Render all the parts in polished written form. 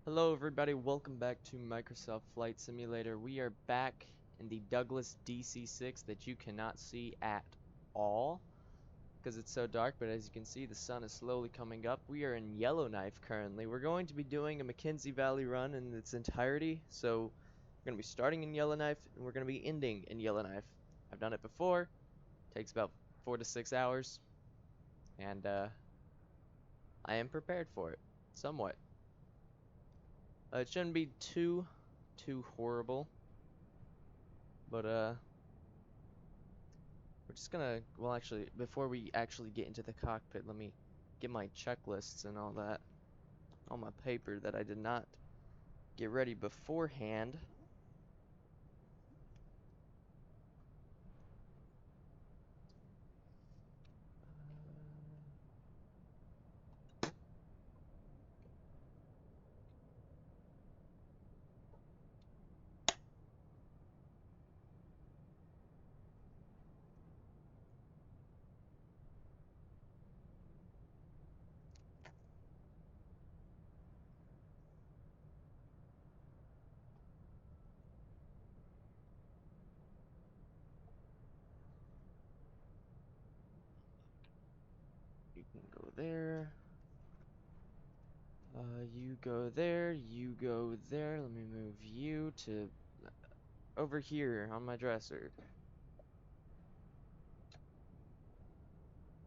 Hello everybody, welcome back to Microsoft Flight Simulator. We are back in the Douglas DC-6 that you cannot see at all because it's so dark, but as you can see the sun is slowly coming up. We are in Yellowknife currently. We're going to be doing a Mackenzie Valley Run in its entirety, so we're going to be starting in Yellowknife and we're going to be ending in Yellowknife. I've done it before, takes about 4 to 6 hours, and I am prepared for it, somewhat. It shouldn't be too horrible, but we're just gonna, well, actually, before we actually get into the cockpit, let me get my checklists and all that on my paper that I did not get ready beforehand. You can go there. You go there, you go there. Let me move you to over here on my dresser.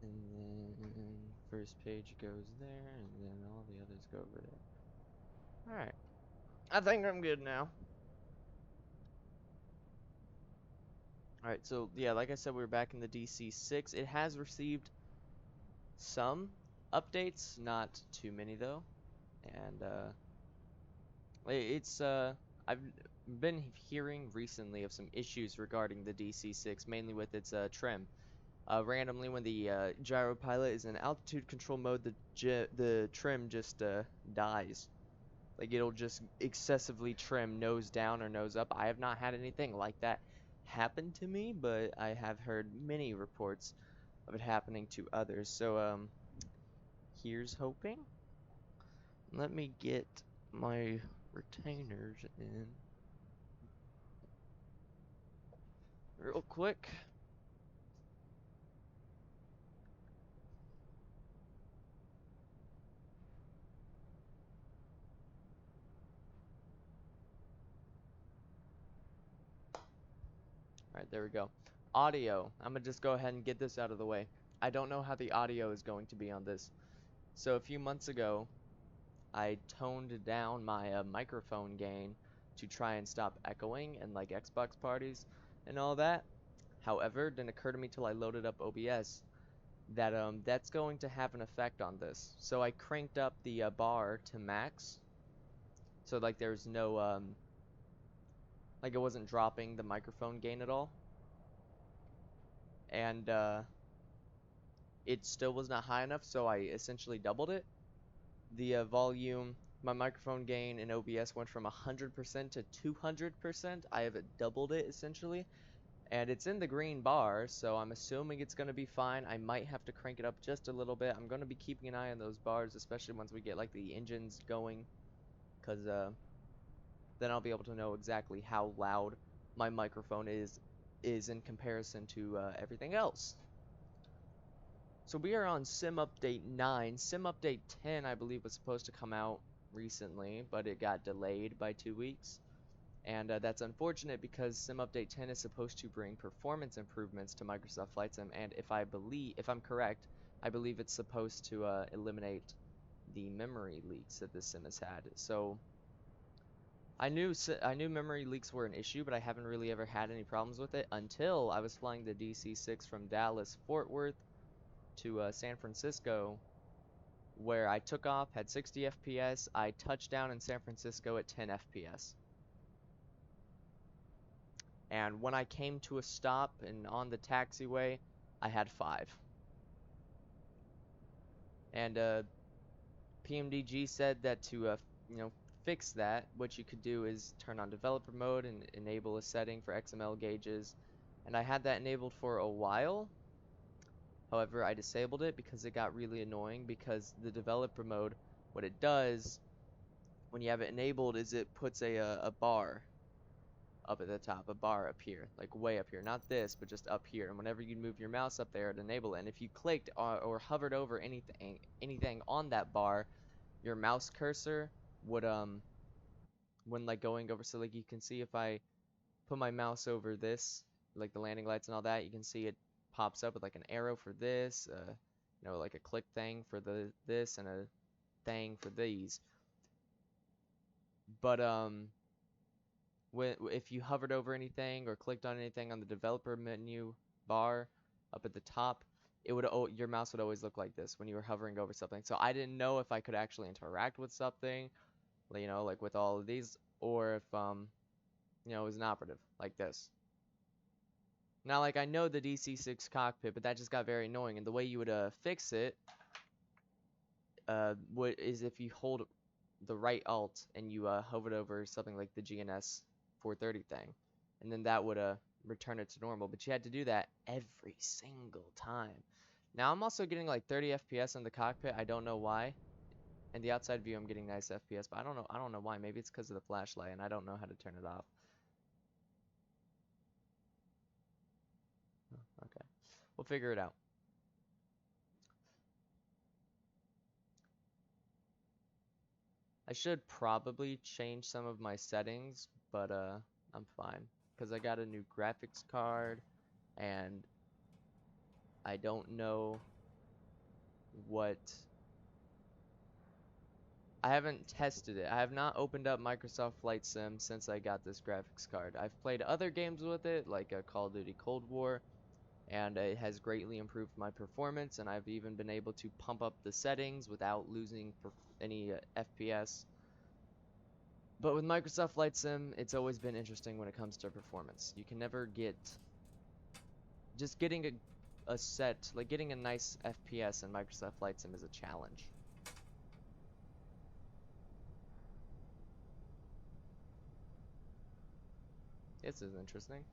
And then first page goes there, and then all the others go over there. Alright. I think I'm good now. Alright, so yeah, like I said, we're back in the DC-6. It has received some updates, not too many though. And it's I've been hearing recently of some issues regarding the DC-6, mainly with its trim. Randomly, when the gyro pilot is in altitude control mode, the trim just dies. Like it'll just excessively trim nose down or nose up. I have not had anything like that happen to me, but I have heard many reports of it happening to others. So here's hoping. Let me get my retainers in real quick. Alright, there we go. Audio. I'm gonna just go ahead and get this out of the way. I don't know how the audio is going to be on this. So a few months ago, I toned down my microphone gain to try and stop echoing and like Xbox parties and all that. However, it didn't occur to me till I loaded up OBS that that's going to have an effect on this. So I cranked up the bar to max, so like there's no like it wasn't dropping the microphone gain at all, and it still was not high enough, so I essentially doubled it. The volume, my microphone gain in OBS went from 100% to 200%. I have doubled it essentially, and it's in the green bar, so I'm assuming it's going to be fine. I might have to crank it up just a little bit. I'm going to be keeping an eye on those bars, especially once we get like the engines going, because then I'll be able to know exactly how loud my microphone is in comparison to everything else. So we are on Sim Update 9. Sim Update 10, I believe, was supposed to come out recently, but it got delayed by 2 weeks. And that's unfortunate because Sim Update 10 is supposed to bring performance improvements to Microsoft Flight Sim, and if I'm correct, I believe it's supposed to eliminate the memory leaks that this sim has had. So I knew memory leaks were an issue, but I haven't really ever had any problems with it until I was flying the DC-6 from Dallas Fort Worth to San Francisco, where I took off, had 60 FPS. I touched down in San Francisco at 10 FPS. And when I came to a stop and on the taxiway, I had 5. And PMDG said that to fix that, what you could do is turn on developer mode and enable a setting for XML gauges. And I had that enabled for a while. However, I disabled it because it got really annoying, because the developer mode, what it does when you have it enabled is it puts a bar up at the top, a bar up here, like way up here, not this, but just up here. And whenever you move your mouse up there, it enable it. And if you clicked or hovered over anything on that bar, your mouse cursor would when like going over. So like you can see if I put my mouse over this, like the landing lights and all that, you can see it pops up with like an arrow for this, you know, like a click thing for this and a thing for these. But if you hovered over anything or clicked on anything on the developer menu bar up at the top, it would your mouse would always look like this when you were hovering over something. So I didn't know if I could actually interact with something, you know, like with all of these, or if you know, it was an operative like this. Now, like I know the DC-6 cockpit, but that just got very annoying. And the way you would fix it is if you hold the right alt and you hovered over something like the GNS 430 thing, and then that would return it to normal. But you had to do that every single time. Now I'm also getting like 30 FPS in the cockpit. I don't know why. In the outside view, I'm getting nice FPS, but I don't know. I don't know why. Maybe it's because of the flashlight, and I don't know how to turn it off. Okay, we'll figure it out. I should probably change some of my settings, but I'm fine because I got a new graphics card and I don't know what. I haven't tested it. I have not opened up Microsoft Flight Sim since I got this graphics card. I've played other games with it, like Call of Duty Cold War, and it has greatly improved my performance, and I've even been able to pump up the settings without losing any FPS. But with Microsoft Flight Sim, it's always been interesting when it comes to performance. You can never get... Just getting getting a nice FPS in Microsoft Flight Sim is a challenge. This is interesting.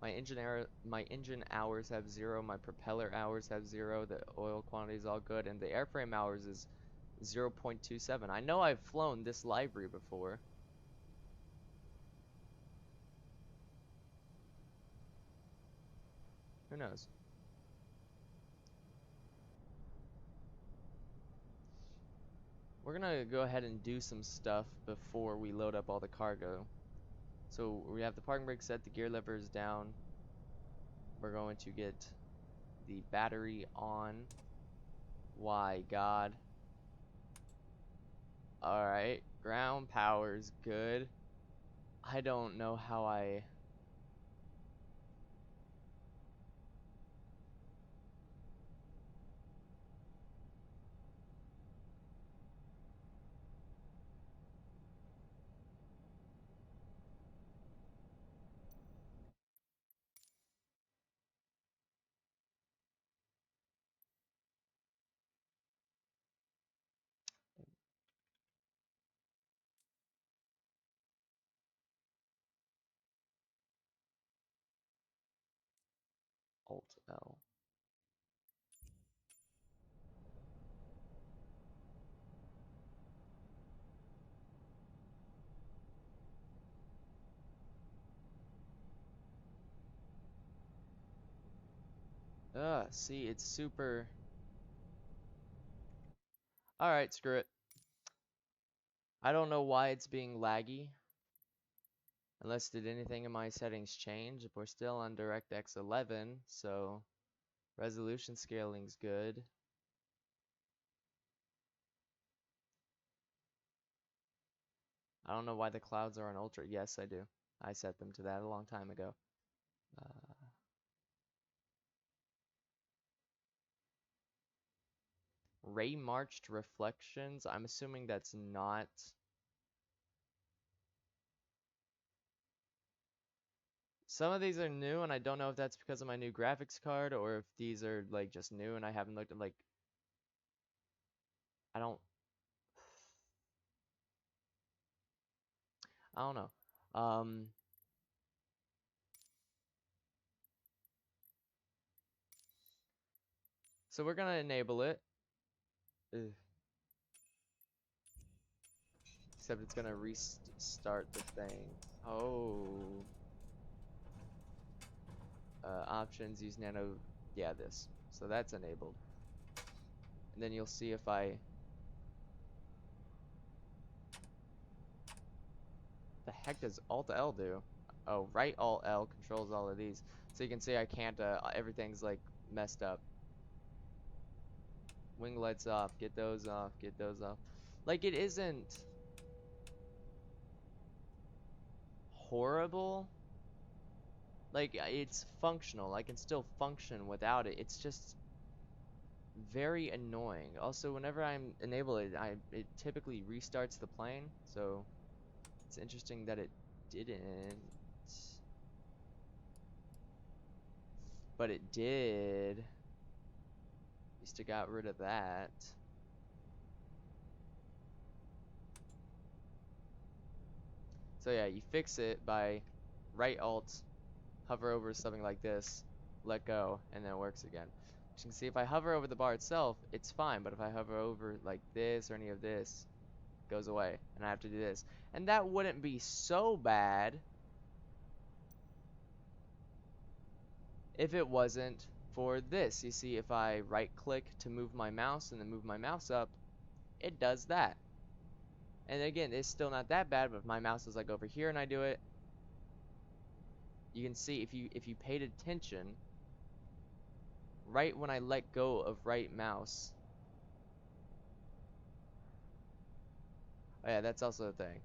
My engine hours have 0, my propeller hours have 0, the oil quantity is all good, and the airframe hours is 0.27. I know I've flown this library before. Who knows? We're gonna go ahead and do some stuff before we load up all the cargo. So we have the parking brake set, the gear lever is down. We're going to get the battery on. Why, God. Alright, ground power's good. I don't know how I... Alt L. See, it's super... Alright, screw it. I don't know why it's being laggy. Unless did anything in my settings change? We're still on DirectX 11, so resolution scaling's good. I don't know why the clouds are on ultra. Yes, I do. I set them to that a long time ago. Ray marched reflections. I'm assuming that's not... Some of these are new, and I don't know if that's because of my new graphics card or if these are like just new and I haven't looked at like... I don't know. So we're gonna enable it. Ugh. except it's gonna restart the thing. Oh. Options, use nano, yeah, this. So that's enabled. And then you'll see if I... The heck does Alt L do? Oh, right Alt L controls all of these. So you can see I can't, everything's like messed up. Wing lights off, get those off, get those off. Like, it isn't horrible. Like, it's functional. I can still function without it. It's just very annoying. Also, whenever I'm enabled it typically restarts the plane, so it's interesting that it didn't. But it did. At least it got rid of that. So yeah, you fix it by right alt, hover over something like this, let go, and then it works again. As you can see, if I hover over the bar itself, it's fine, but if I hover over like this or any of this, it goes away, and I have to do this. And that wouldn't be so bad if it wasn't for this. You see, if I right click to move my mouse and then move my mouse up, it does that. And again, it's still not that bad, but if my mouse is like over here and I do it, you can see if you paid attention, right when I let go of right mouse. Oh yeah, that's also a thing.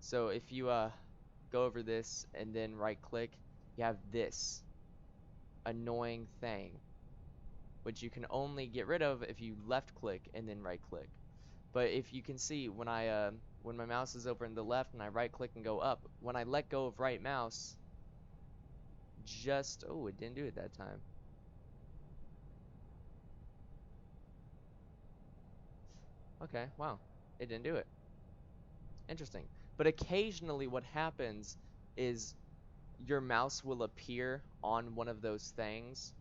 So if you go over this and then right click, you have this annoying thing, which you can only get rid of if you left click and then right click. But if you can see, when when my mouse is over in the left and I right click and go up, when I let go of right mouse, oh, it didn't do it that time. Okay, wow, it didn't do it. Interesting. But occasionally what happens is your mouse will appear on one of those things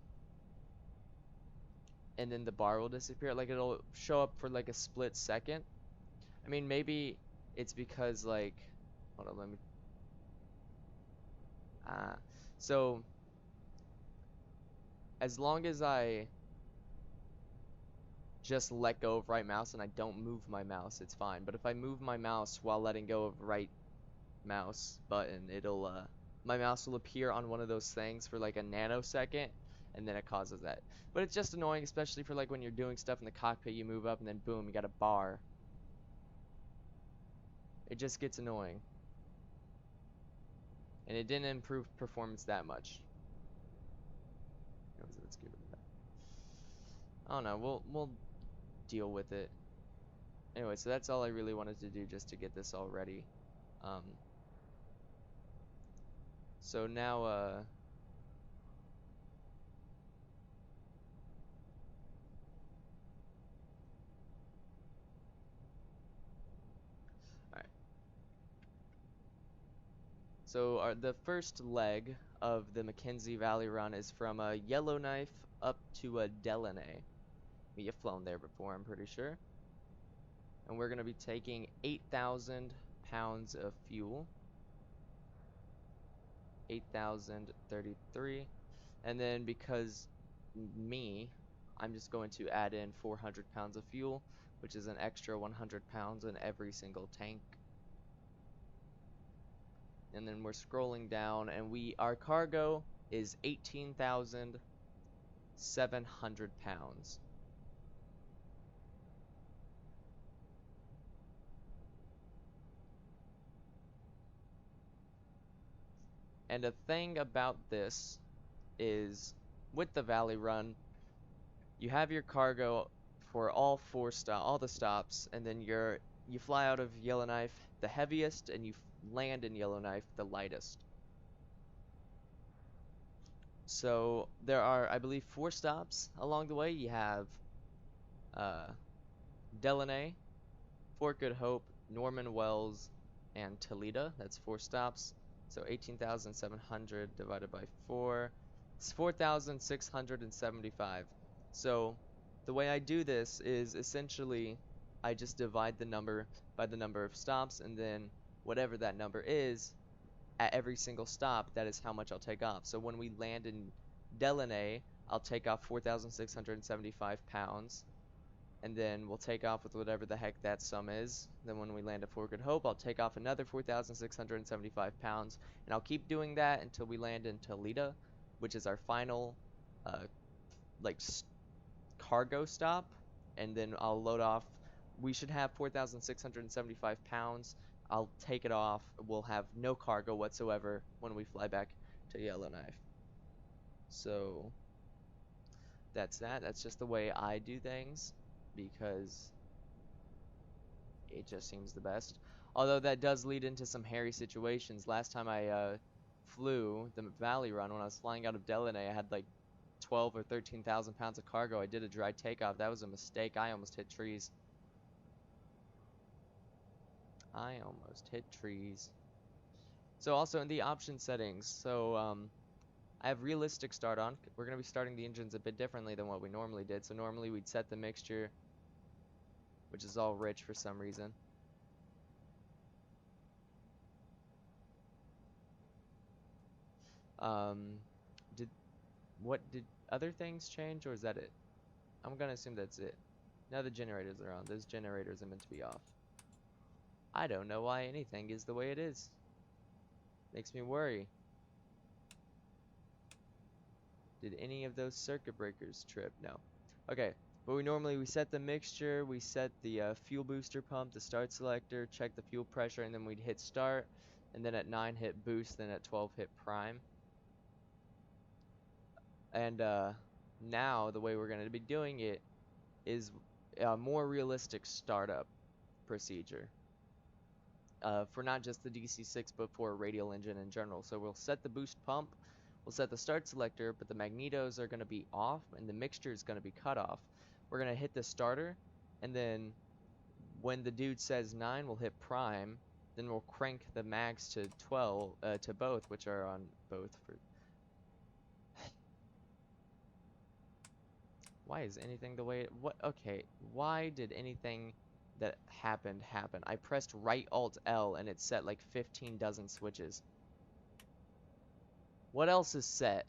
and then the bar will disappear. Like, it'll show up for like a split second. I mean, maybe it's because, like, hold on, let me, so as long as I just let go of right mouse and I don't move my mouse, it's fine. But if I move my mouse while letting go of right mouse button, it'll my mouse will appear on one of those things for like a nanosecond, and then it causes that. But it's just annoying, especially for like when you're doing stuff in the cockpit, you move up and then boom, you got a bar. It just gets annoying. And it didn't improve performance that much. Let's give it back. I don't know, we'll deal with it. Anyway, so that's all I really wanted to do, just to get this all ready. So now alright. So the first leg of the Mackenzie Valley Run is from Yellowknife up to Deline. We have flown there before, I'm pretty sure. And we're going to be taking 8,000 pounds of fuel. 8,033. And then because I'm just going to add in 400 pounds of fuel, which is an extra 100 pounds in every single tank. And then we're scrolling down, and our cargo is 18,700 pounds. And a thing about this is, with the Valley Run, you have your cargo for all the stops, and then you fly out of Yellowknife the heaviest, and you land in Yellowknife the lightest. So there are, I believe, 4 stops along the way. You have Deline, Fort Good Hope, Norman Wells, and Tulita. That's 4 stops. So 18,700 divided by 4. It's 4,675. So the way I do this is essentially I just divide the number by the number of stops, and then whatever that number is, at every single stop, that is how much I'll take off. So when we land in Deline, I'll take off 4,675 pounds, and then we'll take off with whatever the heck that sum is. Then when we land at Fort Good Hope, I'll take off another 4,675 pounds, and I'll keep doing that until we land in Tulita, which is our final like cargo stop, and then I'll load off. We should have 4,675 pounds. I'll take it off. We'll have no cargo whatsoever when we fly back to Yellowknife. So that's that. That's just the way I do things because it just seems the best. Although that does lead into some hairy situations. Last time I flew the Valley Run, when I was flying out of Deline, I had like 12 or 13,000 pounds of cargo. I did a dry takeoff. That was a mistake. I almost hit trees. I almost hit trees. So also in the option settings, so I have realistic start on. We're going to be starting the engines a bit differently than what we normally did. So normally we'd set the mixture, which is all rich for some reason. Did other things change, or is that it? I'm gonna assume that's it. Now the generators are on. Those generators are meant to be off. I don't know why anything is the way it is. Makes me worry. Did any of those circuit breakers trip? No. Okay, but we set the mixture, we set the fuel booster pump, the start selector, check the fuel pressure, and then we'd hit start, and then at 9 hit boost, then at 12 hit prime. And now the way we're going to be doing it is a more realistic startup procedure for not just the DC-6 but for a radial engine in general. So we'll set the boost pump, we'll set the start selector, but the magnetos are going to be off and the mixture is going to be cut off. We're going to hit the starter, and then when the dude says 9, we'll hit prime, then we'll crank the mags to 12 to both, which are on both for. Why is anything the way it, what? Okay, why did anything that happened happen? I pressed right Alt L and it set like 15 dozen switches. What else is set?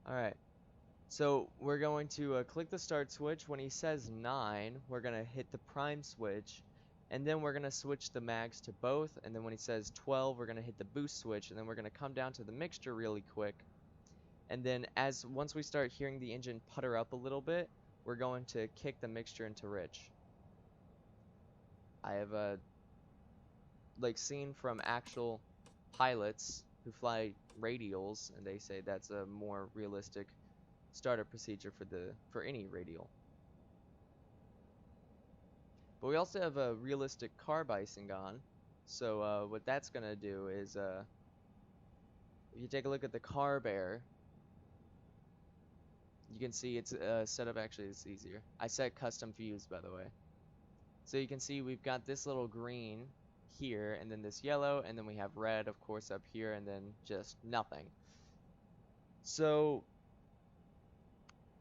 Alright, so we're going to click the start switch. When he says 9, we're going to hit the prime switch, and then we're going to switch the mags to both, and then when he says 12, we're going to hit the boost switch, and then we're going to come down to the mixture really quick. And then once we start hearing the engine putter up a little bit, we're going to kick the mixture into rich. I have like seen from actual pilots who fly radials, and they say that's a more realistic startup procedure for any radial. But we also have a realistic carb icing on. So what that's gonna do is if you take a look at the carb air, you can see it's set up. Actually, it's easier. I set custom views, by the way. So you can see we've got this little green here, and then this yellow, and then we have red, of course, up here, and then just nothing. So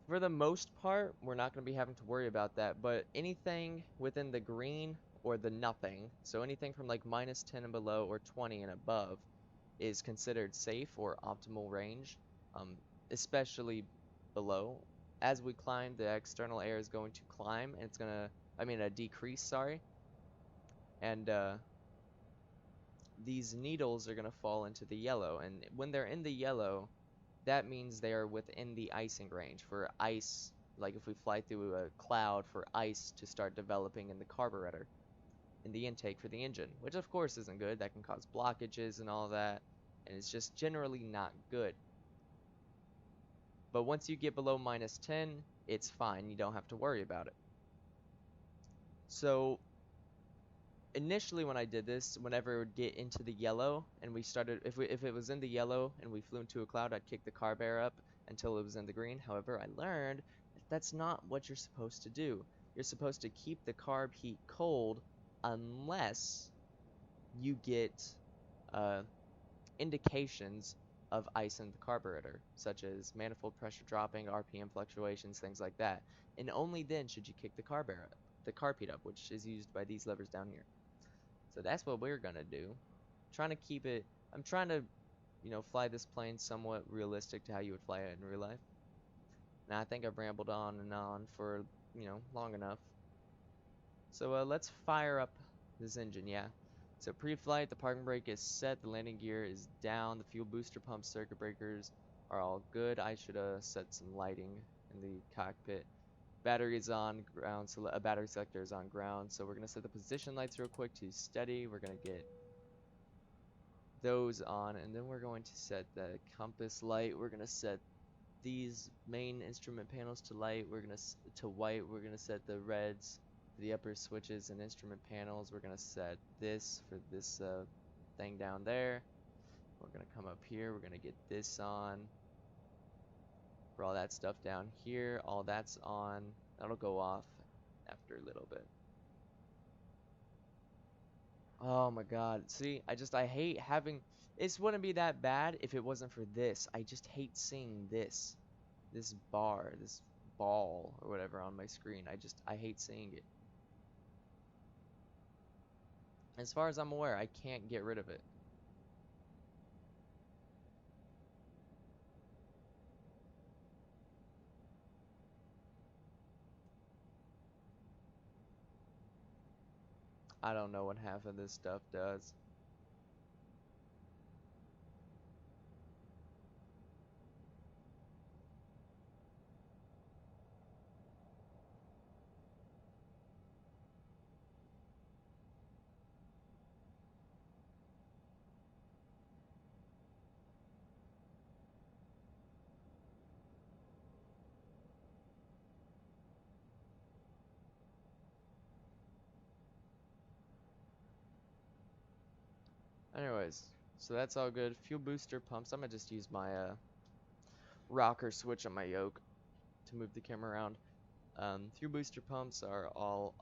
for the most part, we're not going to be having to worry about that, but anything within the green or the nothing, so anything from like -10 and below or 20 and above, is considered safe or optimal range, especially below. As we climb, the external air is going to climb, and it's going to, decrease, sorry, and these needles are going to fall into the yellow, and when they're in the yellow, that means they are within the icing range for ice, like if we fly through a cloud, for ice to start developing in the carburetor, in the intake for the engine, which of course isn't good. That can cause blockages and all that, and it's just generally not good. But once you get below -10, it's fine. You don't have to worry about it. So initially when I did this, whenever it would get into the yellow and we started, if it was in the yellow and we flew into a cloud, I'd kick the car bear up until it was in the green. However, I learned that that's not what you're supposed to do. You're supposed to keep the carb heat cold unless you get uh, indications of ice in the carburetor, such as manifold pressure dropping, RPM fluctuations, things like that. And only then should you kick the carb heat up, which is used by these levers down here. So that's what we're gonna do. Trying to keep it, I'm trying to, fly this plane somewhat realistic to how you would fly it in real life. Now I think I've rambled on and on for, long enough. So let's fire up this engine, yeah. So pre-flight, the parking brake is set, the landing gear is down, the fuel booster pump circuit breakers are all good. I should set some lighting in the cockpit. Battery is on ground, so a battery selector is on ground. So we're gonna set the position lights real quick to steady. We're gonna get those on, and then we're going to set the compass light. We're gonna set these main instrument panels to light. To white. We're gonna set the reds for the upper switches and instrument panels. We're gonna set this for this thing down there. We're gonna come up here. We're gonna get this on for all that stuff down here. All that's on. That'll go off after a little bit. Oh my god. See, I hate having, this wouldn't be that bad if it wasn't for this. I just hate seeing this bar, this ball or whatever on my screen. I hate seeing it. As far as I'm aware, I can't get rid of it. I don't know what half of this stuff does. Anyways, so that's all good. Fuel booster pumps. I'm gonna just use my rocker switch on my yoke to move the camera around. Fuel booster pumps are all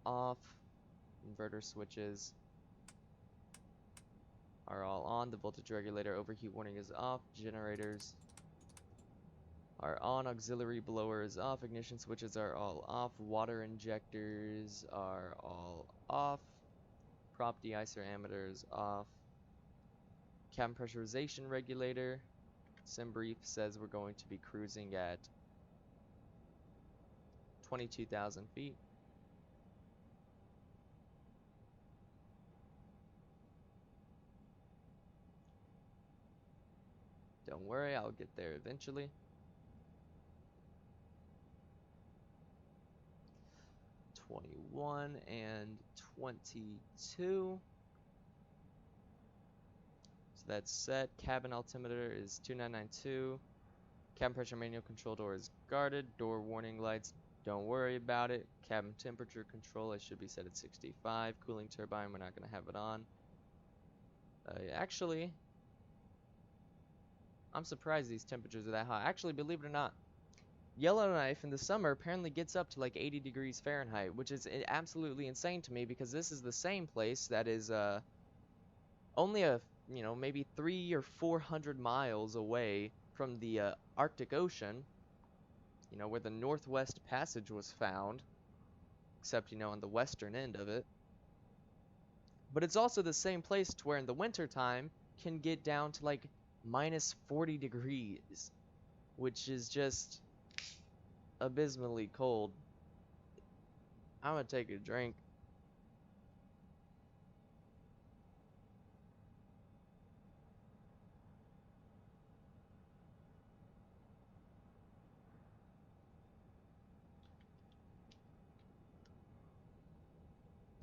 off. Inverter switches are all on. The voltage regulator overheat warning is off. Generators are on. Auxiliary blower is off. Ignition switches are all off. Water injectors are all off. Prop de-icer ammeter is off. Cabin pressurization regulator. Sim brief says we're going to be cruising at 22,000 feet. Don't worry, I'll get there eventually. 21 and 22. So that's set. Cabin altimeter is 2992. Cabin pressure manual control door is guarded. Door warning lights, don't worry about it. Cabin temperature control, it should be set at 65. Cooling turbine, we're not going to have it on. Actually, I'm surprised these temperatures are that high. Actually, believe it or not, Yellowknife in the summer apparently gets up to like 80 degrees Fahrenheit, which is absolutely insane to me because this is the same place that is only maybe 300 or 400 miles away from the Arctic Ocean, where the Northwest Passage was found, except, on the western end of it. But it's also the same place to where in the wintertime can get down to like minus 40 degrees, which is just abysmally cold. I'm gonna take a drink.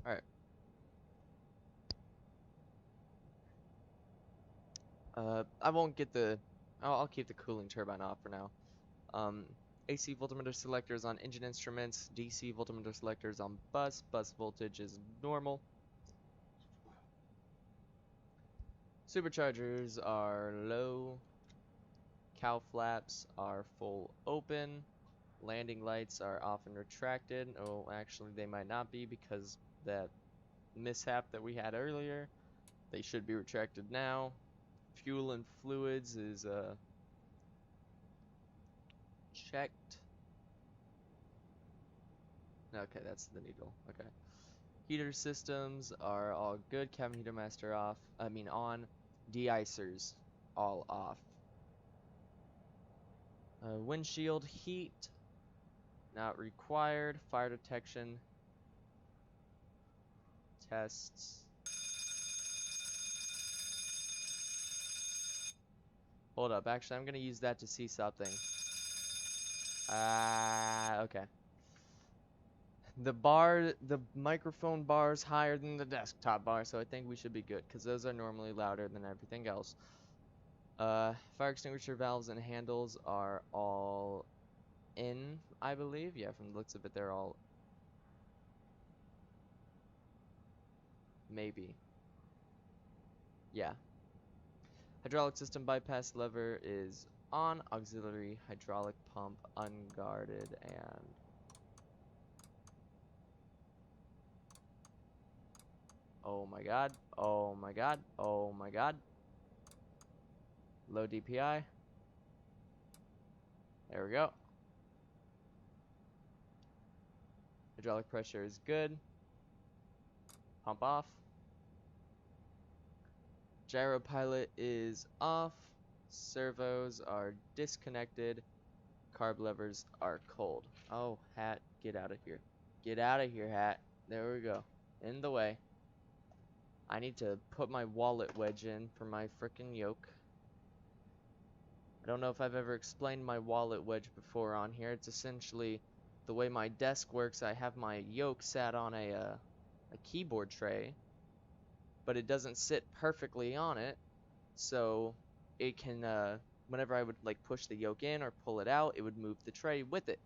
Alright. I won't get the, I'll keep the cooling turbine off for now. AC voltmeter selectors on engine instruments, DC voltmeter selectors on bus voltage is normal. Superchargers are low. Cow flaps are full open. Landing lights are often retracted. Oh, actually they might not be because that mishap that we had earlier. They should be retracted now. Fuel and fluids is checked. Okay, that's the needle. Okay. Heater systems are all good. Cabin heater master off. I mean on. De-icers all off. Windshield heat not required. Fire detection tests. Hold up. Actually, I'm gonna use that to see something. Okay. The microphone bar is higher than the desktop bar, so I think we should be good, because those are normally louder than everything else. Fire extinguisher valves and handles are all in, I believe. Yeah, from the looks of it, they're all... Maybe. Yeah. Hydraulic system bypass lever is on. Auxiliary hydraulic pump unguarded and... Oh my god. Oh my god. Oh my god. Low DPI. There we go. Hydraulic pressure is good. Pump off. Gyro pilot is off. Servos are disconnected. Carb levers are cold. Oh, hat, get out of here. Get out of here, hat. There we go. In the way. I need to put my wallet wedge in for my frickin' yoke. I don't know if I've ever explained my wallet wedge before on here. It's essentially the way my desk works. I have my yoke sat on a keyboard tray, but it doesn't sit perfectly on it, so it can, whenever I would like push the yoke in or pull it out, it would move the tray with it,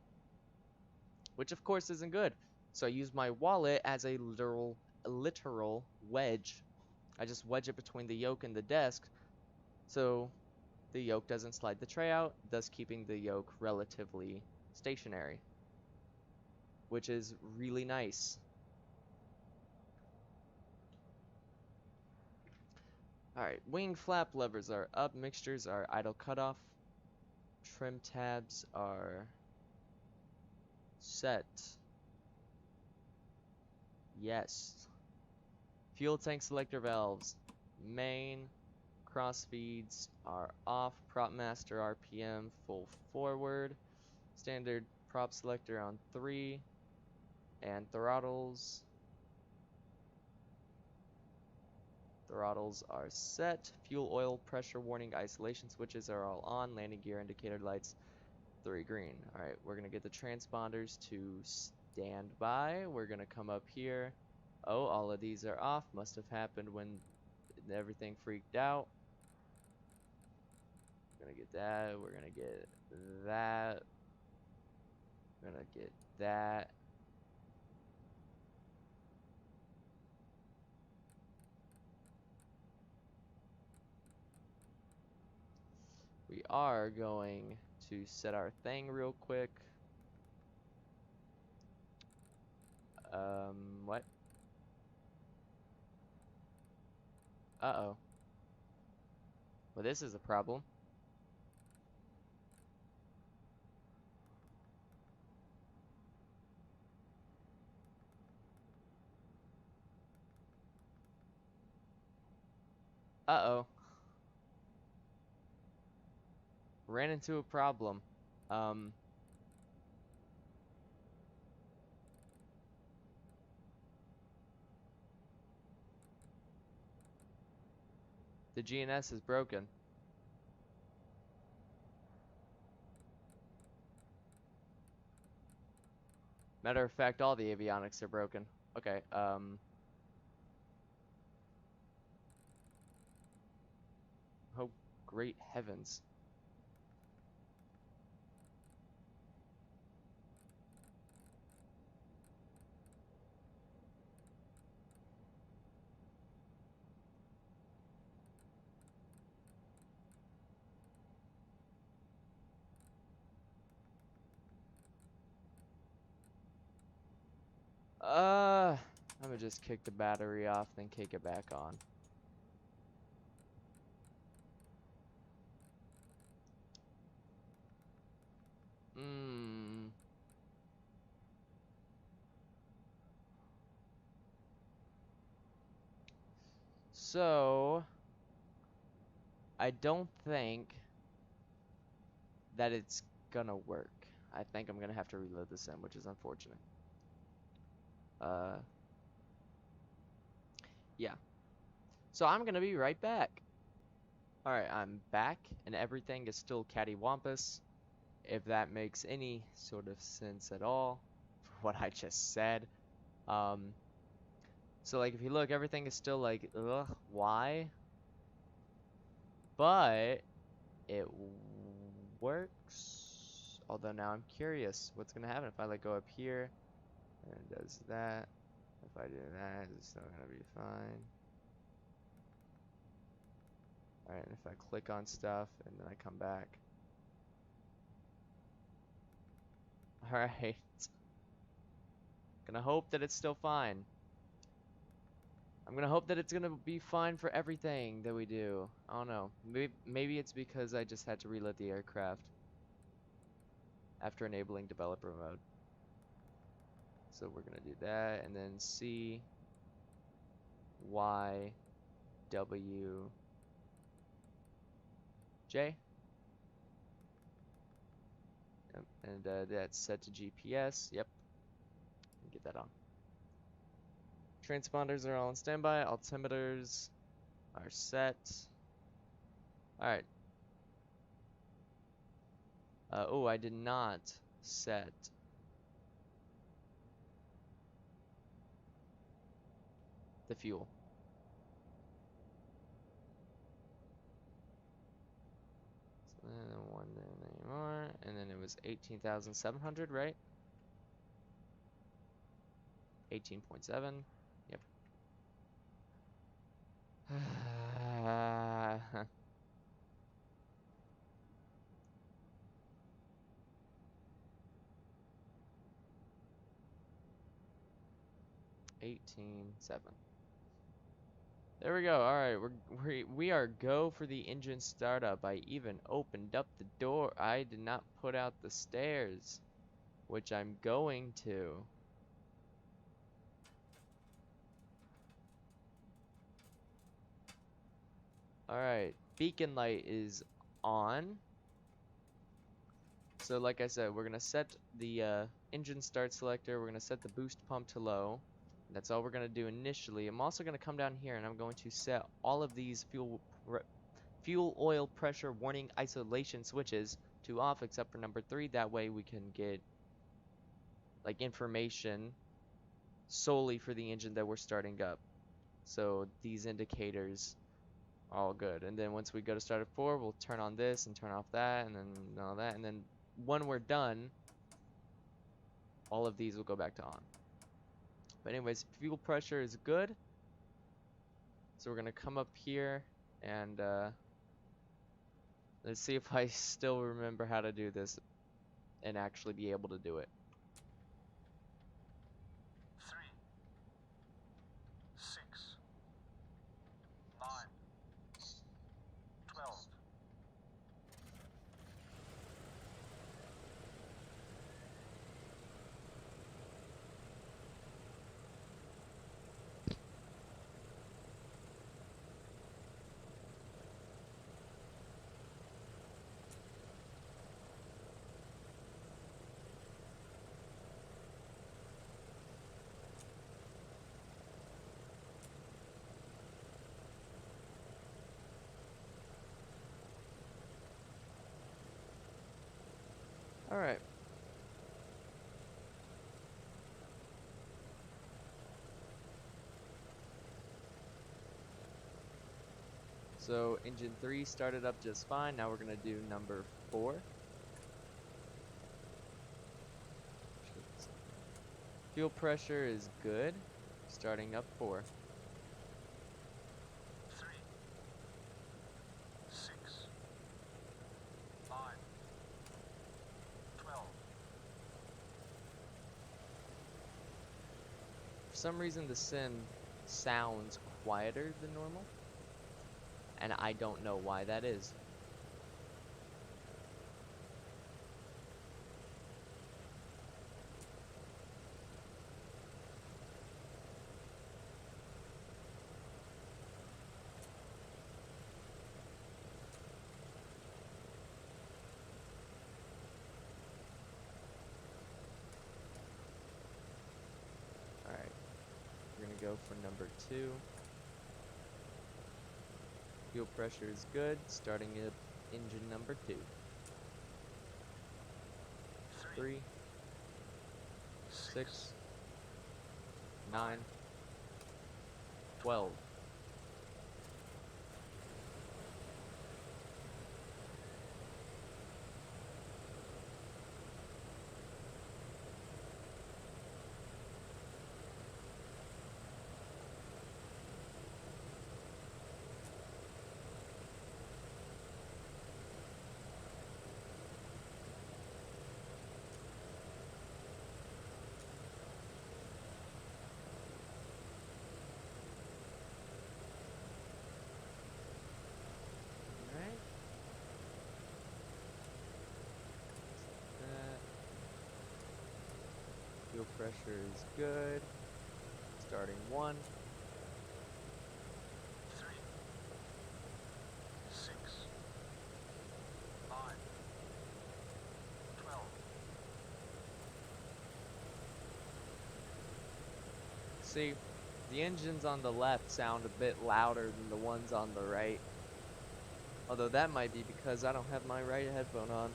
which of course isn't good. So I use my wallet as a literal wedge. I just wedge it between the yoke and the desk, so the yoke doesn't slide the tray out, thus keeping the yoke relatively stationary, which is really nice. Alright, wing flap levers are up, mixtures are idle cutoff, trim tabs are set. Yes. Fuel tank selector valves, main, cross feeds are off, prop master RPM full forward, standard prop selector on 3, and throttles are set. Fuel oil pressure warning isolation switches are all on. Landing gear indicator lights 3 green. Alright, we're gonna get the transponders to stand by. We're gonna come up here. Oh, all of these are off. Must have happened when everything freaked out. We're gonna get that. We're gonna get that. We're gonna get that. We are going to set our thing real quick. What? Uh-oh. Well, this is a problem. Uh-oh. Ran into a problem. The GNS is broken. Matter of fact, all the avionics are broken. Okay, oh, great heavens. I'm gonna just kick the battery off, then kick it back on. So, I don't think that it's gonna work. I think I'm gonna have to reload this in, which is unfortunate. Yeah. So I'm gonna be right back. Alright, I'm back, and everything is still cattywampus, if that makes any sort of sense at all, for what I just said. So like, if you look, everything is still like, ugh, why? But, it works. Although now I'm curious what's gonna happen if I like go up here, and it does that. If I do that, it's still gonna be fine. Alright, and if I click on stuff and then I come back. Alright. Gonna hope that it's still fine. I'm gonna hope that it's gonna be fine for everything that we do. I don't know. Maybe it's because I just had to reload the aircraft after enabling developer mode. So we're gonna do that and then C Y W J. Yep. And that's set to GPS. Yep. Get that on. Transponders are all on standby. Altimeters are set. Alright. Oh, I did not set the fuel. So then one anymore, and then it was 18,700, right? 18.7. Yep. 18.7. There we go. All right, we are go for the engine startup. I even opened up the door. I did not put out the stairs, which I'm going to. All right, beacon light is on. So like I said, we're gonna set the engine start selector. We're gonna set the boost pump to low. That's all we're gonna do initially. I'm also gonna come down here and I'm going to set all of these fuel oil pressure warning isolation switches to off, except for number 3. That way we can get like information solely for the engine that we're starting up. So these indicators are all good. And then once we go to start at 4, we'll turn on this and turn off that, and then all that. And then when we're done, all of these will go back to on. But anyways, fuel pressure is good. So we're gonna come up here and let's see if I still remember how to do this and actually be able to do it. 3, 6, 9, 12. All right. So engine 3 started up just fine. Now we're gonna do number 4. Fuel pressure is good. Starting up 4. 3, 6, 9, 12. some reason the sim sounds quieter than normal, and I don't know why that is. Alright, we're gonna go for number 2. Fuel pressure is good, starting up engine number 2. 3, 6, 9, 12. Alright. That. Fuel pressure is good. Starting 1. 3, 6, 9, 12. See, the engines on the left sound a bit louder than the ones on the right. Although that might be because I don't have my right headphone on.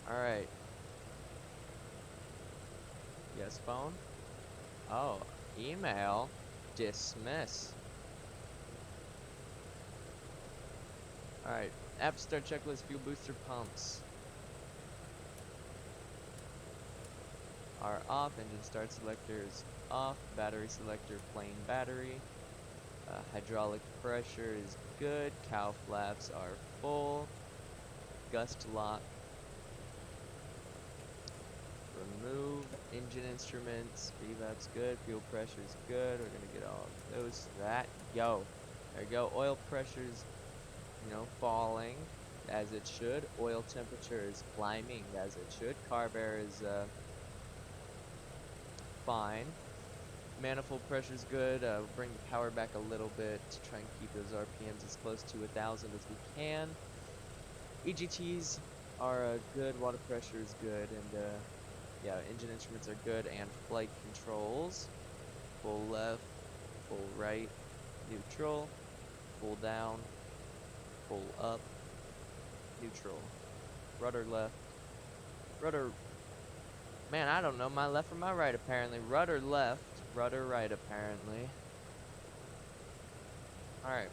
Alright. Yes, phone? Oh, email. Dismiss. Alright. App start checklist, fuel booster pumps are off. Engine start selector is off. Battery selector, plain battery. Hydraulic pressure is good. Cow flaps are full. Gust lock. Remove engine instruments. VVAP's good. Fuel pressure is good. We're gonna get all of those. That go. There you go. Oil pressure's, falling as it should. Oil temperature is climbing as it should. Carb air is fine. Manifold pressure is good. We'll bring the power back a little bit to try and keep those RPMs as close to 1,000 as we can. EGTs are good. Water pressure is good, and yeah, engine instruments are good, and flight controls. Full left, full right, neutral, full down, full up, neutral. Rudder left, rudder, man, I don't know, my left or my right apparently. Rudder left, rudder right apparently. Alright,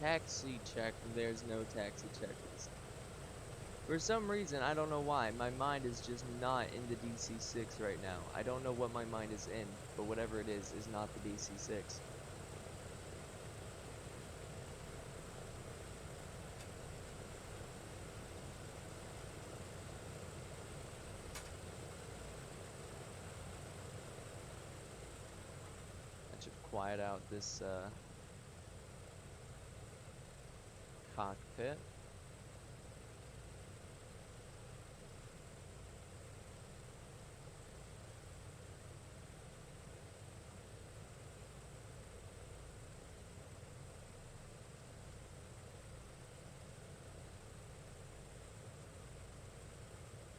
taxi check, there's no taxi checklist. For some reason, I don't know why, my mind is just not in the DC-6 right now. I don't know what my mind is in, but whatever it is not the DC-6. That should quiet out this cockpit.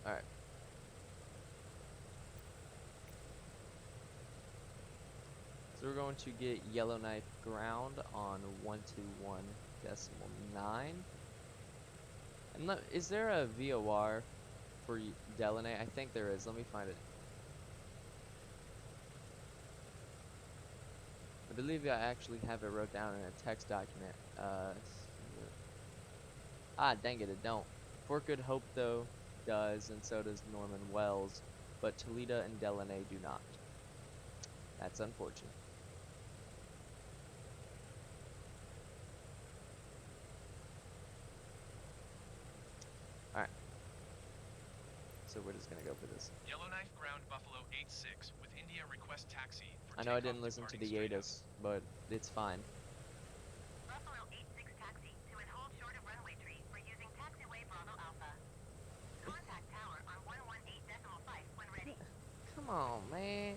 Alright. So we're going to get Yellowknife ground on 121.9. And is there a VOR for Deline? I think there is. Let me find it. I believe I actually have it wrote down in a text document. Dang it, it don't. Fort Good Hope, though, does, and so does Norman Wells, but Tulita and Deline do not. That's unfortunate. Alright. So we're just gonna go for this. Yellowknife ground Buffalo 8-6 with India request taxi for I know I takeoff didn't listen to departing the straight up. Yatus, but it's fine. Buffalo 8-6 taxi to and hold short of runway tree for using taxiway Bravo Alpha. Contact tower on 118.5 when ready. Come on, man.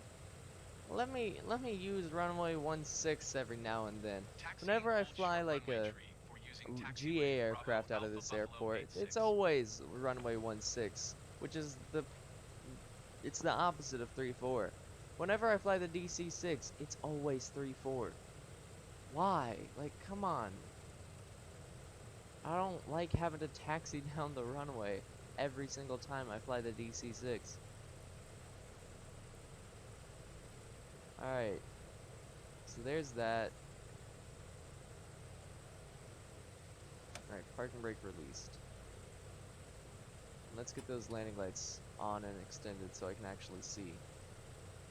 Let me use runway 16 every now and then. Taxi Whenever I hold fly short like runway a tree for using taxiway GA Bravo aircraft out of Alpha this Buffalo airport, 8-6. it's always runway 16, which is it's the opposite of 34. Whenever I fly the DC-6, it's always 34. Why? Like, come on. I don't like having to taxi down the runway every single time I fly the DC-6. Alright. So there's that. Alright, parking brake released. Let's get those landing lights on and extended so I can actually see.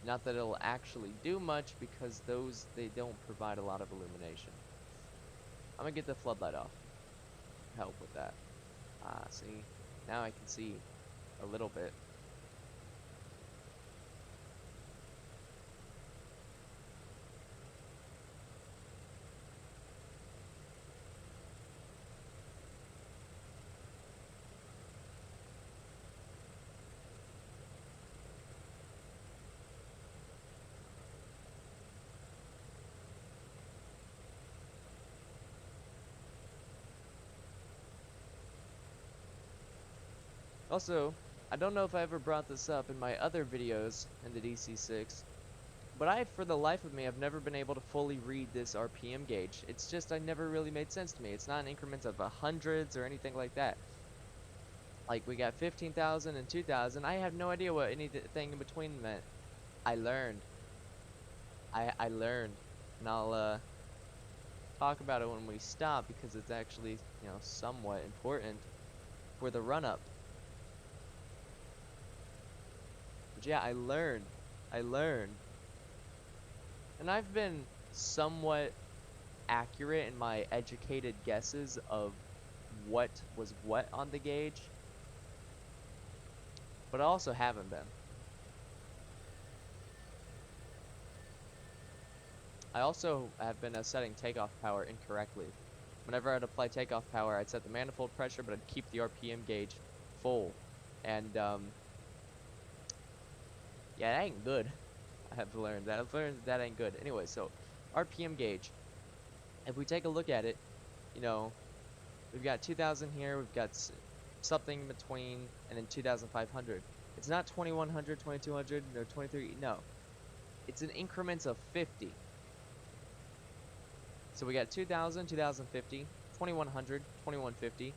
Not that it'll actually do much because they don't provide a lot of illumination. I'm gonna get the floodlight off. Help with that. See? Now I can see a little bit. Also, I don't know if I ever brought this up in my other videos in the DC-6, but for the life of me, I've never been able to fully read this RPM gauge. It's just, I never really made sense to me. It's not in increments of hundreds or anything like that. Like, we got 15,000 and 2,000. I have no idea what anything in between meant. I learned. I learned. And I'll, talk about it when we stop because it's actually, you know, somewhat important for the run-up. But yeah, I learned. And I've been somewhat accurate in my educated guesses of what was what on the gauge. But I also haven't been. I also have been setting takeoff power incorrectly. Whenever I'd apply takeoff power, I'd set the manifold pressure, but I'd keep the RPM gauge full. And, yeah, that ain't good. I have learned that. I've learned that ain't good. Anyway, so, RPM gauge. If we take a look at it, you know, we've got 2,000 here, we've got something in between, and then 2,500. It's not 2,100, 2,200, no, 23, no. It's in increments of 50. So we got 2,000, 2,050, 2,100, 2,150,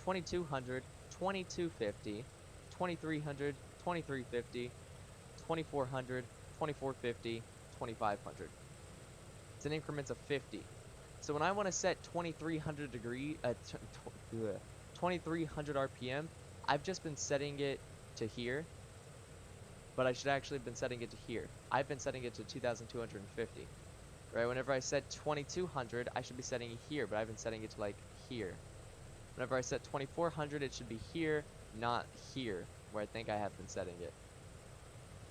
2,200, 2,250, 2,300, 2,350, 2,400, 2,450, 2,500. It's in increments of 50. So when I want to set 2,300 2,300 RPM, I've just been setting it to here, but I should actually have been setting it to here. I've been setting it to 2,250. Right, whenever I set 2,200, I should be setting it here, but I've been setting it to, like, here. Whenever I set 2,400, it should be here, not here, where I think I have been setting it.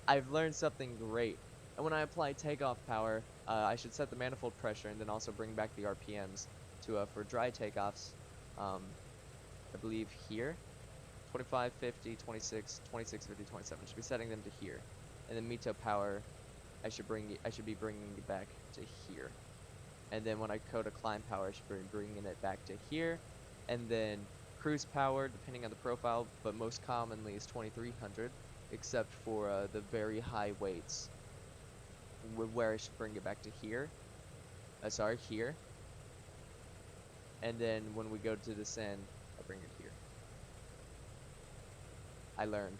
I've learned something great. And when I apply takeoff power, I should set the manifold pressure and then also bring back the RPMs to, for dry takeoffs, I believe here. 25, 50, 26, 26, 50, 27. Should be setting them to here. And then METO power, I should be bringing it back to here. And then when I go to climb power, I should be bringing it back to here. And then cruise power, depending on the profile, but most commonly is 2,300, except for the very high weights, where I should bring it back to here. Here. And then when we go to descend, I bring it here. I learned.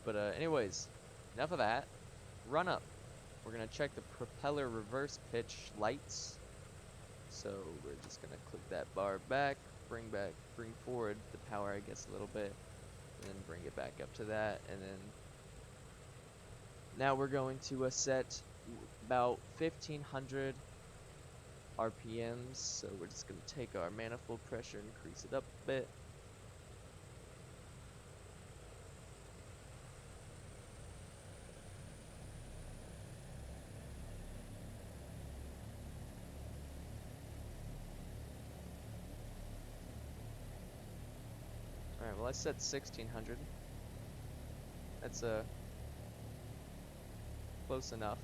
But anyways, enough of that. Run up. we're gonna check the propeller reverse pitch lights. So we're just gonna click that bar back, bring forward the power, I guess, a little bit, and then bring it back up to that, and then now we're going to set about 1500 RPMs. So we're just gonna take our manifold pressure, increase it up a bit. Alright, well I set 1600. That's close enough.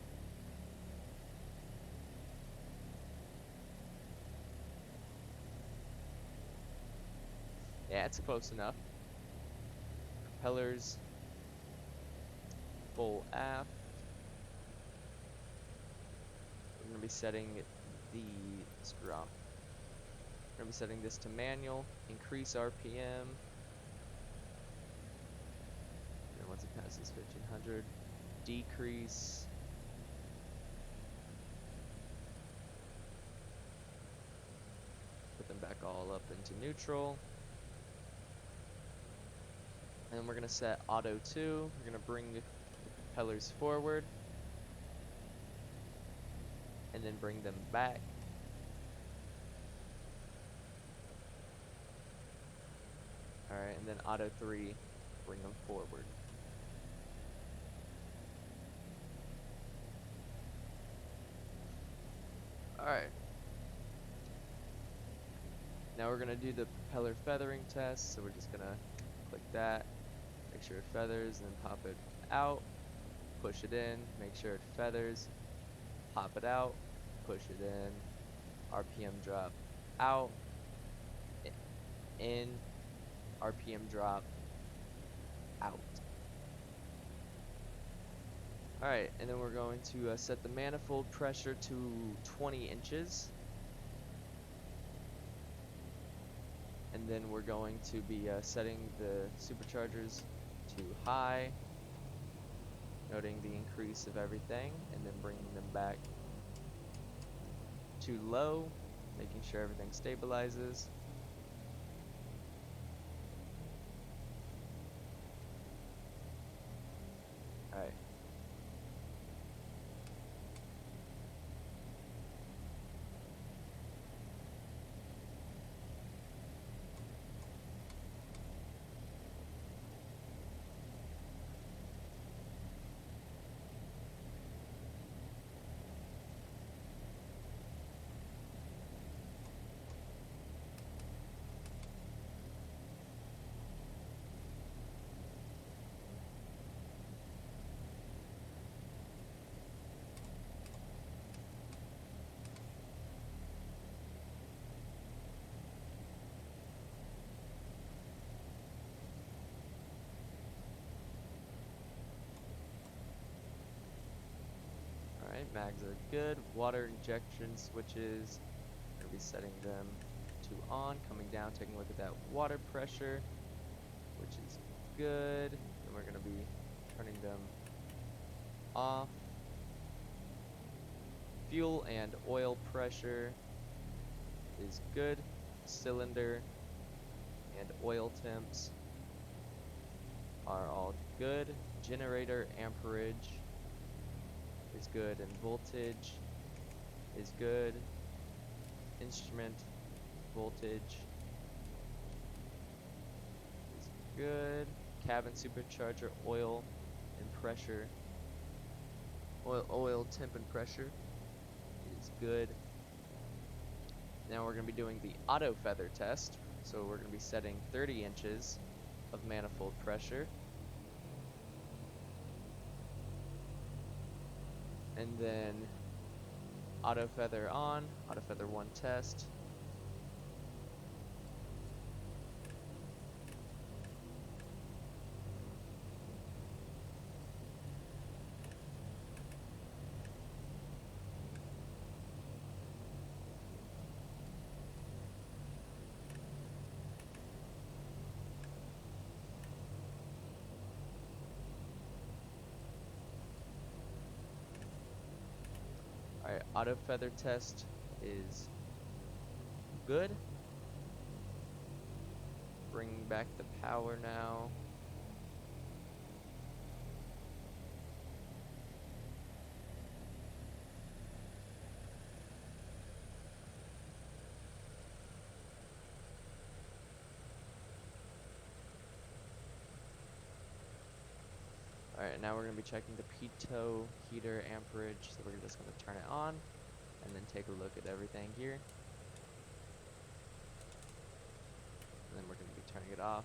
Yeah, it's close enough. Propellers full aft. We're gonna be setting the screw off. We're gonna be setting this to manual, increase RPM. And once it passes 1500, decrease. Put them back all up into neutral. And we're gonna set auto 2. We're gonna bring the propellers forward and then bring them back. Alright, and then auto 3, bring them forward. Alright. Now we're gonna do the propeller feathering test, so we're just gonna click that, make sure it feathers, and then pop it out, push it in, make sure it feathers, pop it out, push it in, RPM drop out, in, RPM drop out. Alright, and then we're going to set the manifold pressure to 20 inches. And then we're going to be setting the superchargers to high, noting the increase of everything, and then bringing them back to low, making sure everything stabilizes. Alright. Alright, mags are good. Water injection switches, we're going to be setting them to on, coming down, taking a look at that water pressure, which is good. And we're going to be turning them off. Fuel and oil pressure is good. Cylinder and oil temps are all good. Generator amperage is good, and voltage is good. Instrument voltage is good. Cabin supercharger oil and pressure, oil temp and pressure is good. Now we're going to be doing the auto feather test. So we're going to be setting 30 inches of manifold pressure. And then auto feather on, auto feather 1 test. Alright, auto feather test is good. Bring back the power now. Alright, now we're going to be checking the pitot heater amperage, so we're just going to turn it on, and then take a look at everything here. And then we're going to be turning it off,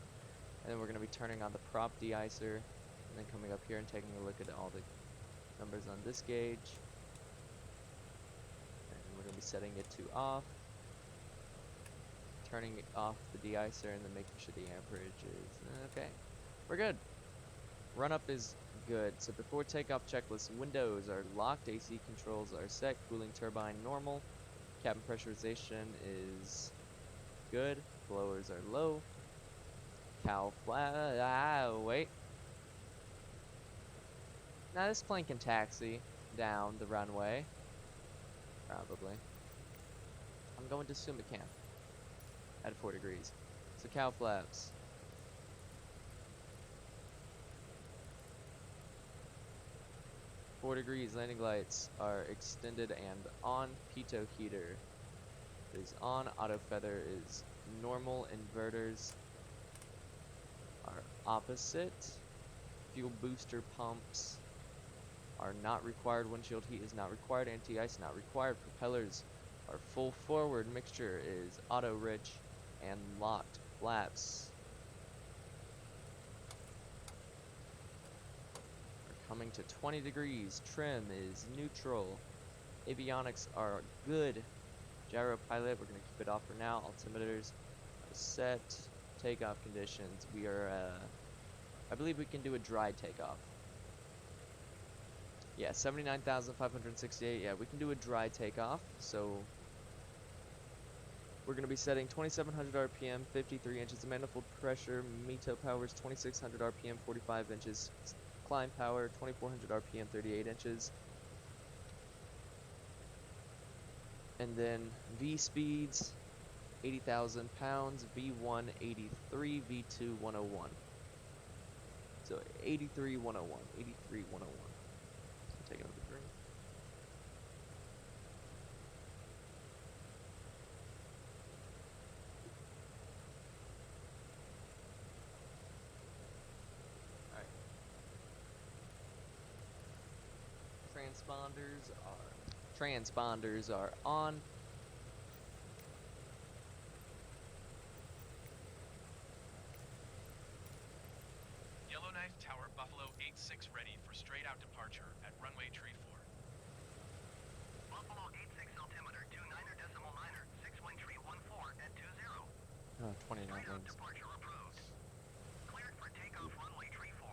and then we're going to be turning on the prop de-icer, and then coming up here and taking a look at all the numbers on this gauge. And we're going to be setting it to off, turning it off the de-icer, and then making sure the amperage is okay. We're good. Run up is good. So before takeoff checklist, windows are locked, AC controls are set, cooling turbine normal, cabin pressurization is good, blowers are low, cow flat, wait. Now this plane can taxi down the runway, probably. I'm going to assume it can, at 4 degrees. So cow flaps. Landing lights are extended and on. Pitot heater is on. Auto feather is normal. Inverters are opposite. Fuel booster pumps are not required. Windshield heat is not required. Anti-ice not required. Propellers are full forward. Mixture is auto rich and locked. Flaps coming to 20 degrees. Trim is neutral. Avionics are good. Gyro pilot, we're going to keep it off for now. Altimeters are set. Takeoff conditions, we are, I believe we can do a dry takeoff. Yeah, 79,568. Yeah, we can do a dry takeoff. So we're going to be setting 2,700 RPM, 53 inches of manifold pressure. METO power is 2,600 RPM, 45 inches. Climb power, 2,400 RPM, 38 inches. And then V speeds, 80,000 pounds, V1 83, V2 101. So 83 101, 83 101. So take another drink. Transponders are on. Yellowknife Tower Buffalo 86 ready for straight out departure at runway tree 4. Buffalo 86 altimeter 29er decimal niner, 6 wind tree 14 at 20. Oh, 29 Straight out wings. departure approved. Cleared for takeoff runway tree 4.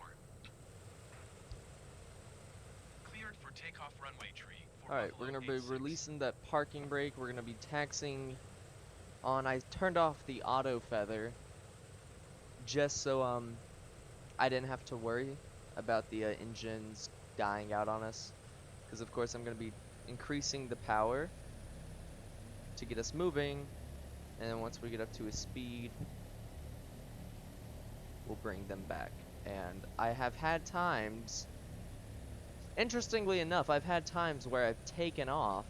Cleared for takeoff runway tree for Alright, we're Buffalo going to be 86. releasing that parking brake. We're going to be taxiing on. I turned off the auto feather just so I didn't have to worry about the engines dying out on us. Because of course I'm going to be increasing the power to get us moving. And then once we get up to a speed, we'll bring them back. And I have had times... Interestingly enough, I've had times where I've taken off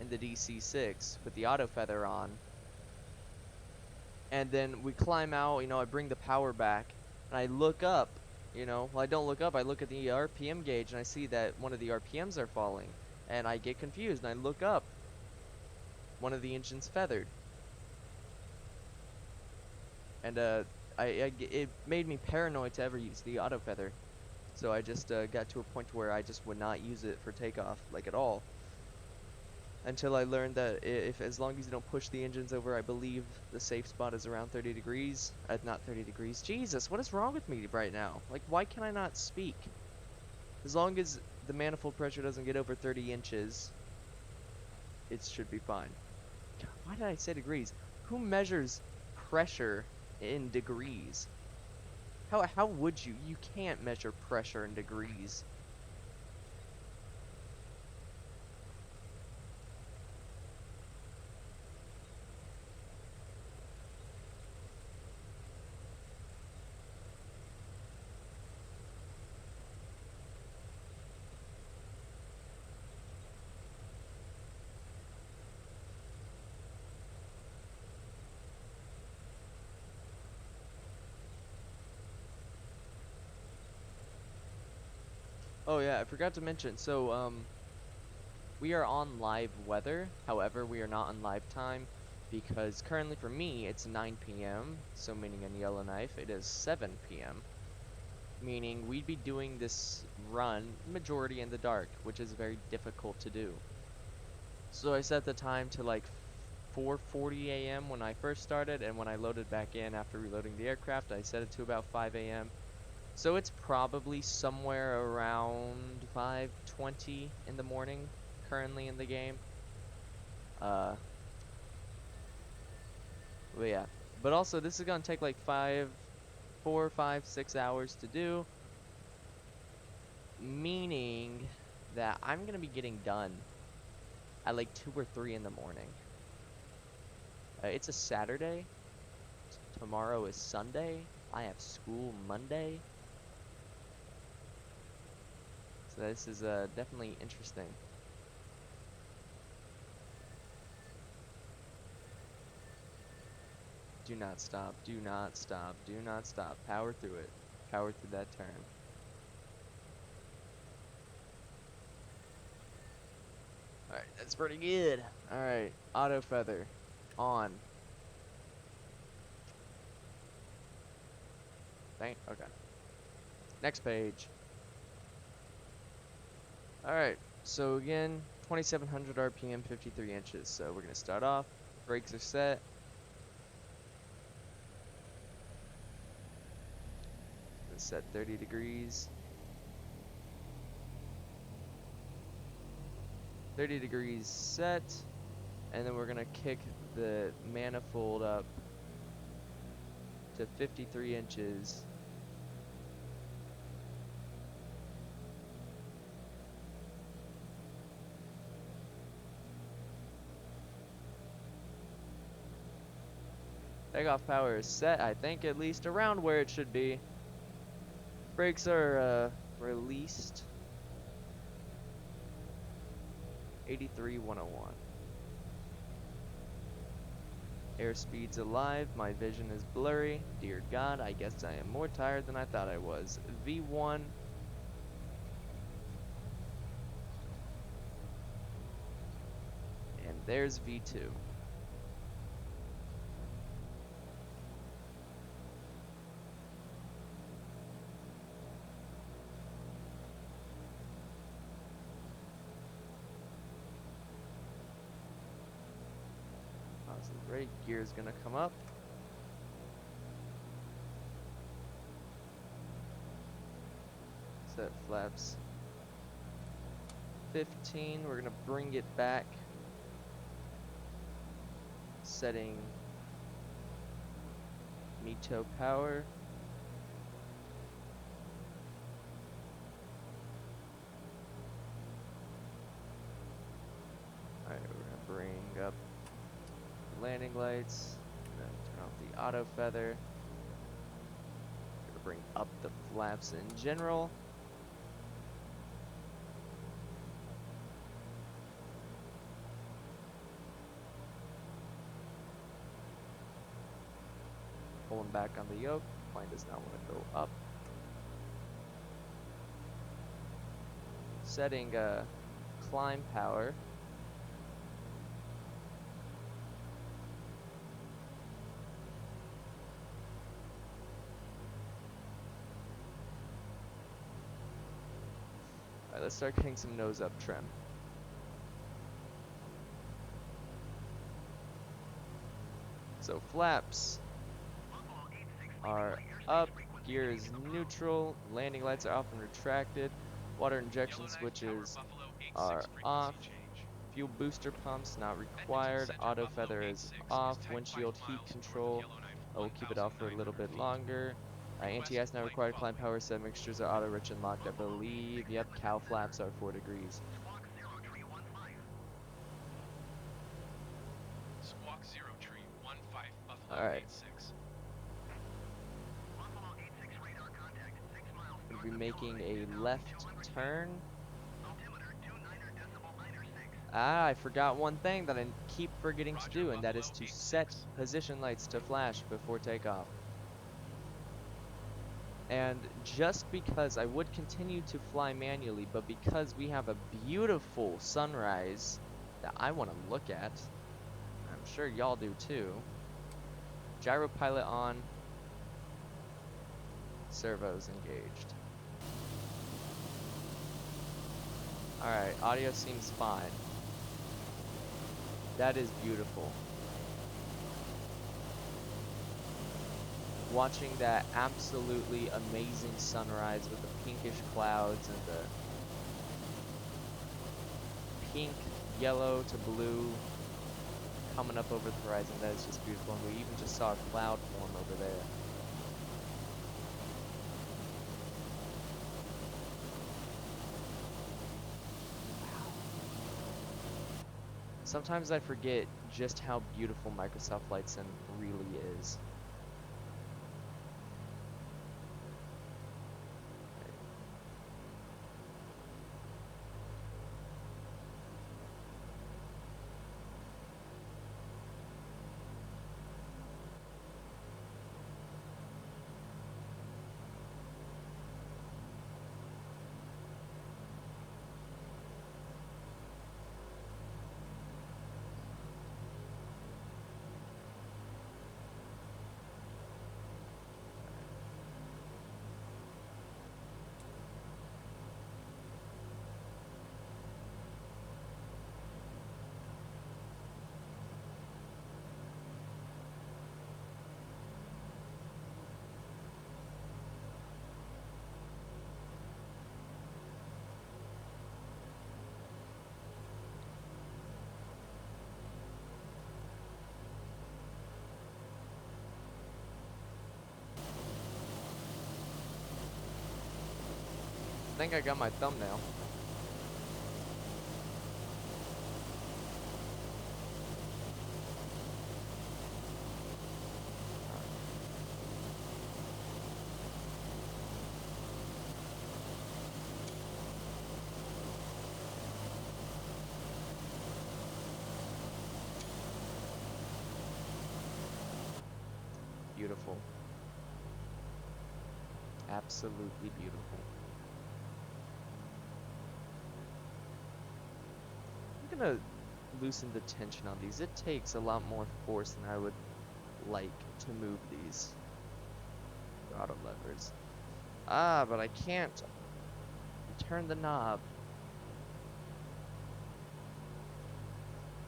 in the DC-6 with the auto feather on, and then we climb out, you know, I bring the power back, and I look up, you know, well I don't look up, I look at the RPM gauge and I see that one of the RPMs are falling, and I get confused, and I look up, one of the engines feathered, and it made me paranoid to ever use the auto feather. So I just got to a point where I just would not use it for takeoff, like at all. Until I learned that as long as you don't push the engines over, I believe the safe spot is around 30 degrees. Not 30 degrees. Jesus, what is wrong with me right now? Like, why can I not speak? As long as the manifold pressure doesn't get over 30 inches, it should be fine. God, why did I say degrees? Who measures pressure in degrees? How would you? You can't measure pressure in degrees. Oh yeah, I forgot to mention. So we are on live weather. However, we are not on live time because currently for me it's 9 p.m. So meaning in Yellowknife it is 7 p.m. Meaning we'd be doing this run majority in the dark, which is very difficult to do. So I set the time to like 4:40 a.m. when I first started, and when I loaded back in after reloading the aircraft, I set it to about 5 a.m. So it's probably somewhere around 5:20 in the morning currently in the game. Uh, but yeah. But also this is gonna take like 4, 5, 6 hours to do, meaning that I'm gonna be getting done at like 2 or 3 in the morning. It's a Saturday. Tomorrow is Sunday. I have school Monday. So this is definitely interesting. Do not stop, do not stop, do not stop. Power through it. Power through that turn. Alright, that's pretty good. Alright, auto feather. On. Thank, okay. Next page. Alright, so again, 2700 RPM, 53 inches. So we're gonna start off. Brakes are set. Set 30 degrees. 30 degrees set. And then we're gonna kick the manifold up to 53 inches. Takeoff power is set, I think, at least around where it should be. Brakes are released. 83,101. Airspeed's alive. My vision is blurry. Dear God, I guess I am more tired than I thought I was. V1. And there's V2. Right, gear's gonna come up. Set flaps 15. We're gonna bring it back. Setting METO power. Alright, we're gonna bring up landing lights, and then turn off the auto feather. Gonna bring up the flaps in general. Pulling back on the yoke. Plane does not want to go up. Setting climb power. Alright, let's start getting some nose up trim. So flaps are up, gear is neutral, landing lights are off and retracted, water injection switches are off, fuel booster pumps not required, auto feather is off, windshield heat control, I will keep it off for a little bit longer. Anti-ice not required, climb power set, mixtures are auto rich and locked, I believe. Yep, cow flaps are 4 degrees. Squawk 0 tree 15 Buffalo Alright. 86. We'll be making a left turn. Ah, I forgot one thing that I keep forgetting to do, and that is to set position lights to flash before takeoff. And just because I would continue to fly manually, but because we have a beautiful sunrise that I want to look at, I'm sure y'all do too. Gyro pilot on, servos engaged. Alright, audio seems fine. That is beautiful. Watching that absolutely amazing sunrise with the pinkish clouds and the pink, yellow to blue coming up over the horizon, that is just beautiful. And we even just saw a cloud form over there. Sometimes I forget just how beautiful Microsoft Flight Sim really is. I think I got my thumbnail. Beautiful. Absolutely beautiful. I'm gonna loosen the tension on these. It takes a lot more force than I would like to move these throttle levers. Ah, but I can't turn the knob.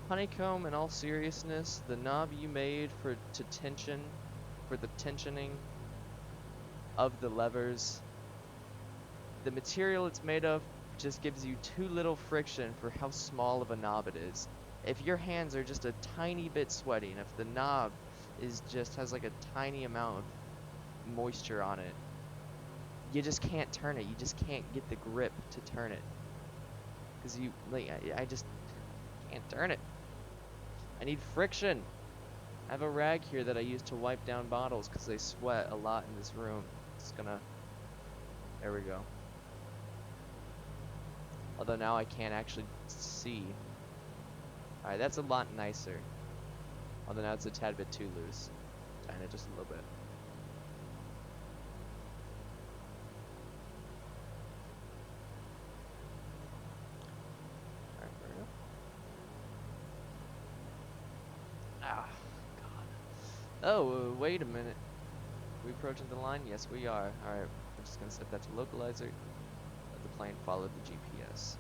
Honeycomb, in all seriousness, the knob you made for the tensioning of the levers, the material it's made of just gives you too little friction for how small of a knob it is. If your hands are just a tiny bit sweaty, and if the knob has like a tiny amount of moisture on it, you just can't turn it. You just can't get the grip to turn it. Cause I just can't turn it. I need friction. I have a rag here that I use to wipe down bottles because they sweat a lot in this room. There we go. Although now I can't actually see. Alright, that's a lot nicer. Although now it's a tad bit too loose. Tighten it just a little bit. Alright, there we go. Ah, God. Oh, wait a minute. Are we approaching the line? Yes, we are. Alright, we're just gonna set that to localizer. Let the plane follow the GPS.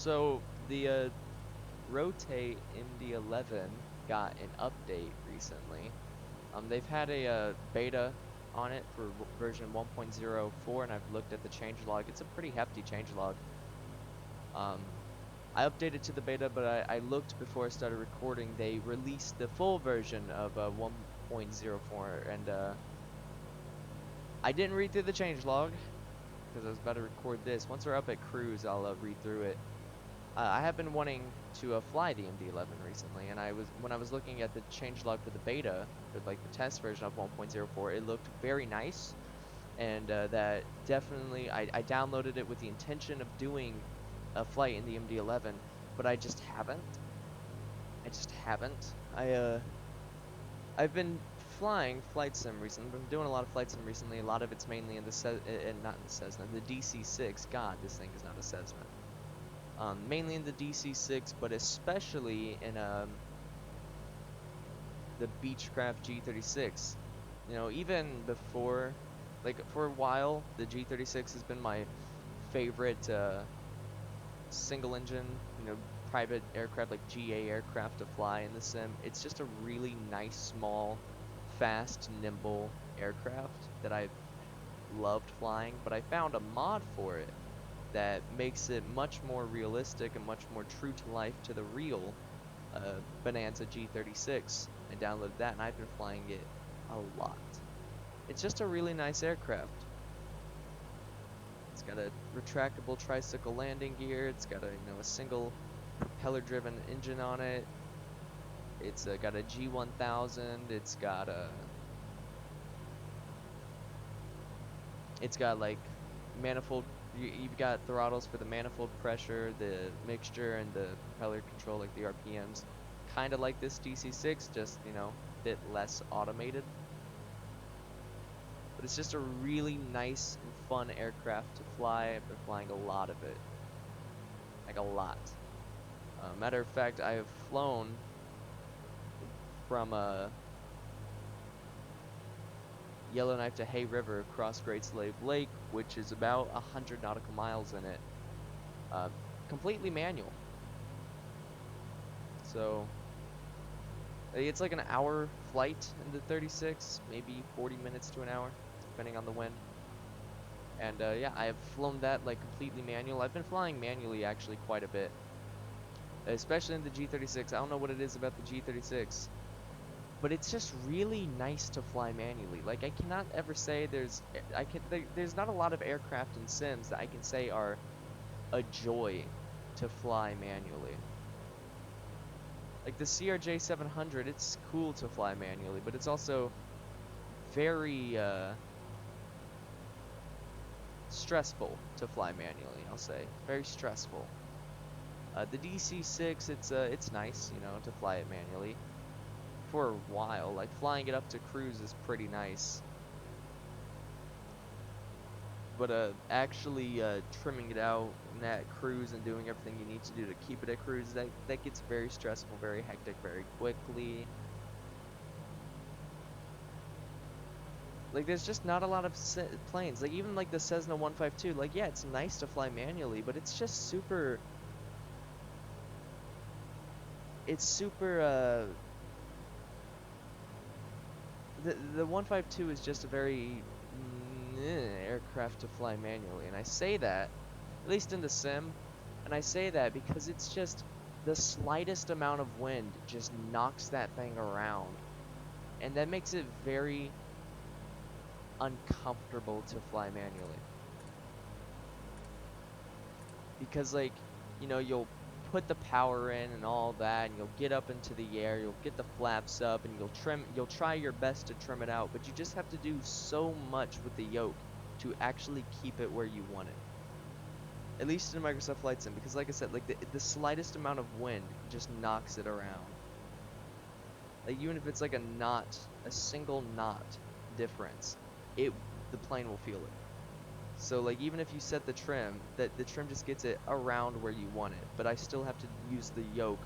So the Rotate MD-11 got an update recently. They've had a beta on it for version 1.04, and I've looked at the changelog. It's a pretty hefty changelog. I updated to the beta, but I looked before I started recording. They released the full version of 1.04, and I didn't read through the changelog because I was about to record this. Once we're up at cruise, I'll read through it. I have been wanting to fly the MD-11 recently, and when I was looking at the changelog for the beta, for like the test version of 1.04, it looked very nice, and that definitely I downloaded it with the intention of doing a flight in the MD-11, but I just haven't. I've been flying flight sim recently. I've been doing a lot of flight sim recently. A lot of it's mainly in the not in the Cessna, the DC-6. God, this thing is not a Cessna. Mainly in the DC-6, but especially in the Beechcraft G36. You know, even before, like for a while, the G36 has been my favorite single engine, you know, private aircraft, like GA aircraft to fly in the sim. It's just a really nice, small, fast, nimble aircraft that I've loved flying, but I found a mod for it that makes it much more realistic and much more true to life to the real Bonanza G36. I downloaded that and I've been flying it a lot. It's just a really nice aircraft. It's got a retractable tricycle landing gear. It's got a a single propeller-driven engine on it. It's got a G1000. It's got like manifold. You've got throttles for the manifold pressure, the mixture, and the propeller control, like the RPMs. Kind of like this DC-6, just, you know, a bit less automated. But it's just a really nice and fun aircraft to fly. I've been flying a lot of it. Like a lot. Matter of fact, I have flown from Yellowknife to Hay River across Great Slave Lake, which is about 100 nautical miles in it. Completely manual. So it's like an hour flight in the 36, maybe 40 minutes to an hour, depending on the wind. And yeah, I have flown that like completely manual. I've been flying manually actually quite a bit, especially in the G36. I don't know what it is about the G36, but it's just really nice to fly manually. Like, I cannot ever say there's not a lot of aircraft in sims that I can say are a joy to fly manually. Like the CRJ 700, it's cool to fly manually, but it's also very stressful to fly manually, I'll say. Very stressful. The DC-6, it's nice, you know, to fly it manually. For a while, like flying it up to cruise is pretty nice. But actually trimming it out at cruise and doing everything you need to do to keep it at cruise, that gets very stressful, very hectic, very quickly. Like, there's just not a lot of planes. Like, even like the Cessna 152, like, yeah, it's nice to fly manually, but it's just super... It's super, The 152 is just a very aircraft to fly manually, and I say that, at least in the sim, and I say that because it's just the slightest amount of wind just knocks that thing around, and that makes it very uncomfortable to fly manually. Because, like, you know, you'll put the power in and all that, and you'll get up into the air, you'll get the flaps up, and you'll try your best to trim it out, but you just have to do so much with the yoke to actually keep it where you want it. At least in Microsoft Flight Sim, because like I said, like the slightest amount of wind just knocks it around. Like, even if it's like a single knot difference, the plane will feel it. So, like, even if you set the trim, the trim just gets it around where you want it, but I still have to use the yoke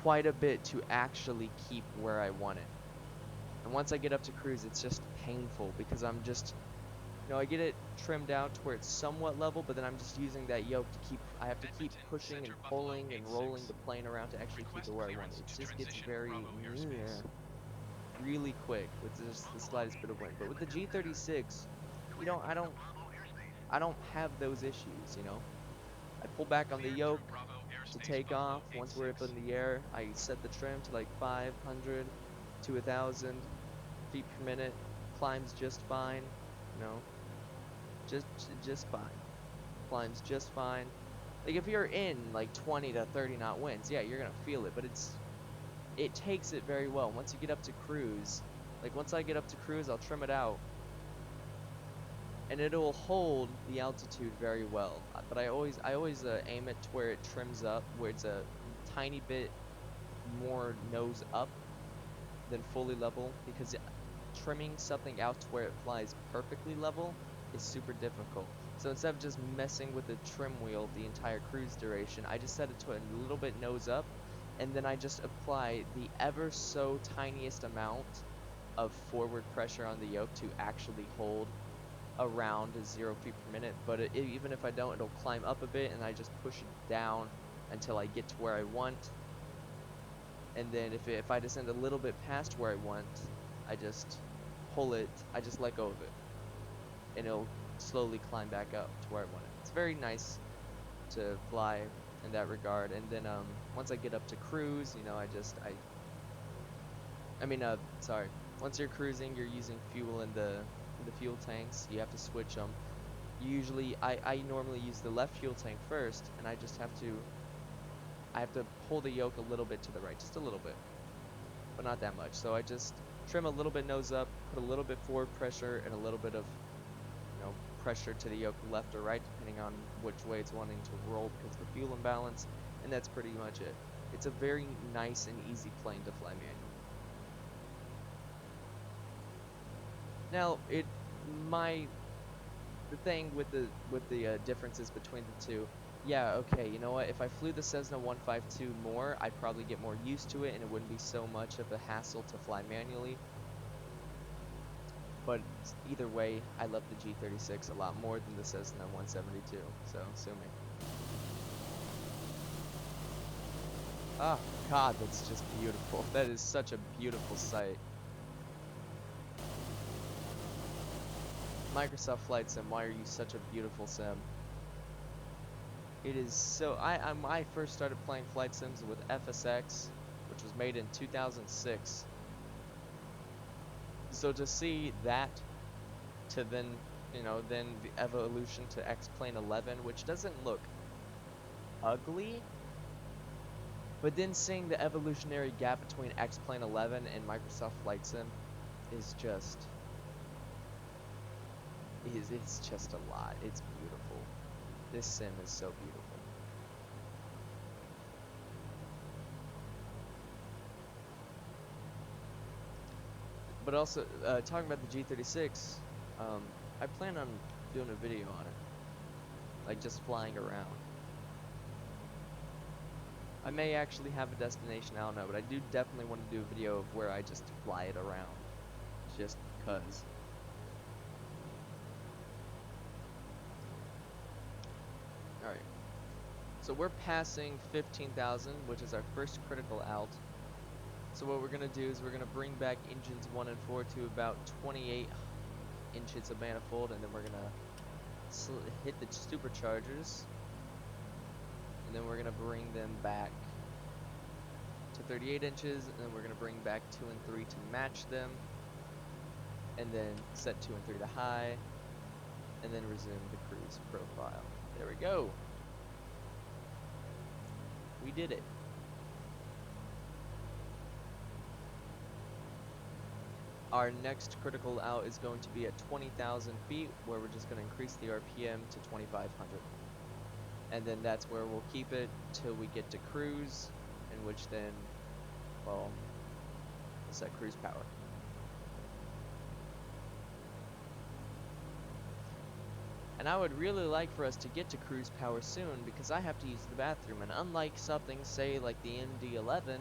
quite a bit to actually keep where I want it. And once I get up to cruise, it's just painful because I'm just you know, I get it trimmed out to where it's somewhat level, but then I'm just using that yoke to keep, I have to keep Edmonton, pushing and Center Buffalo pulling and 86. rolling the plane around to actually keep Request it where I want clearance it. It to just gets transition very, Bravo airspace. really quick with just the slightest bit of wind. But with the G36, you know, I don't have those issues, you know. I pull back on the Cleared through yoke Bravo to airspace take Buffalo off. Once we're up 86. in the air, I set the trim to like 500 to 1,000 feet per minute. Climbs just fine, you know, just fine. Climbs just fine. Like if you're in like 20 to 30 knot winds, yeah, you're gonna feel it, but it takes it very well. Once you get up to cruise, like once I get up to cruise, I'll trim it out, and it'll hold the altitude very well. But I always aim it to where it trims up, where it's a tiny bit more nose up than fully level, because trimming something out to where it flies perfectly level is super difficult. So instead of just messing with the trim wheel the entire cruise duration, I just set it to a little bit nose up, and then I just apply the ever so tiniest amount of forward pressure on the yoke to actually hold around 0 feet per minute. But even if I don't, it'll climb up a bit, and I just push it down until I get to where I want. And then if I descend a little bit past where I want, I just pull it, I just let go of it, and it'll slowly climb back up to where I want it. It's very nice to fly in that regard. And then once I get up to cruise, you know, sorry, once you're cruising, you're using fuel in the fuel tanks. You have to switch them. Usually, I normally use the left fuel tank first, and I have to pull the yoke a little bit to the right, just a little bit, but not that much. So I just trim a little bit nose up, put a little bit forward pressure, and a little bit of, you know, pressure to the yoke left or right, depending on which way it's wanting to roll because of the fuel imbalance, and that's pretty much it. It's a very nice and easy plane to fly manually. Now, the thing with the differences between the two, yeah, okay, you know what? If I flew the Cessna 152 more, I'd probably get more used to it, and it wouldn't be so much of a hassle to fly manually. But either way, I love the G36 a lot more than the Cessna 172, so sue me. Oh, God, that's just beautiful. That is such a beautiful sight. Microsoft Flight Sim, why are you such a beautiful sim? It is so. I first started playing flight sims with FSX, which was made in 2006. So to see that, to then, you know, then the evolution to X-Plane 11, which doesn't look ugly, but then seeing the evolutionary gap between X-Plane 11 and Microsoft Flight Sim is just, it's just a lot. It's beautiful. This sim is so beautiful. But also, talking about the G36, I plan on doing a video on it, like just flying around. I may actually have a destination, I don't know, but I do definitely want to do a video of where I just fly it around, just cause. Alright, so we're passing 15,000, which is our first critical out. So what we're going to do is we're going to bring back engines 1 and 4 to about 28 inches of manifold, and then we're going to hit the superchargers, and then we're going to bring them back to 38 inches, and then we're going to bring back 2 and 3 to match them, and then set 2 and 3 to high, and then resume the cruise profile. There we go. We did it. Our next critical out is going to be at 20,000 feet, where we're just going to increase the RPM to 2,500. And then that's where we'll keep it till we get to cruise, in which then, well, we'll set cruise power. And I would really like for us to get to cruise power soon, because I have to use the bathroom, and unlike something, say, like the MD-11,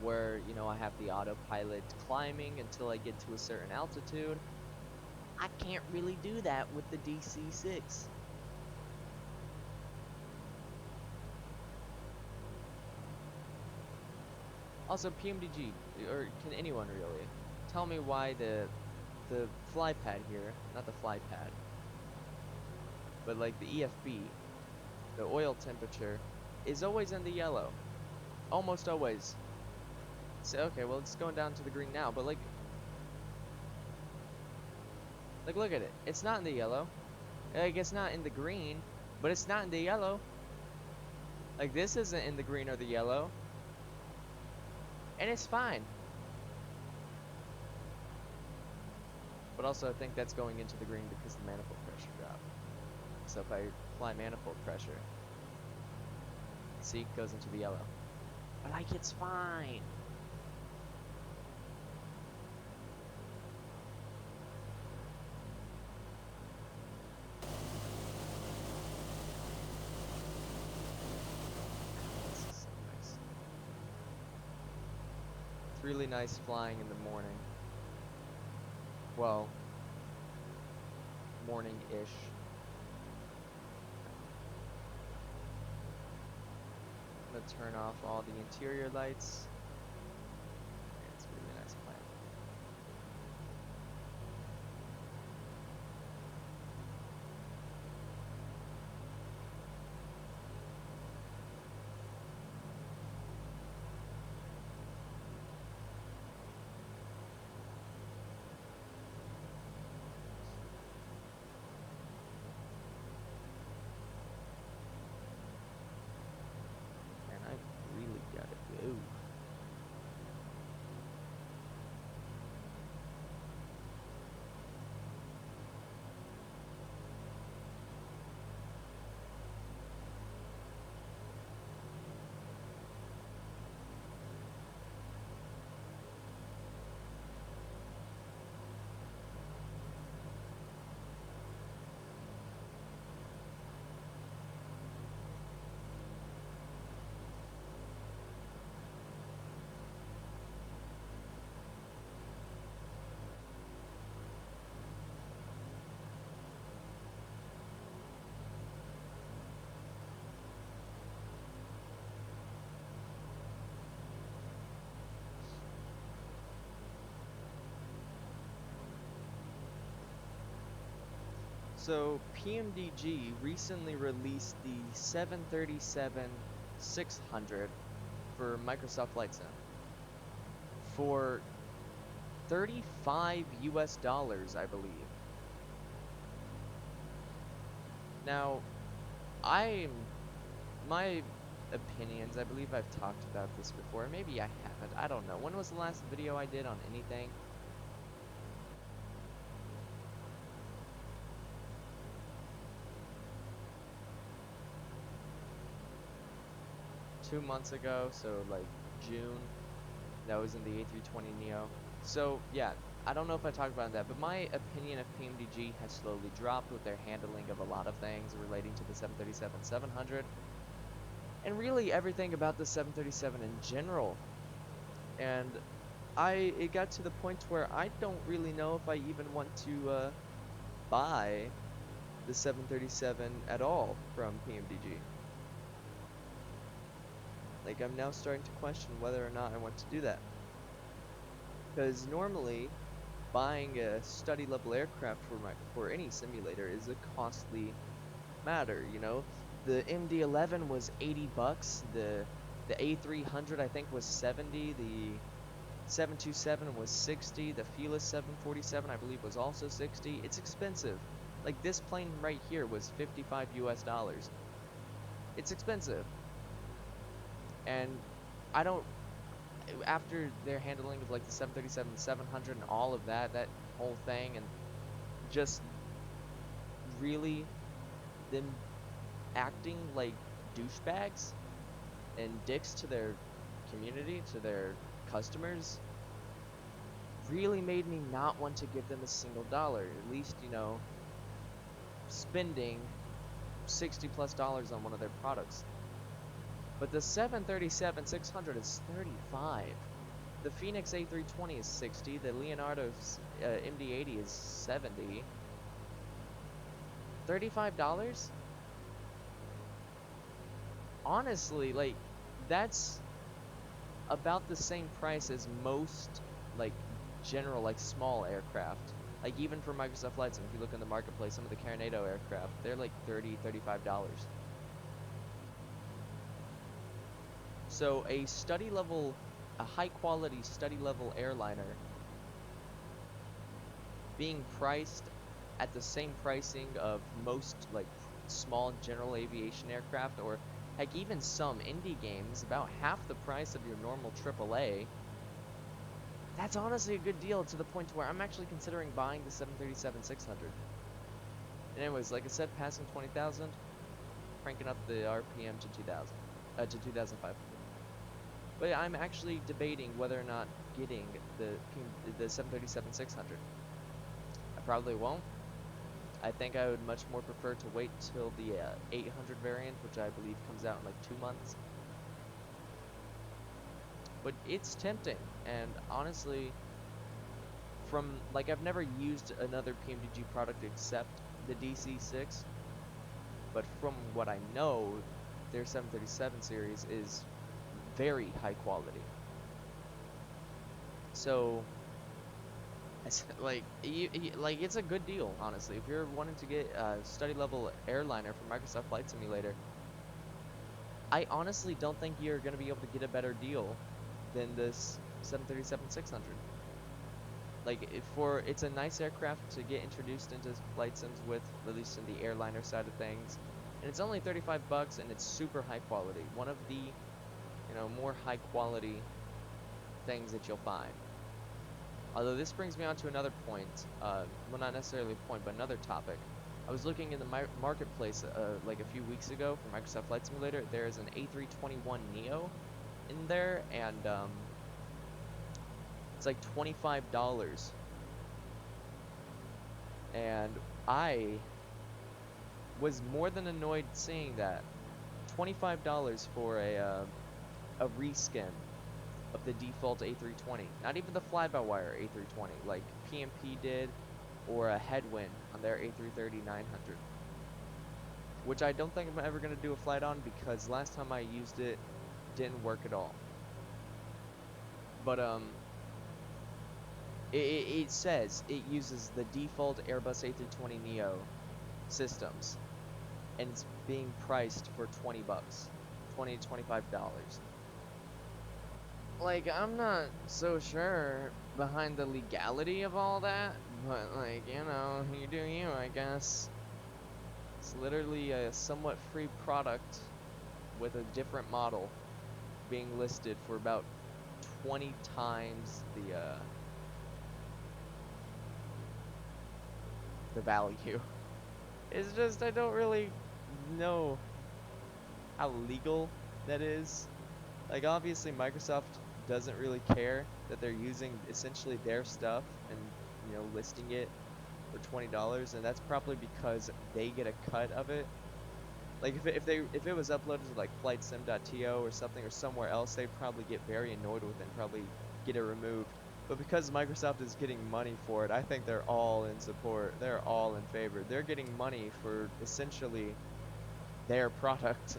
where, you know, I have the autopilot climbing until I get to a certain altitude, I can't really do that with the DC-6. Also, PMDG, or can anyone really, tell me why the fly pad here, not the fly pad, but like the EFB, the oil temperature, is always in the yellow. Almost always. So, okay, well, it's going down to the green now, but like, look at it. It's not in the yellow. Like, it's not in the green, but it's not in the yellow. Like, this isn't in the green or the yellow. And it's fine. But also, I think that's going into the green because the manifold pressure dropped. So if I apply manifold pressure, see, it goes into the yellow. But like, it's fine. This is so nice. It's really nice flying in the morning. Well, morning-ish. I'm gonna turn off all the interior lights. It's a really nice plan. And I really gotta go. So PMDG recently released the 737-600 for Microsoft Flight Sim for $35 US, I believe. Now, my opinions, I believe I've talked about this before. Maybe I haven't. I don't know. When was the last video I did on anything? Two months ago, so like June. That was in the A320neo. So yeah, I don't know if I talked about that, but my opinion of PMDG has slowly dropped with their handling of a lot of things relating to the 737-700, and really everything about the 737 in general. And it got to the point where I don't really know if I even want to buy the 737 at all from PMDG. Like, I'm now starting to question whether or not I want to do that. Because normally, buying a study level aircraft for any simulator is a costly matter, you know? The MD-11 was 80 bucks, the A300 I think was 70, the 727 was 60, the Felis 747 I believe was also 60. It's expensive. Like, this plane right here was $55 US. It's expensive. And I don't, after their handling of like the 737-700 and all of that whole thing, and just really them acting like douchebags and dicks to their community, to their customers, really made me not want to give them a single dollar. At least, you know, spending $60+ on one of their products. But the 737-600 is $35. the Phoenix A320 is 60. The Leonardo MD-80 is 70. $35? Honestly, like, that's about the same price as most, like, general, like, small aircraft. Like, even for Microsoft Flight Sim, if you look in the marketplace, some of the Carnado aircraft, they're like $30, $35. So a study level, a high quality study level airliner being priced at the same pricing of most like small general aviation aircraft, or heck, even some indie games, about half the price of your normal AAA. That's honestly a good deal, to the point to where I'm actually considering buying the 737-600. And anyways, like I said, passing 20,000, cranking up the RPM to 2,000, to 2,500. But yeah, I'm actually debating whether or not getting the 737-600. I probably won't. I think I would much more prefer to wait till the 800 variant, which I believe comes out in like 2 months. But it's tempting, and honestly, from like, I've never used another PMDG product except the DC-6, but from what I know, their 737 series is very high quality. So, like, like, it's a good deal, honestly. If you're wanting to get a study level airliner for Microsoft Flight Simulator, I honestly don't think you're going to be able to get a better deal than this 737-600. Like, it's a nice aircraft to get introduced into flight sims with, at least in the airliner side of things. And it's only 35 bucks, and it's super high quality. One of the, more high quality things that you'll find. Although this brings me on to another point, well, not necessarily a point, but another topic. I was looking in the marketplace like a few weeks ago for Microsoft Flight Simulator. There is an A321neo in there, and it's like $25. And I was more than annoyed seeing that. $25 for a reskin of the default A320. Not even the fly-by-wire A320 like PMP did, or a Headwind on their A330-900. Which I don't think I'm ever going to do a flight on, because last time I used it, didn't work at all. But it says it uses the default Airbus A320neo systems, and it's being priced for 20 bucks, $20 to $25. Like, I'm not so sure behind the legality of all that, but like, you do you, I guess. It's literally a somewhat free product with a different model being listed for about 20 times the value. It's just, I don't really know how legal that is. Like, obviously Microsoft doesn't really care that they're using essentially their stuff and, listing it for $20, and that's probably because they get a cut of it. Like, if it was uploaded to like flightsim.to or something, or somewhere else, they'd probably get very annoyed with it and probably get it removed. But because Microsoft is getting money for it, I think they're all in support. They're all in favor. They're getting money for essentially their product.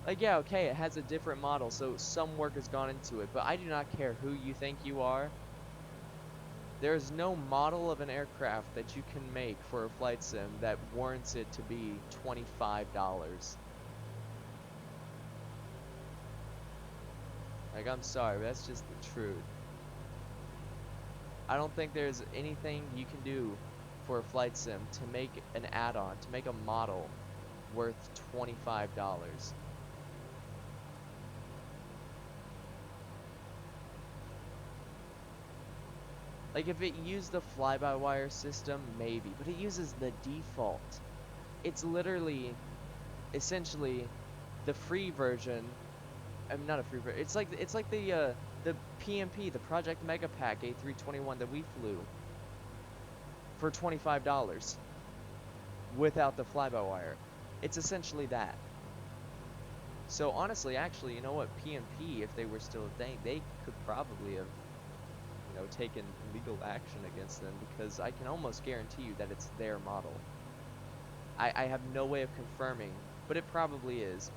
Like, yeah, okay, it has a different model, so some work has gone into it, but I do not care who you think you are. There's no model of an aircraft that you can make for a flight sim that warrants it to be $25. Like, I'm sorry, but that's just the truth. I don't think there's anything you can do for a flight sim to make an add-on, to make a model worth $25. Like, if it used the fly-by-wire system, maybe, but it uses the default. It's literally, essentially, the free version. Not a free version. It's like the PMP, the Project Mega Pack A321 that we flew for $25 without the fly-by-wire. It's essentially that. So honestly, actually, you know what? PMP, if they were still a thing, they could probably have, taken legal action against them because I can almost guarantee you that it's their model. I have no way of confirming, but it probably is.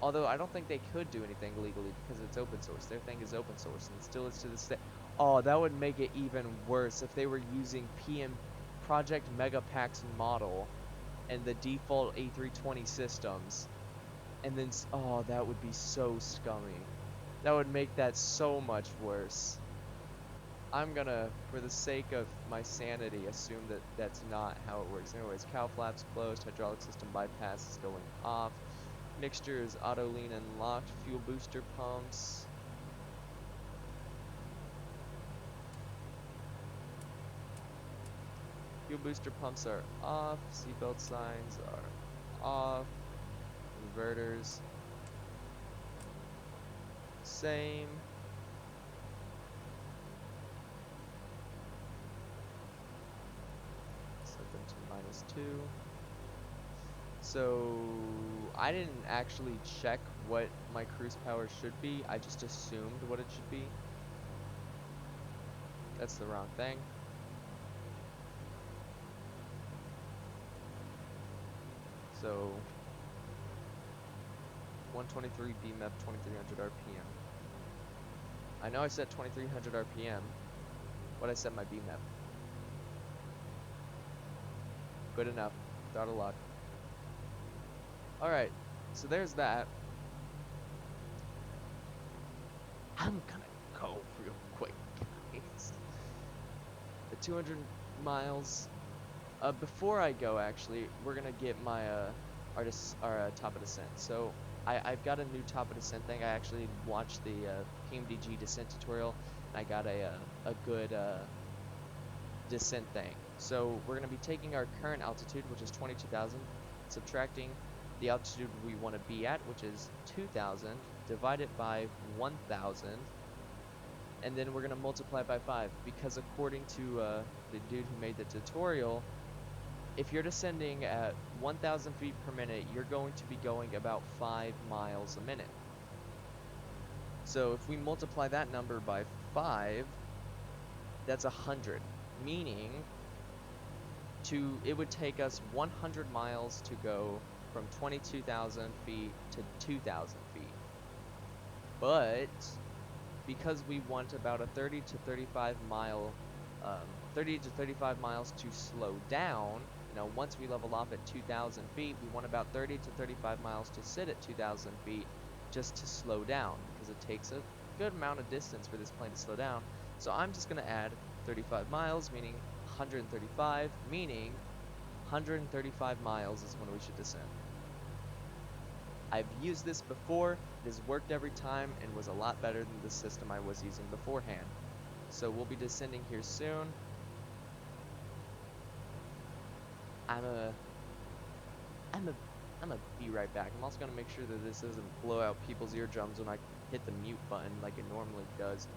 Although I don't think they could do anything legally because it's open source. Their thing is open source and it still is to this day. Oh, that would make it even worse if they were using Project Megapack's model and the default A320 systems. And then, oh, that would be so scummy. That would make that so much worse. I'm gonna, for the sake of my sanity, assume that that's not how it works. Anyways, cow flaps closed, hydraulic system bypass is going off. Mixture is auto lean and locked. Fuel booster pumps. Fuel booster pumps are off. Seatbelt signs are off. Inverters. Same. Set them to -2. So I didn't actually check what my cruise power should be. I just assumed what it should be. That's the wrong thing. So 123 BMEP, 2300 RPM. I know I set 2300 RPM, but I set my BMEP. Good enough. Without a lock. Alright, so there's that. I'm gonna go real quick, guys. The 200 miles. Before I go, actually, we're gonna get my our top of descent. So I've got a new top of descent thing. I actually watched the PMDG descent tutorial, and I got a good descent thing. So we're gonna be taking our current altitude, which is 22,000, subtracting the altitude we want to be at, which is 2,000, divide it by 1,000, and then we're gonna multiply by 5, because according to the dude who made the tutorial, if you're descending at 1,000 feet per minute, you're going to be going about 5 miles a minute. So if we multiply that number by 5, that's 100, meaning it would take us 100 miles to go from 22,000 feet to 2,000 feet. But because we want about a 30 to 35 miles to slow down, once we level off at 2,000 feet, we want about 30 to 35 miles to sit at 2,000 feet just to slow down, because it takes a good amount of distance for this plane to slow down. So I'm just going to add 35 miles, meaning 135, meaning 135 miles is when we should descend. I've used this before, it has worked every time, and was a lot better than the system I was using beforehand. So we'll be descending here soon. I'm gonna be right back. I'm also gonna make sure that this doesn't blow out people's eardrums when I hit the mute button like it normally does.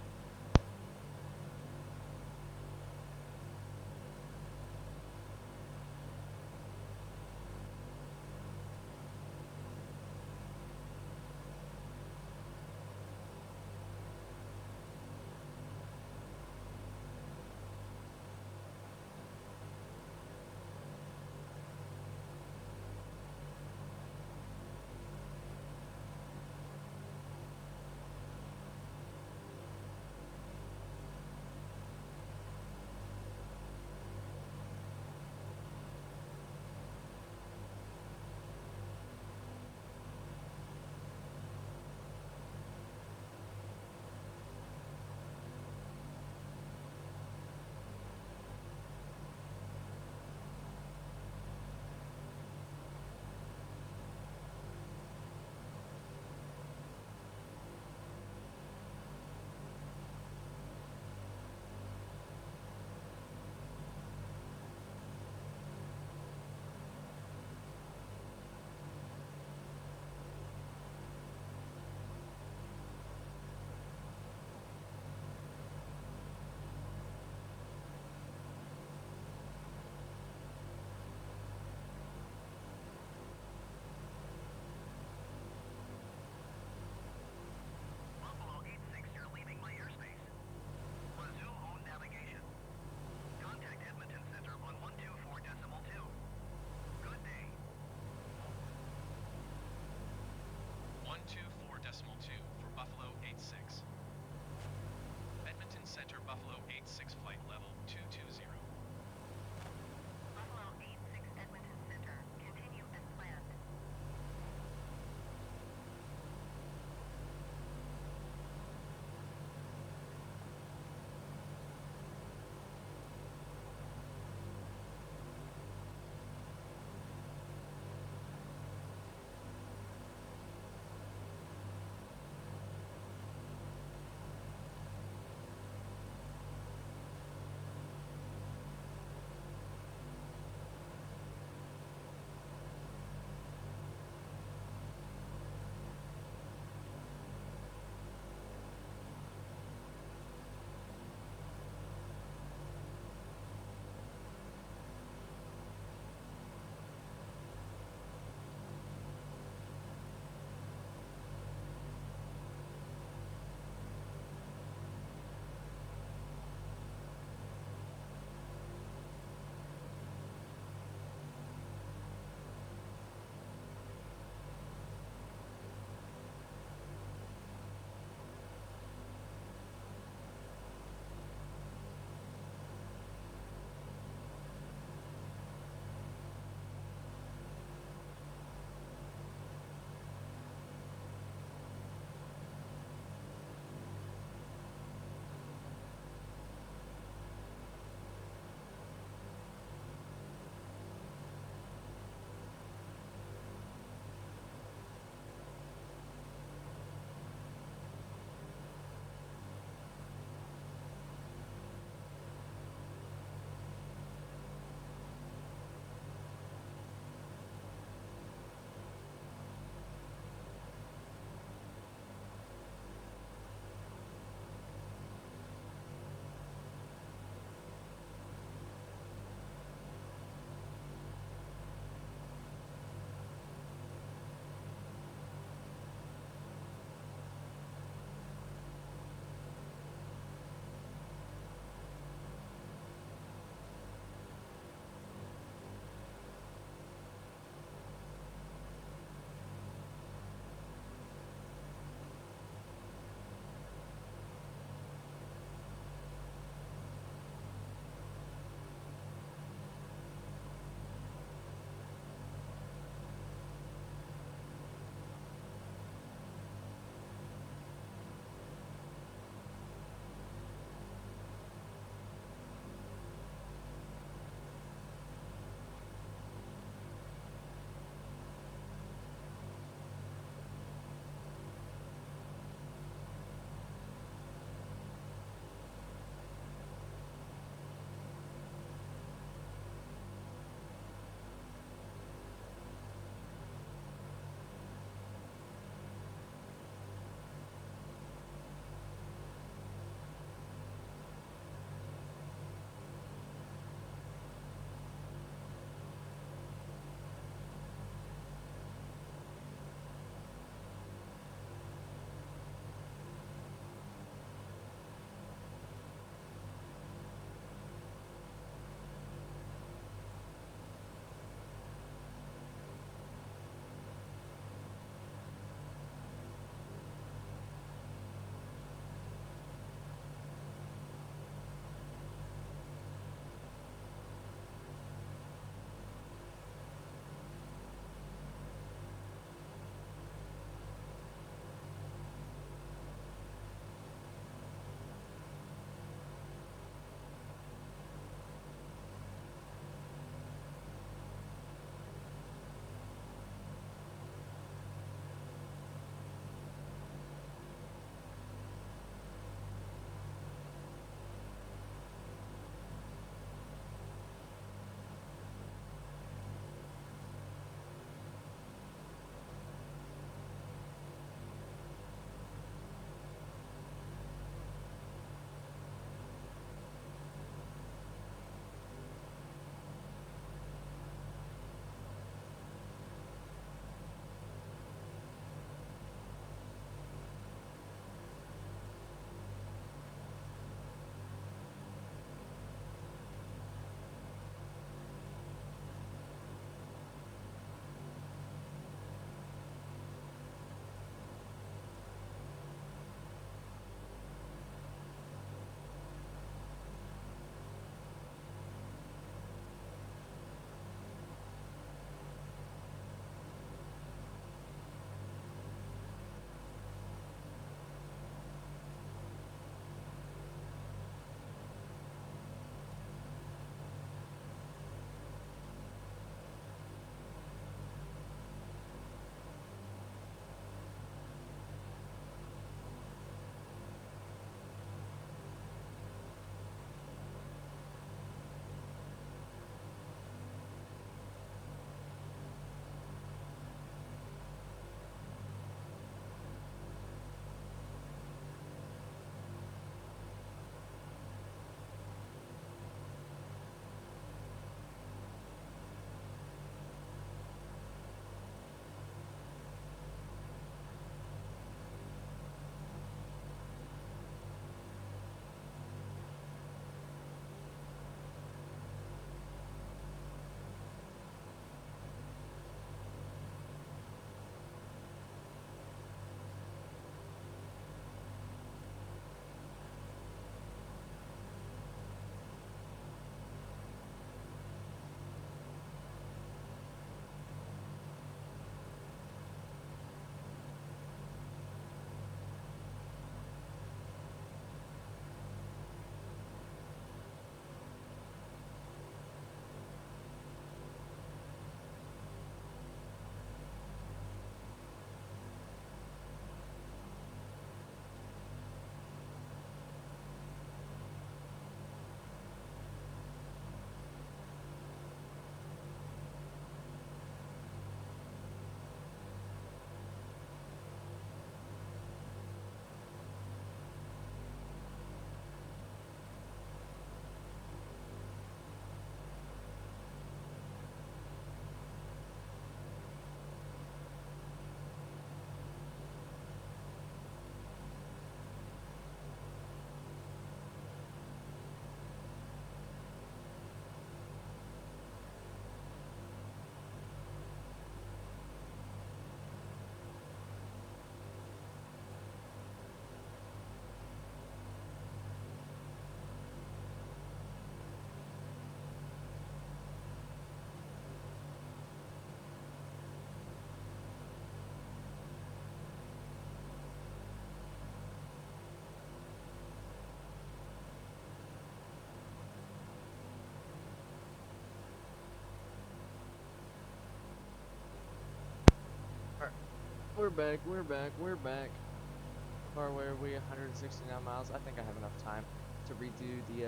We're back, we're back, we're back. How far away are we? 169 miles. I think I have enough time to redo the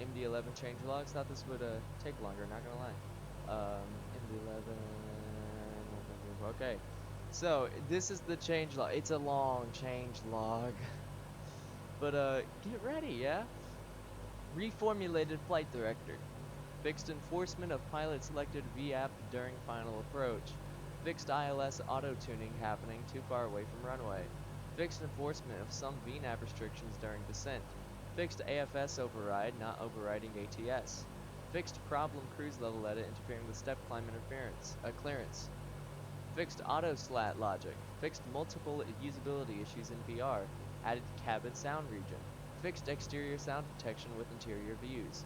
MD-11 change logs. Thought this would take longer, not gonna lie. MD-11. Okay. So, this is the change log. It's a long change log. But, get ready, yeah? Reformulated flight director. Fixed enforcement of pilot selected VAP during final approach. Fixed ILS auto-tuning happening too far away from runway. Fixed enforcement of some VNAV restrictions during descent. Fixed AFS override not overriding ATS. Fixed problem cruise level edit interfering with step climb clearance. Fixed auto slat logic. Fixed multiple usability issues in VR. Added cabin sound region. Fixed exterior sound detection with interior views.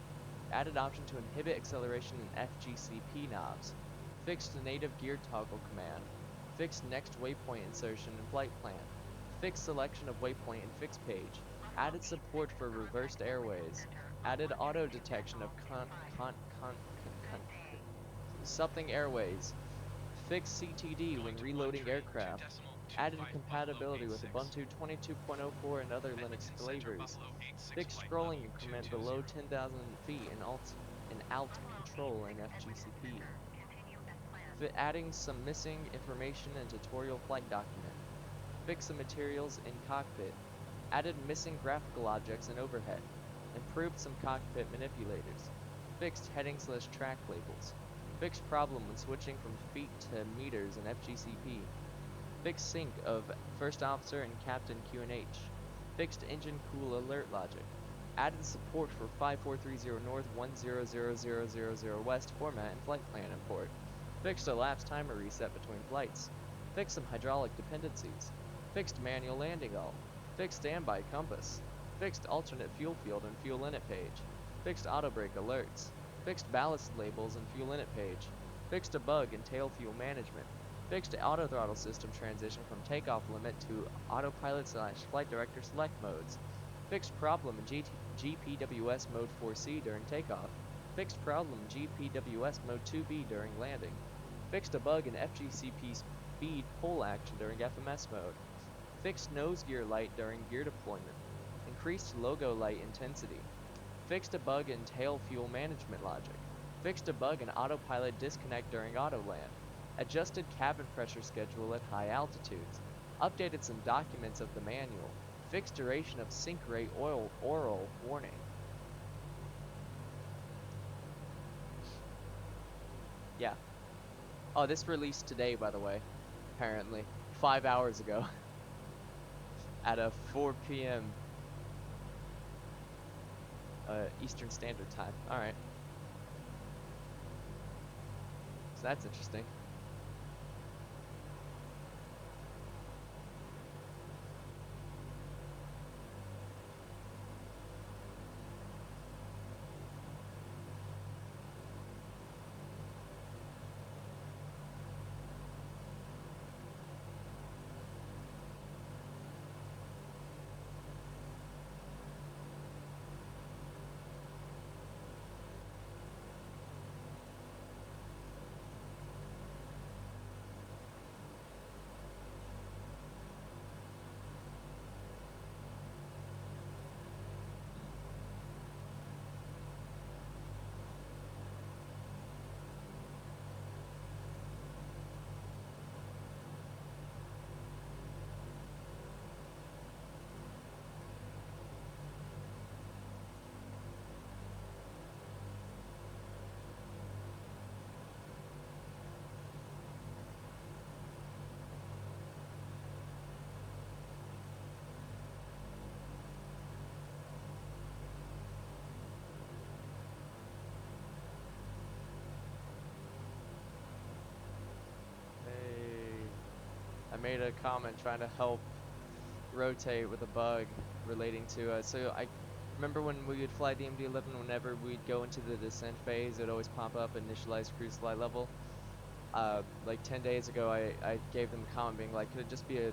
Added option to inhibit acceleration in FGCP knobs. Fixed native gear toggle command. Fixed next waypoint insertion in flight plan. Fixed selection of waypoint in fixed page. Added support for reversed airways. Added auto detection of something airways. Fixed CTD when reloading aircraft. Added compatibility with Ubuntu 22.04 and other Linux flavors. Fixed scrolling increment below 10,000 feet in alt control in FGCP. Adding some missing information in tutorial flight document. Fix some materials in cockpit. Added missing graphical objects in overhead. Improved some cockpit manipulators. Fixed heading/track labels. Fixed problem when switching from feet to meters in FGCP. Fixed sync of first officer and captain QNH. Fixed engine cool alert logic. Added support for 5430 north 100000 west format and flight plan import. Fixed elapsed timer reset between flights. Fixed some hydraulic dependencies. Fixed manual landing all. Fixed standby compass. Fixed alternate fuel field and fuel init page. Fixed auto brake alerts. Fixed ballast labels and fuel init page. Fixed a bug in tail fuel management. Fixed auto throttle system transition from takeoff limit to autopilot/flight director select modes. Fixed problem in GPWS mode 4C during takeoff. Fixed problem in GPWS mode 2B during landing. Fixed a bug in FGCP speed pull action during FMS mode. Fixed nose gear light during gear deployment. Increased logo light intensity. Fixed a bug in tail fuel management logic. Fixed a bug in autopilot disconnect during auto land. Adjusted cabin pressure schedule at high altitudes. Updated some documents of the manual. Fixed duration of sync rate oral warning. Yeah. Oh, this released today, by the way. Apparently. 5 hours ago. At 4 p.m. Eastern Standard Time. Alright. So that's interesting. I made a comment trying to help rotate with a bug relating to so I remember when we would fly the MD-11, whenever we'd go into the descent phase, it would always pop up initialize cruise flight level. Like 10 days ago, I gave them a comment being like, could it just be the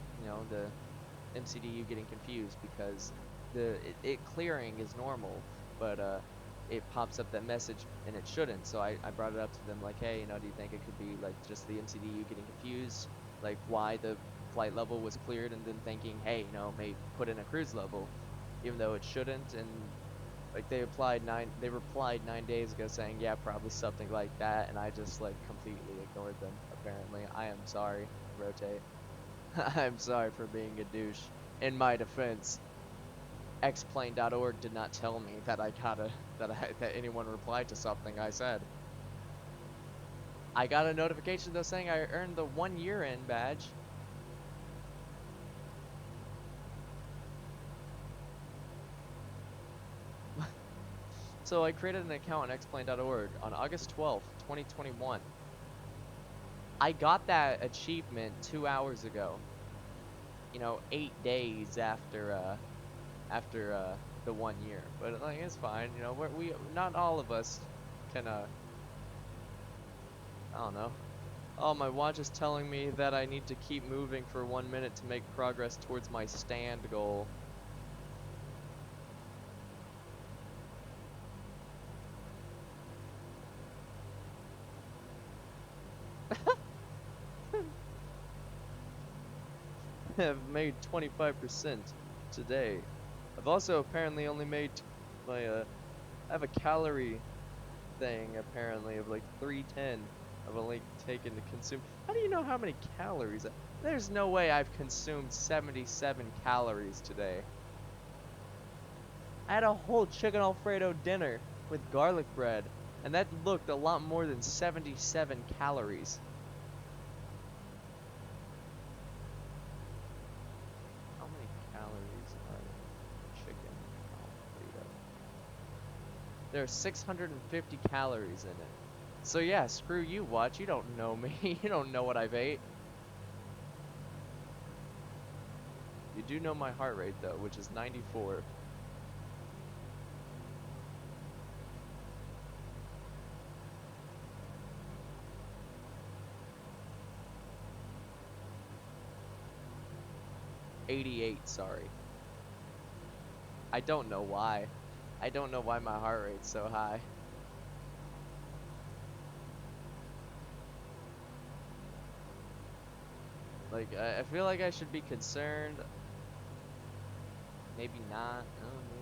MCDU getting confused, because it clearing is normal, but it pops up that message and it shouldn't. So I brought it up to them like, hey, do you think it could be like just the MCDU getting confused, like why the flight level was cleared, and then thinking, hey, you know, may put in a cruise level, even though it shouldn't. And like they replied 9 days ago saying, yeah, probably something like that, and I just like completely ignored them. Apparently, I am sorry. Rotate. I'm sorry for being a douche. In my defense, xplane.org did not tell me that that anyone replied to something I said. I got a notification though saying I earned the 1 year in badge. So I created an account on xplane.org on August 12th, 2021. I got that achievement 2 hours ago. You know, 8 days after the 1 year. But like it's fine, you know, we not all of us can I don't know. Oh, my watch is telling me that I need to keep moving for 1 minute to make progress towards my stand goal. I've made 25% today. I've also apparently only made my I have a calorie thing apparently of like 310. I've only taken to consume. How do you know how many calories? There's no way I've consumed 77 calories today. I had a whole chicken Alfredo dinner with garlic bread, and that looked a lot more than 77 calories. How many calories are in chicken Alfredo? There are 650 calories in it. So yeah, screw you, watch. You don't know me. You don't know what I've ate. You do know my heart rate though, which is 94. $88, sorry. I don't know why. I don't know why my heart rate's so high. Like, I feel like I should be concerned. Maybe not. I don't know.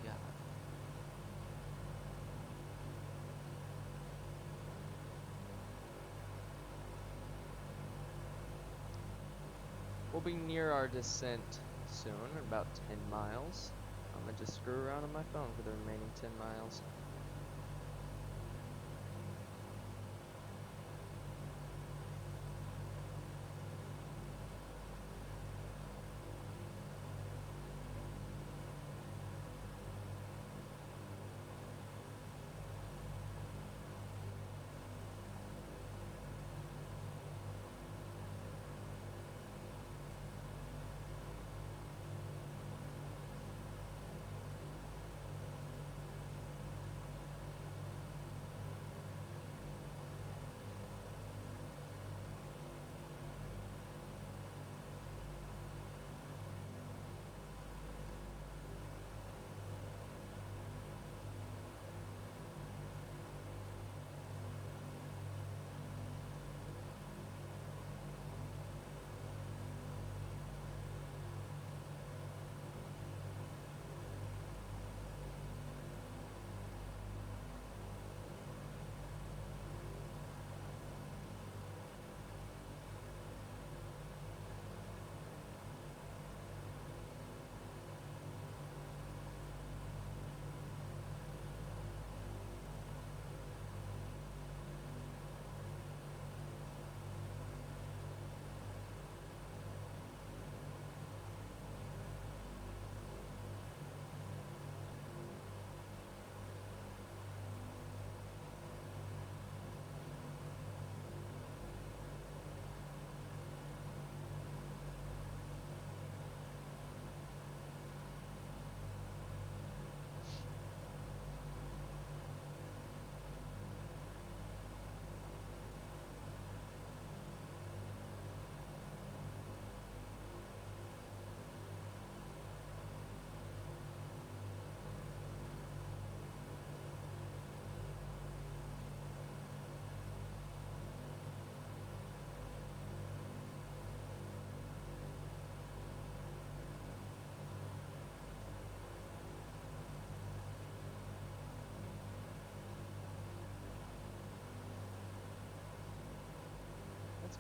God. We'll be near our descent soon, in about 10 miles. I'm gonna just screw around on my phone for the remaining 10 miles.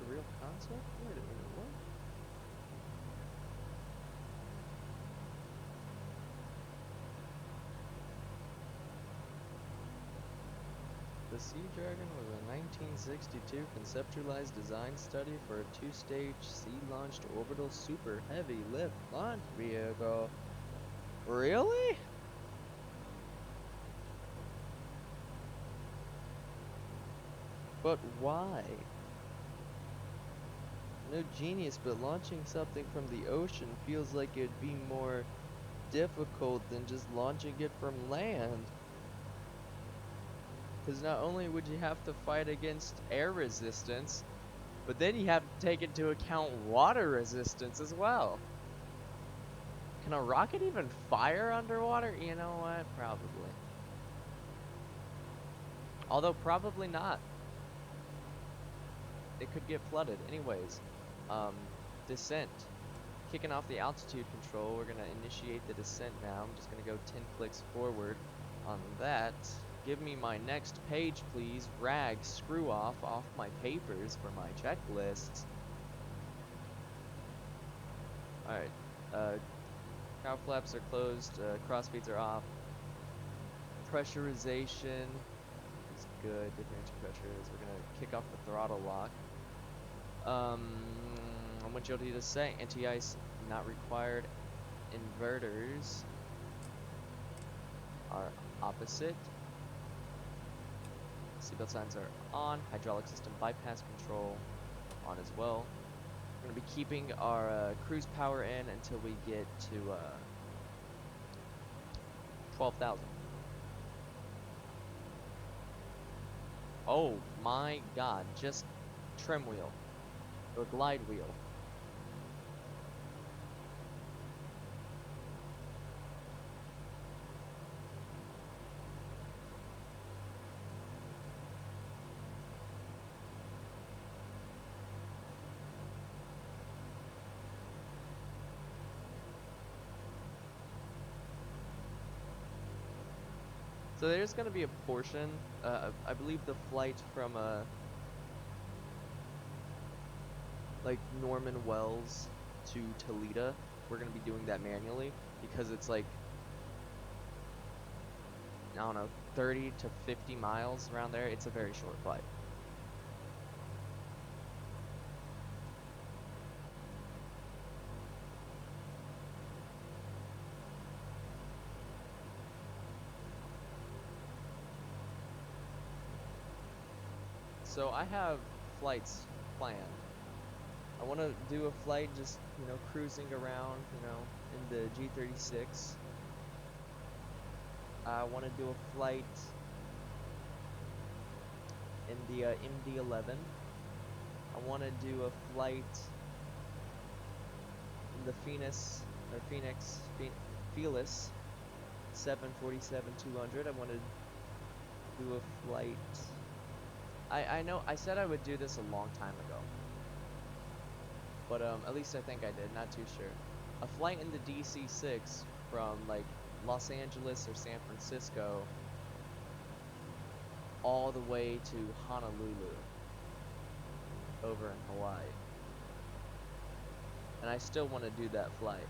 real concept? Wait a minute, what? The Sea Dragon was a 1962 conceptualized design study for a two-stage sea-launched orbital super heavy lift launch vehicle. Really? But why? No genius, but launching something from the ocean feels like it'd be more difficult than just launching it from land. Because not only would you have to fight against air resistance, but then you have to take into account water resistance as well. Can a rocket even fire underwater? You know what? Probably. Although probably not. It could get flooded. Anyways, descent. Kicking off the altitude control, we're gonna initiate the descent now. I'm just gonna go 10 clicks forward on that. Give me my next page, please. Rag, screw off my papers for my checklists. Alright, cow flaps are closed, crossfeeds are off. Pressurization is good. Differential pressures. We're gonna kick off the throttle lock. I want you to say anti-ice not required. Inverters are opposite. Seatbelt signs are on. Hydraulic system bypass control on as well. We're gonna be keeping our cruise power in until we get to 12,000. Oh my God! Just trim wheel or glide wheel. So there's going to be a portion, I believe the flight from like Norman Wells to Tulita, we're going to be doing that manually because it's like, I don't know, 30 to 50 miles around there. It's a very short flight. So I have flights planned. I want to do a flight just, cruising around, in the G36. I want to do a flight in the MD-11. I want to do a flight in the Phoenix 747-200. I want to do a flight. I know I said I would do this a long time ago, but at least I think I did. Not too sure. A flight in the DC-6 from like Los Angeles or San Francisco all the way to Honolulu over in Hawaii. And I still want to do that flight.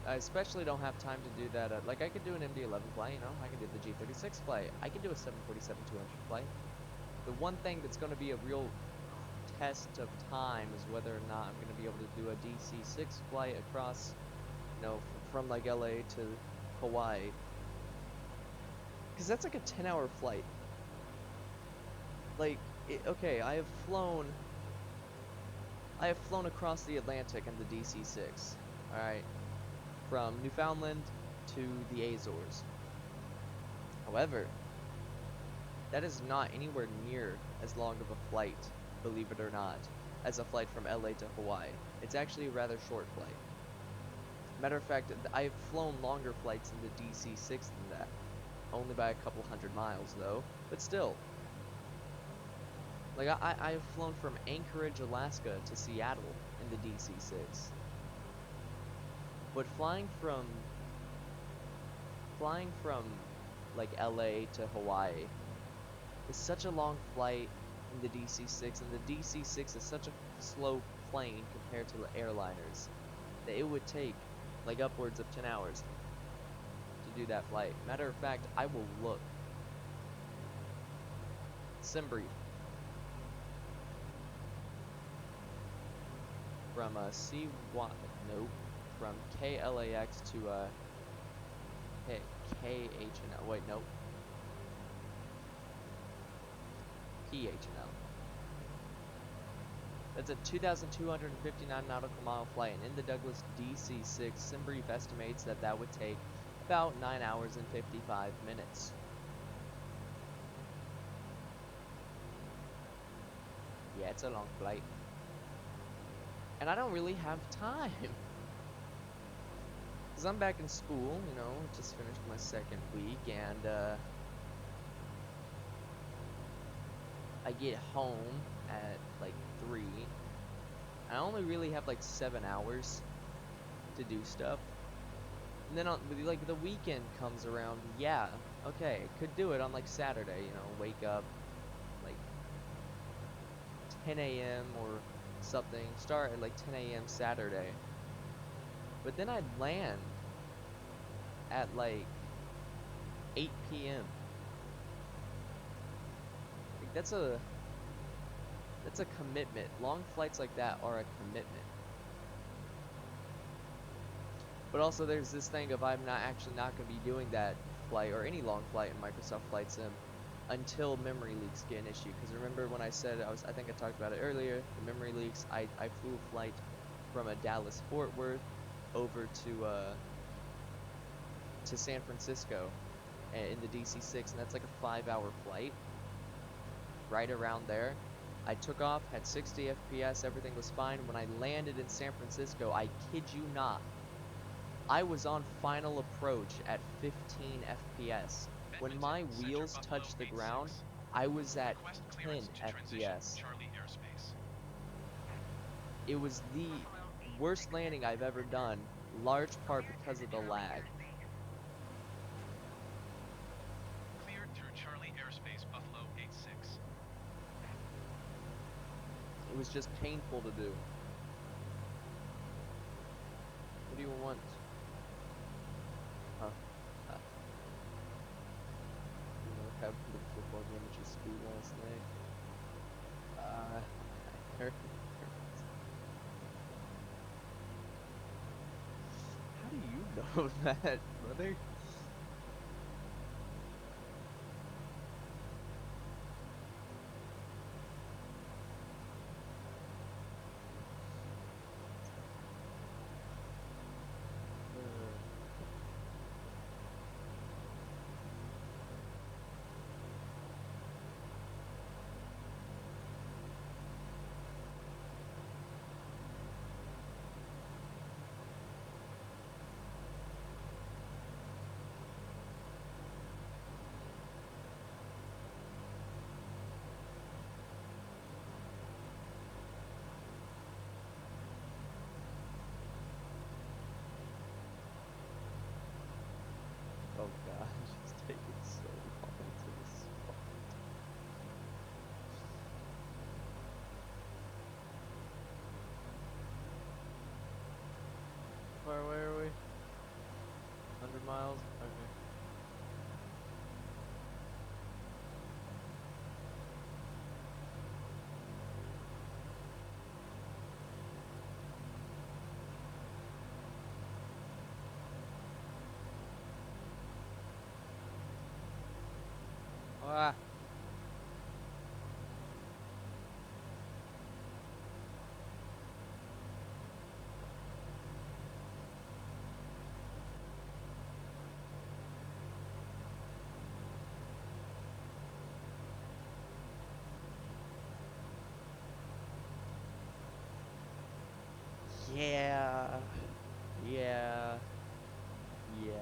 I especially don't have time to do that. Like I could do an MD-11 flight, I could do the G36 flight. I could do a 747-200 flight. The one thing that's going to be a real test of time is whether or not I'm going to be able to do a DC-6 flight across, from like LA to Hawaii. Because that's like a 10-hour flight. Like, okay, I have flown I have flown across the Atlantic in the DC-6. Alright. From Newfoundland to the Azores. However, that is not anywhere near as long of a flight, believe it or not, as a flight from LA to Hawaii. It's actually a rather short flight. Matter of fact, I've flown longer flights in the DC-6 than that. Only by a couple hundred miles, though. But still. Like, I've flown from Anchorage, Alaska to Seattle in the DC-6. But flying from, like, LA to Hawaii is such a long flight in the DC-6, and the DC-6 is such a slow plane compared to the airliners that it would take, like, upwards of 10 hours to do that flight. Matter of fact, I will look. Simbrief. From nope, from KLAX to KHNL. Wait, nope. PHNL. That's a 2,259 nautical mile flight, and in the Douglas DC-6, Simbrief estimates that that would take about 9 hours and 55 minutes. Yeah, it's a long flight. And I don't really have time. Because I'm back in school, you know, just finished my second week, and I get home at like 3. I only really have like 7 hours to do stuff. And then like the weekend comes around, yeah, okay, could do it on like Saturday, you know, wake up like 10 a.m. or something, start at like 10 a.m. Saturday. But then I'd land at like 8 p.m. Like that's a commitment. Long flights like that are a commitment. But also there's this thing of I'm not going to be doing that flight or any long flight in Microsoft Flight Sim until memory leaks get an issue. Because remember when I said I think I talked about it earlier, the memory leaks, I flew a flight from a Dallas Fort Worth over to San Francisco in the DC-6, and that's like a 5-hour flight. Right around there. I took off, had 60 FPS, everything was fine. When I landed in San Francisco, I kid you not, I was on final approach at 15 FPS. When my wheels touched the ground, I was at 10 FPS. It was the worst landing I've ever done, large part because of the lag. Cleared through Charlie Airspace, Buffalo 86. It was just painful to do. What do you want? Huh? You know what happened to the football game at your school last night? I heard. How do you know that, brother? Oh god, it's taking so long to respond. Far away are we? 100 miles? Okay. Ah. Yeah. Yeah. Yeah.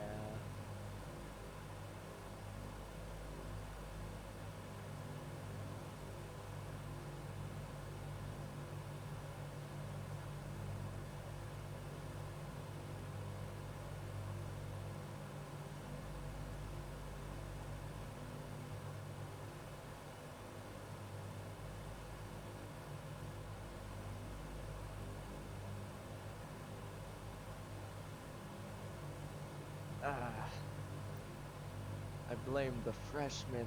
Ah, I blame the freshmen.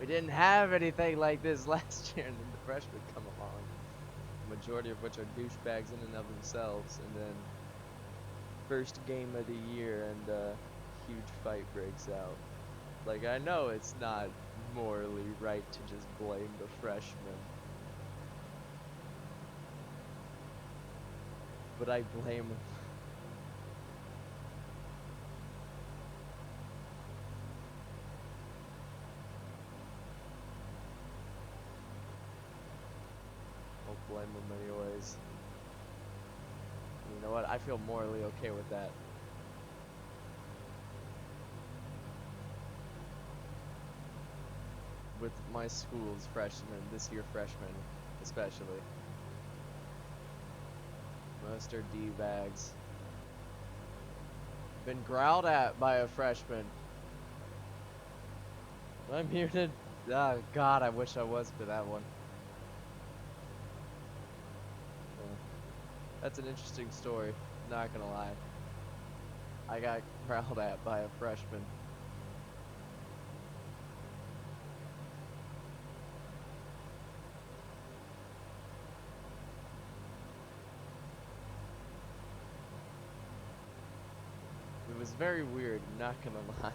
We didn't have anything like this last year, and then the freshmen come along. Majority of which are douchebags in and of themselves, and then first game of the year, and a huge fight breaks out. Like, I know it's not morally right to just blame the freshmen, but I blame them. I'll blame them anyways. You know what? I feel morally okay with that. With my school's freshmen, this year freshmen, especially. Most are D-bags. Been growled at by a freshman. I'm muted. Oh God, I wish I was for that one. Yeah. That's an interesting story, not gonna lie. I got growled at by a freshman. It was very weird, not gonna lie.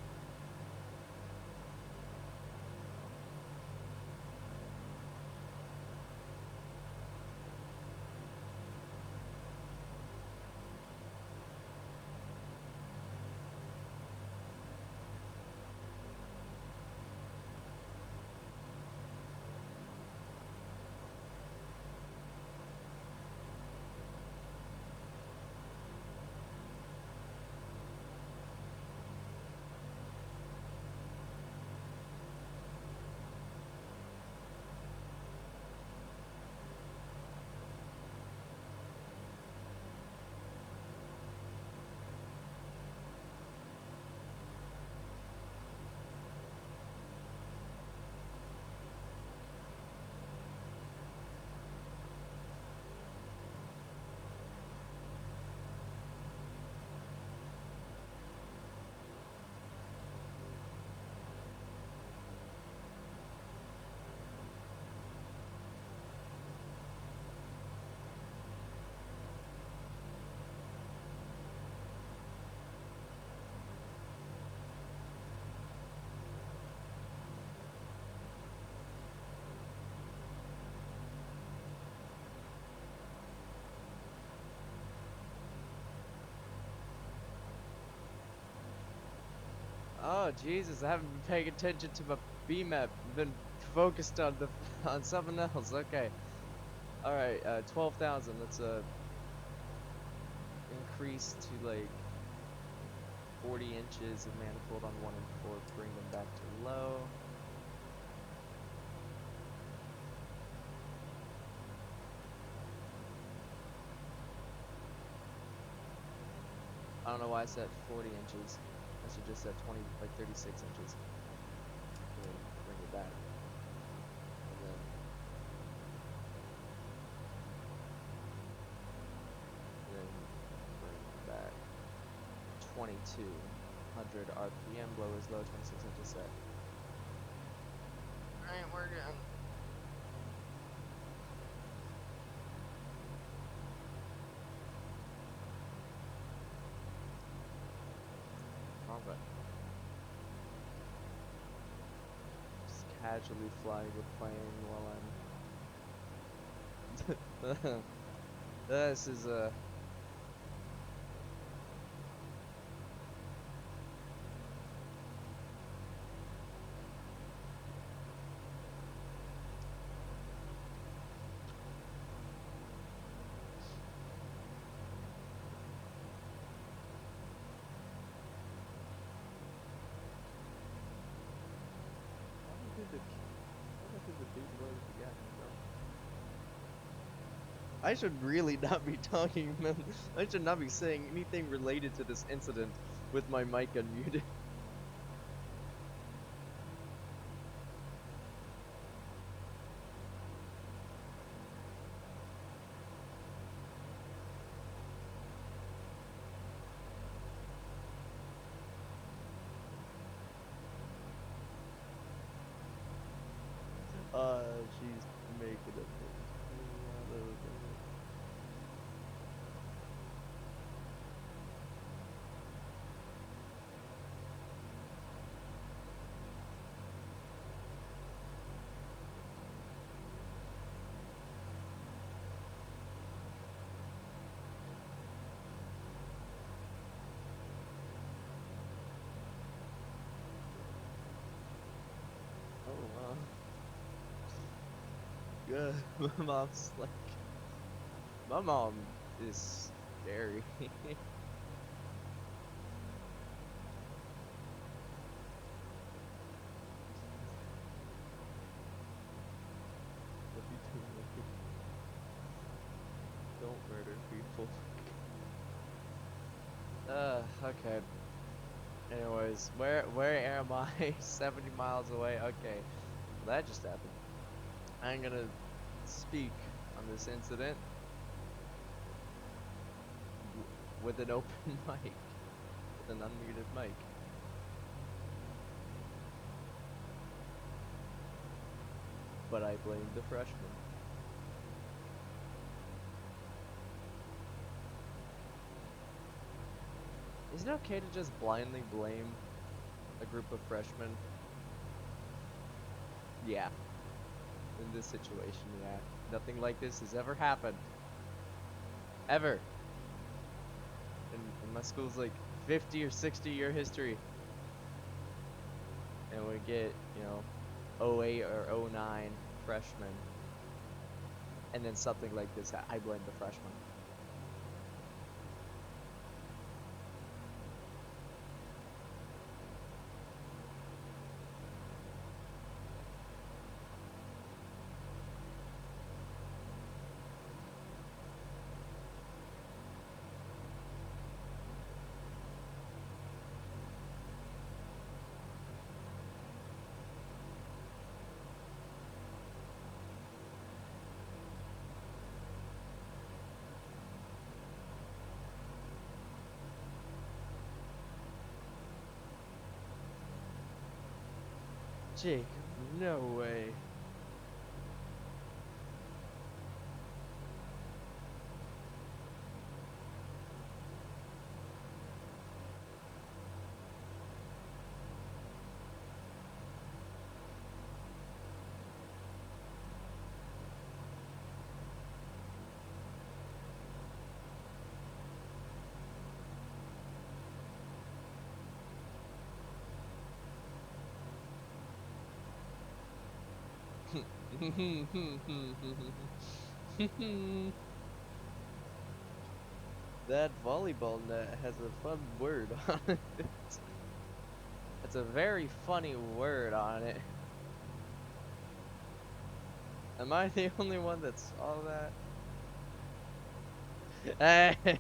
Oh Jesus, I haven't been paying attention to my B map. I've been focused on the on something else. Okay. Alright, 12,000. Let's increase to like 40 inches of manifold on 1 and 4, bring them back to low. I don't know why I said 40 inches. I should just said 20, like 36 inches. And then bring it back. And then bring it back. 2200 RPM, blow is low, 26 inches set. Alright, we're good. But just casually flying the plane while I'm this is I should really not be talking. I should not be saying anything related to this incident with my mic unmuted. She's making it. Oh wow. Good. My mom's like, my mom is scary. What you doing? Don't murder people. Okay. Anyways, where am I? 70 miles away. Okay, well, that just happened. I'm gonna speak on this incident with an open mic, with an unmuted mic. But I blame the freshman. Is it okay to just blindly blame a group of freshmen? Yeah. In this situation, yeah. Nothing like this has ever happened. Ever. In my school's like 50 or 60-year history. And we get, you know, '08 or '09 freshmen. And then something like this, I blame the freshman. Jake, no way. That volleyball net has a fun word on it. It's a very funny word on it. Am I the only one that saw that?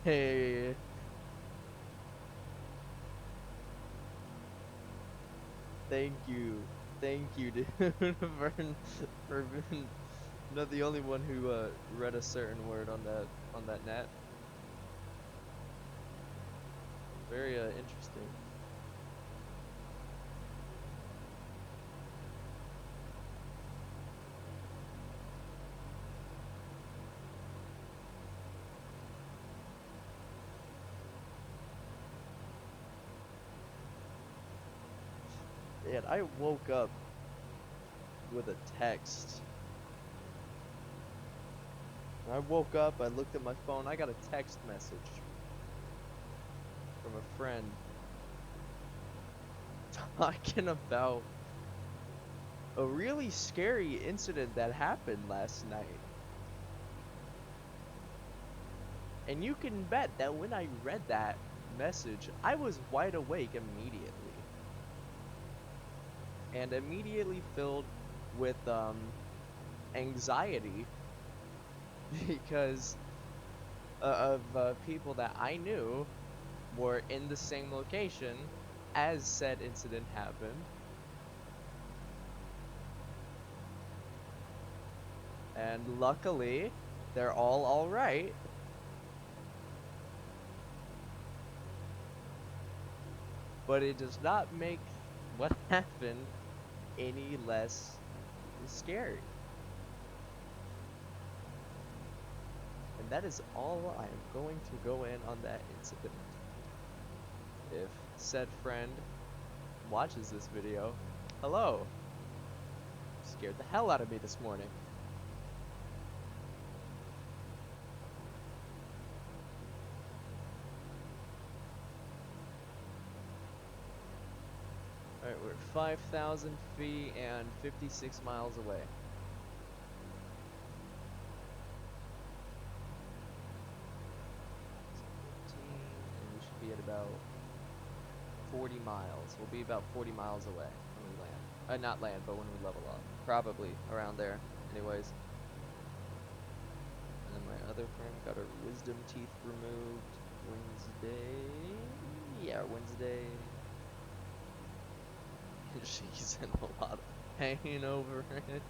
Hey! Thank you, dude, for being not the only one who read a certain word on that net. Very interesting. And I woke up with a text. I woke up, I looked at my phone, I got a text message from a friend talking about a really scary incident that happened last night. And you can bet that when I read that message, I was wide awake immediately. And immediately filled with anxiety because of people that I knew were in the same location as said incident happened. And luckily, they're all right. But it does not make what happened any less scary. And that is all I am going to go in on that incident. If said friend watches this video, hello. Scared the hell out of me this morning. Alright, we're at 5,000 feet and 56 miles away. And we should be at about 40 miles. We'll be about 40 miles away when we land. Not land, but when we level up. Probably around there, anyways. And then my other friend got her wisdom teeth removed Wednesday. Yeah, Wednesday. She's in a lot of pain over it.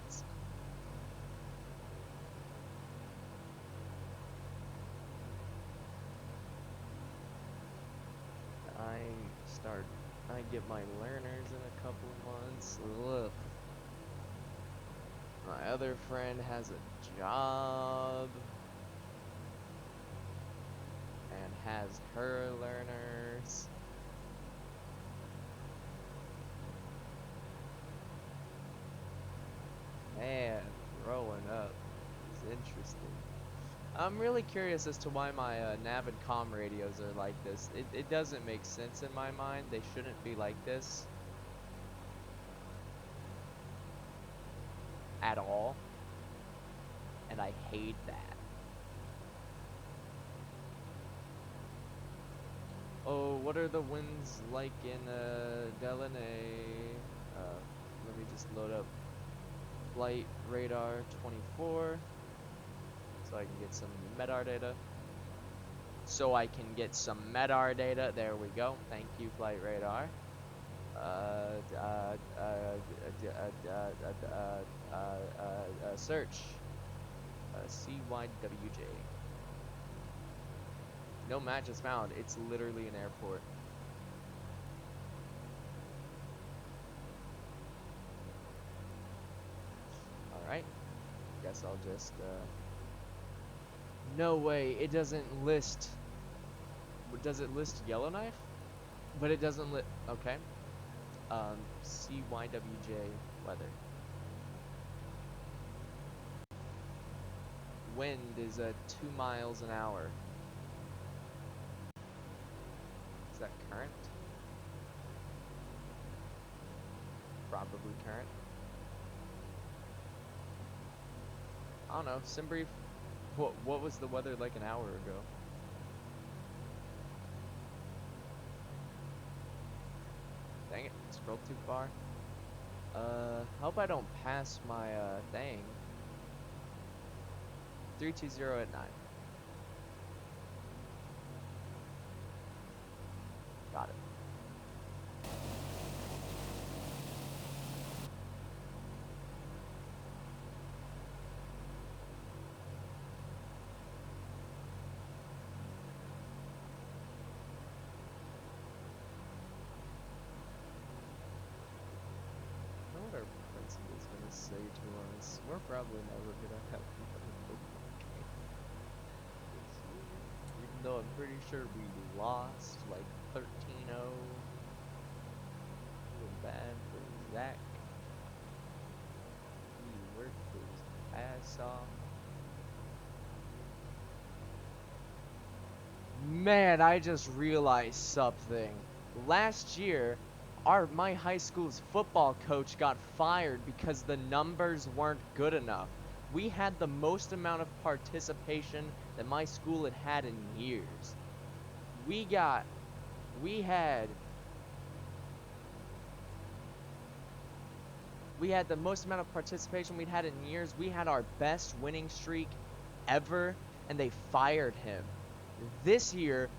I get my learners in a couple months. Ugh. My other friend has a job and has her learners. Man, growing up is interesting. I'm really curious as to why my nav and comm radios are like this. It doesn't make sense in my mind. They shouldn't be like this at all. And I hate that. Oh, what are the winds like in Deline? Let me just load up flight radar 24. So I can get some MEDAR data. There we go. Thank you, flight radar. Search. CYWJ. No matches found. It's literally an airport. Alright. Guess I'll just, No way, it doesn't list. Does it list Yellowknife? But it doesn't okay. CYWJ weather. Wind is at 2 miles an hour. Is that current? Probably current. I don't know. Simbrief. What was the weather like an hour ago? Dang it, scrolled too far. Hope I don't pass my thing. 320 at 9. Got it. Say to us, we're probably never gonna have another football game. Even though I'm pretty sure we lost like 13-0. Feeling bad for Zach. He worked his ass off. Man, I just realized something. Last year, my high school's football coach got fired because the numbers weren't good enough. We had the most amount of participation that my school had had in years. We had the most amount of participation we'd had in years. We had our best winning streak ever, and they fired him. This year,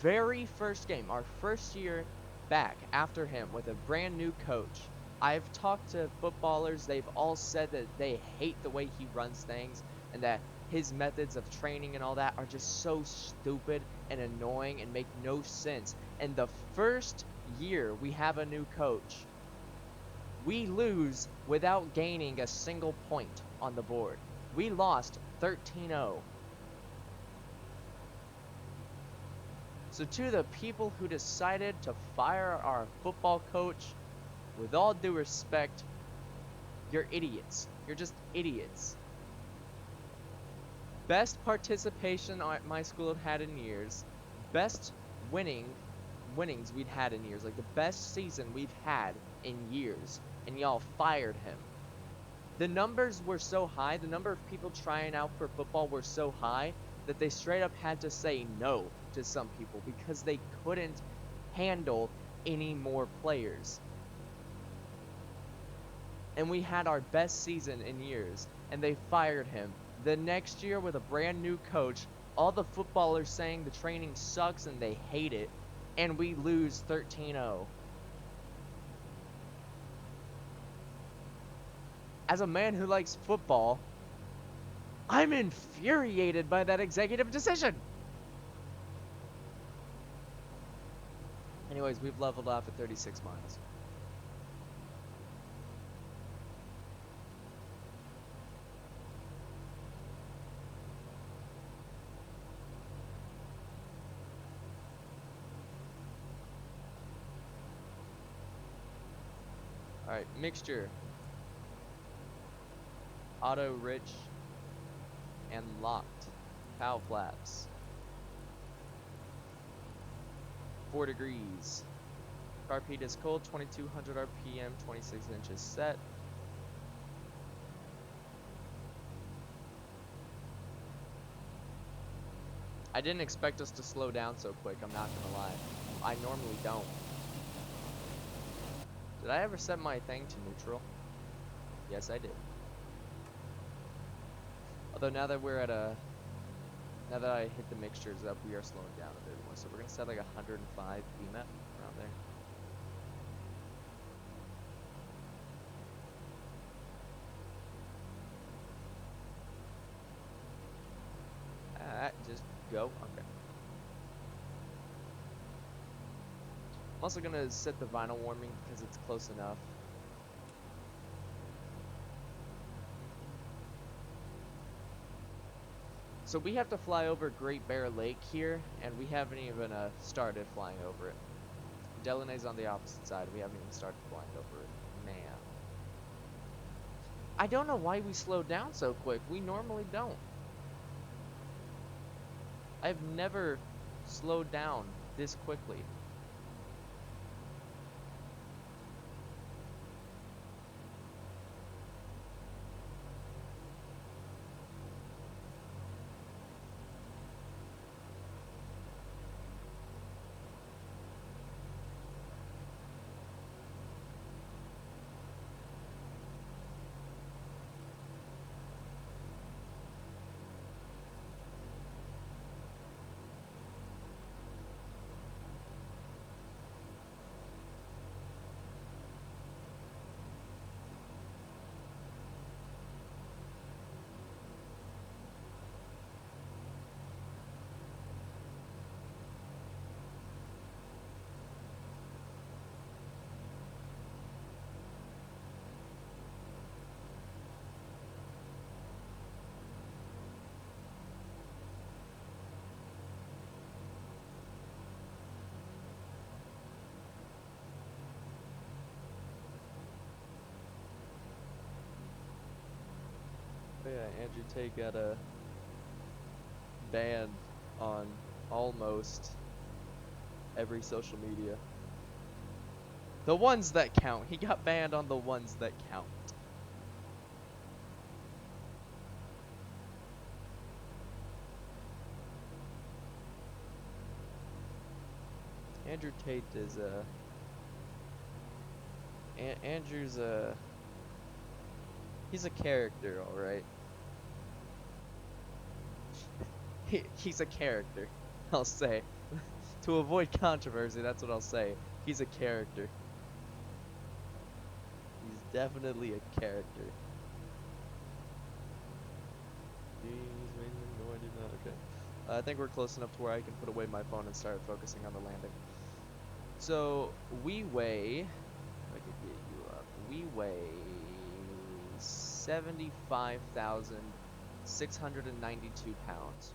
very first game, our first year back after him with a brand new coach. I've talked to footballers, they've all said that they hate the way he runs things and that his methods of training and all that are just so stupid and annoying and make no sense. And the first year we have a new coach, we lose without gaining a single point on the board. We lost 13-0. So to the people who decided to fire our football coach, with all due respect, you're idiots. You're just idiots. Best participation my school had in years. Best winnings we'd had in years. Like the best season we've had in years. And y'all fired him. The numbers were so high, the number of people trying out for football were so high that they straight up had to say no to some people because they couldn't handle any more players. And we had our best season in years, and they fired him. The next year with a brand new coach, all the footballers saying the training sucks and they hate it, and we lose 13-0. As a man who likes football, I'm infuriated by that executive decision. Anyways, we've leveled off at 36 miles. Alright, mixture. Auto, rich, and locked. Cow flaps. 4 degrees. Carpet is cold, 2200 RPM, 26 inches set. I didn't expect us to slow down so quick, I'm not gonna lie. I normally don't. Did I ever set my thing to neutral? Yes, I did. Although now that we're at now that I hit the mixtures up, we are slowing down a bit more. So we're gonna set like 105 BMAP around there. Just go. Okay. I'm also gonna set the vinyl warming because it's close enough. So we have to fly over Great Bear Lake here, and we haven't even started flying over it. Deline's on the opposite side. We haven't even started flying over it. Man. I don't know why we slowed down so quick. We normally don't. I've never slowed down this quickly. Yeah, Andrew Tate got a ban on almost every social media. The ones that count. He got banned on the ones that count. Andrew Tate is Andrew's he's a character, all right. He's a character, I'll say. To avoid controversy, that's what I'll say. He's a character. He's definitely a character. No, I did not. Okay. I think we're close enough to where I can put away my phone and start focusing on the landing. So we weigh, if I could get you up, we weigh 75,692 pounds.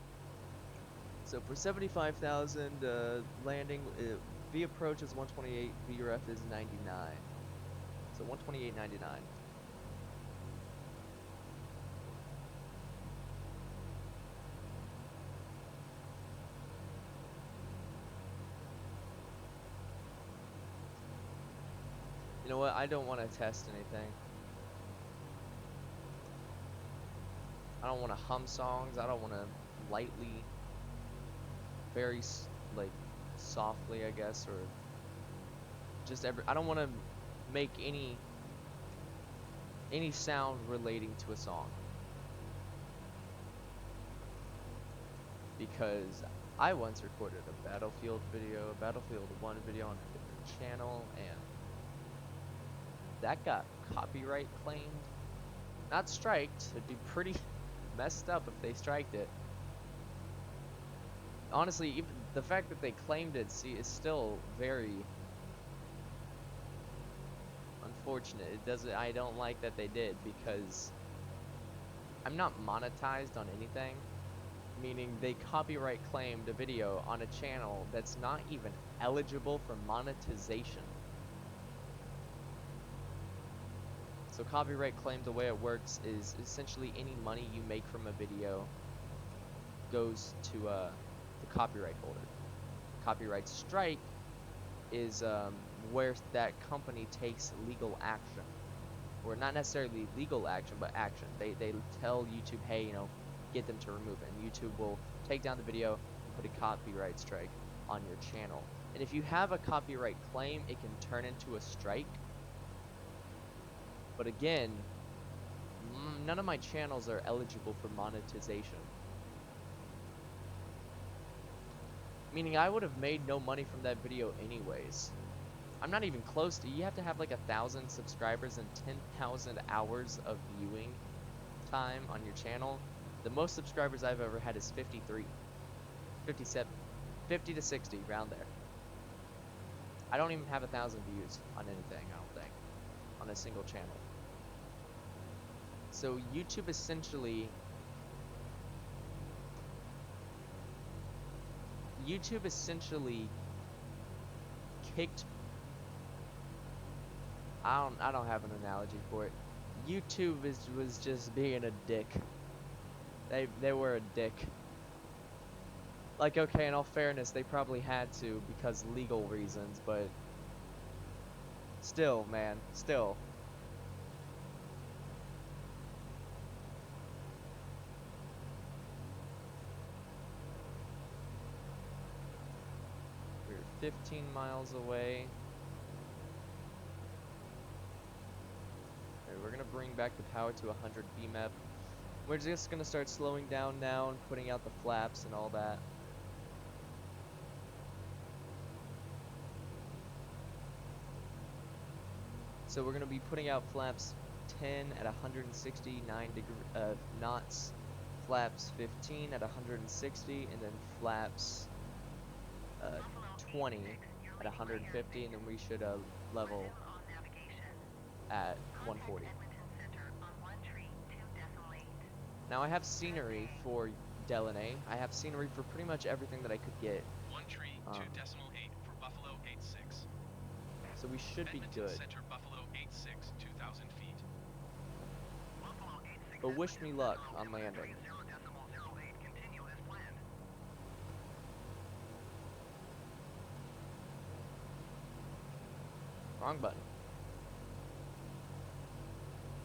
So for 75,000, landing, V approach is 128, V ref is 99. So 128.99. You know what? I don't want to test anything. I don't want to hum songs. I don't want to lightly, very like softly, I guess, or just I don't want to make any sound relating to a song, because I once recorded a Battlefield 1 video on a different channel, and that got copyright claimed. Not striked. It'd be pretty messed up if they striked it. Honestly, even the fact that they claimed it, is still very unfortunate. I don't like that they did, because I'm not monetized on anything. Meaning they copyright claimed a video on a channel that's not even eligible for monetization. So copyright claim, the way it works is essentially any money you make from a video goes to the copyright holder. Copyright strike is where that company takes legal action, or not necessarily legal action, but action. They tell YouTube, hey, you know, get them to remove it, and YouTube will take down the video and put a copyright strike on your channel. And if you have a copyright claim, it can turn into a strike. But again, none of my channels are eligible for monetization. Meaning I would have made no money from that video anyways. I'm not even close to, you have to have like 1,000 subscribers and 10,000 hours of viewing time on your channel. The most subscribers I've ever had is 53, 57, 50 to 60, around there. I don't even have 1,000 views on anything, I don't think, on a single channel. So YouTube essentially kicked, I don't have an analogy for it. YouTube was just being a dick. They were a dick. Like, okay, in all fairness, they probably had to because legal reasons, but still, man, still. We're 15 miles away. Alright, we're gonna bring back the power to 100 BMAP. We're just gonna start slowing down now and putting out the flaps and all that. So we're gonna be putting out flaps 10 at 169 knots, flaps 15 at 160, and then flaps 20 at 150, and then we should level at 140. Now I have scenery for Deline. I have scenery for pretty much everything that I could get. 1 tree, 2.8 for Buffalo 86. So we should be Edmonton good. Center, Buffalo 86, 2,000 feet. But wish me luck on landing. Wrong button.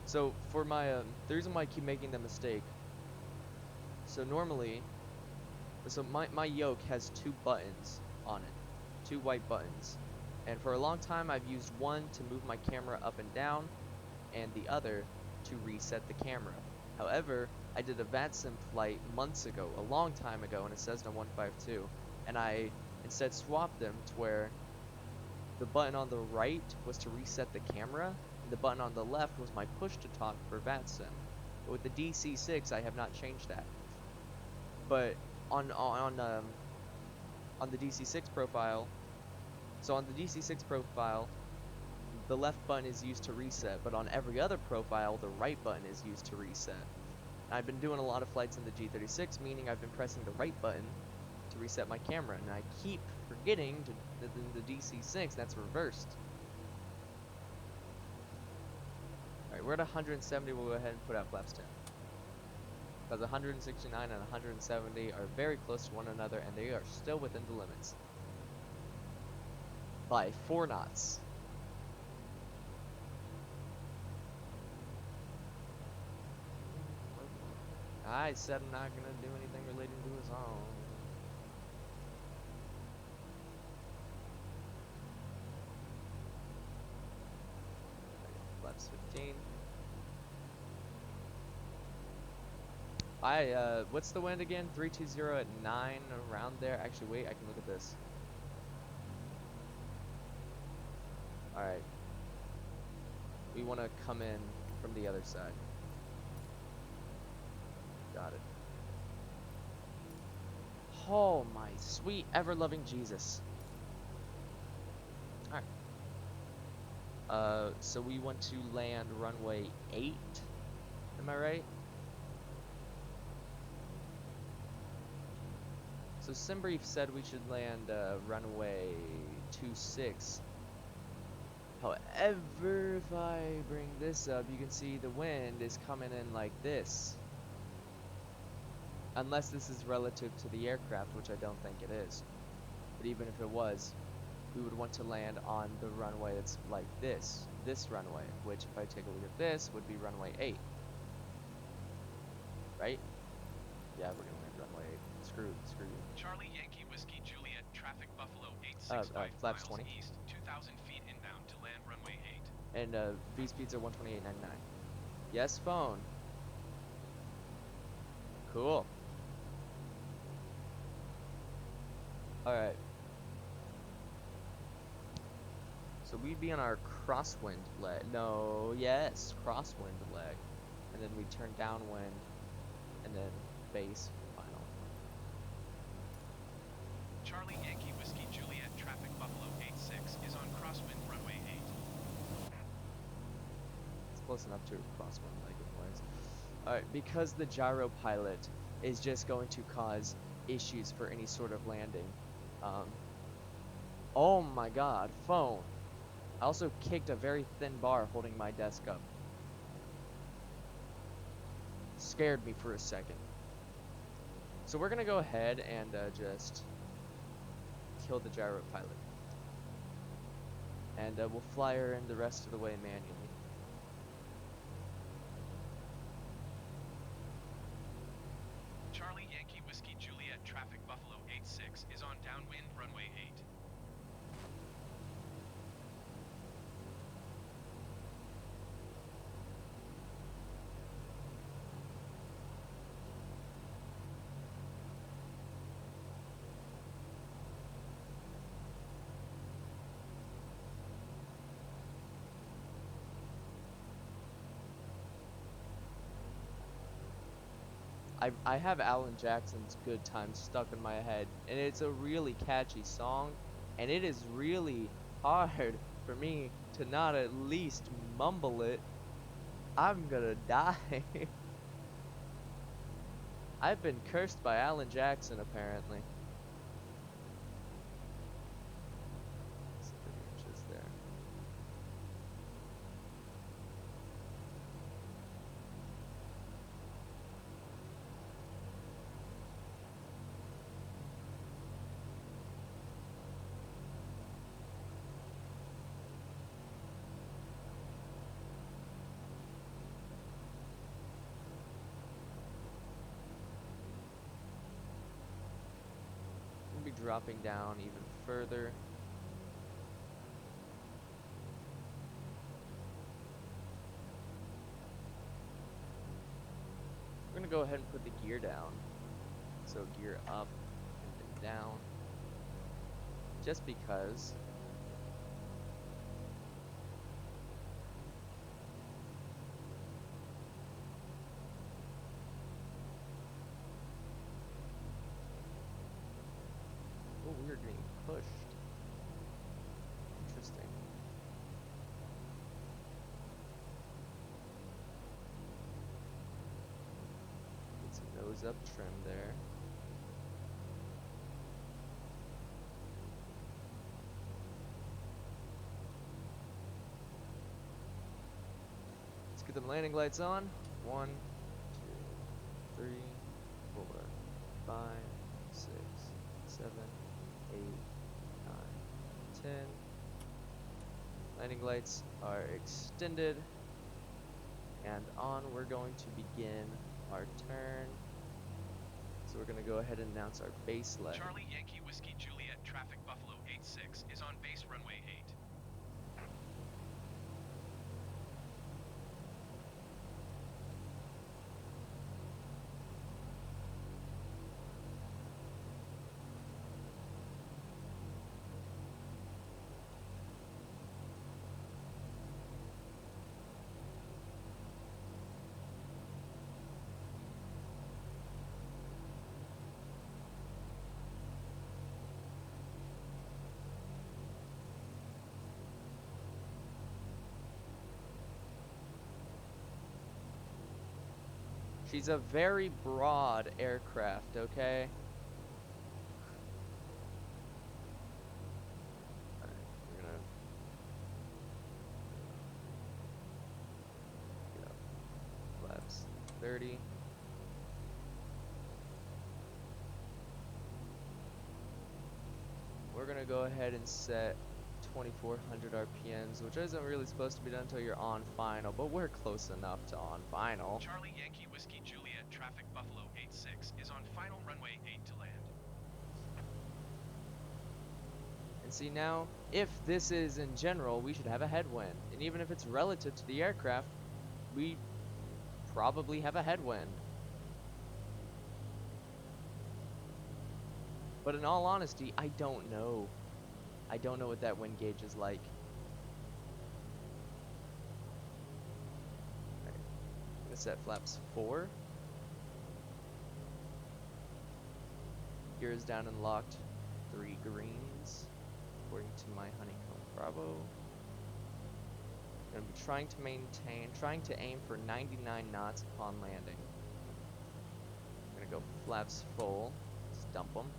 So for my, the reason why I keep making the mistake, so normally, so my yoke has 2 buttons on it, 2 white buttons, and for a long time I've used one to move my camera up and down, and the other to reset the camera. However, I did a VATSIM flight months ago, a long time ago, in a Cessna 152, and I instead swapped them to where the button on the right was to reset the camera, and the button on the left was my push to talk for VATSIM. But with the DC-6, I have not changed that. But on the DC-6 profile, the left button is used to reset, but on every other profile, the right button is used to reset. I've been doing a lot of flights in the G36, meaning I've been pressing the right button to reset my camera, and I keep forgetting to the DC-6, that's reversed. Alright, we're at 170, we'll go ahead and put out flaps 10. Because 169 and 170 are very close to one another, and they are still within the limits. By 4 knots. I said I'm not gonna do anything relating to his own. Flaps 15. What's the wind again? 320 at 9, around there. Actually, wait, I can look at this. Alright. We want to come in from the other side. Got it. Oh my sweet ever-loving Jesus. Alright. So we want to land runway 8. Am I right? So SimBrief said we should land runway 26. However, if I bring this up, you can see the wind is coming in like this. Unless this is relative to the aircraft, which I don't think it is. But even if it was, we would want to land on the runway that's like this runway, which if I take a look at this, would be runway 8. Right? Yeah, we're gonna land runway 8. Screw you. Charlie Yankee Whiskey Juliet traffic Buffalo 865 flaps miles 20. east, 2,000 feet inbound to land runway 8. And V speeds are 128.99. Yes, phone. Cool. Alright. So we'd be on our crosswind leg. No, yes, crosswind leg. And then we turn downwind, and then base final. Charlie Yankee Whiskey Juliet traffic Buffalo 86 is on crosswind runway 8. It's close enough to a crosswind leg anyways. Alright, because the gyro pilot is just going to cause issues for any sort of landing. Oh my god, phone. I also kicked a very thin bar holding my desk up. Scared me for a second. So we're gonna go ahead and just kill the gyro pilot. And we'll fly her in the rest of the way manually. Charlie Yankee Whiskey Juliet traffic Buffalo 86 is on downwind runway 8. I have Alan Jackson's Good Times stuck in my head, and it's a really catchy song, and it is really hard for me to not at least mumble it. I'm gonna die. I've been cursed by Alan Jackson, apparently. It's 30 inches there. Be dropping down even further. We're gonna go ahead and put the gear down. So gear up and then down. Just because. Oh, we are getting pushed. Interesting. Get some nose up trim there. Let's get the landing lights on. 1, 2, 3, 4, 5, 6, 7, 8, 9, 10. Landing lights are extended. And on we're going to begin our turn. So we're going to go ahead and announce our base leg. Charlie Yankee Whiskey Juliet Traffic Buffalo 86 is on base runway 8. She's a very broad aircraft, okay? Alright, we're gonna get up. Flaps 30. We're gonna go ahead and set 2400 RPMs, which isn't really supposed to be done until you're on final, but we're close enough to on final. Charlie Yankee Whiskey Juliet Traffic Buffalo 86 is on final runway 8 to land. And see now, if this is in general, we should have a headwind. And even if it's relative to the aircraft, we probably have a headwind. But in all honesty, I don't know. I don't know what that wind gauge is like. Alright, I'm gonna set flaps 4. Gear is down and locked. 3 greens, according to my honeycomb Bravo. Gonna be trying to aim for 99 knots upon landing. I'm gonna go flaps full. Just dump them.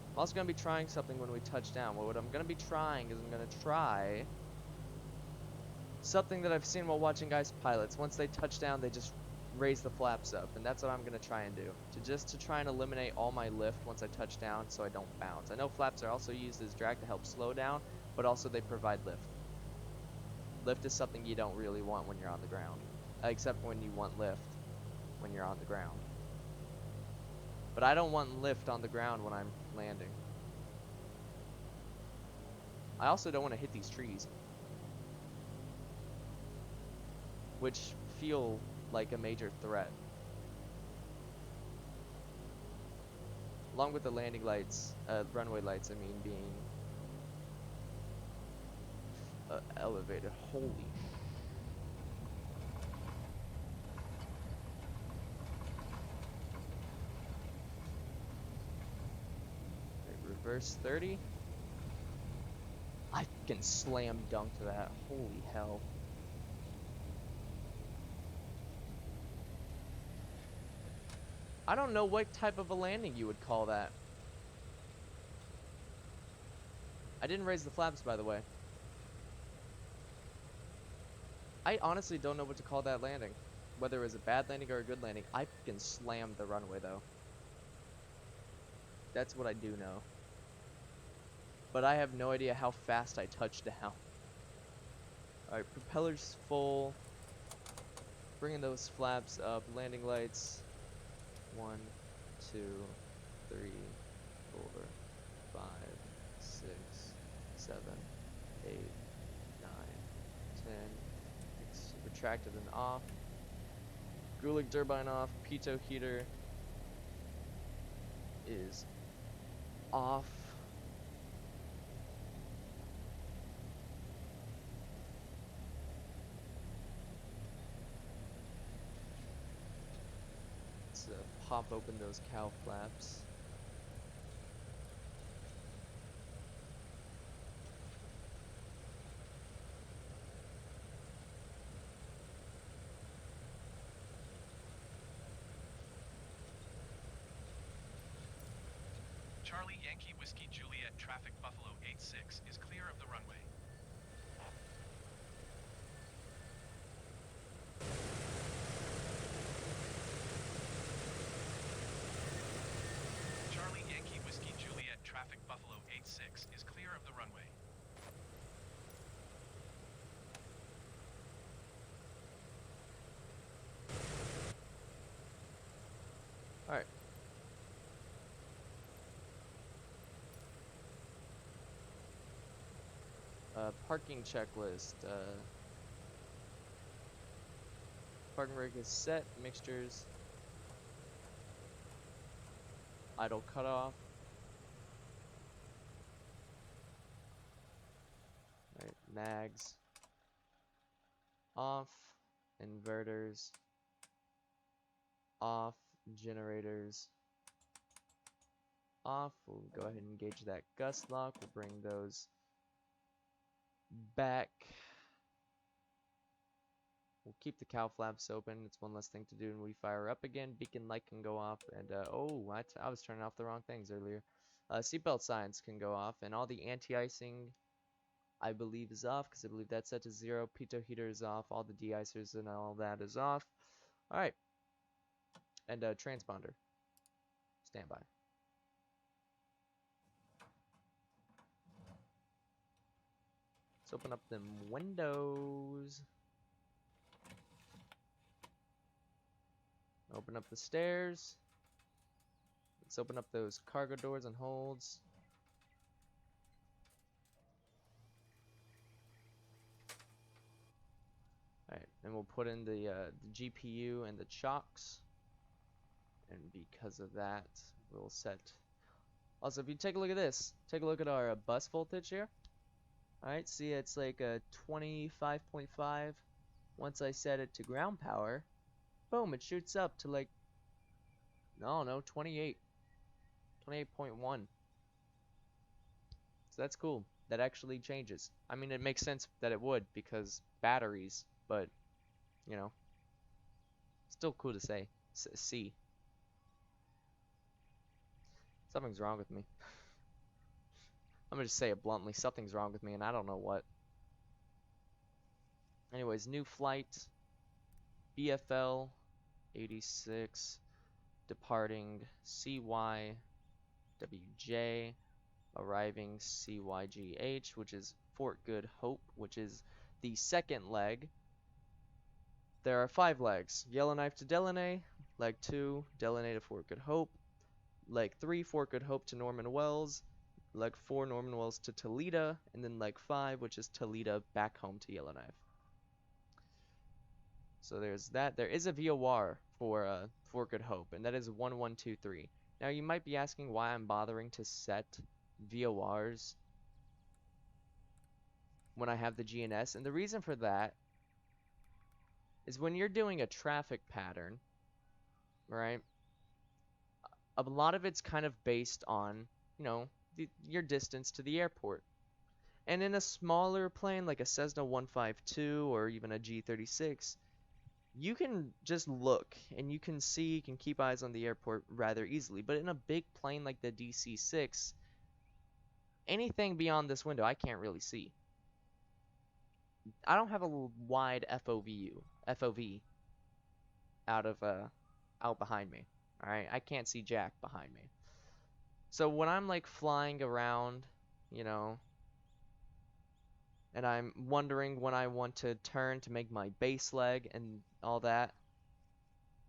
I'm also going to be trying something when we touch down. Well, what I'm going to be trying is I'm going to try something that I've seen while watching guys pilots. Once they touch down, they just raise the flaps up, and that's what I'm going to try and do. To try and eliminate all my lift once I touch down so I don't bounce. I know flaps are also used as drag to help slow down, but also they provide lift. Lift is something you don't really want when you're on the ground, except when you want lift when you're on the ground. But I don't want lift on the ground when I'm landing. I also don't want to hit these trees, which feel like a major threat. Along with the landing lights, runway lights, I mean, being elevated. Holy. Reverse 30. I can slam dunk to that. Holy hell. I don't know what type of a landing you would call that. I didn't raise the flaps, by the way. I honestly don't know what to call that landing. Whether it was a bad landing or a good landing. I can slam the runway, though. That's what I do know. But I have no idea how fast I touched down. Alright, propellers full. Bringing those flaps up. Landing lights. 1, 2, 3, 4, 5, 6, 7, 8, 9, 10. It's retracted and off. Gulick turbine off. Pitot heater is off. Let's pop open those cow flaps. Charlie Yankee Whiskey Juliet traffic Buffalo 86 is clear of the runway. Charlie Yankee Whiskey Juliet traffic Buffalo 86 is clear of the runway. Alright. Parking checklist. Parking brake is set. Mixtures. Idle cutoff. Alright, mags. Off. Inverters. Off. Generators. Off. We'll go ahead and engage that gust lock. We'll bring those back. We'll keep the cow flaps open. It's one less thing to do when we fire up again. Beacon light can go off, and oh, I was turning off the wrong things earlier. Seatbelt signs can go off, and all the anti-icing, I believe, is off because I believe that's set to 0. Pitot heater is off. All the de-icers and all that is off. All right, and transponder, standby. Let's open up them windows. Open up the stairs. Let's open up those cargo doors and holds. Alright, and we'll put in the GPU and the chocks. And because of that, we'll set. Also, if you take a look at this, take a look at our bus voltage here. Alright, see it's like a 25.5. Once I set it to ground power, boom, it shoots up to like, no, 28. 28.1. So that's cool. That actually changes. I mean, it makes sense that it would because batteries, but, you know, still cool to say. See. Something's wrong with me. I'm gonna just say it bluntly. Something's wrong with me, and I don't know what. Anyways, new flight. BFL 86. Departing CYWJ. Arriving CYGH, which is Fort Good Hope, which is the second leg. There are 5 legs. Yellowknife to Deline. Leg 2, Deline to Fort Good Hope. Leg 3, Fort Good Hope to Norman Wells. Leg 4, Norman Wells to Tulita. And then leg 5, which is Tulita back home to Yellowknife. So there's that. There is a VOR for Fort Good Hope, and that is 1123. Now you might be asking why I'm bothering to set VORs when I have the GNS, and the reason for that is when you're doing a traffic pattern, right? A lot of it's kind of based on, you know, your distance to the airport. And in a smaller plane like a Cessna 152 or even a G36, you can just look and you can see, you can keep eyes on the airport rather easily. But in a big plane like the DC-6, anything beyond this window I can't really see. I don't have a wide FOV out behind me. All right, I can't see jack behind me. So when I'm like flying around, you know, and I'm wondering when I want to turn to make my base leg and all that,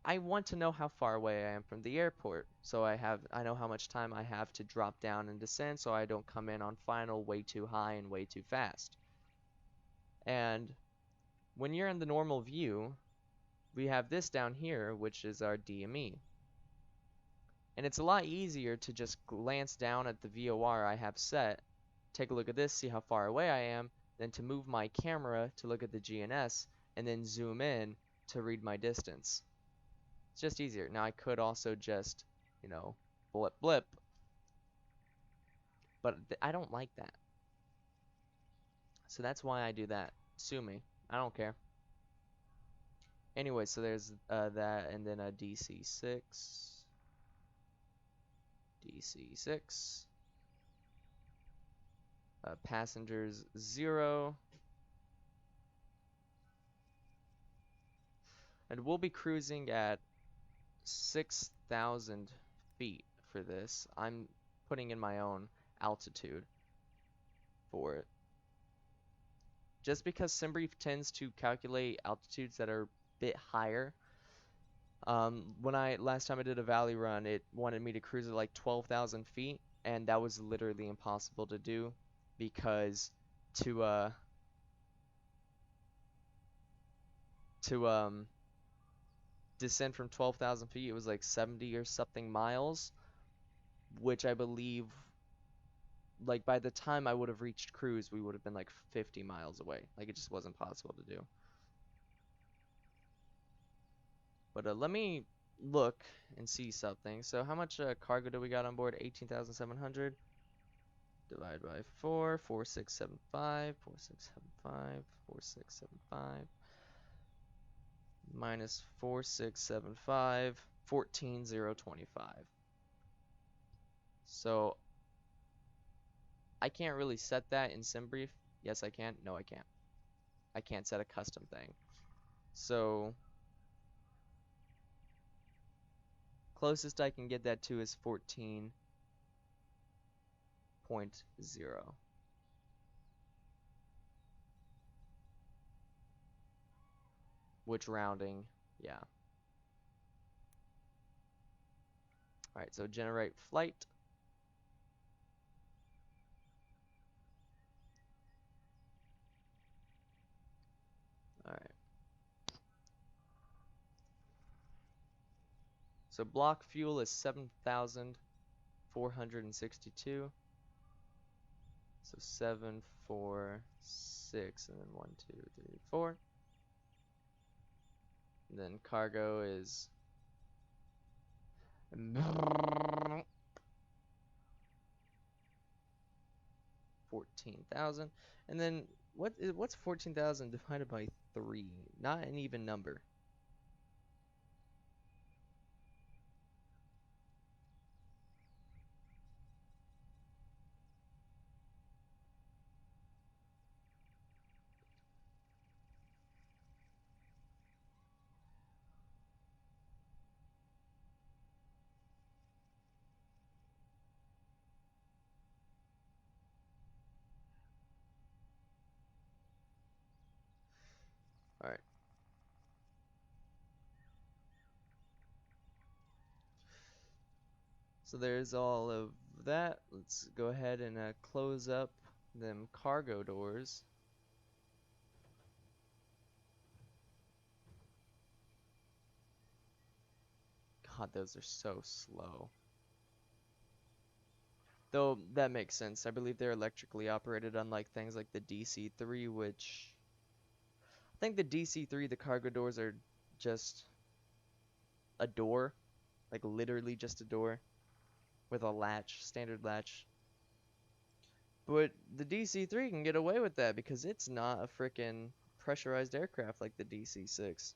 I want to know how far away I am from the airport. So I know how much time I have to drop down and descend so I don't come in on final way too high and way too fast. And when you're in the normal view, we have this down here, which is our DME. And it's a lot easier to just glance down at the VOR I have set, take a look at this, see how far away I am, than to move my camera to look at the GNS, and then zoom in to read my distance. It's just easier. Now I could also just, you know, blip blip, but I don't like that. So that's why I do that. Sue me. I don't care. Anyway, so there's that, and then a DC-6. DC-6. Passengers 0. And we'll be cruising at 6,000 feet for this. I'm putting in my own altitude for it. Just because SimBrief tends to calculate altitudes that are a bit higher. Last time I did a valley run, it wanted me to cruise at like 12,000 feet, and that was literally impossible to do because to descend from 12,000 feet, it was like 70 or something miles, which I believe, like, by the time I would have reached cruise, we would have been like 50 miles away. Like, it just wasn't possible to do. But let me look and see something. So how much cargo do we got on board? 18,700 divided by 4, 4675, 4675, 4675 minus 4675, 14,025. So I can't really set that in SimBrief. Yes, I can. No, I can't. I can't set a custom thing. So closest I can get that to is 14.0. Which rounding, yeah. Alright, so generate flight. Alright. So block fuel is 7,462. So 7, 4, 6, and then 1, 2, 3, 4. And then cargo is 14,000. And then what's 14,000 divided by 3? Not an even number. All right. So there's all of that. Let's go ahead and close up them cargo doors. God, those are so slow. Though that makes sense. I believe they're electrically operated, unlike things like the DC-3, which I think the DC-3, the cargo doors are just a door, like literally just a door with a latch, standard latch. But the DC-3 can get away with that because it's not a frickin' pressurized aircraft like the DC-6.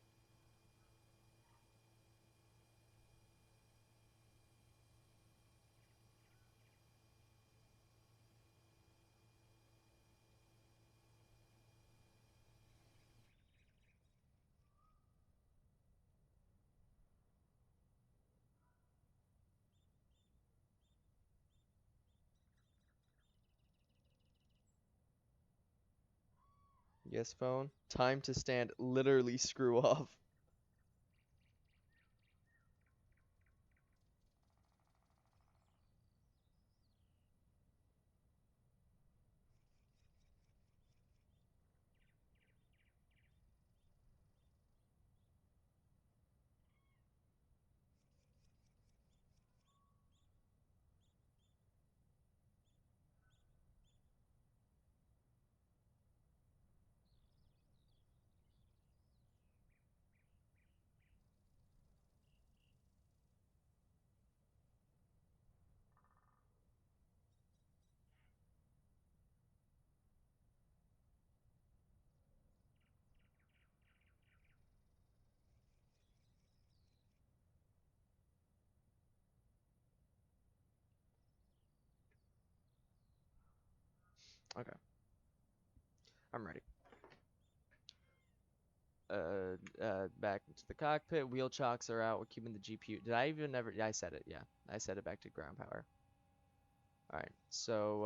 Yes, phone. Time to stand. Literally screw off. Okay. I'm ready. Back into the cockpit. Wheel chocks are out. We're keeping the GPU. Did I even never? Yeah, I said it. Yeah, I set it back to ground power. All right. So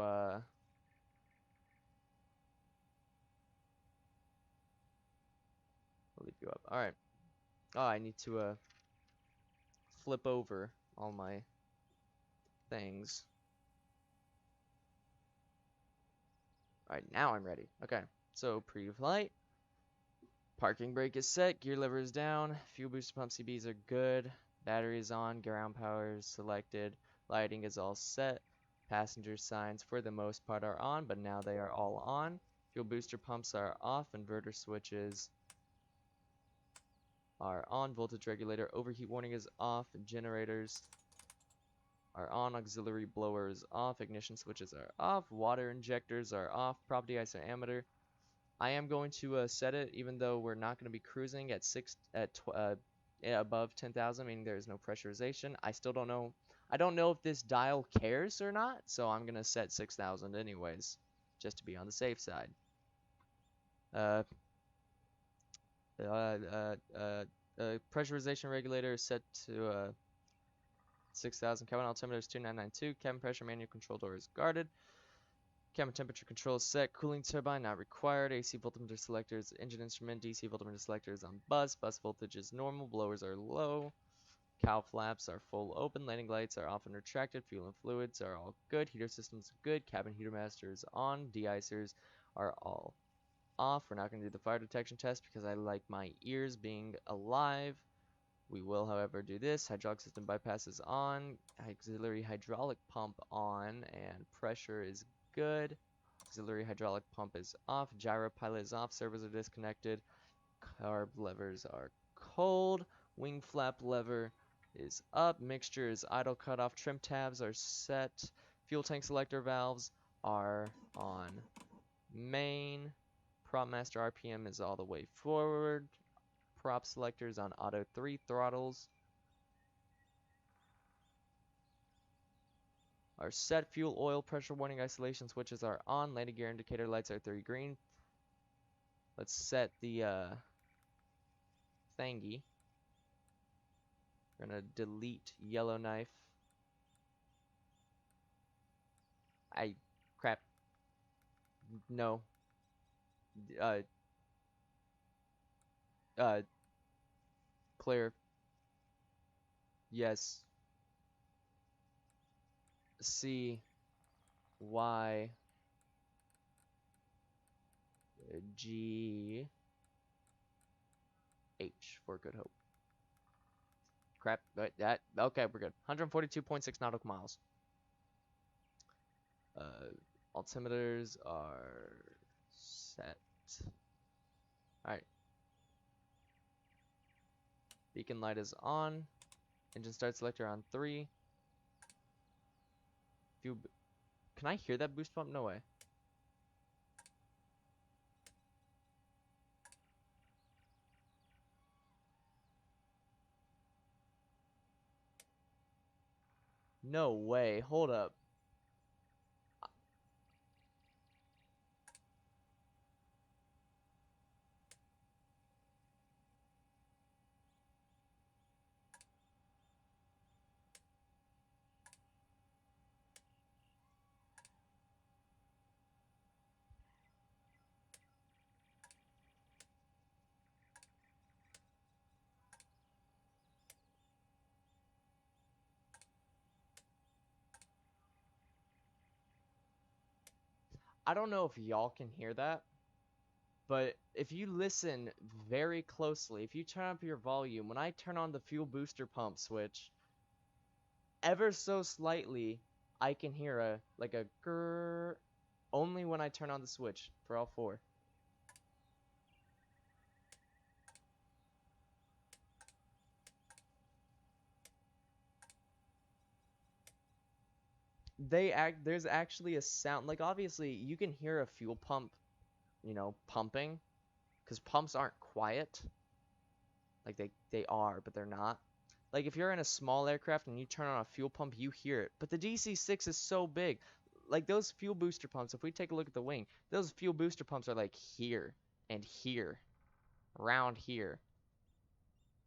I'll leave you up. All right. Oh, I need to flip over all my things. All right, now I'm ready. Okay. So pre-flight. Parking brake is set, gear lever is down, fuel booster pump CBs are good, battery is on, ground power is selected, lighting is all set, passenger signs for the most part are on, but now they are all on. Fuel booster pumps are off, inverter switches are on, voltage regulator overheat warning is off, generators are on, auxiliary blower is off, ignition switches are off, water injectors are off, property isometer. I am going to set it, even though we're not going to be cruising at above 10,000, meaning there is no pressurization. I still don't know. I don't know if this dial cares or not, so I'm going to set 6,000 anyways, just to be on the safe side. Pressurization regulator is set to 6,000. Cabin altimeter is 2992. Cabin pressure manual control door is guarded. Cabin temperature control is set. Cooling turbine not required. AC voltmeter selectors, engine instrument. DC voltmeter selectors on bus. Bus voltage is normal. Blowers are low. Cowl flaps are full open. Landing lights are off and retracted. Fuel and fluids are all good. Heater systems good. Cabin heater master is on. De-icers are all off. We're not going to do the fire detection test because I like my ears being alive. We will, however, do this. Hydraulic system bypass is on. Auxiliary hydraulic pump on. And pressure is good. Auxiliary hydraulic pump is off. Gyro pilot is off. Servos are disconnected. Carb levers are cold. Wing flap lever is up. Mixture is idle cutoff. Trim tabs are set. Fuel tank selector valves are on main. Prop master RPM is all the way forward. Prop selectors on auto 3 throttles are set. Fuel oil pressure warning isolation switches are on. Landing gear indicator lights are 3 green. Let's set the thingy. We're gonna delete Yellowknife. Crap. No. Uh uh clear. Yes. C Y G H for Good Hope. Crap. That okay, we're good. 142.6 nautical miles. Altimeters are set. Alright. Beacon light is on. Engine start selector on 3. Can I hear that boost pump? No way. No way. Hold up. I don't know if y'all can hear that, but if you listen very closely, if you turn up your volume, when I turn on the fuel booster pump switch, ever so slightly, I can hear a grrr only when I turn on the switch for all 4. There's actually a sound, like obviously you can hear a fuel pump, pumping, because pumps aren't quiet. Like they are, but they're not. Like if you're in a small aircraft and you turn on a fuel pump, you hear it. But the DC-6 is so big. like those fuel booster pumps, if we take a look at the wing, those fuel booster pumps are like here and here, around here.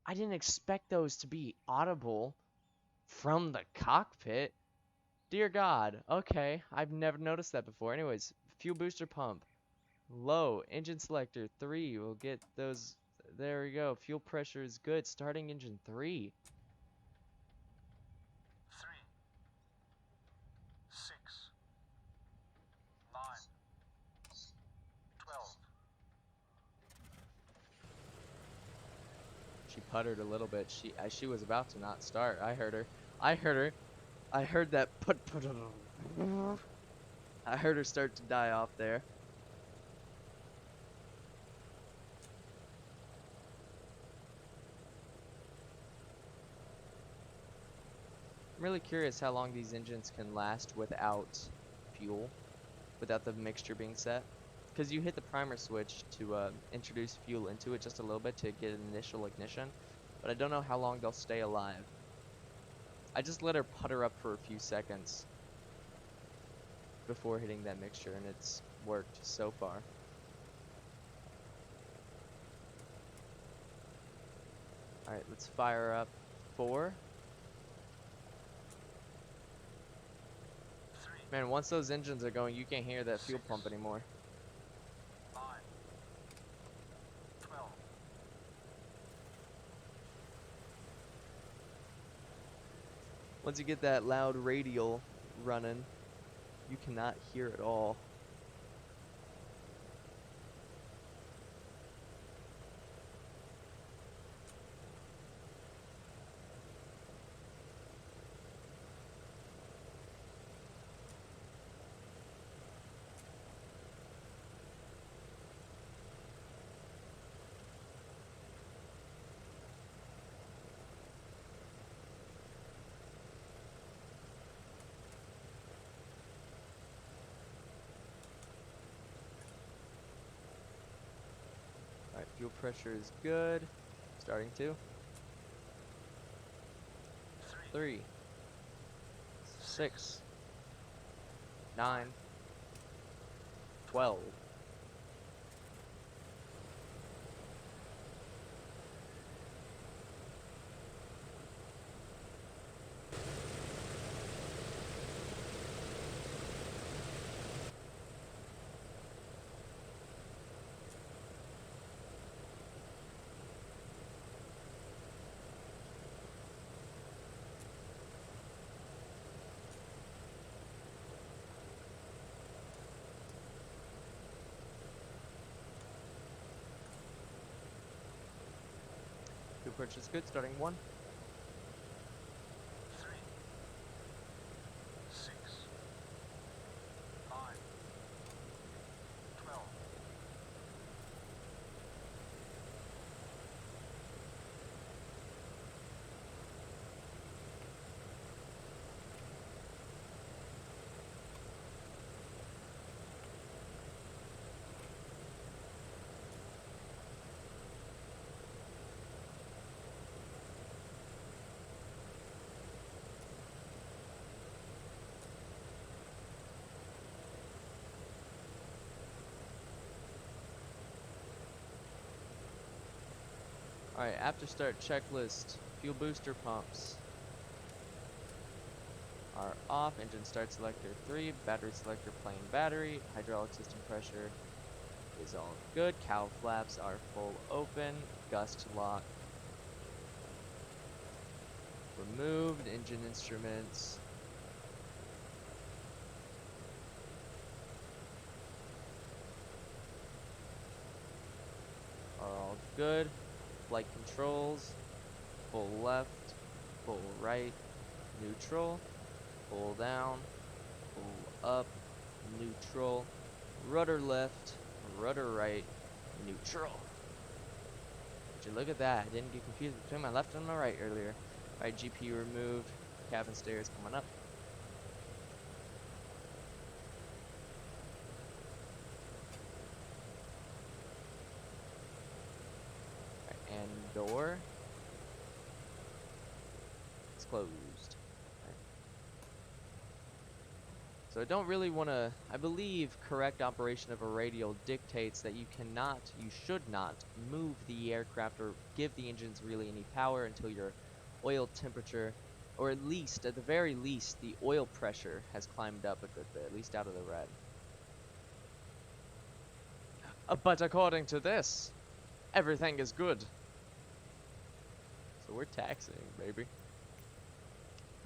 I didn't expect those to be audible from the cockpit. Dear God. Okay, I've never noticed that before. Anyways, fuel booster pump. Low. Engine selector 3. We'll get those. There we go. Fuel pressure is good. Starting engine 3. 3, 6, 9, 12. She puttered a little bit. She was about to not start. I heard her. I heard her. I heard that put. I heard her start to die off there. I'm really curious how long these engines can last without fuel, without the mixture being set. Because you hit the primer switch to introduce fuel into it just a little bit to get an initial ignition, but I don't know how long they'll stay alive. I just let her putter up for a few seconds before hitting that mixture, and it's worked so far. Alright, let's fire up 4. Man, once those engines are going, you can't hear that fuel pump anymore. 9, 12. Once you get that loud radial running, you cannot hear it all. Alright, fuel pressure is good. Starting to. 3, 6, 9, 12. Fuel pressure is good. Starting 1. 3, 6, 9, 12. Alright, after start checklist. Fuel booster pumps are off. Engine start selector 3. Battery selector plain battery. Hydraulic system pressure is all good. Cowl flaps are full open. Gust lock removed. Engine instruments are all good. Flight controls, full left, full right, neutral, pull down, pull up, neutral, rudder left, rudder right, neutral. Would you look at that? I didn't get confused between my left and my right earlier. Alright, GPU removed, cabin stairs coming up. And door is closed. Right. So I don't really want to, I believe correct operation of a radial dictates that you should not move the aircraft or give the engines really any power until your oil temperature, or at least, at the very least, the oil pressure has climbed up a good bit, at least out of the red. But according to this, everything is good. So we're taxiing, baby.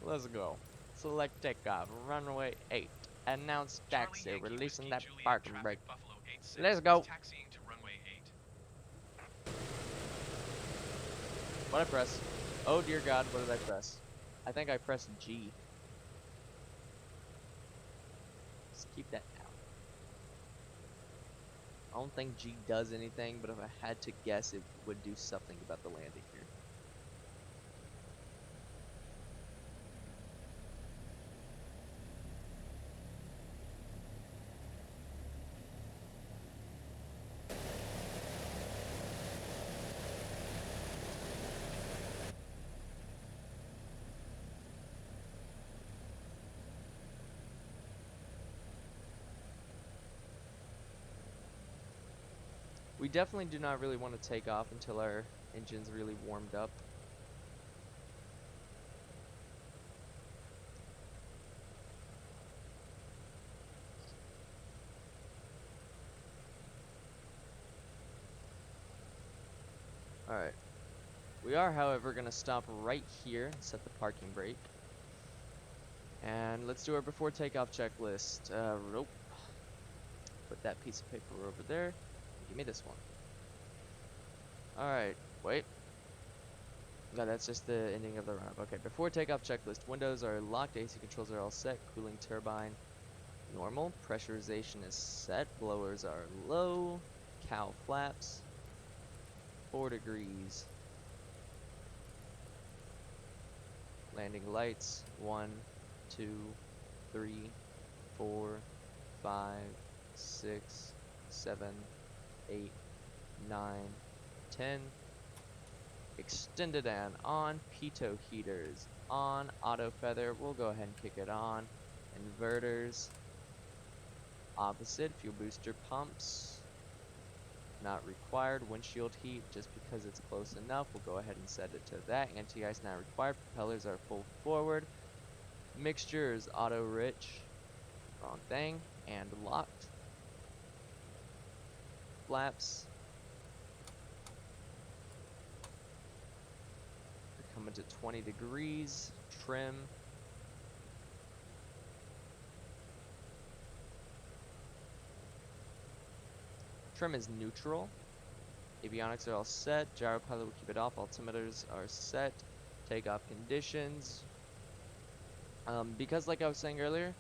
Let's go. Select takeoff, runway 8. Announce Charlie taxi, Yankee releasing Whiskey that Juliet parking traffic brake. Buffalo 86 Let's is go. taxiing to runway 8. What I press? Oh dear God, what did I press? I think I pressed G. Just keep that down. I don't think G does anything, but if I had to guess, it would do something about the landing here. We definitely do not really want to take off until our engine's really warmed up. Alright. We are, however, going to stop right here and set the parking brake. And let's do our before takeoff checklist. Rope. Put that piece of paper over there. Give me this one. Alright, wait. No, that's just the ending of the run-up. Okay, before takeoff checklist. Windows are locked, AC controls are all set, cooling turbine normal, pressurization is set, blowers are low, cow flaps, 4 degrees. Landing lights, 1, 2, 3, 4, 5, 6, 7, 8, 9, 10. Extended and on. Pitot heaters on. Auto feather, we'll go ahead and kick it on. Inverters opposite. Fuel booster pumps not required. Windshield heat just because it's close enough, we'll go ahead and set it to that. Anti-ice not required. Propellers are full forward. Mixture is auto rich, wrong thing, and locked. Flaps coming to 20 degrees. Trim. Trim is neutral. Avionics are all set. Gyro pilot will keep it off. Altimeters are set. Takeoff conditions. Because like I was saying earlier,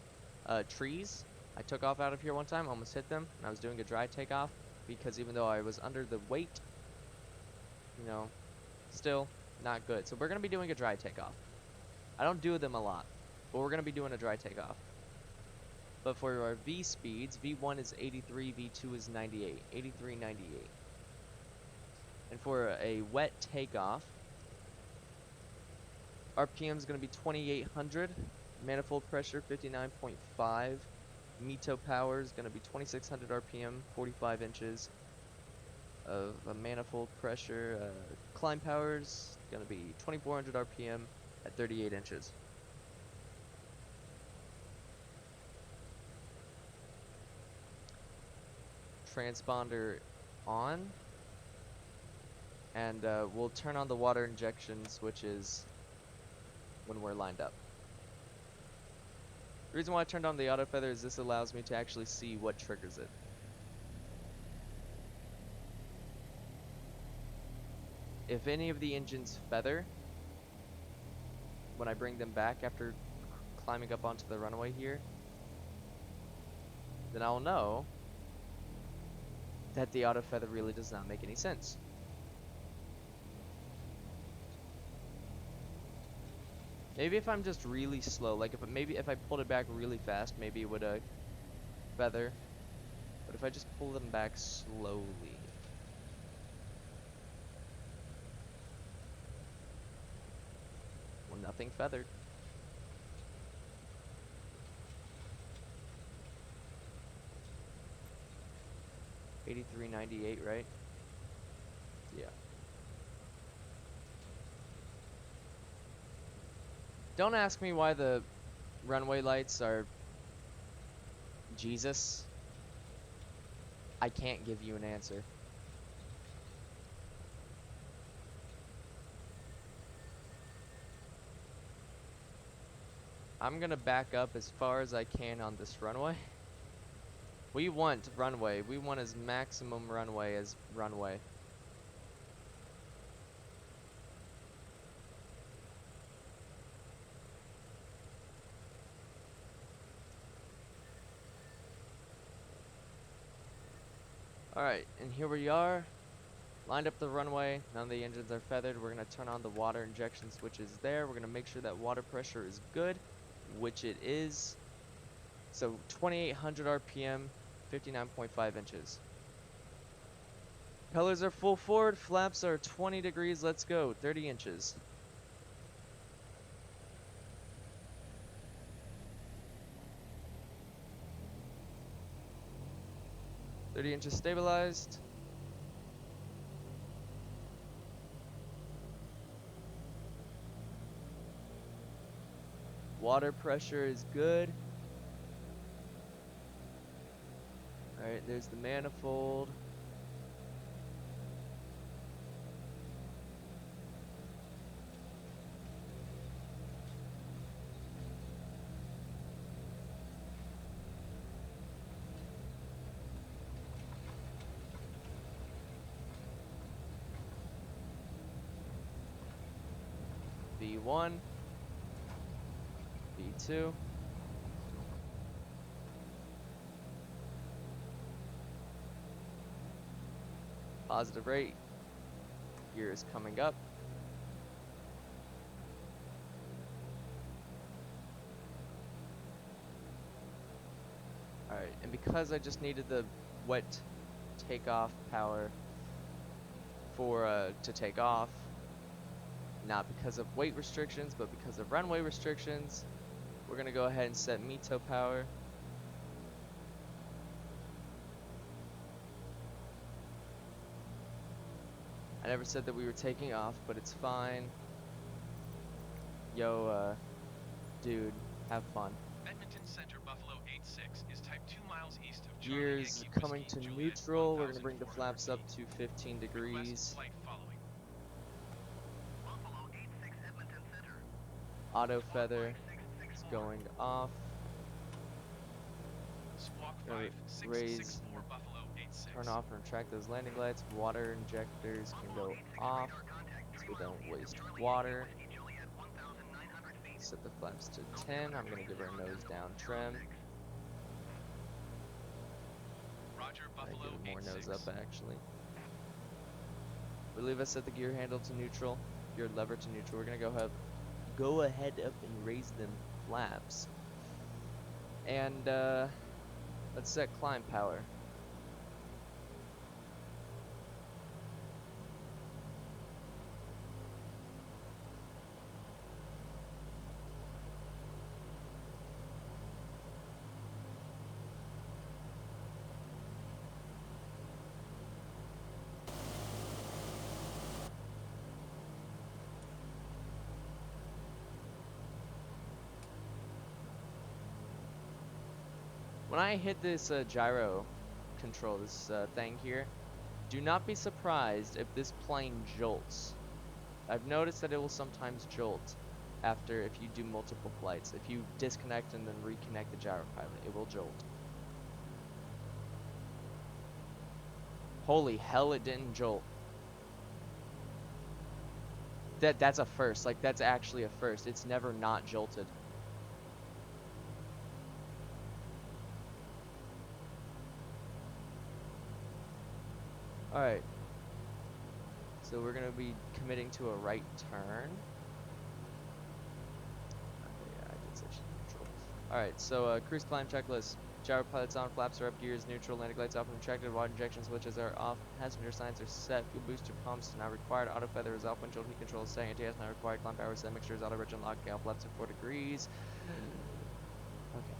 trees. I took off out of here one time, almost hit them, and I was doing a dry takeoff because even though I was under the weight, you know, still not good. So we're going to be doing a dry takeoff. I don't do them a lot, but we're going to be doing a dry takeoff. But for our V speeds, V1 is 83, V2 is 98, 83, 98. And for a wet takeoff, RPM is going to be 2800, manifold pressure 59.5, METO power is going to be 2600 RPM, 45 inches of manifold pressure. Climb power is going to be 2400 RPM at 38 inches. Transponder on, and we'll turn on the water injection switches when we're lined up. The reason why I turned on the auto feather is this allows me to actually see what triggers it. If any of the engines feather when I bring them back after climbing up onto the runway here, then I'll know that the auto feather really does not make any sense. Maybe if I'm just really slow, like maybe if I pulled it back really fast, maybe it would feather. But if I just pull them back slowly, well, nothing feathered. 8398, right? Yeah. Don't ask me why the runway lights are Jesus. I can't give you an answer. I'm gonna back up as far as I can on this runway. We want runway. We want as maximum runway as runway. Alright, and here we are. Lined up the runway. None of the engines are feathered. We're going to turn on the water injection switches there. We're going to make sure that water pressure is good, which it is. So 2800 RPM, 59.5 inches. Colors are full forward. Flaps are 20 degrees. Let's go. 30 inches. .30 inches stabilized. Water pressure is good. Alright, there's the manifold. V1, V2, positive rate, gear is coming up. Alright, and because I just needed the wet takeoff power for to take off, not because of weight restrictions, but because of runway restrictions, we're gonna go ahead and set METO power. I never said that we were taking off, but it's fine. Yo, dude, have fun. Edmonton Center Buffalo 86 is type 2 miles east of Charlie Gears Yankee coming Whiskey to Juliet neutral. We're gonna bring the 1400 flaps up feet. to 15 Request degrees. flight following. Buffalo 86 Edmonton Center. Auto feather is 664. going off. Squawk Gonna 5 raise, 664 Buffalo 86. turn off and retract those landing lights. Water injectors can go off so we don't waste water. Set the flaps to 10. I'm gonna give her a nose down trim. Roger, I give Buffalo it more 86. nose up actually. Relieve us set the gear handle to neutral, gear lever to neutral. We're gonna go ahead up and raise them flaps. And let's set climb power. When I hit this gyro control, this thing here, do not be surprised if this plane jolts. I've noticed that it will sometimes jolt after if you do multiple flights. If you disconnect and then reconnect the gyro pilot, it will jolt. Holy hell, it didn't jolt. That's a first. Like, that's actually a first. It's never not jolted. Alright. So we're going to be committing to a right turn. Okay, yeah, I did such neutral. Alright, so cruise climb checklist. Gyro pilots on, flaps are up, gears neutral, landing lights off and retracted, water injection switches are off, passenger signs are set, fuel booster pumps not required, auto feather is off, windshield heat control is setting, ATS not required, climb power set, mixture is auto rich and lock, gal flaps at 4 degrees. Okay.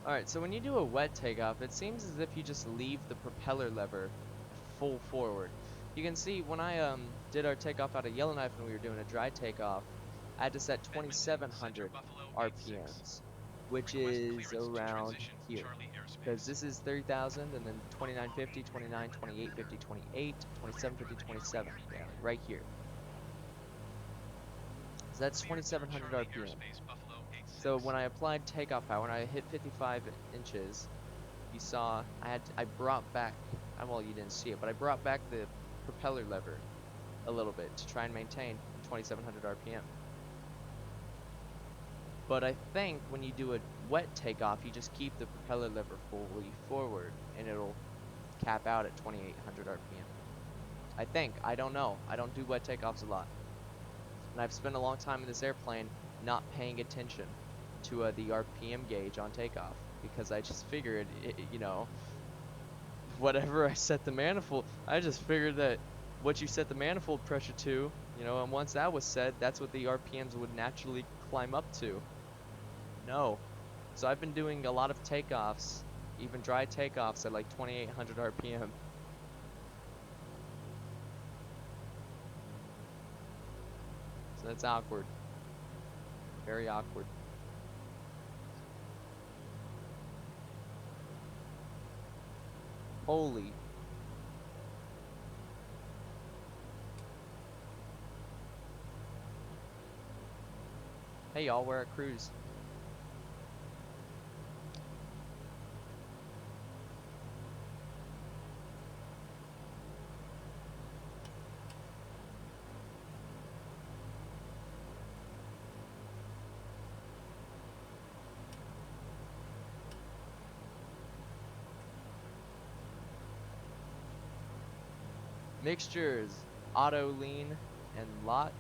Alright, so when you do a wet takeoff, it seems as if you just leave the propeller lever full forward. You can see when I did our takeoff out of Yellowknife and we were doing a dry takeoff, I had to set Edmonton, Center 2700 Buffalo 86. RPMs, which Request is clearance to around transition here. Charlie Because airspace. this is 3000 and then 2950, 29, 2850, 28, 2750, 27. Yeah, like right here. So that's Cleared through 2700 Charlie RPM. airspace, Buffalo 86. So when I applied takeoff power, when I hit 55 inches, you saw I brought back, well, you didn't see it, but I brought back the propeller lever a little bit to try and maintain 2700 RPM. But I think when you do a wet takeoff, you just keep the propeller lever fully forward and it'll cap out at 2800 RPM. I think. I don't know. I don't do wet takeoffs a lot. And I've spent a long time in this airplane not paying attention to the RPM gauge on takeoff because I just figured, you know, whatever I set the manifold, I just figured that what you set the manifold pressure to, you know, and once that was set, that's what the RPMs would naturally climb up to. No. So I've been doing a lot of takeoffs, even dry takeoffs at like 2800 RPM. So that's awkward. Very awkward. Holy. Hey y'all, we're at cruise. Mixtures, auto lean and lot.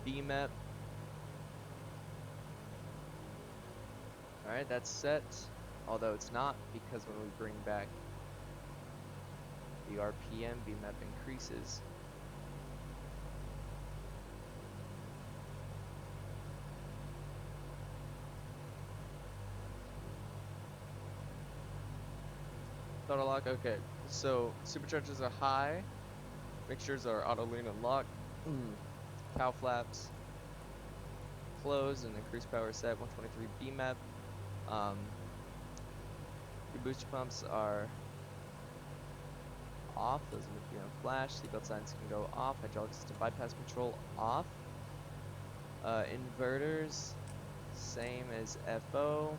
BMAP. Alright, that's set. Although it's not, because when we bring back the RPM, BMAP increases. Throttle lock, okay. So superchargers are high, mixtures are auto lean and lock, cow flaps closed and increased power set, 123 BMAP. Your booster pumps are off, those are if you're on flash, seatbelt signs can go off, hydraulic system bypass control off. Inverters, same as FO,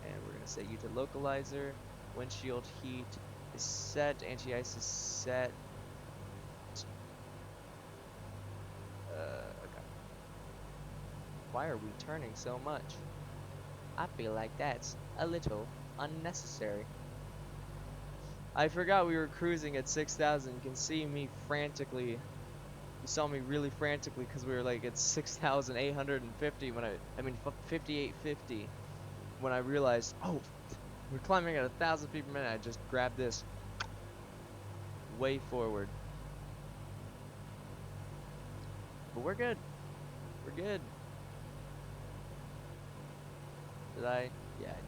and we're gonna set you to localizer. Windshield heat is set, anti-ice is set. Okay. Why are we turning so much? I feel like that's a little unnecessary. I forgot we were cruising at 6,000. You can see me frantically. You saw me really frantically because we were like at 6,850 when I mean 5850 when I realized, oh, we're climbing at 1,000 feet per minute. I just grabbed this way forward. But we're good. We're good. Did I? Yeah, I did.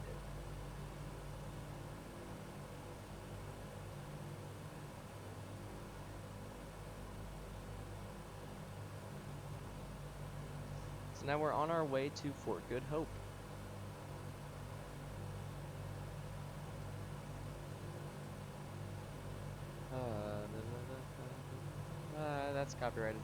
So now we're on our way to Fort Good Hope. That's copyrighted.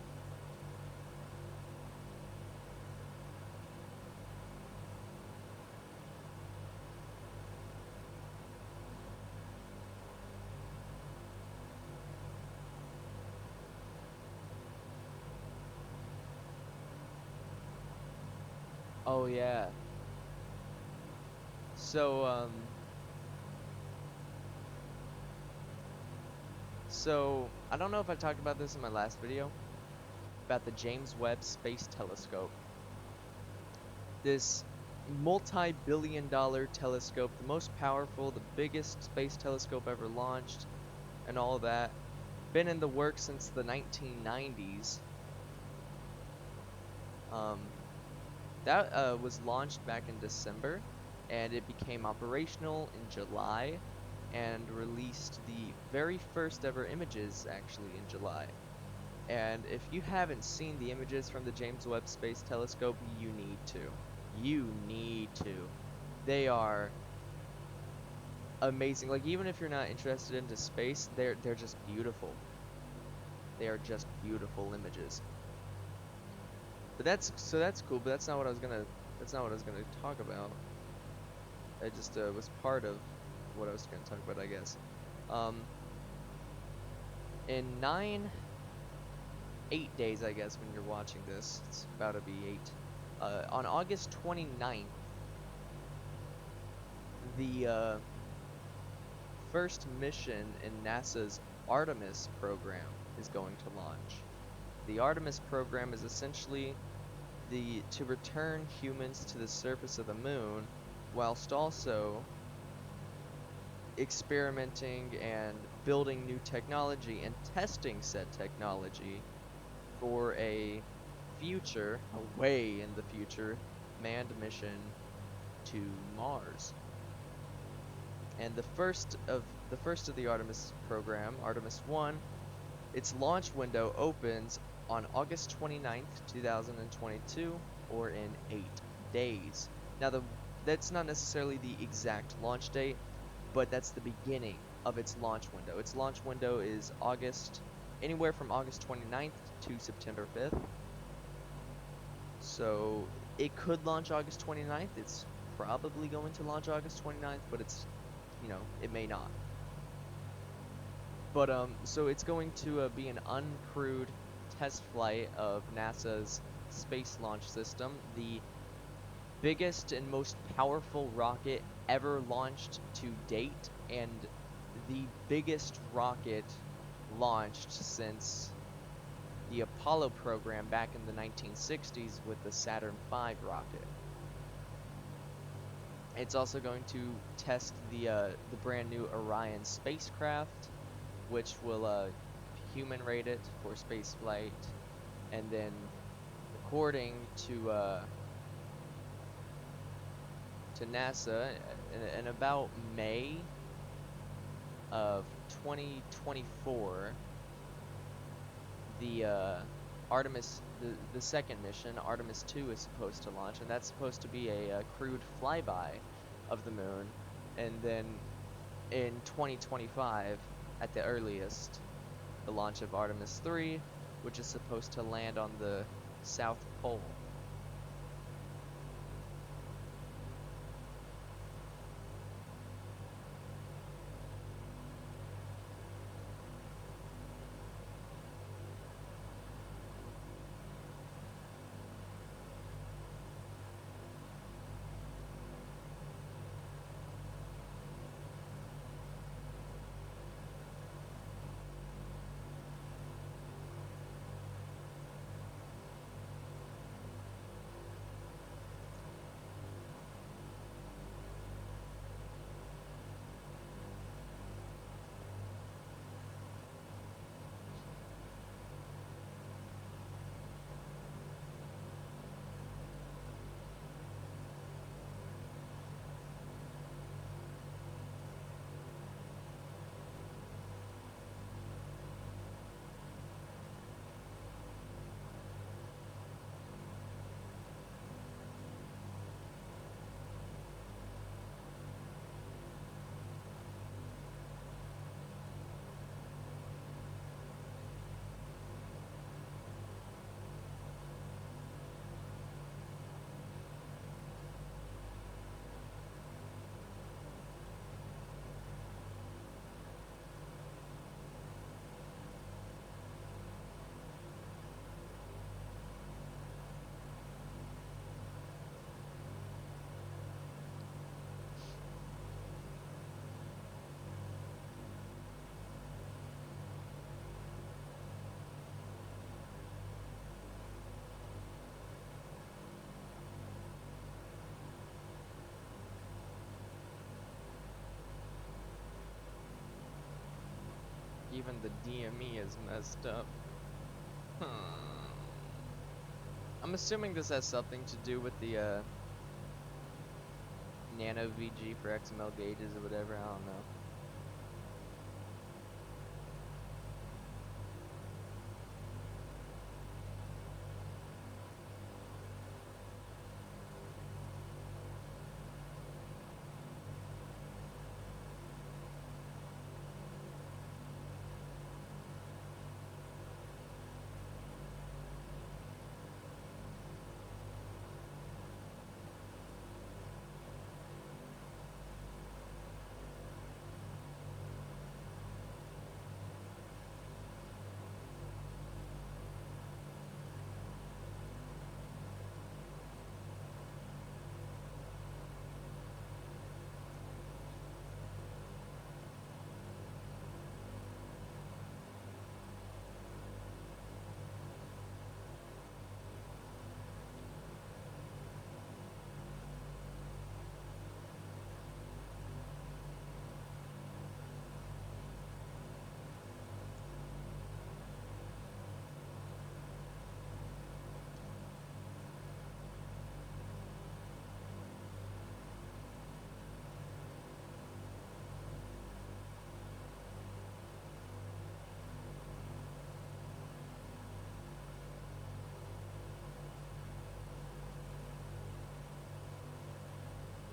Oh yeah. So I don't know if I talked about this in my last video about the James Webb Space Telescope. This multi-billion-dollar telescope, the most powerful, the biggest space telescope ever launched, and all that. Been in the works since the 1990s. That was launched back in December, and it became operational in July, and released the very first ever images actually in July. And if you haven't seen the images from the James Webb Space Telescope, you need to. You need to. They are amazing. Like, even if you're not interested into space, they're just beautiful. They are just beautiful images. But that's cool, but that's not what I was gonna talk about. It just was part of what I was gonna talk about, I guess. In 8 days, I guess, when you're watching this, it's about to be 8. On August 29th, the first mission in NASA's Artemis program is going to launch. The Artemis program is essentially to return humans to the surface of the moon, whilst also experimenting and building new technology and testing said technology for a future, way in the future, manned mission to Mars. And the first of the Artemis program, Artemis 1, its launch window opens on August 29th, 2022, or in 8 days. Now that's not necessarily the exact launch date, but that's the beginning of its launch window. Its launch window is anywhere from August 29th to September 5th. So it could launch August 29th. It's probably going to launch August 29th, but it may not. But so it's going to be an uncrewed test flight of NASA's Space Launch System, the biggest and most powerful rocket ever launched to date, and the biggest rocket launched since the Apollo program back in the 1960s with the Saturn V rocket. It's also going to test the brand new Orion spacecraft, which will human rate it for space flight, and then according to NASA, in about May of 2024, the Artemis, the second mission, Artemis 2, is supposed to launch, and that's supposed to be a crewed flyby of the moon, and then in 2025, at the earliest, the launch of Artemis 3, which is supposed to land on the South Pole. Even the DME is messed up. I'm assuming this has something to do with the nano VG for XML gauges or whatever. I don't know.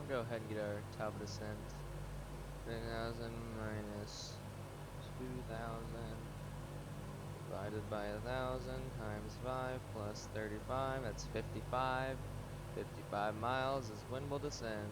Go ahead and get our top descent. 30,000 minus 2,000 divided by 1,000 times 5 plus 35. That's 55. 55 miles is when we'll descend.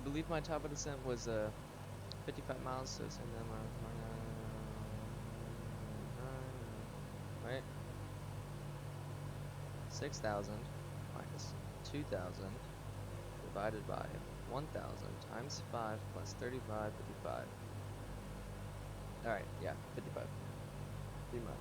believe my top of descent was 55 miles, so it's in them, right? 6,000 minus 2,000 divided by 1,000 times 5 plus 35, 55. Alright, yeah, 55. 3 miles.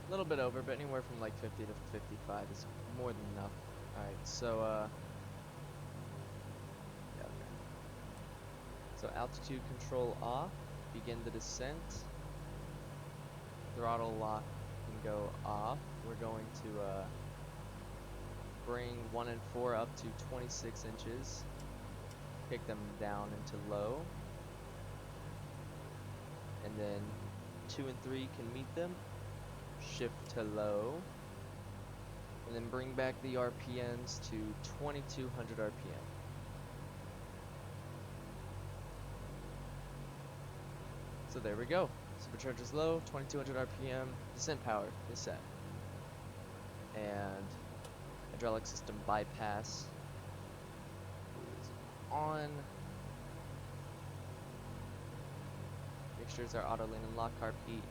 A little bit over, but anywhere from like 50 to 55 is more than enough. Alright, so, yeah, okay. So altitude control off, begin the descent. Throttle lock can go off. We're going to, bring 1 and 4 up to 26 inches. Pick them down into low. And then 2 and 3 can meet them. Shift to low, and then bring back the RPMs to 2200 RPM. So there we go. Supercharger's low, 2200 RPM, descent power is set. And hydraulic system bypass is on. Mixtures are auto lean and lock, carb heat.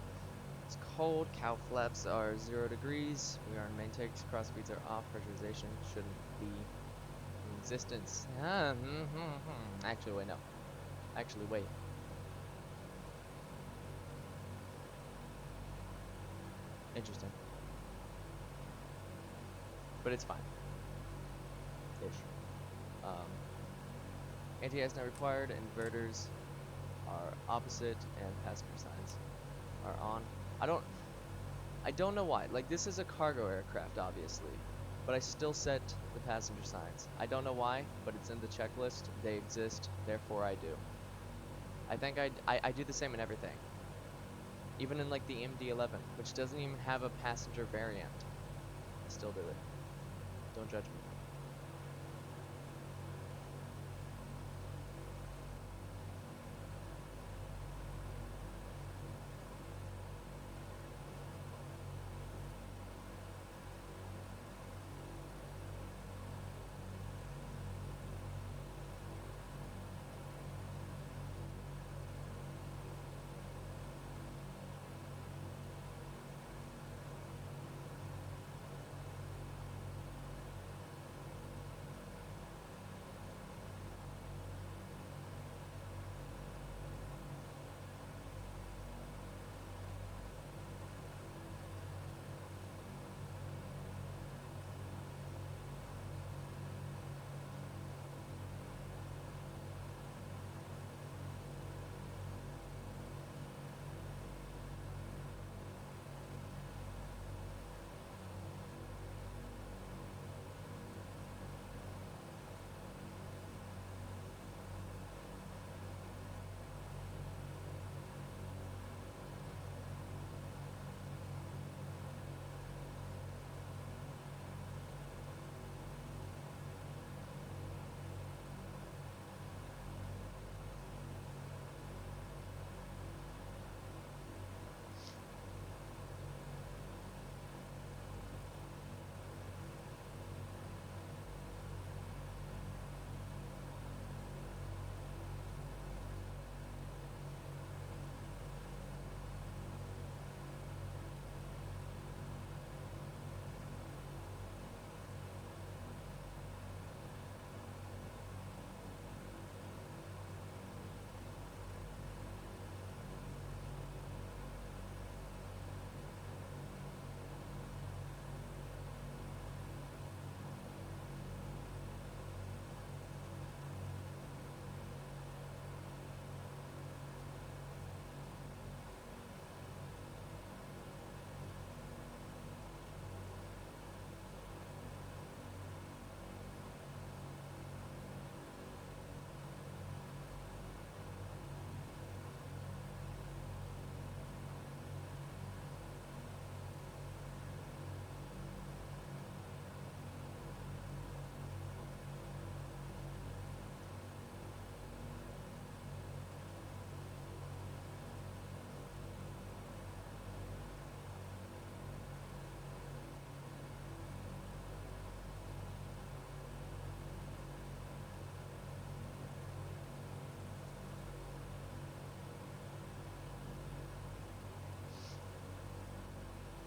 It's cold, cow flaps are 0 degrees, we are in main takes, cross speeds are off, pressurization shouldn't be in existence. Actually, wait, no. Actually, wait. Interesting. But it's fine. Ish. Anti-ice not required, inverters are opposite, and passenger signs are on. I don't know why. Like, this is a cargo aircraft, obviously, but I still set the passenger signs. I don't know why, but it's in the checklist. They exist, therefore I do. I think I do the same in everything. Even in, like, the MD-11, which doesn't even have a passenger variant. I still do it. Don't judge me.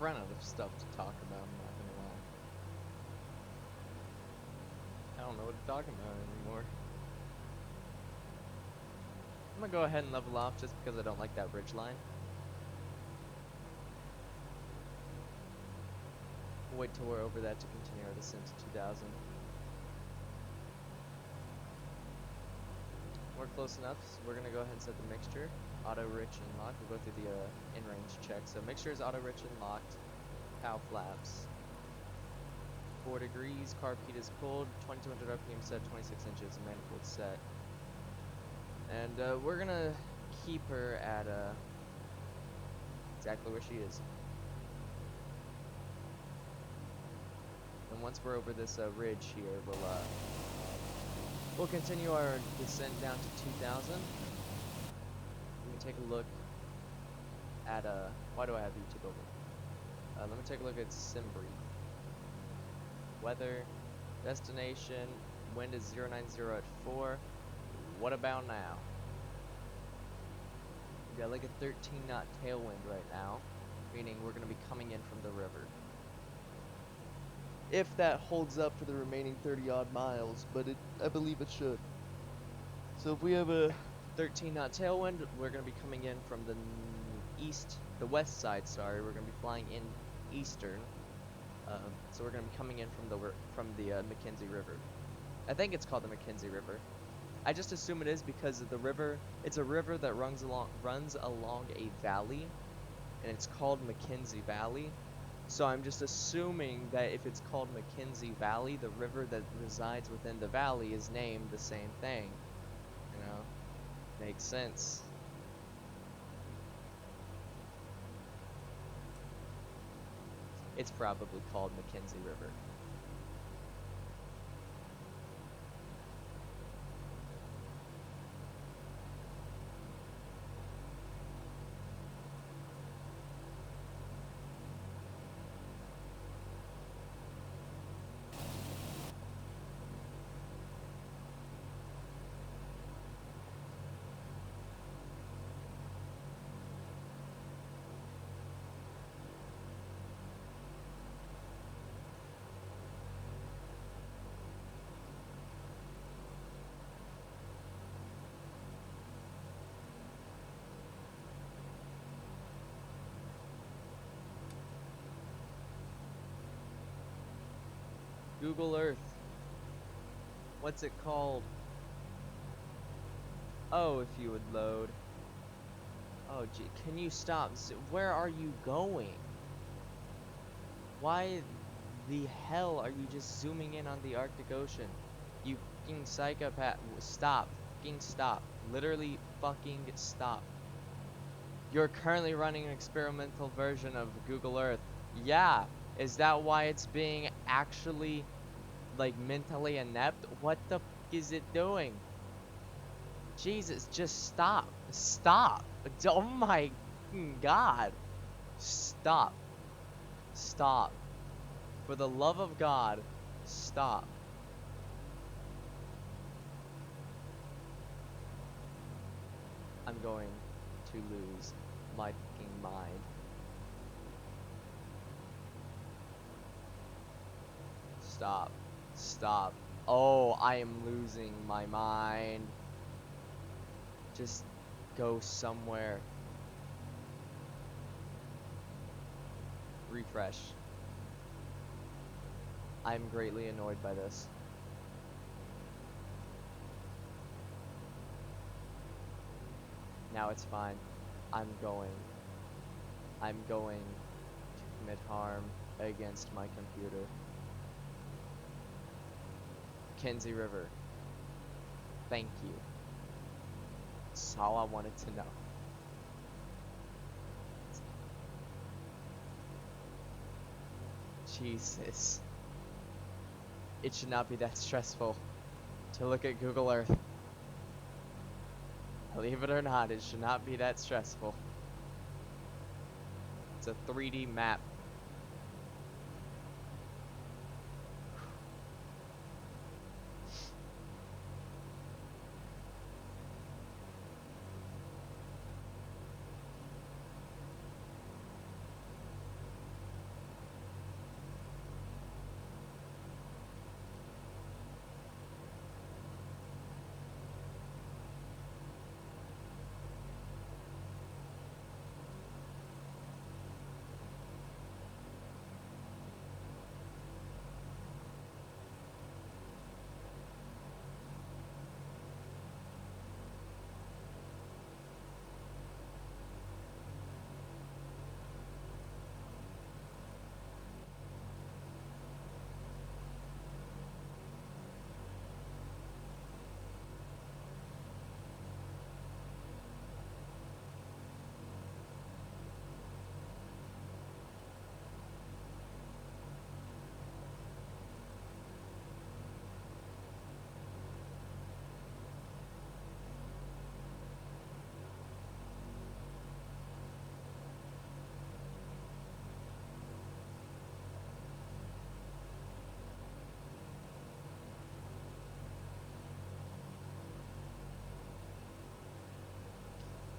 run out of stuff to talk about, I'm not gonna lie. I don't know what to talk about anymore. I'm gonna go ahead and level off just because I don't like that ridge line. Wait till we're over that to continue our descent to 2000. We're close enough, so we're gonna go ahead and set the mixture. Auto rich and locked. We'll go through the in-range check. So mixture is auto rich and locked. Pow flaps. 4 degrees. Carb heat is cold. 2200 RPM set. 26 inches. Manifold set. And we're gonna keep her at exactly where she is. And once we're over this ridge here, we'll continue our descent down to 2000. Let me take a look at why do I have YouTube open? Let me take a look at Simbri. Weather, destination, wind is 090 at 4. What about now? We got like a 13 knot tailwind right now, meaning we're gonna be coming in from the river. If that holds up for the remaining 30 odd miles, but I believe it should. So if we have a 13 knot tailwind, we're going to be coming in from the west side, sorry. We're going to be flying in eastern. So we're going to be coming in from the Mackenzie River. I think it's called the Mackenzie River. I just assume it is because of the river. It's a river that runs along a valley, and it's called Mackenzie Valley. So I'm just assuming that if it's called Mackenzie Valley, the river that resides within the valley is named the same thing. You know? Makes sense. It's probably called Mackenzie River. Google Earth. What's it called? Oh, if you would load. Oh, gee, can you stop? Where are you going? Why the hell are you just zooming in on the Arctic Ocean? You fucking psychopath. Stop. Fucking stop. Literally fucking stop. You're currently running an experimental version of Google Earth. Yeah. Is that why it's being actually, like, mentally inept? What the fuck is it doing? Jesus, just stop. Stop. Oh my God. Stop. Stop. For the love of God, stop. I'm going to lose my fucking mind. Stop. Stop. Oh, I am losing my mind. Just go somewhere. Refresh. I'm greatly annoyed by this. Now it's fine. I'm going to commit harm against my computer. Mackenzie River. Thank you. That's all I wanted to know. Jesus. It should not be that stressful to look at Google Earth. Believe it or not, it should not be that stressful. It's a 3D map.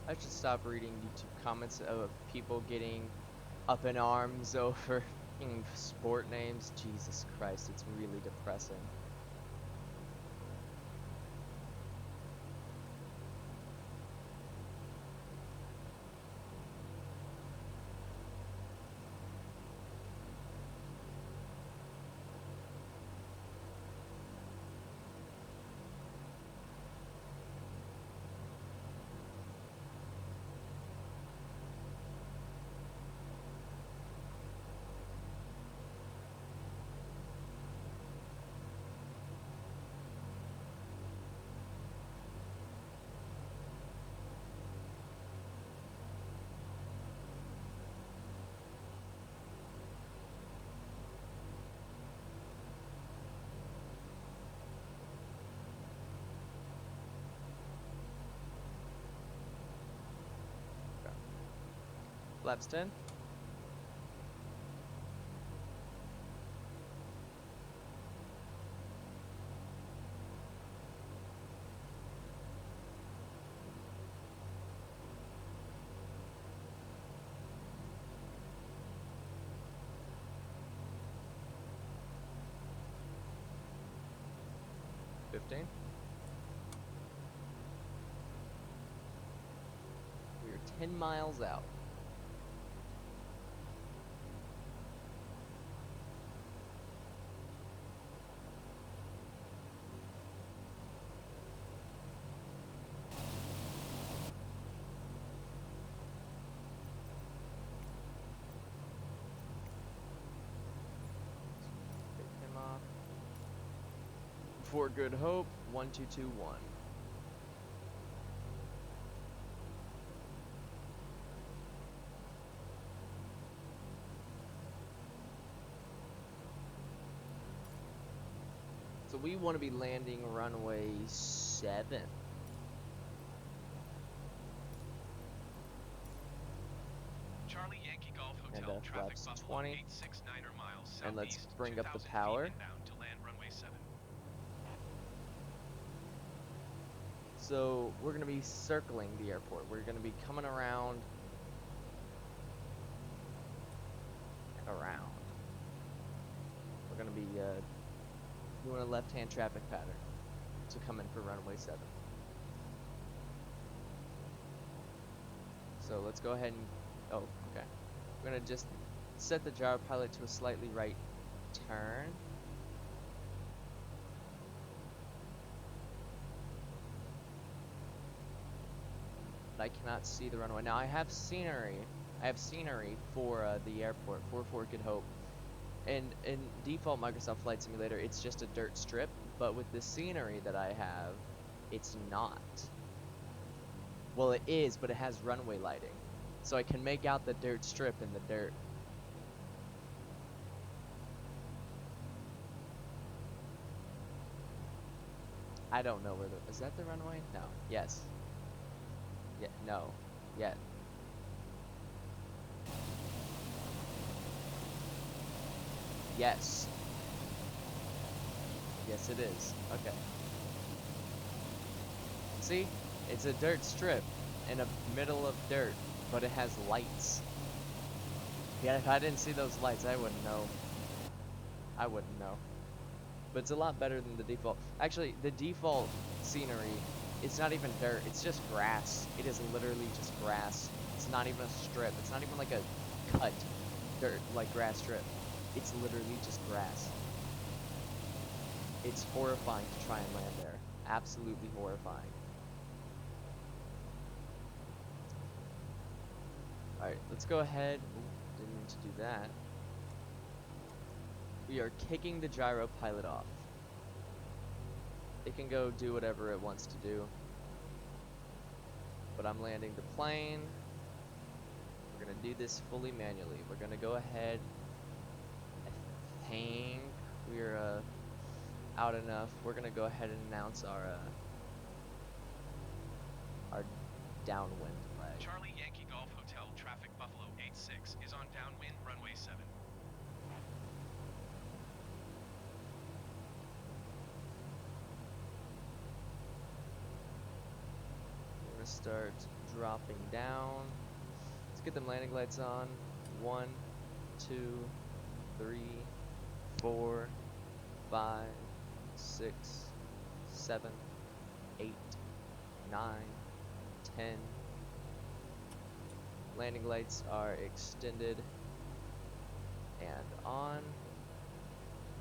I should stop reading YouTube comments of people getting up in arms over fucking sport names. Jesus Christ, it's really depressing. Flaps 10. $15. We are 10 miles out. Take him off. For Good Hope, 1221. So we want to be landing runway 7. Charlie Yankee Golf And, Hotel, traffic flaps Buffalo 20. 869 miles southeast, And let's bring up the 2,000 power. feet inbound to land runway 7. So we're gonna be circling the airport. We're gonna be coming around and around. We're gonna be doing a left-hand traffic pattern to come in for runway 7. So let's go ahead and, oh, okay. We're gonna just set the gyro pilot to a slightly right turn. But I cannot see the runway. Now I have scenery. I have scenery for the airport, for Fort Good Hope. And in default Microsoft Flight Simulator, it's just a dirt strip. But with the scenery that I have, it's not. Well, it is, but it has runway lighting. So I can make out the dirt strip in the dirt. I don't know where the... Is that the runway? No. Yes. Yeah, no. Yeah. Yes. Yes, it is. Okay. See? It's a dirt strip in a middle of dirt, but it has lights. Yeah, if I didn't see those lights, I wouldn't know. I wouldn't know. But it's a lot better than the default. Actually, the default scenery, it's not even dirt. It's just grass. It is literally just grass. It's not even a strip. It's not even like a cut dirt, like grass strip. It's literally just grass. It's horrifying to try and land there. Absolutely horrifying. Alright, let's go ahead. Ooh, didn't mean to do that. We are kicking the gyro pilot off. It can go do whatever it wants to do. But I'm landing the plane. We're going to do this fully manually. We're going to go ahead. I think we're out enough. We're going to go ahead and announce our downwind flag. Charlie Yankee Golf Hotel, traffic Buffalo 86 is on downwind runway 7. We're gonna start dropping down. Let's get them landing lights on. 1, 2, 3, 4, 5, 6, 7, 8, 9, 10. Landing lights are extended and on.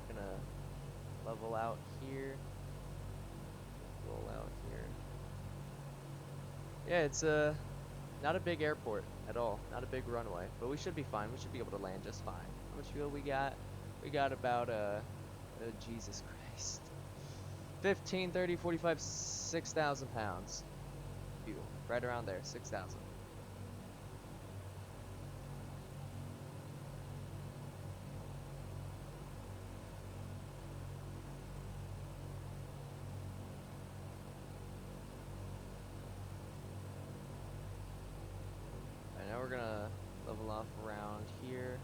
Gonna level out here. Roll out here. Yeah, it's not a big airport at all. Not a big runway, but we should be fine. We should be able to land just fine. How much fuel we got? We got about Jesus Christ. 15, 30, 45, 6,000 pounds. Fuel. Right around there, 6,000. Alright, now we're gonna level off around here.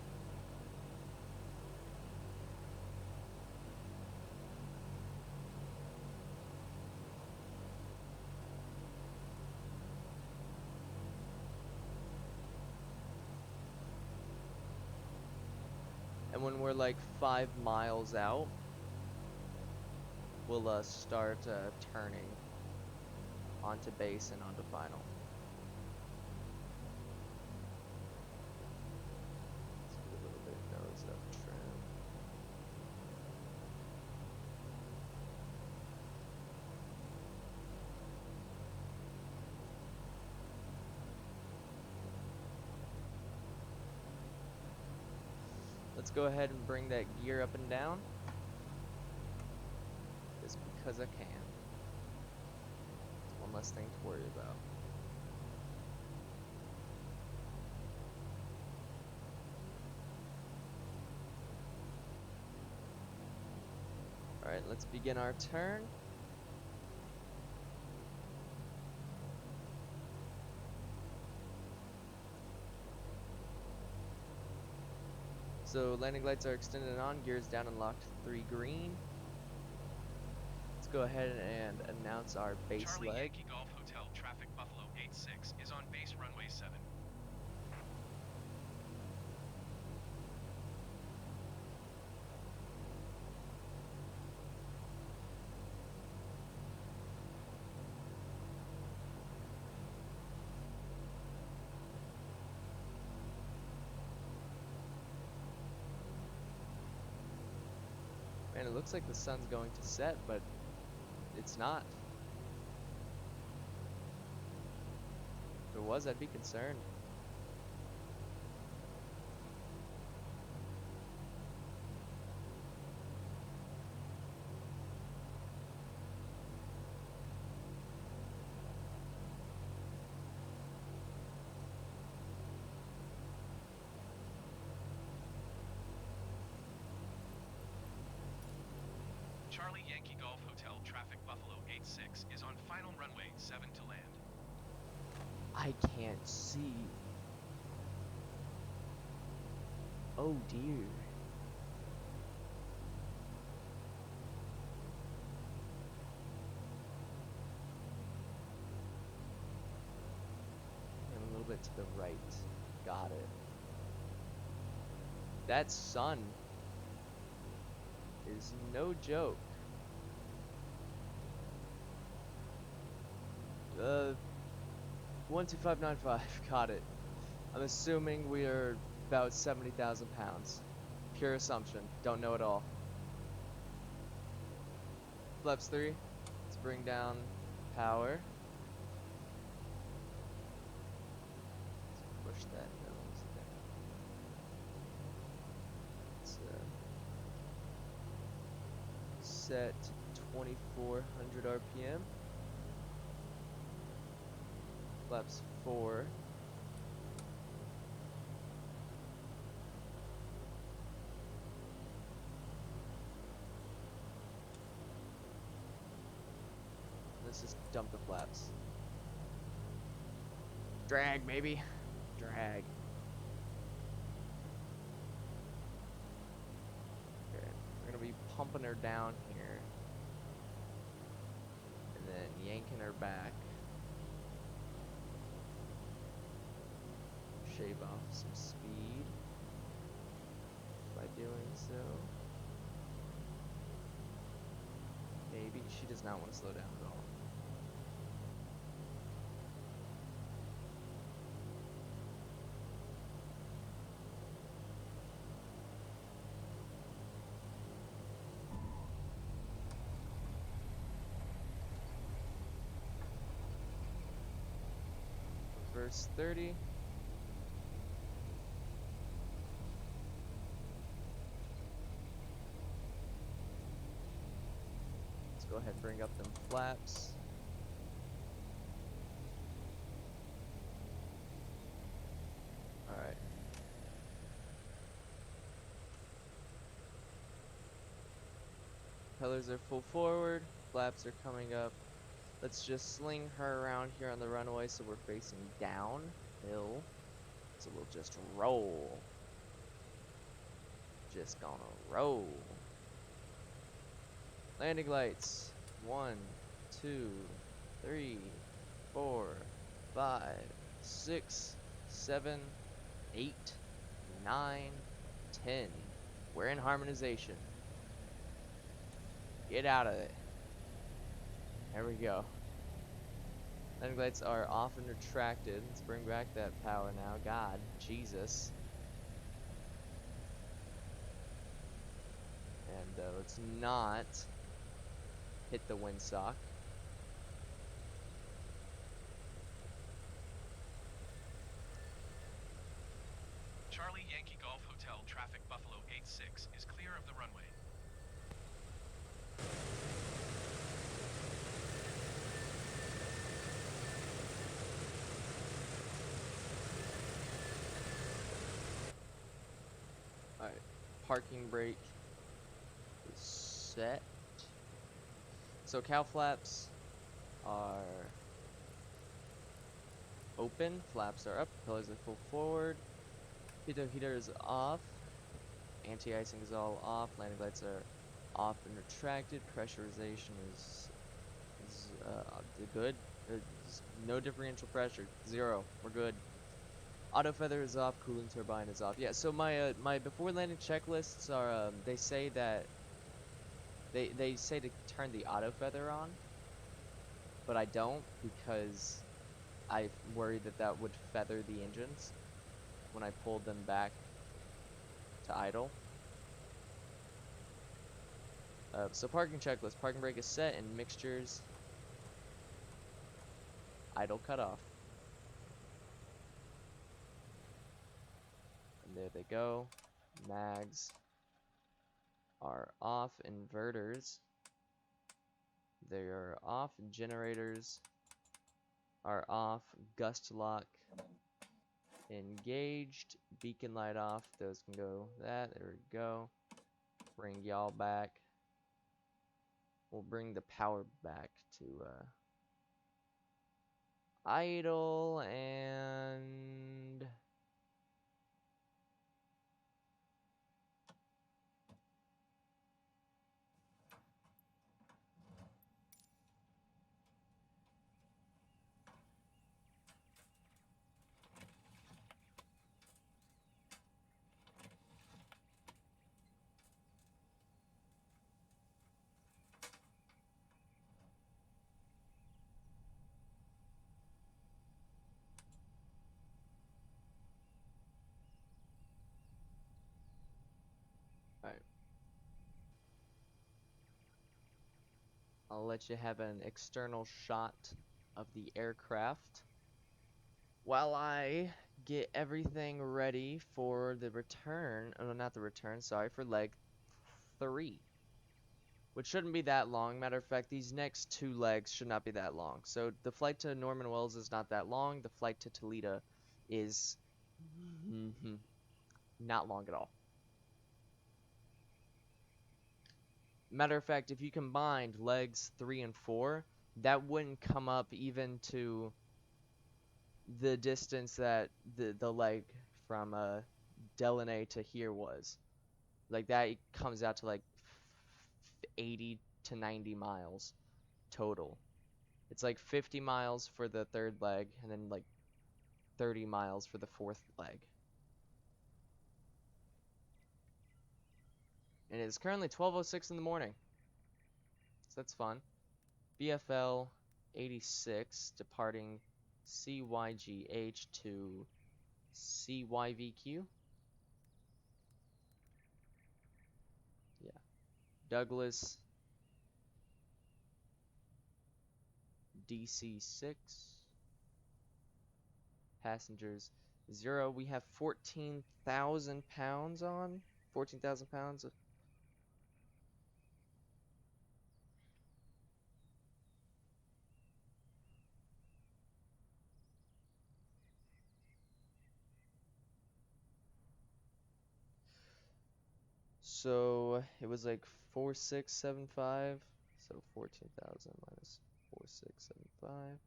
And when we're like 5 miles out, we'll start turning onto base and onto final. Let's get a little bit of nose up trim. Let's go ahead and bring that gear up and down. Just because I can. It's one less thing to worry about. Alright, let's begin our turn. So landing lights are extended and on, gears down and locked, 3 green. Let's go ahead and announce our base Charlie leg. Yankee Golf Hotel traffic Buffalo 86 is on base runway 7. Man, it looks like the sun's going to set, but it's not. If it was, I'd be concerned. Charlie Yankee Golf Hotel traffic Buffalo 86 is on final runway 7 to land. I can't see. Oh dear. And a little bit to the right. Got it. That sun is no joke. 12595, got it. I'm assuming we are about 70,000 pounds. Pure assumption, don't know at all. Flaps 3, let's bring down power. Let's push that nose down. Let's set 2400 RPM. Flaps 4. Let's just dump the flaps. Drag, baby. Drag. Okay, we're gonna be pumping her down here. And then yanking her back. shave off some speed by doing so. Maybe she does not want to slow down at all. Verse 30. Let's go ahead and bring up them flaps. Alright. Propellers are full forward, flaps are coming up. Let's just sling her around here on the runway so we're facing downhill. So we'll just roll. Just gonna roll. Landing lights. 1, 2, 3, 4, 5, 6, 7, 8, 9, 10. We're in harmonization. Get out of it. There we go. Landing lights are off and retracted. Let's bring back that power now. God, Jesus. And let's not hit the windsock. Charlie Yankee Golf Hotel traffic Buffalo 86 is clear of the runway. Alright, parking brake is set. So cow flaps are open, flaps are up, pillars are full forward, heater is off, anti-icing is all off, landing lights are off and retracted, pressurization is good. There's no differential pressure, 0. We're good. Auto feather is off, cooling turbine is off. Yeah, so my my before landing checklists are they say that they say to turn the auto feather on, but I don't because I worry that that would feather the engines when I pulled them back to idle. So parking checklist, parking brake is set and mixtures idle cutoff. And there they go. Mags are off, inverters they are off, generators are off, gust lock engaged, beacon light off, those can go that, there we go. Bring y'all back. We'll bring the power back to idle and alright. I'll let you have an external shot of the aircraft while I get everything ready for the return. Oh, not the return, sorry, for leg 3. Which shouldn't be that long. Matter of fact, these next 2 legs should not be that long. So the flight to Norman Wells is not that long. The flight to Tulita is not long at all. Matter of fact, if you combined legs 3 and 4, that wouldn't come up even to the distance that the leg from Deline to here was. Like that comes out to like 80 to 90 miles total. It's like 50 miles for the third leg and then like 30 miles for the fourth leg. And it's currently 12:06 in the morning. So that's fun. BFL 86 departing CYGH to CYVQ. Yeah. Douglas DC-6. Passengers 0. We have 14,000 pounds on. 14,000 pounds. So it was like 4,675. So 14,000 minus 4,675.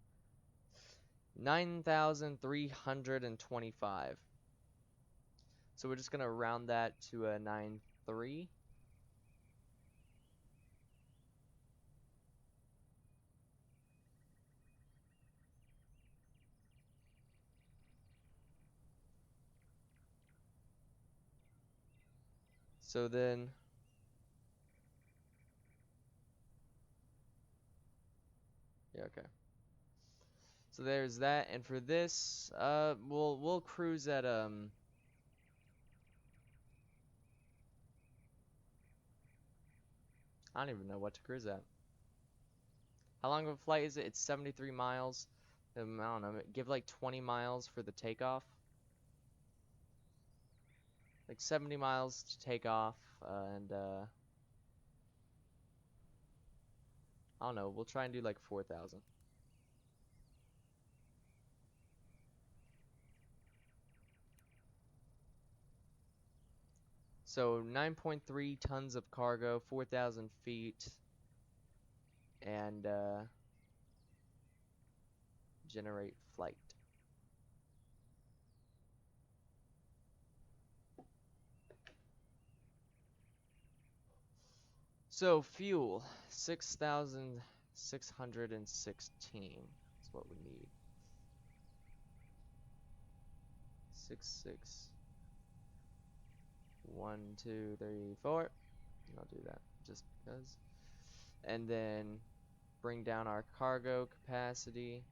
9,325. So we're just gonna round that to a 9.3. So then yeah, okay. So there's that, and for this, we'll cruise at I don't even know what to cruise at. How long of a flight is it? It's 73 miles. I don't know. Give like 20 miles for the takeoff. Like 70 miles to take off, and I don't know. We'll try and do like 4,000. So 9.3 tons of cargo, 4,000 feet, and generate flight. So fuel, 6,616 is what we need. 6, 1, 2, 3, 4. I'll do that just because. And then bring down our cargo capacity,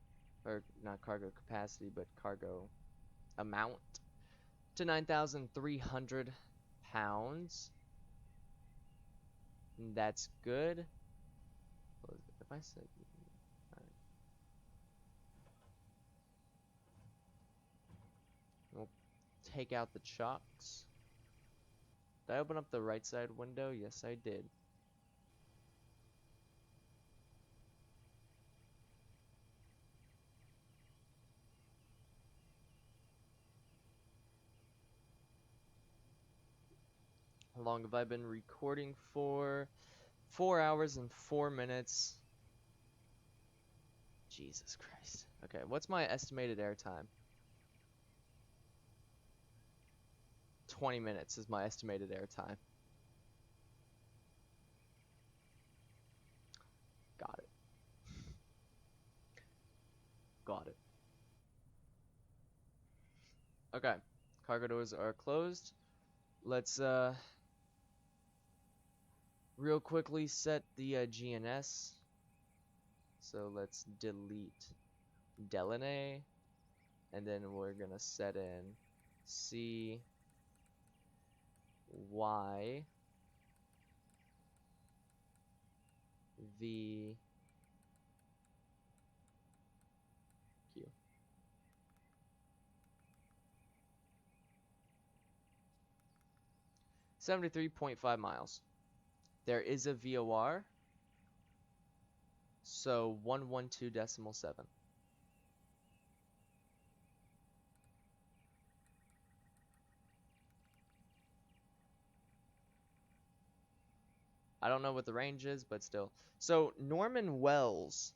or not cargo capacity, but cargo amount to 9,300 pounds. And that's good. If I said, alright. We'll take out the chocks. Did I open up the right side window? Yes, I did. How long have I been recording for? 4 hours and 4 minutes. Jesus Christ. Okay, what's my estimated airtime? 20 minutes is my estimated airtime. Got it. Got it. Okay, cargo doors are closed. Let's real quickly set the GNS. So let's delete Deline, and then we're gonna set in C Y V Q. 73.5 miles. There is a VOR, so 112.7. I don't know what the range is, but still. So Norman Wells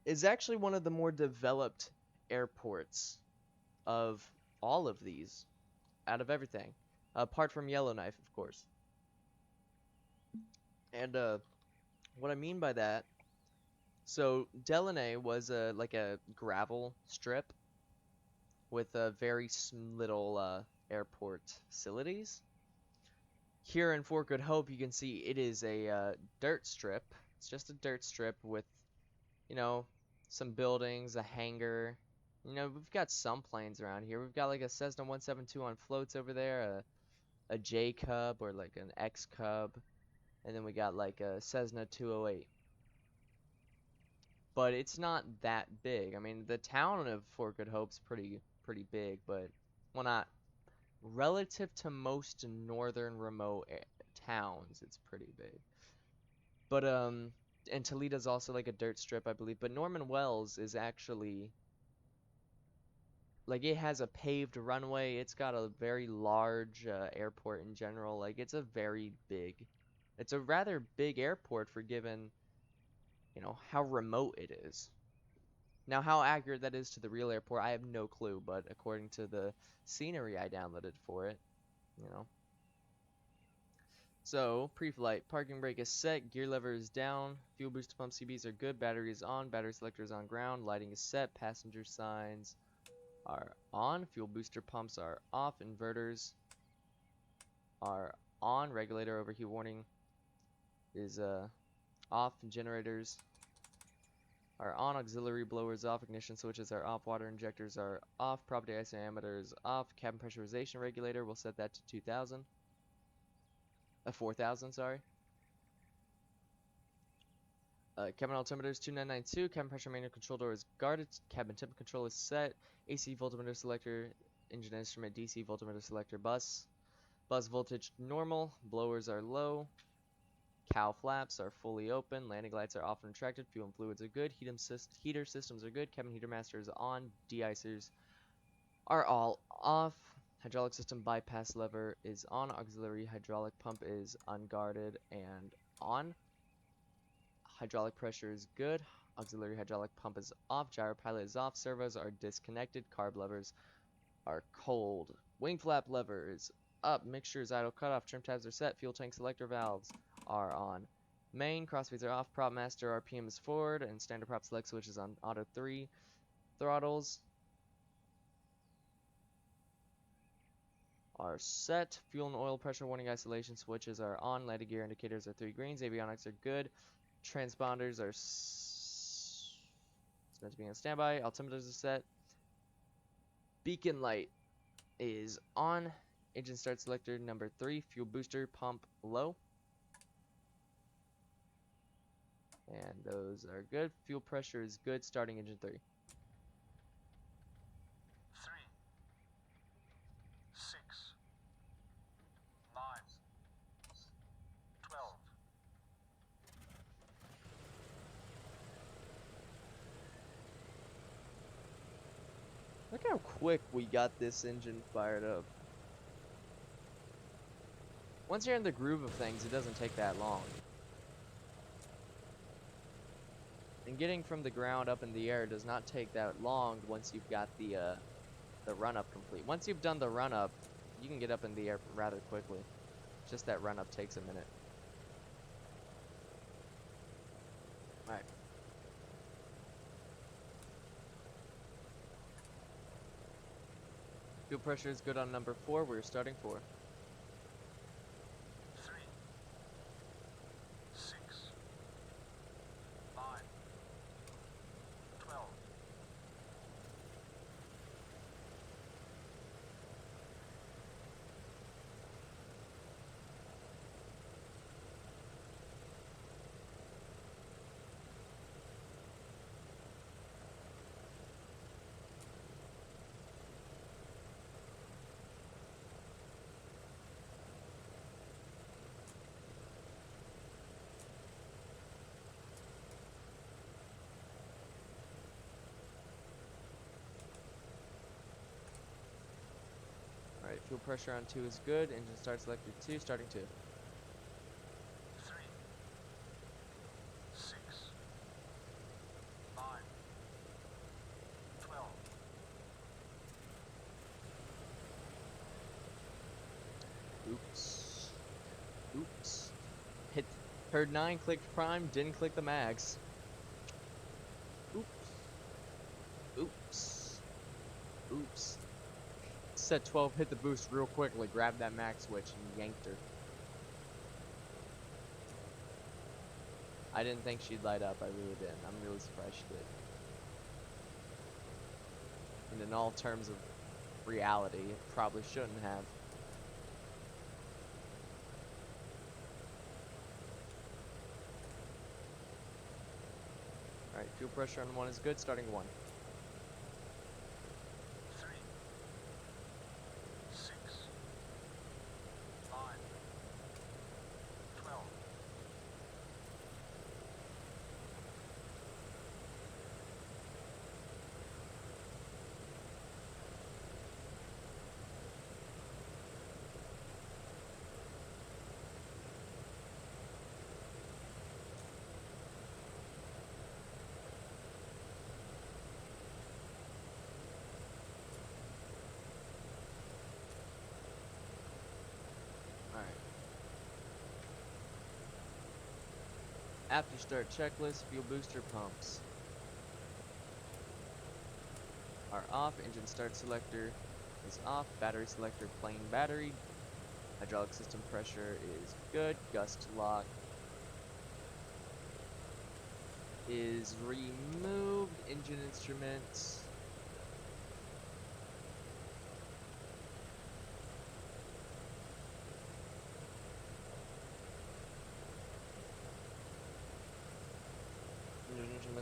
is actually one of the more developed airports of all of these, out of everything, apart from Yellowknife, of course. And what I mean by that, so Deline was like a gravel strip, with very little airport facilities. Here in Fort Good Hope, you can see it is a dirt strip. It's just a dirt strip with, you know, some buildings, a hangar. You know, we've got some planes around here. We've got like a Cessna 172 on floats over there, a J Cub or like an X Cub, and then we got like a Cessna 208. But it's not that big. I mean, the town of Fort Good Hope's pretty big, but well, not relative to most northern remote towns, it's pretty big. But and Tulita's also like a dirt strip, I believe. But Norman Wells is actually like it has a paved runway. It's got a very large airport in general. Like it's it's a rather big airport for given, you know, how remote it is. Now, how accurate that is to the real airport, I have no clue, but according to the scenery I downloaded for it, you know. So, pre-flight, parking brake is set, gear lever is down, fuel booster pump CBs are good, battery is on, battery selector is on ground, lighting is set, passenger signs are on, fuel booster pumps are off, inverters are on, regulator overheat warning is off, generators are on, auxiliary blowers off, ignition switches are off, water injectors are off, property isometer is off, cabin pressurization regulator, we'll set that to 2000. 4,000, sorry. Cabin altimeter is 2992, cabin pressure manual control door is guarded, cabin temperature control is set, AC voltmeter selector, engine instrument, DC voltmeter selector, bus voltage normal, blowers are low, cow flaps are fully open, landing lights are off and retracted, fuel and fluids are good, heater systems are good, cabin heater master is on, de-icers are all off, hydraulic system bypass lever is on, auxiliary hydraulic pump is unguarded and on, hydraulic pressure is good, auxiliary hydraulic pump is off, gyro pilot is off, servos are disconnected, carb levers are cold, wing flap lever is up, mixture is idle cutoff, trim tabs are set, fuel tank selector valves are on. Main, crossfeeds are off, prop master RPM is forward, and standard prop select switch is on auto 3. Throttles are set, fuel and oil pressure warning isolation switches are on, landing gear indicators are 3 greens, avionics are good, transponders are it's meant to be on standby, altimeters are set, beacon light is on, engine start selector number 3, fuel booster pump low. And those are good. Fuel pressure is good. Starting engine 3. 3, 6, 9, 12. Look how quick we got this engine fired up. Once you're in the groove of things, it doesn't take that long. And getting from the ground up in the air does not take that long once you've got the run-up complete. Once you've done the run-up, you can get up in the air rather quickly. Just that run-up takes a minute. Alright. Fuel pressure is good on number 4. We're starting 4. 3, 6, 9, 12. Alright, fuel pressure on 2 is good. Engine start selected 2, starting 2. 3, 6, 9, 12. Oops. Oops. Heard 9, clicked prime, didn't click the mags. Oops. Oops. Oops. Oops. Set 12, hit the boost real quickly, grabbed that max switch and yanked her. I didn't think she'd light up, I really didn't. I'm really surprised she did. And in all terms of reality, it probably shouldn't have. Alright, fuel pressure on 1 is good, starting 1. 3, 6, 5, 12. Alright. After start checklist, fuel booster pumps are off, engine start selector is off, battery selector plain battery, hydraulic system pressure is good, gust lock is removed, engine instruments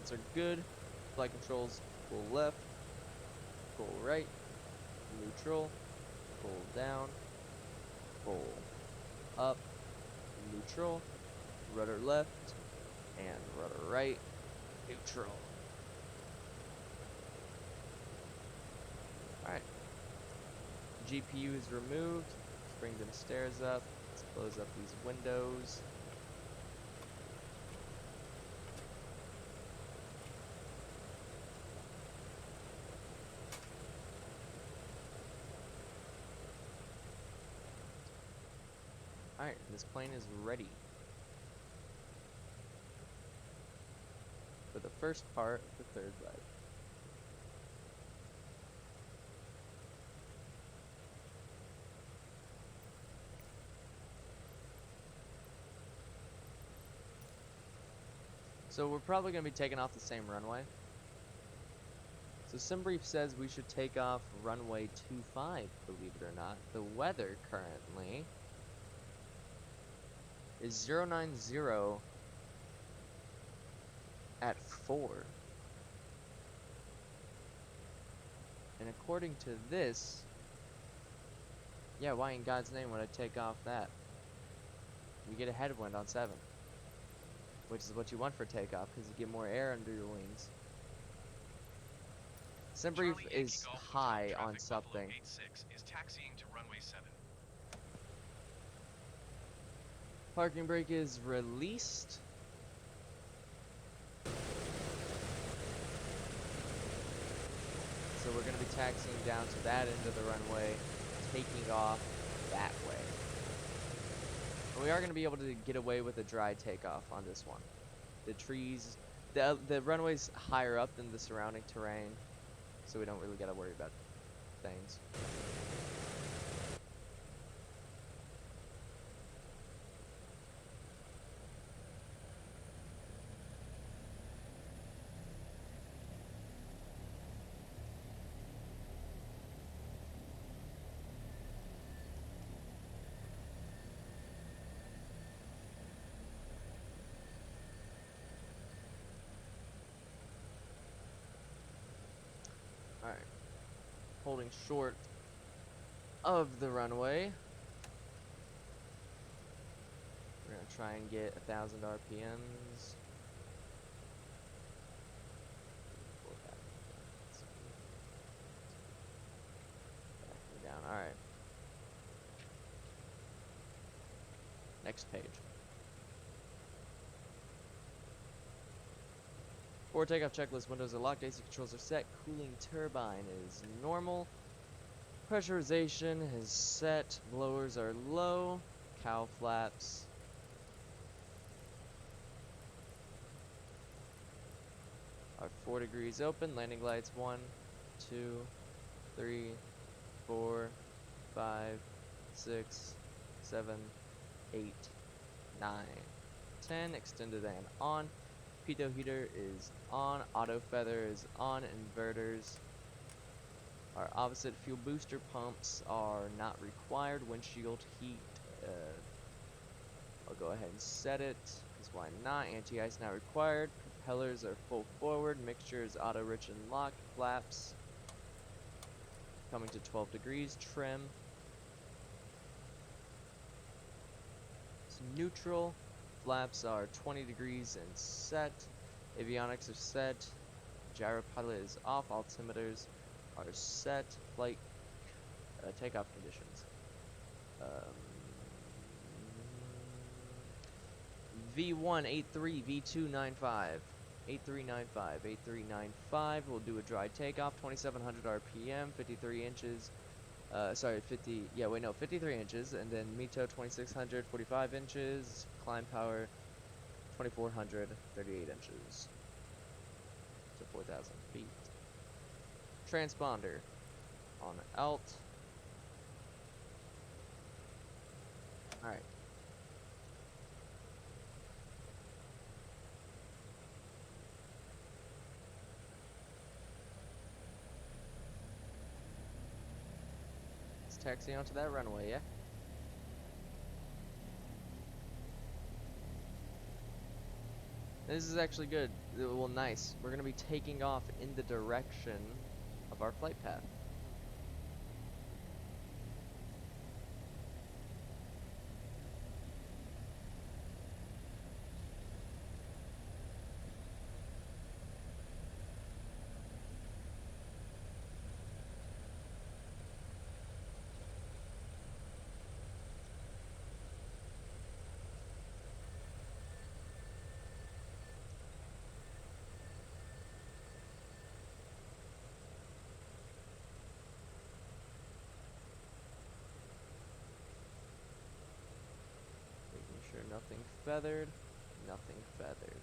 are good, flight controls pull left, pull right, neutral, pull down, pull up, neutral, rudder left, and rudder right, neutral. Alright. GPU is removed. Let's bring them stairs up. Let's close up these windows. Alright, this plane is ready for the first part of the third ride. So we're probably going to be taking off the same runway. So SimBrief says we should take off runway 25, believe it or not. The weather currently is 090 at 4. And according to this, yeah, why in God's name would I take off that? You get a headwind on 7. Which is what you want for takeoff, because you get more air under your wings. SimBrief is high on something. Buffalo 86 is taxiing to runway 7. Parking brake is released. So we're going to be taxiing down to that end of the runway, taking off that way. And we are going to be able to get away with a dry takeoff on this one. The trees, the runway's higher up than the surrounding terrain, so we don't really got to worry about things. Alright, holding short of the runway. We're going to try and get 1,000 RPMs. Down. Alright. Next page. For takeoff checklist, windows are locked, AC controls are set, cooling turbine is normal, pressurization is set, blowers are low, cow flaps are 4 degrees open, landing lights 1, 2, 3, 4, 5, 6, 7, 8, 9, 10. Extended and on. Pitot heater is on. Auto feather is on. Inverters are opposite. Fuel booster pumps are not required. Windshield heat, I'll go ahead and set it, because why not? Anti-ice not required. Propellers are full forward. Mixture is auto rich and lock. Flaps coming to 12 degrees. Trim is neutral. Flaps are 20 degrees and set. Avionics are set. Gyro pilot is off. Altimeters are set. Flight takeoff conditions. V1 83 V2 95 8395 8395. We'll do a dry takeoff. 2700 RPM. 53 inches. Sorry, 53 inches, and then Mito 2600, 45 inches, climb power 2400, 38 inches, so 4,000 feet. Transponder on alt. Alright. Taxi onto that runway, yeah? This is actually good. Well, nice. We're going to be taking off in the direction of our flight path. Nothing feathered, nothing feathered.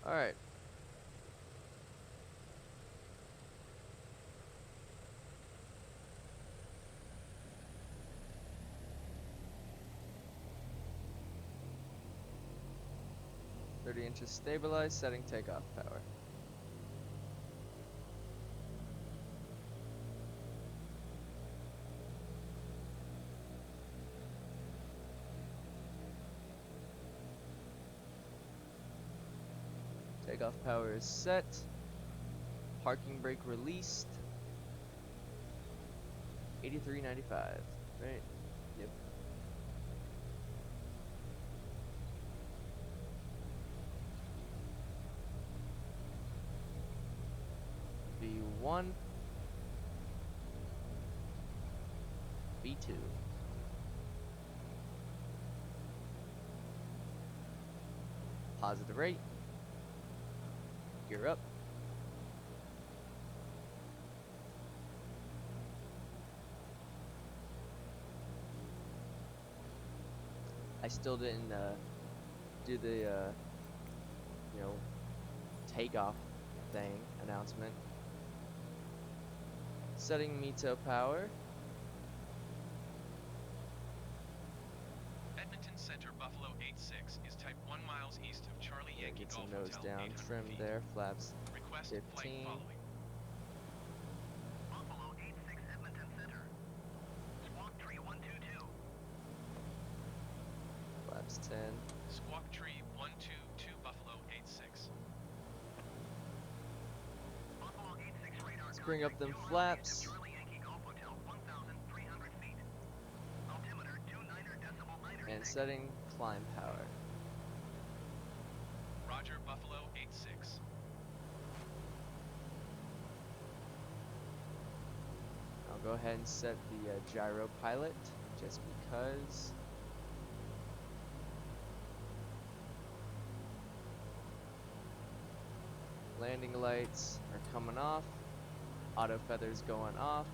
All right. Inches stabilized, setting takeoff power. Takeoff power is set. Parking brake released. 83.95, right? Yep. V1, V2. Positive rate. Gear up. I still didn't do the takeoff thing announcement. Setting Mito power. Edmonton Center, Buffalo 86 is type 1 miles east of Charlie Yankee Get some Golf nose Hotel, down 800 trim feet. there. Flaps Request 15. flight following. Buffalo 86 Edmonton Center. Squawk tree 122. Flaps 10. Squawk Tree 122 Buffalo 86. Buffalo 86 radar. Let's bring up them contact 2 miles flaps. east of Charlie Yankee Golf Hotel, 1,300 feet. Altimeter 29.96. And setting climb power. Roger, Buffalo 86. I'll go ahead and set the gyro pilot just because. Landing lights are coming off. Auto feathers going off.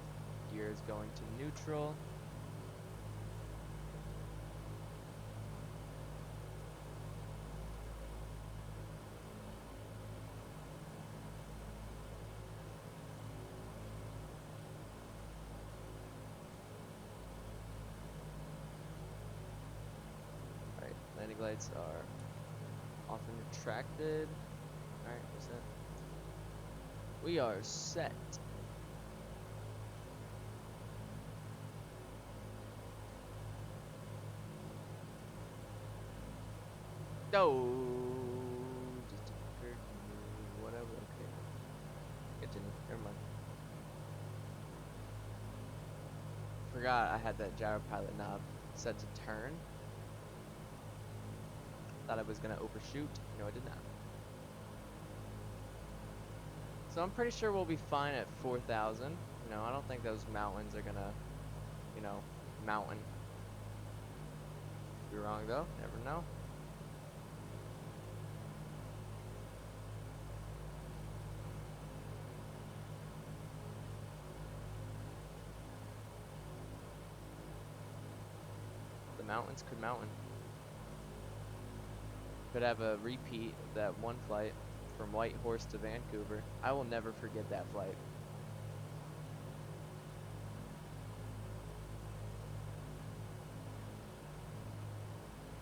Gear is going to neutral. landing lights are often retracted. Alright, we're set. We are set. Oh, just occurred to me, whatever. Okay, continue. Never mind. Forgot I had that gyro pilot knob set to turn. Thought I was gonna overshoot. No, I did not. So I'm pretty sure we'll be fine at 4,000. You know, I don't think those mountains are gonna, you know, mountain. Be wrong though. Never know. The mountains could mountain. Could have a repeat of that one flight from Whitehorse to Vancouver. I will never forget that flight.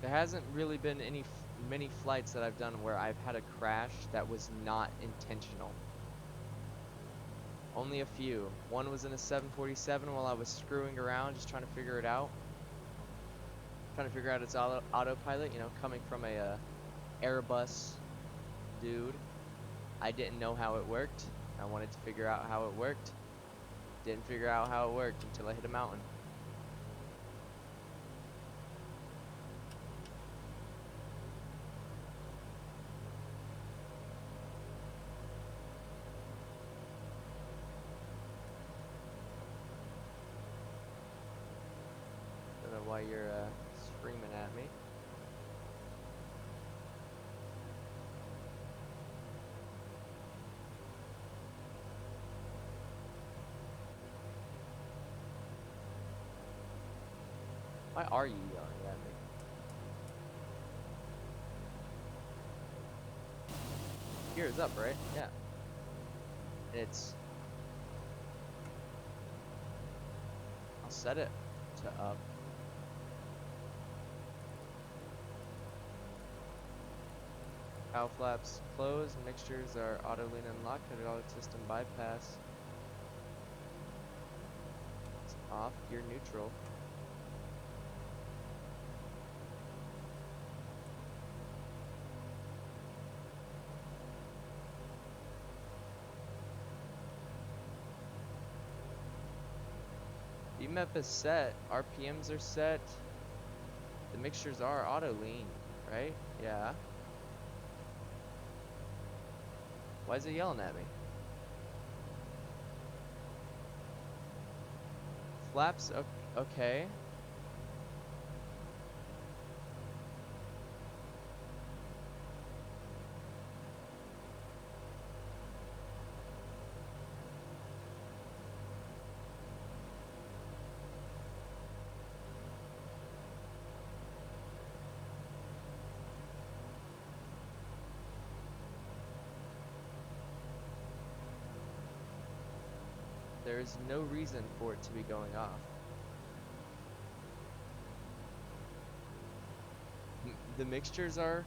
There hasn't really been many flights that I've done where I've had a crash that was not intentional. Only a few. One was in a 747 while I was screwing around just trying to figure it out. Trying to figure out its autopilot, you know, coming from a Airbus dude. I didn't know how it worked. I wanted to figure out how it worked. Didn't figure out how it worked until I hit a mountain. Don't know why you're screaming at me. Why are you yelling at me? Gear is up, right? Yeah. It's... I'll set it to up. Cow flaps closed. Mixtures are auto lean unlocked. Hydraulic system bypass. It's off. Gear neutral. BMF is set, RPMs are set, the mixtures are auto lean, right? Yeah. Why is it yelling at me? Flaps, okay. There is no reason for it to be going off. The mixtures are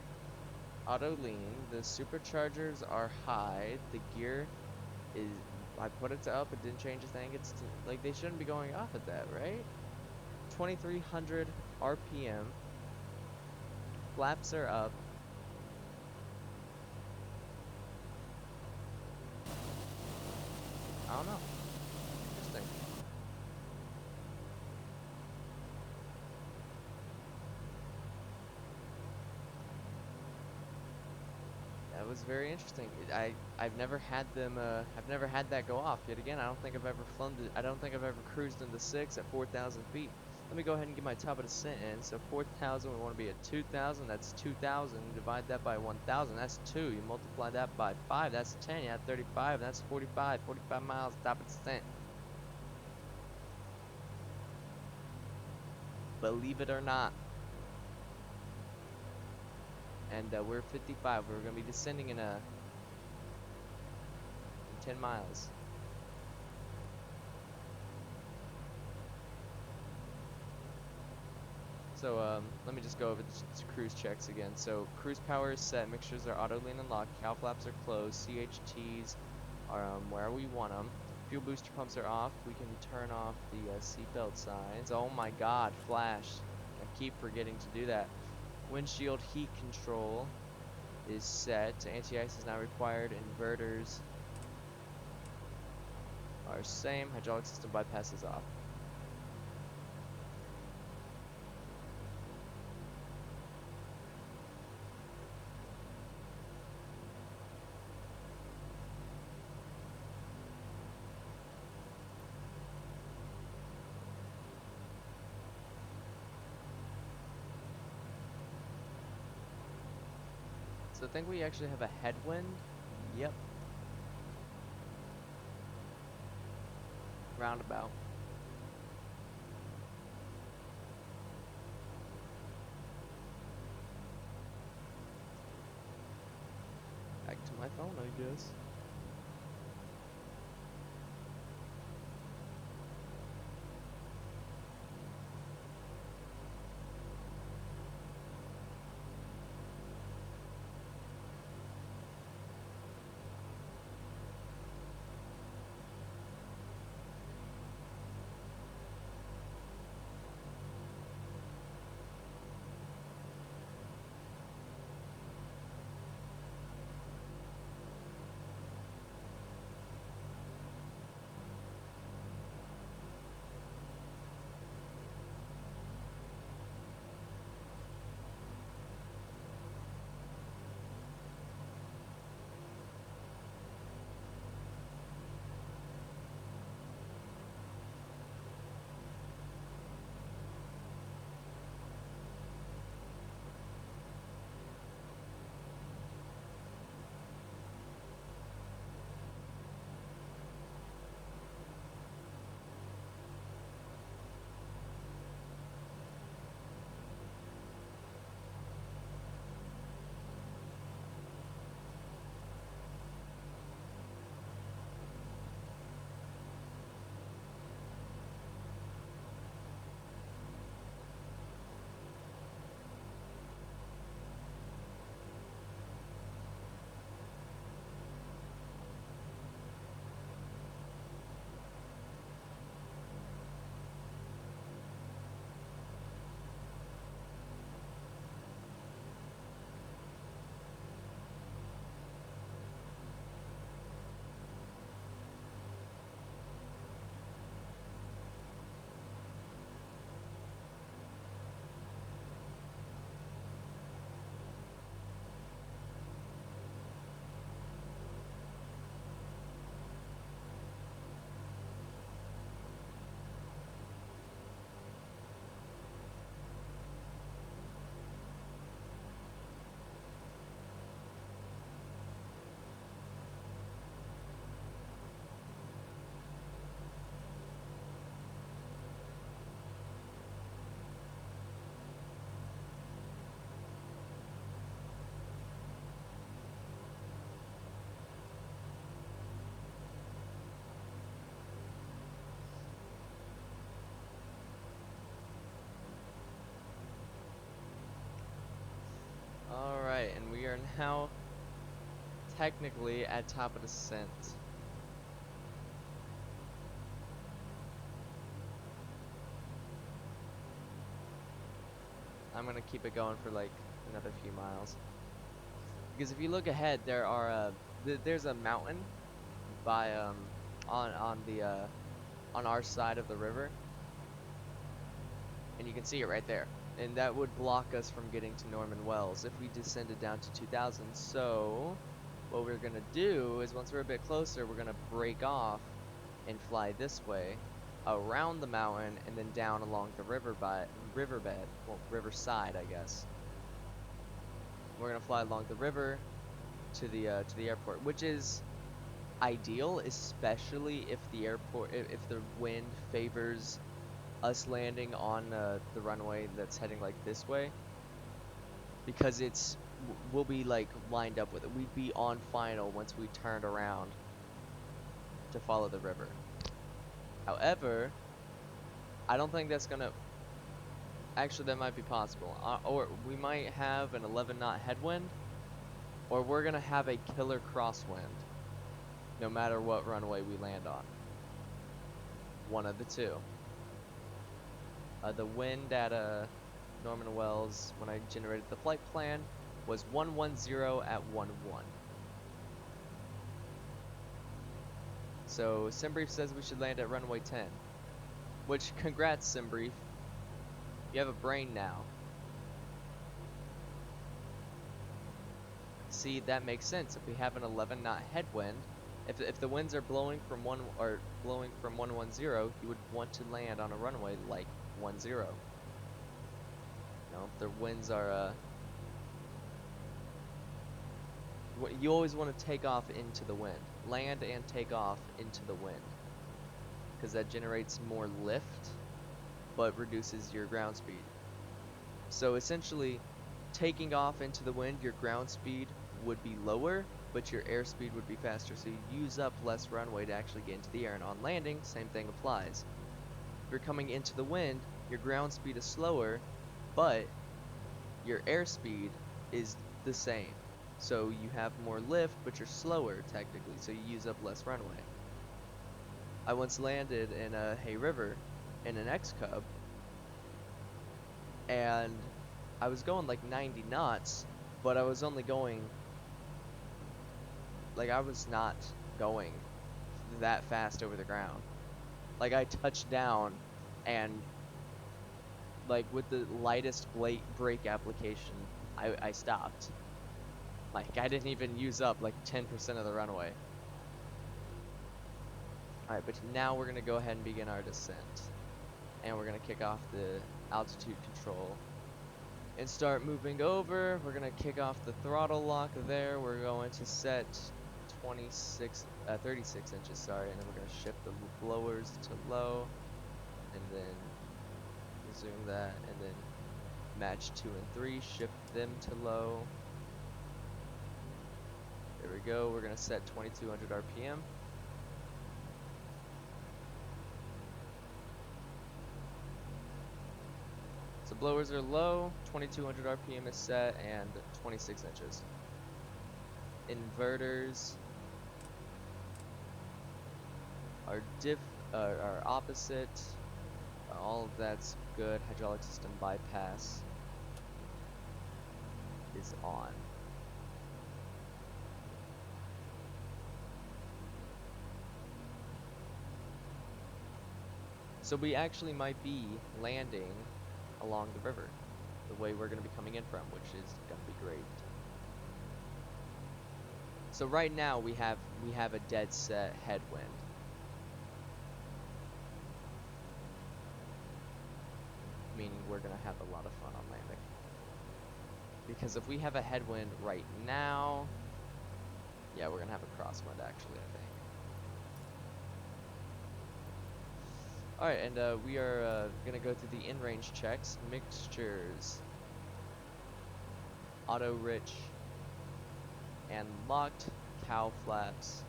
auto lean, the superchargers are high, the gear is, I put it to up, it didn't change a thing, it's like they shouldn't be going off at that, right? 2300 RPM, flaps are up. I don't know. Interesting. That was very interesting. I've never had them. I've never had that go off. Yet again, I don't think I've ever flown. I don't think I've ever cruised in the 6 at 4,000 feet. Let me go ahead and get my top of descent in. So 4,000, we want to be at 2,000. That's 2,000. Divide that by 1,000. That's 2. You multiply that by 5. That's 10. You add 35. That's 45. 45 miles top of descent. Believe it or not. And we're 55. We're going to be descending in 10 miles. So let me just go over the cruise checks again. So cruise power is set, mixtures are auto lean and locked, cow flaps are closed, CHTs are where we want them. Fuel booster pumps are off. We can turn off the seatbelt signs. Oh my God, flash! I keep forgetting to do that. Windshield heat control is set. Anti-ice is not required. Inverters are same. Hydraulic system bypass is off. So I think we actually have a headwind. Yep. Roundabout. Back to my phone, I guess. Alright, and we are now technically at top of descent. I'm gonna keep it going for like another few miles. Because if you look ahead, there are there's a mountain by on our side of the river, and you can see it right there. And that would block us from getting to Norman Wells if we descended down to 2000. So what we're gonna do is once we're a bit closer, we're gonna break off and fly this way around the mountain and then down along the riverbed, well, riverside, I guess. We're gonna fly along the river to the airport, which is ideal, especially if the if the wind favors us landing on the runway that's heading like this way, because we'll be like lined up with it. We'd be on final once we turned around to follow the river. However, I don't think that's gonna Actually, that might be possible. Or we might have an 11 knot headwind, or we're gonna have a killer crosswind, no matter what runway we land on. One of the two. The wind at Norman Wells, when I generated the flight plan, was 110 at 11. So Simbrief says we should land at runway 10. Which, congrats Simbrief. You have a brain now. See, that makes sense. If we have an 11 knot headwind, if the winds are blowing from 110, you would want to land on a runway like 10. You know, if the winds are you always want to take off into the wind. Land and take off into the wind, because that generates more lift but reduces your ground speed. So essentially, taking off into the wind, your ground speed would be lower, but your airspeed would be faster, so you use up less runway to actually get into the air. And on landing, same thing applies. If you're coming into the wind, your ground speed is slower, but your airspeed is the same. So you have more lift, but you're slower technically, so you use up less runway. I once landed in Hay River in an X-Cub, and I was going like 90 knots, but I was only going, like, I was not going that fast over the ground. Like, I touched down, and like with the lightest brake application, I stopped. Like, I didn't even use up like 10% of the runway. Alright, but now we're gonna go ahead and begin our descent. And we're gonna kick off the altitude control and start moving over. We're gonna kick off the throttle lock there. We're going to set 36 inches, sorry, and then we're gonna shift the blowers to low, and then resume that, and then match 2 and 3, shift them to low. There we go. We're gonna set 2200 RPM. So blowers are low, 2200 RPM is set, and 26 inches. Inverters are opposite. All of that's good. Hydraulic system bypass is on. So we actually might be landing along the river, the way we're going to be coming in from, which is going to be great. So right now we have a dead set headwind. Meaning we're going to have a lot of fun on landing. Because if we have a headwind right now, yeah, we're going to have a crosswind actually, I think. Alright, and we are going to go through the in-range checks. Mixtures. Auto rich and locked. Cow flaps.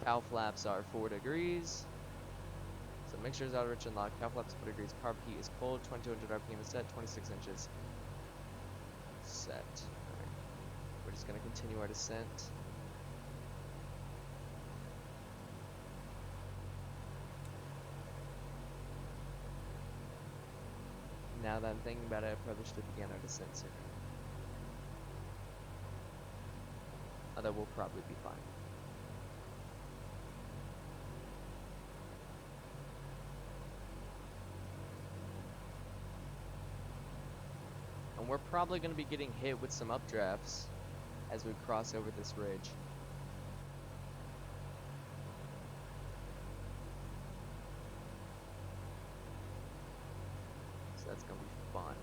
Cow flaps are 4 degrees. So mixtures auto rich and locked. Cow flaps 4 degrees. Carb heat is cold. 2200 RPM is set. 26 inches. Set. Alright. We're just going to continue our descent. Now that I'm thinking about it, I probably should have began our descent sooner. Although we'll probably be fine. And we're probably going to be getting hit with some updrafts as we cross over this ridge. So that's going to be fun.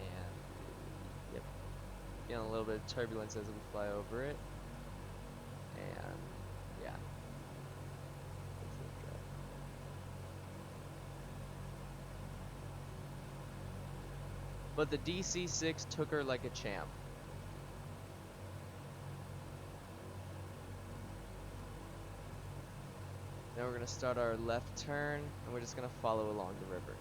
And, yep, feeling a little bit of turbulence as we fly over it. And, yeah. But the DC-6 took her like a champ. Then we're gonna start our left turn, and we're just gonna follow along the river.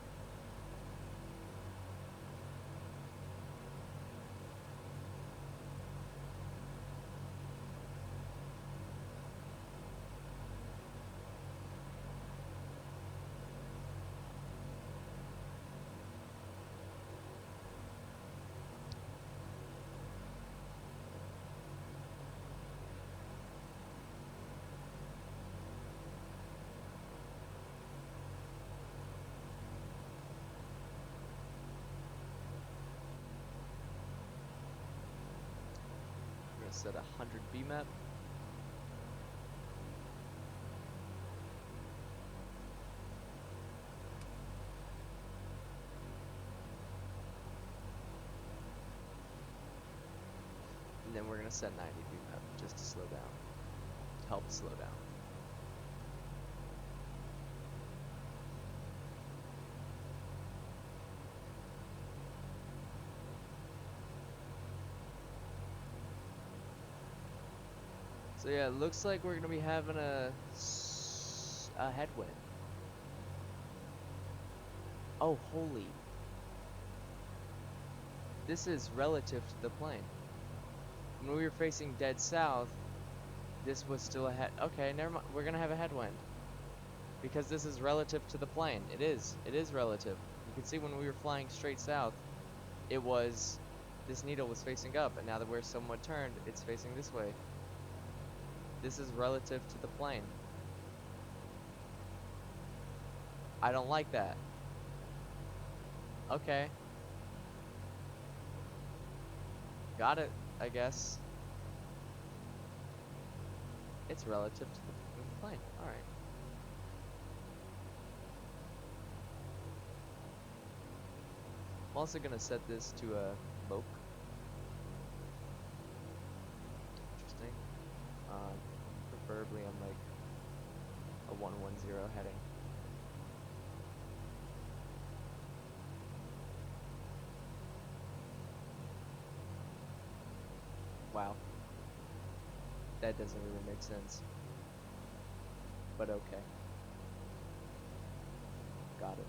We're gonna set a 100 BMAP. And then we're gonna set 90 BMAP just to slow down, to help slow down. So yeah, it looks like we're gonna be having a headwind. Oh, holy. This is relative to the plane. When we were facing dead south, this was still a head. Okay, never mind. We're gonna have a headwind. Because this is relative to the plane. It is. It is relative. You can see when we were flying straight south, it was, this needle was facing up, and now that we're somewhat turned, it's facing this way. This is relative to the plane. I don't like that. Okay. Got it, I guess. It's relative to the plane. Alright. I'm also gonna set this to a loc. Interesting. Preferably on like a 110 heading. Wow. That doesn't really make sense. But okay. Got it.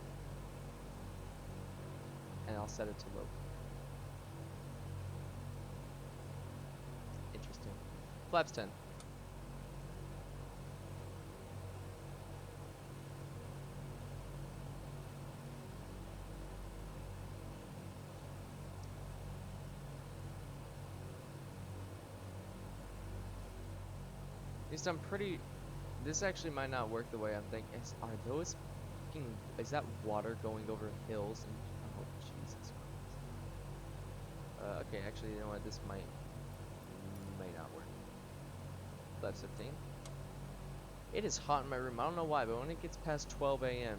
And I'll set it to low. Interesting. Flaps 10. At least I'm pretty. This actually might not work the way I'm thinking. Are those fucking? Is that water going over hills? And oh Jesus Christ. Okay, actually, you know what? This may not work. Flaps 15. It is hot in my room. I don't know why, but when it gets past 12 a.m.,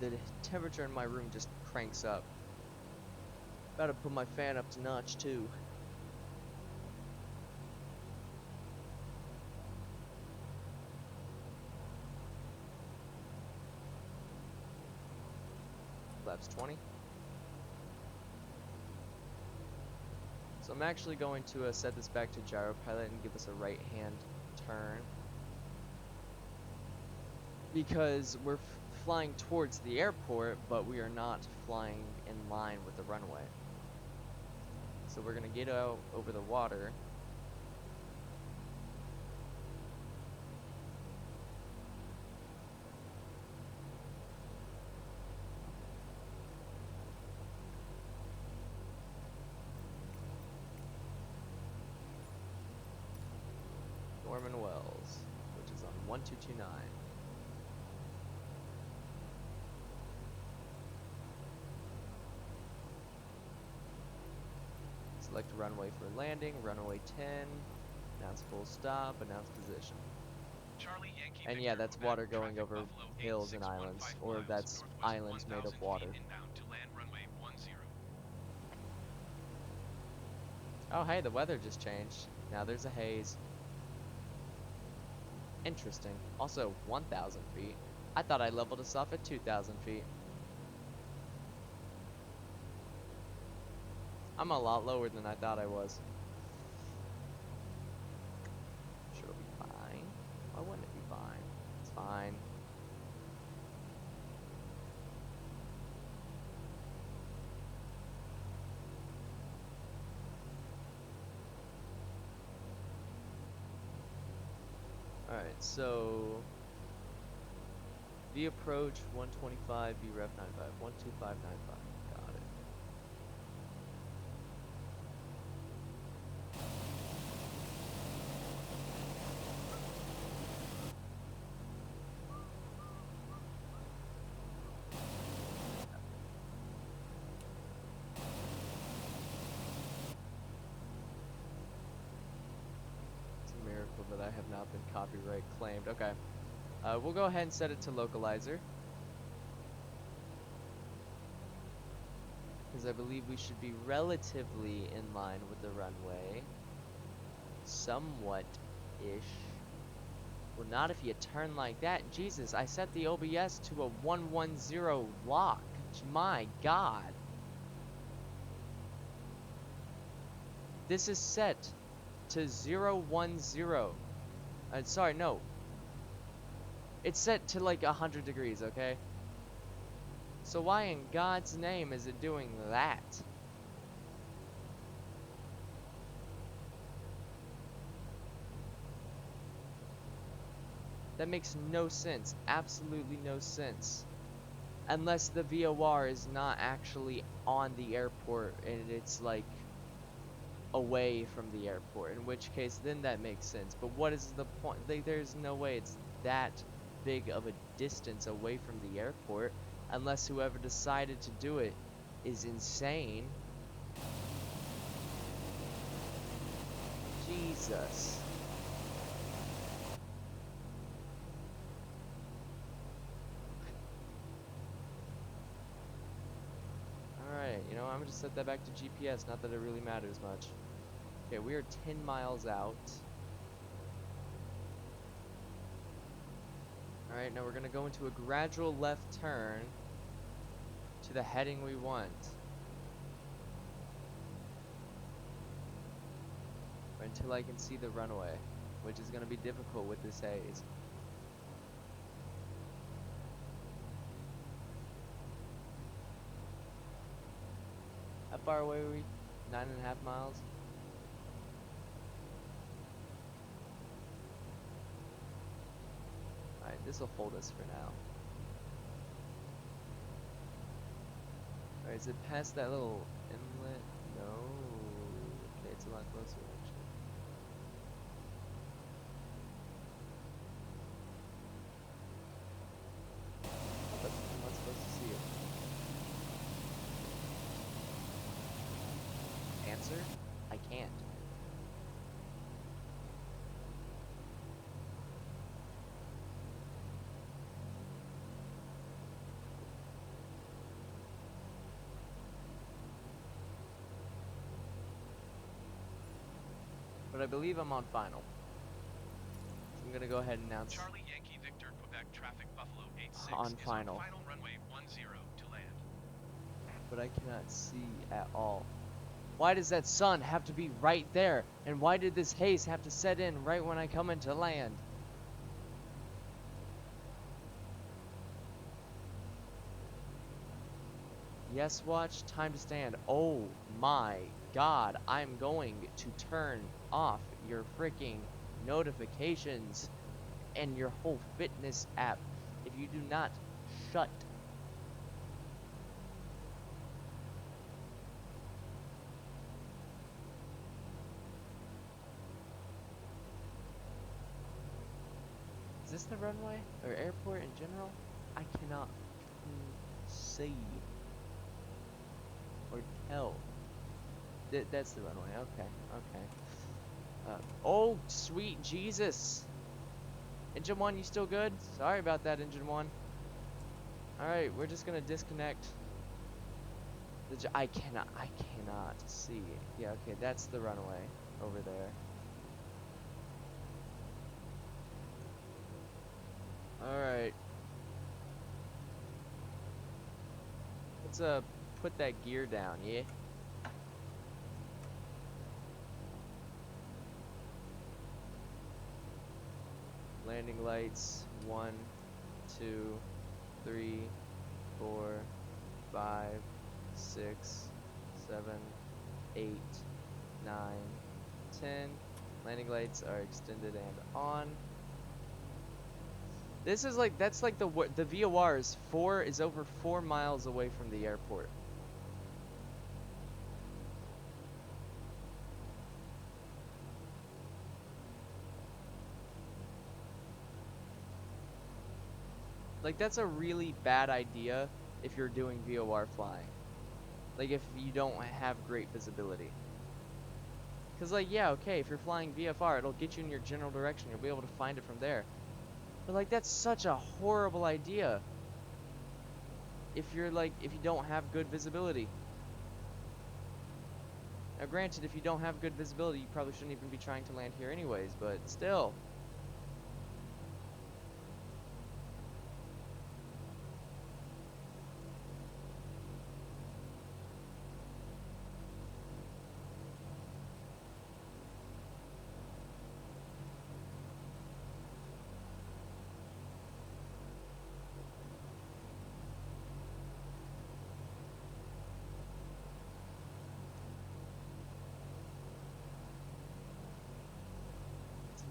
the temperature in my room just cranks up. About to put my fan up to notch too. Flaps 20. So I'm actually going to set this back to gyro pilot and give us a right hand turn, because we're flying towards the airport, but we are not flying in line with the runway. So we're gonna get out over the water. Norman Wells, which is on 1229. Select runway for landing, runway 10, announce full stop, announce position. Charlie Yankee And Victor, yeah, that's water Quebec, going traffic over Buffalo hills and 8615 islands, or miles, that's northwest islands made 1,000 of water. feet inbound to land runway 10. Oh hey, the weather just changed. Now there's a haze. Interesting. Also, 1,000 feet. I thought I leveled us off at 2,000 feet. I'm a lot lower than I thought I was. Sure, it'll be fine. Why wouldn't it be fine? It's fine. Alright, so V approach 125, V ref 95, 12595. Got it. It's a miracle that I have not been copyright claimed. Okay. We'll go ahead and set it to localizer. Because I believe we should be relatively in line with the runway. Somewhat-ish. Well, not if you turn like that. Jesus, I set the OBS to a 110 lock. My God. This is set to 010. Sorry, no. It's set to like 100 degrees, okay? So why in God's name is it doing that? That makes no sense. Absolutely no sense. Unless the VOR is not actually on the airport and it's like away from the airport. In which case, then that makes sense. But what is the point? Like, there's no way it's that big of a distance away from the airport. Unless whoever decided to do it is insane. Jesus. Alright, you know, I'm gonna set that back to GPS, not that it really matters much. Okay, we are 10 miles out. Alright, now we're gonna go into a gradual left turn to the heading we want. Until I can see the runway, which is gonna be difficult with this haze. How far away are we? 9.5 miles? Alright, this will hold us for now. Alright, is it past that little inlet? No. Okay, it's a lot closer actually. But I'm not supposed to see it. Answer? I can't. But I believe I'm on final. I'm gonna go ahead and announce Charlie Yankee Victor Quebec traffic Buffalo 86 on is final. on final runway 10 to land. But I cannot see at all. Why does that sun have to be right there? And why did this haze have to set in right when I come into land? Yes, watch, time to stand. Oh my God, I'm going to turn off your freaking notifications and your whole fitness app if you do not shut. Is this the runway or airport in general? I cannot see or tell. That's the runway. Okay, okay. Oh, sweet Jesus. Engine 1, you still good? Sorry about that, Engine 1. Alright, we're just gonna disconnect. I cannot see. Yeah, okay, that's the runway over there. Alright. Let's put that gear down, yeah? Landing lights, 1, 2, 3, 4, 5, 6, 7, 8, 9, 10. Landing lights are extended and on. This is like, that's like the VOR is over 4 miles away from the airport. Like, that's a really bad idea if you're doing VOR flying. Like, if you don't have great visibility. Because, like, yeah, okay, if you're flying VFR, it'll get you in your general direction. You'll be able to find it from there. But, like, that's such a horrible idea. If you're, like, if you don't have good visibility. Now, granted, if you don't have good visibility, you probably shouldn't even be trying to land here anyways, but still.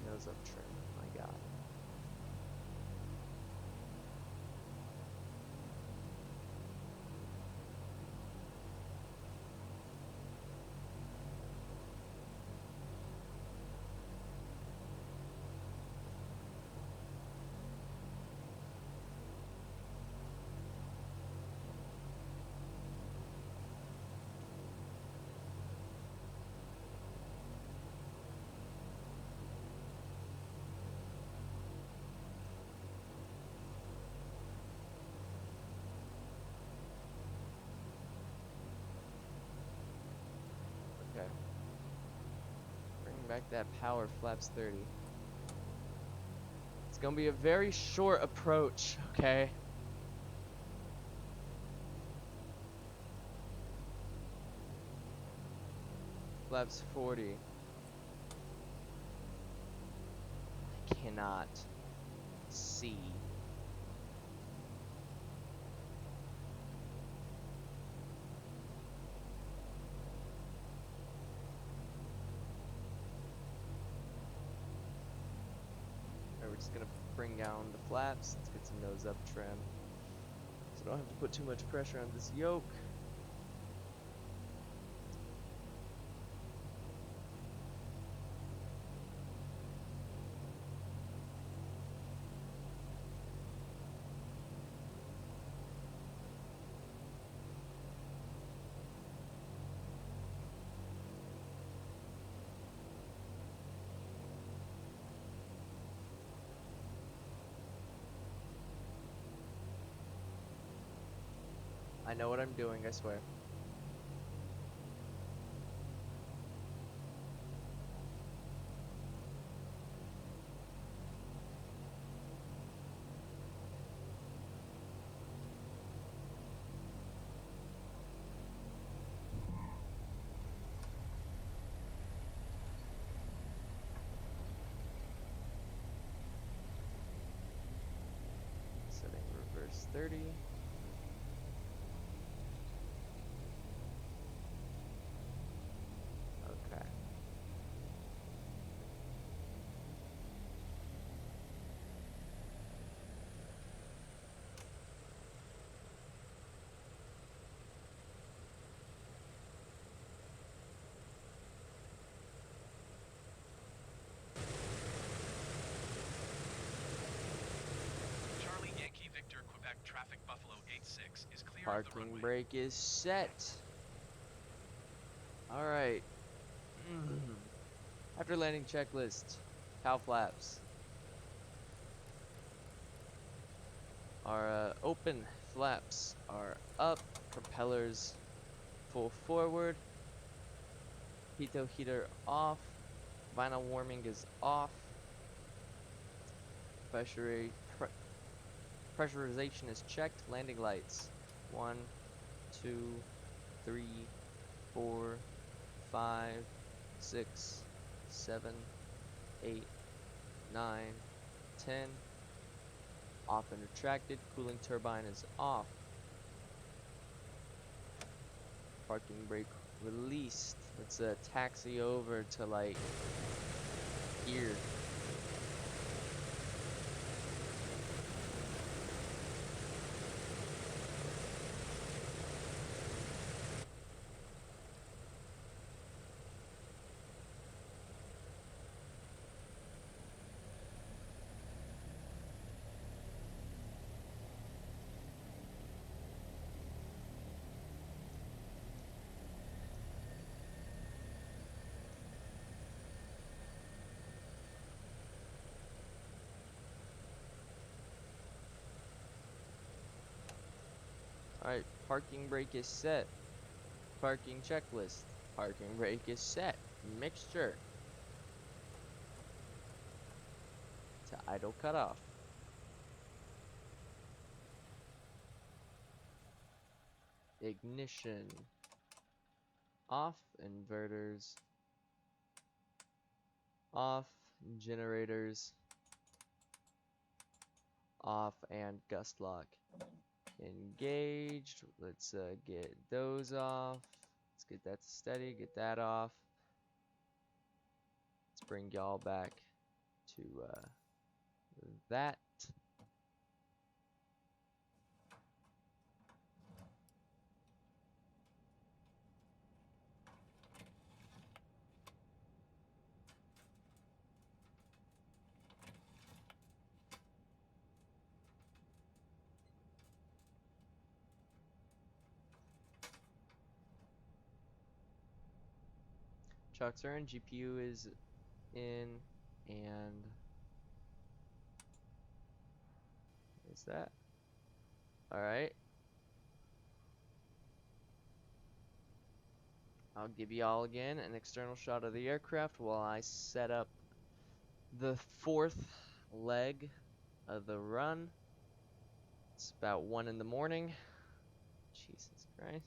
Nose up trim, my god. Okay. Bring back that power, flaps 30. It's gonna be a very short approach, okay? Flaps 40. I cannot see. Alright, we're just gonna bring down the flaps. Let's get some nose up trim. So I don't have to put too much pressure on this yoke. I know what I'm doing, I swear. Setting reverse 30. Okay. Charlie Yankee Victor Quebec traffic Buffalo 86 is clear of the Parking runway. brake is set. Alright. After landing checklist, cow flaps. Our open flaps are up, propellers full forward, pitot heater off, vinyl warming is off, pressurization is checked, landing lights 1, 2, 3, 4, 5, 6, 7, 8, 9, 10. Off and retracted. Cooling turbine is off. Parking brake released. Let's taxi over to like here. Alright, parking brake is set. Parking checklist. Parking brake is set. Mixture. To idle cutoff. Ignition. Off. Inverters. Off. Generators. Off. And gust lock. Engaged. Let's get those off. Let's get that steady. Get that off. Let's bring y'all back to that. Chucks are in, GPU is in, and is that? Alright. I'll give y'all again an external shot of the aircraft while I set up the fourth leg of the run. It's about 1 in the morning. Jesus Christ.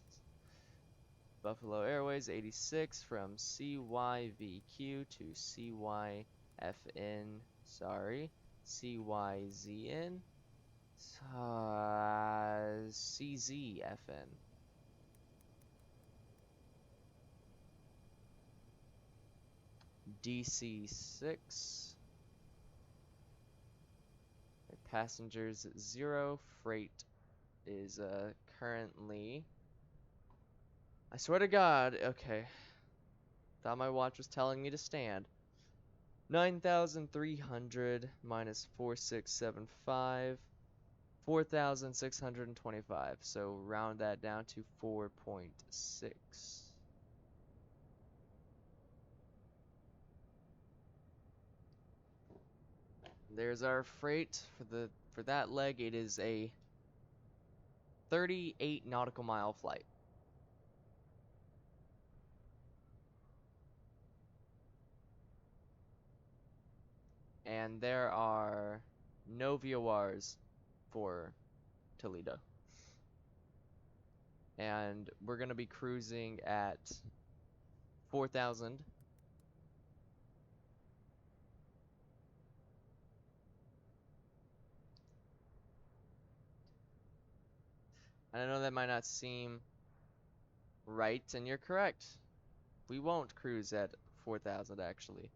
Buffalo Airways 86 from CYVQ to CYFN. Sorry. CYZN. CZFN. DC-6. Passengers 0. Freight is currently... I swear to God, okay. Thought my watch was telling me to stand. 9,300 minus 4,675. 4,625. So round that down to 4.6. There's our freight for that leg. It is a 38 nautical mile flight. And there are no VORs for Tulita. And we're going to be cruising at 4,000. And I know that might not seem right, and you're correct. We won't cruise at 4,000 actually.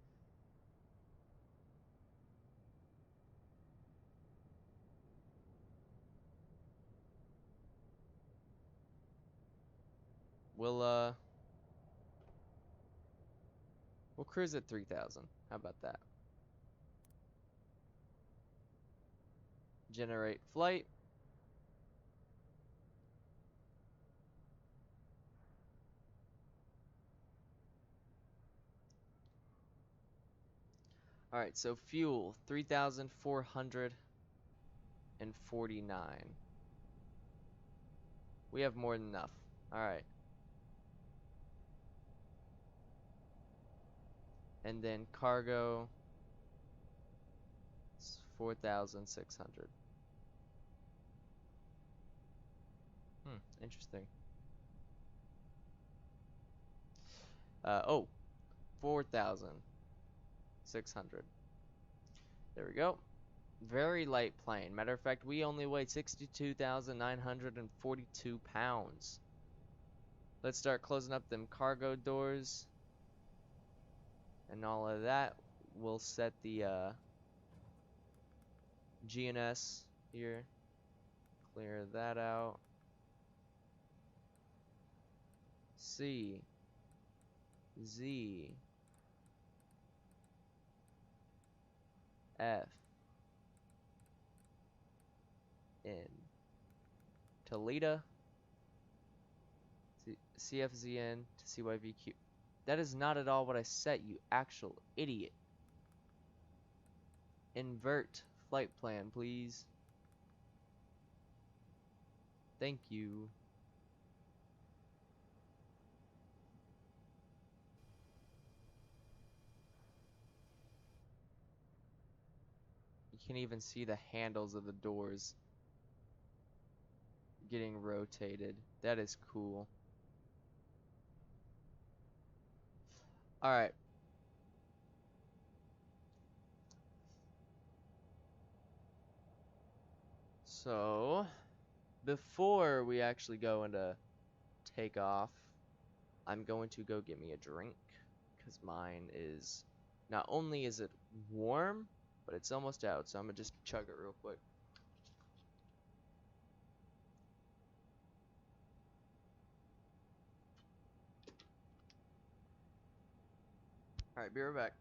We'll cruise at 3,000. How about that? Generate flight. Alright, so fuel 3,449. We have more than enough. Alright. And then cargo, it's 4,600. Interesting. Oh, 4,600. There we go. Very light plane. Matter of fact, we only weigh 62,942 pounds. Let's start closing up them cargo doors and all of that. We'll set the GNS here. Clear that out. C Z F N Tulita CFZN to CYVQ. That is not at all what I set, you actual idiot. Invert flight plan, please. Thank you. You can even see the handles of the doors getting rotated. That is cool. Alright. So, before we actually go into takeoff, I'm going to go get me a drink. Because mine is, not only is it warm, but it's almost out. So I'm going to just chug it real quick. Alright, be right back.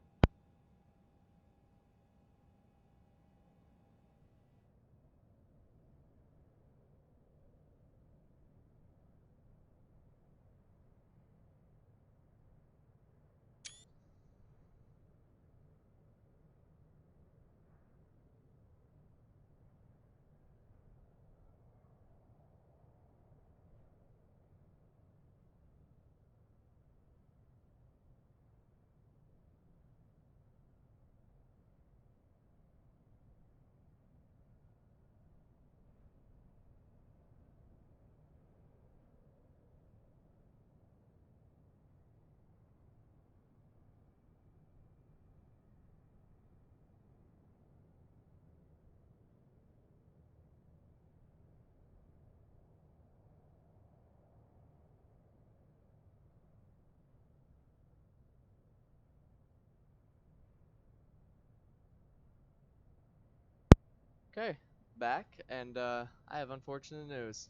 Okay, back, and I have unfortunate news.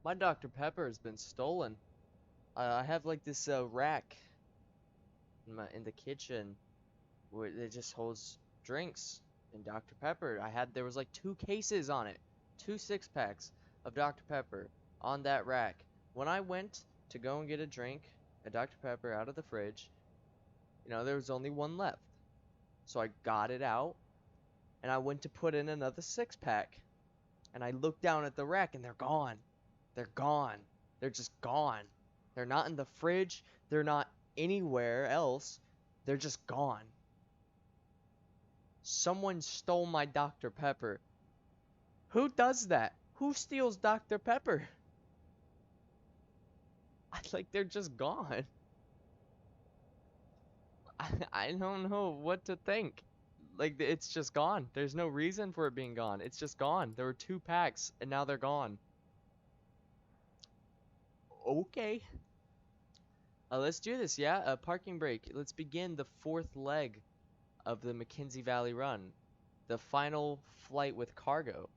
My Dr. Pepper has been stolen. I have like this rack in the kitchen where it just holds drinks and Dr. Pepper. There was like 2 cases on it, 2 6-packs of Dr. Pepper on that rack. When I went to go and get a drink, a Dr. Pepper out of the fridge, there was only one left. So I got it out and I went to put in another 6-pack. And I look down at the rack and they're gone. They're gone. They're just gone. They're not in the fridge. They're not anywhere else. They're just gone. Someone stole my Dr. Pepper. Who does that? Who steals Dr. Pepper? They're just gone. I don't know what to think. It's just gone. There's no reason for it being gone. It's just gone. There were 2 packs, and now they're gone. Okay. Let's do this, yeah? A parking brake. Let's begin the 4th leg of the Mackenzie Valley Run. The final flight with cargo.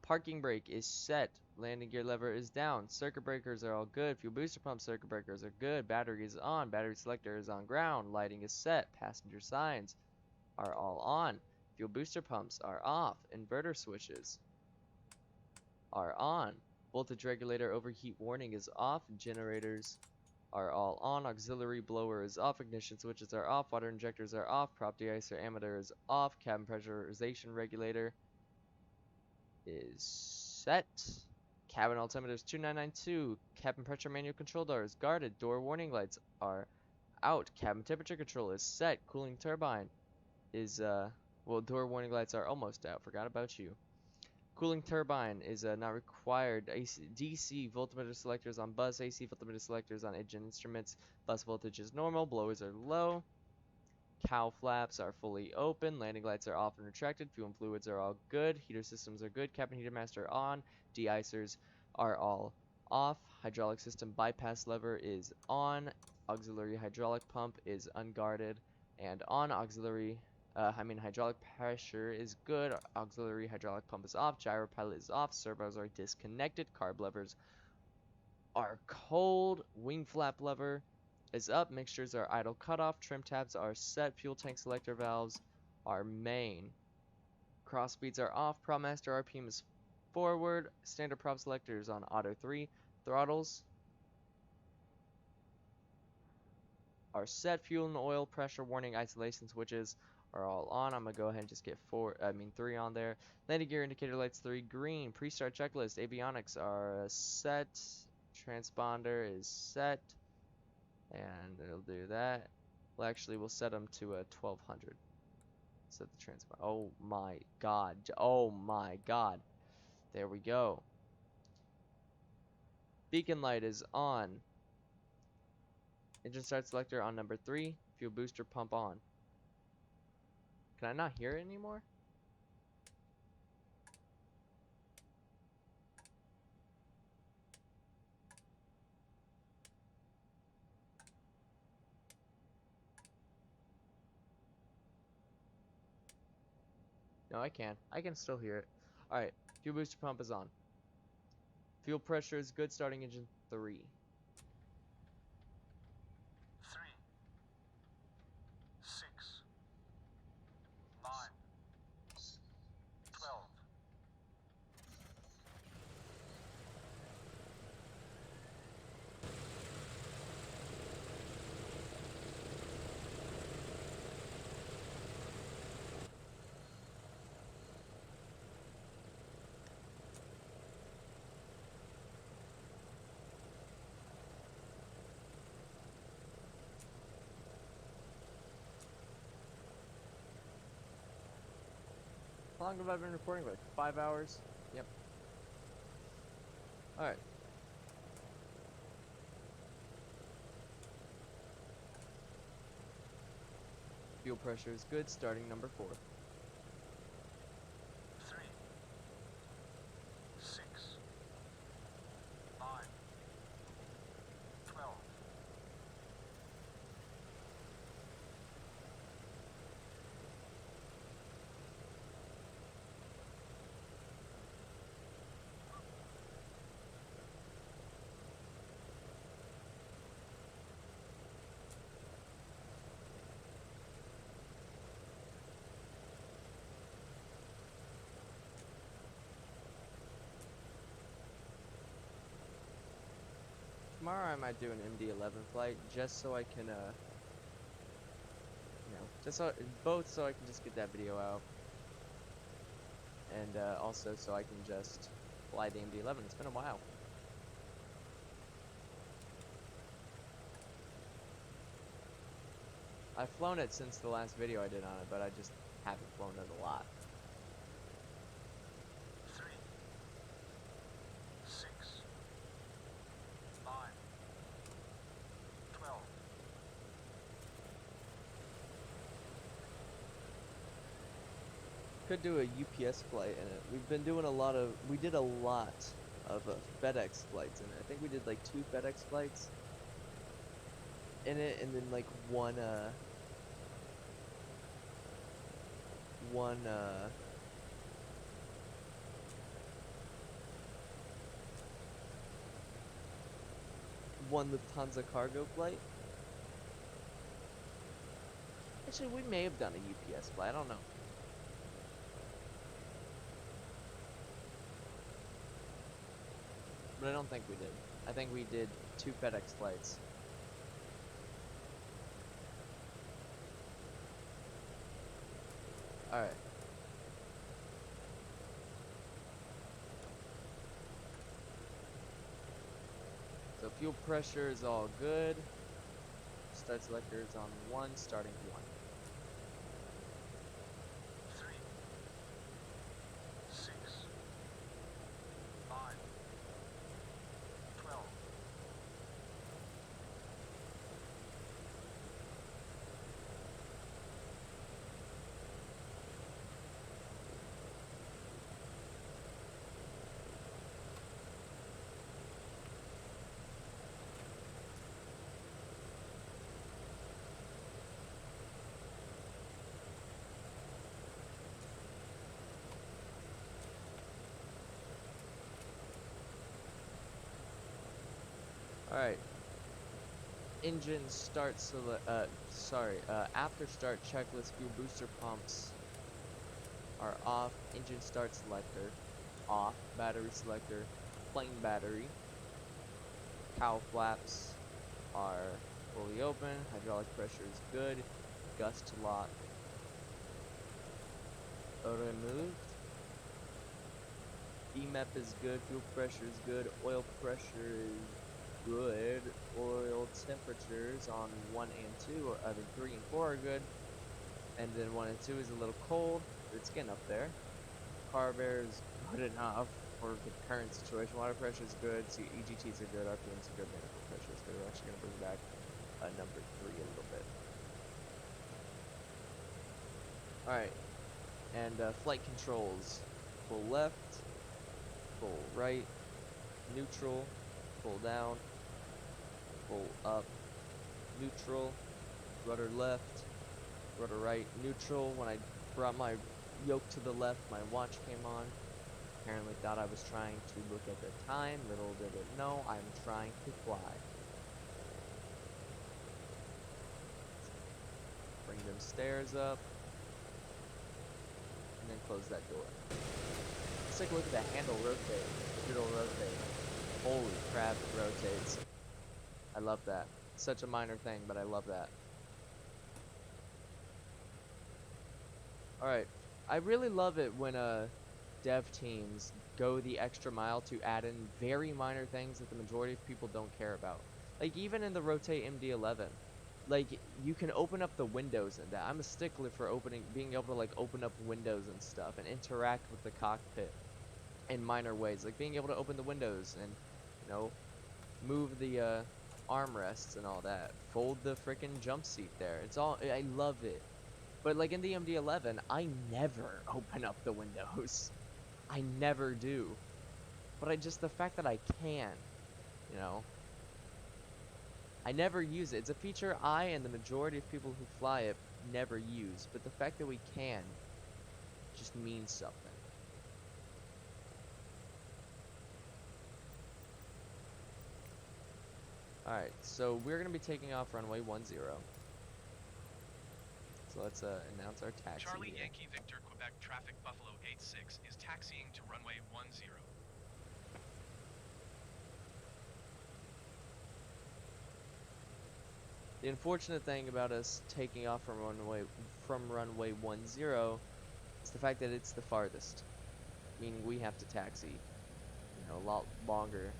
Parking brake is set. Landing gear lever is down. Circuit breakers are all good. Fuel booster pump circuit breakers are good. Battery is on. Battery selector is on ground. Lighting is set. Passenger signs are all on. Fuel booster pumps are off. Inverter switches are on. Voltage regulator overheat warning is off. Generators are all on. Auxiliary blower is off. Ignition switches are off. Water injectors are off. Prop deicer ammeter is off. Cabin pressurization regulator is set. Cabin altimeter is 2992. Cabin pressure manual control door is guarded. Door warning lights are out. Cabin temperature control is set. Cooling turbine is door warning lights are almost out. Forgot about you. Cooling turbine is not required. DC voltmeter selectors on bus. AC voltmeter selectors on engine instruments. Bus voltage is normal. Blowers are low. Cow flaps are fully open. Landing lights are off and retracted. Fuel and fluids are all good. Heater systems are good. Cabin heater master on. De-icers are all off. Hydraulic system bypass lever is on. Auxiliary hydraulic pump is unguarded and on. Hydraulic pressure is good. Auxiliary hydraulic pump is off. Gyro pilot is off. Servos are disconnected. Carb levers are cold. Wing flap lever is up. Mixtures are idle cutoff. Trim tabs are set. Fuel tank selector valves are main. Cross speeds are off. Prop master RPM is forward. Standard prop selector is on auto 3. Throttles are set. Fuel and oil pressure warning isolation switches are all on. I'm gonna go ahead and just get 3 on there. Landing gear indicator lights 3 green. Pre-start checklist. Avionics are set. Transponder is set, and it'll do that. Well, actually, we'll set them to a 1200. Set the transponder. Oh my god. Oh my god. There we go. Beacon light is on. Engine start selector on number 3. Fuel booster pump on. Can I not hear it anymore? No, I can. I can still hear it. Alright, fuel booster pump is on. Fuel pressure is good, starting engine 3. 3, 6, 9, 12. How long have I been recording? Like 5 hours? Yep. Alright. Fuel pressure is good, starting number 4. 3, 6, 9, 12. Tomorrow I might do an MD-11 flight just so I can, just so, both so I can just get that video out. And also so I can just fly the MD-11. It's been a while. I've flown it since the last video I did on it, but I just haven't flown it a lot. 3, 6, 9, 12. Could do a UPS flight in it. We've been doing we did a lot of FedEx flights in it. I think we did like 2 FedEx flights in it, and then like one Lufthansa cargo flight. Actually, we may have done a UPS flight. I don't know. But I don't think we did. I think we did 2 FedEx flights. Alright. So fuel pressure is all good. Start selector is on 1, starting 1. 3, 6, 9, 12. Alright. Engine start after start checklist, fuel booster pumps are off, engine start selector off, battery selector, plane battery, cowl flaps are fully open, hydraulic pressure is good, gust lock removed. EMAP is good, fuel pressure is good, oil pressure is good, oil temperatures on 1 and 2, or I mean 3 and 4 are good, and then 1 and 2 is a little cold, but it's getting up there. Carb air is good enough for the current situation. Water pressure is good, so EGTs are good, RPMs are good, manifold pressure is good. We're actually going to bring back number 3 a little bit. Alright, and flight controls, full left, full right, neutral, full down, full up, neutral, rudder left, rudder right, neutral. When I brought my yoke to the left, my watch came on. Apparently thought I was trying to look at the time. Little did it know, I'm trying to fly. Bring them stairs up, and then close that door. Let's take a look at that handle rotate. It'll rotate. Holy crap, it rotates. I love that. Such a minor thing, but I love that. Alright, I really love it when dev teams go the extra mile to add in very minor things that the majority of people don't care about. Like, even in the Rotate MD-11, like, you can open up the windows in that. I'm a stickler for being able to, like, open up windows and stuff and interact with the cockpit in minor ways. Like, being able to open the windows and, you know, move the armrests and all that. Fold the frickin' jump seat there. It's all, I love it. But, like, in the MD-11, I never open up the windows. I never do. But the fact that I can, you know, I never use it. It's a feature I and the majority of people who fly it never use. But the fact that we can just means something. Alright, so we're going to be taking off runway 10. So let's announce our taxi. Charlie here. Yankee Victor Quebec traffic Buffalo 86 is taxiing to runway 10. The unfortunate thing about us taking off from runway 10 is the fact that it's the farthest, meaning we have to taxi, you know, a lot longer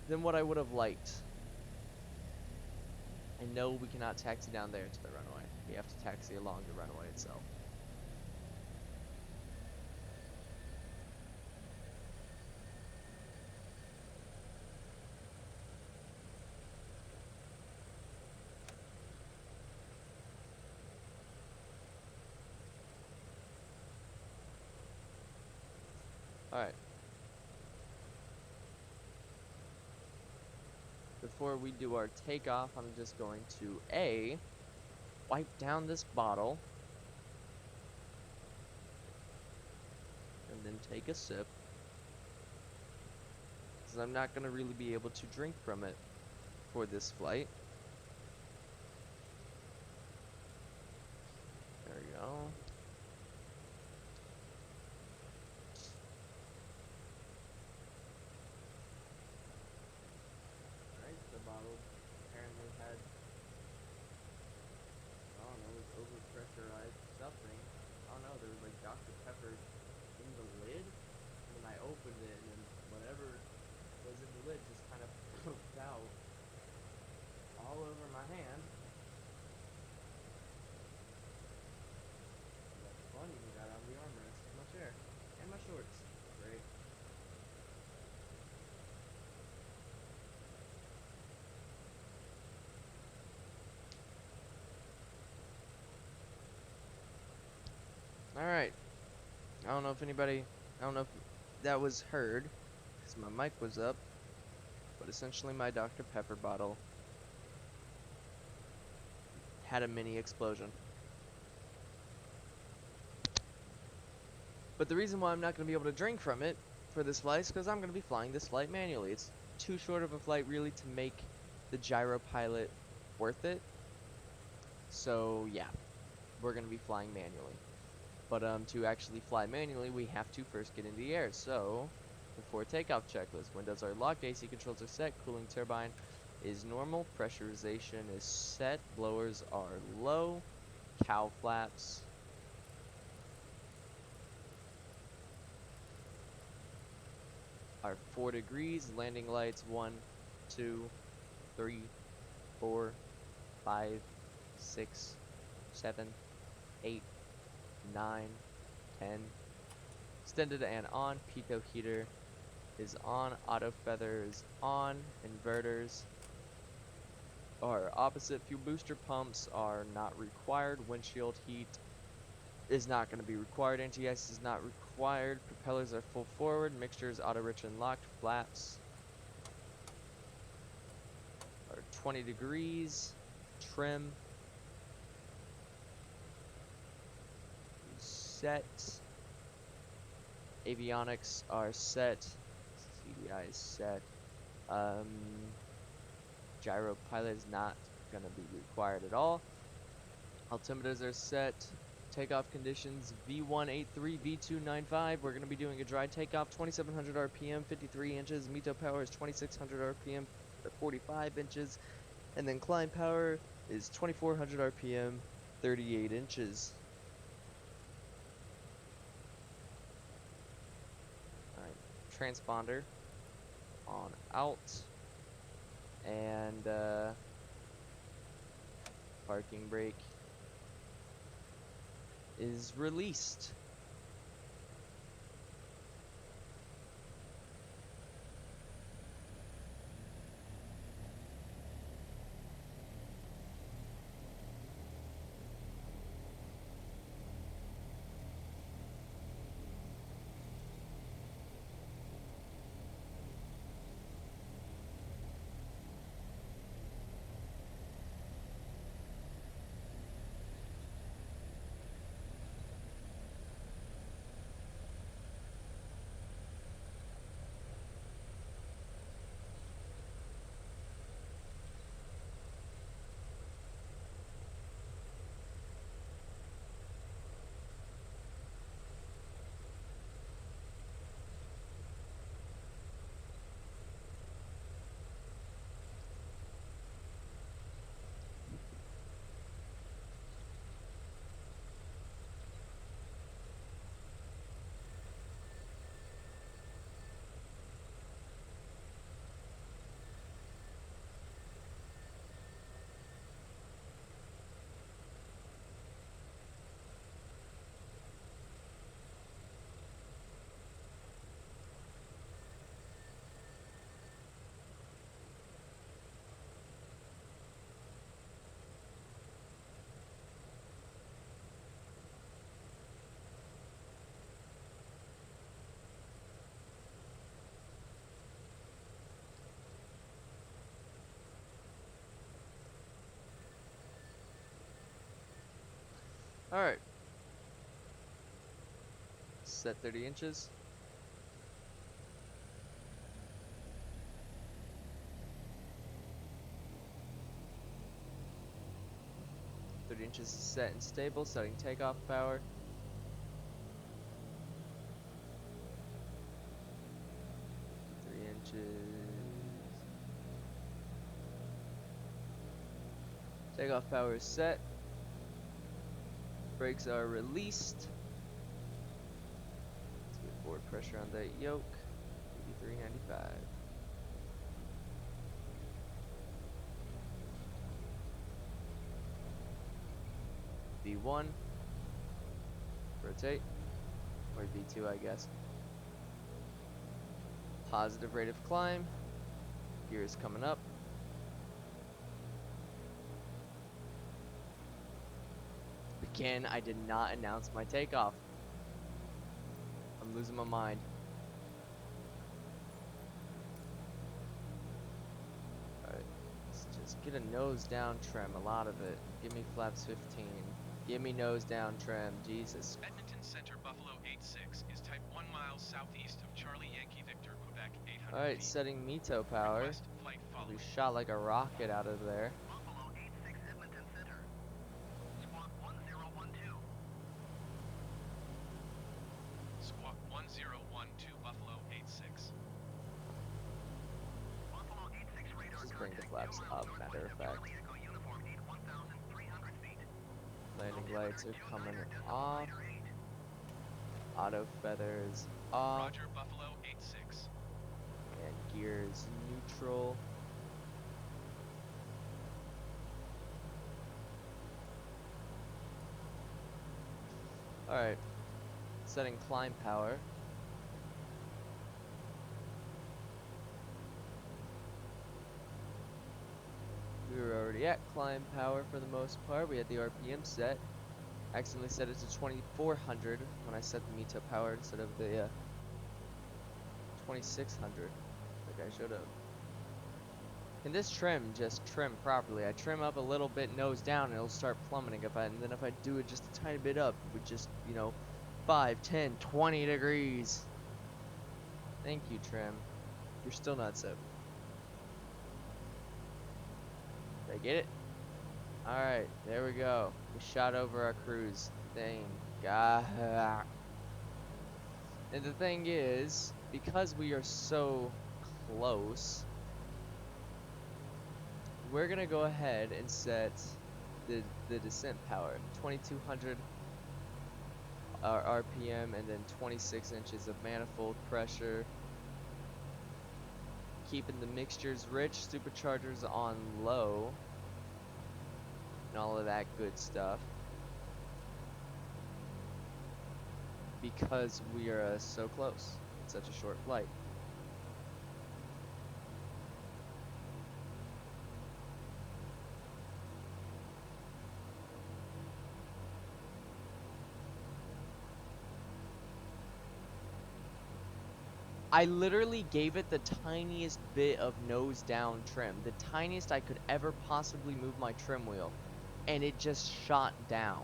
than what I would have liked. I know we cannot taxi down there to the runway. We have to taxi along the runway itself. Alright. Before we do our takeoff, I'm just going to wipe down this bottle and then take a sip, because I'm not going to really be able to drink from it for this flight. There we go. The bottle apparently had, I don't know, it was overpressurized something. I don't know, there was like Dr. Pepper in the lid, and then I opened it, and then whatever was in the lid just kind of pooped out all over my hand. That fun even got out of the armrest, my chair, and my shorts. Great. Alright, I don't know if that was heard, because my mic was up, but essentially my Dr. Pepper bottle had a mini explosion. But the reason why I'm not going to be able to drink from it for this flight is because I'm going to be flying this flight manually. It's too short of a flight really to make the gyro pilot worth it. So yeah, we're going to be flying manually. But to actually fly manually, we have to first get in the air. So, before takeoff checklist, windows are locked, AC controls are set, cooling turbine is normal, pressurization is set, blowers are low, cow flaps are 4 degrees. Landing lights 1, 2, 3, 4, 5, 6, 7, 8, 9, 10. Extended and on. Pico heater is on. Auto feather is on. Inverters are opposite. Fuel booster pumps are not required. Windshield heat is not going to be required. Anti-ice is not required. Propellers are full forward. Mixture is auto rich and locked. Flaps are 20 degrees. Trim set. Avionics are set. CDI is set. Gyro pilot is not going to be required at all. Altimeters are set. Takeoff conditions V183, V295. We're going to be doing a dry takeoff, 2700 RPM, 53 inches. METO power is 2600 RPM, 45 inches. And then climb power is 2400 RPM, 38 inches. Alright, transponder on out. And parking brake is released. Alright. Set 30 inches. Inches is set and stable, setting takeoff power. Takeoff power is set. Brakes are released. Let's get forward pressure on that yoke. 8395. V1. Rotate. Or V2, I guess. Positive rate of climb. Gears coming up. Again, I did not announce my takeoff. I'm losing my mind. Alright, let's just get a nose down trim, a lot of it. Give me flaps 15. Give me nose down trim, Jesus. Edmonton Center Buffalo 86 is type 1 miles southeast of Charlie Yankee Victor, Quebec 800 Alright, feet. setting METO power. Request flight I'll be following. shot like a rocket out of there. Buffalo 86 Edmonton Center. Squawk 1012. Squawk 1012 Buffalo 86. Buffalo 86 radar Just bring the contact flaps 2 up, miles matter of northwest fact. Charlie Echo Uniform 8 1,300 feet. Landing lights are coming Altimeter off. decimal 8. Auto feathers off. Roger Buffalo 86. gear is neutral. Alright. Setting climb power. We were already at climb power for the most part. We had the RPM set. Accidentally set it to 2400 when I set the METO power instead of the 2600 like I should have. Can this trim just trim properly? I trim up a little bit nose down and it'll start plummeting. And then if I do it just a tiny bit up, it would just, you know, 5, 10, 20 degrees. Thank you, trim. You're still not set. Did I get it? Alright, there we go. We shot over our cruise. Thank God. And the thing is, because we are so close, we're gonna go ahead and set the descent power. 2200 RPM and then 26 inches of manifold pressure. Keeping the mixtures rich, superchargers on low, and all of that good stuff. Because we are so close in such a short flight. I literally gave it the tiniest bit of nose down trim, the tiniest I could ever possibly move my trim wheel, and it just shot down.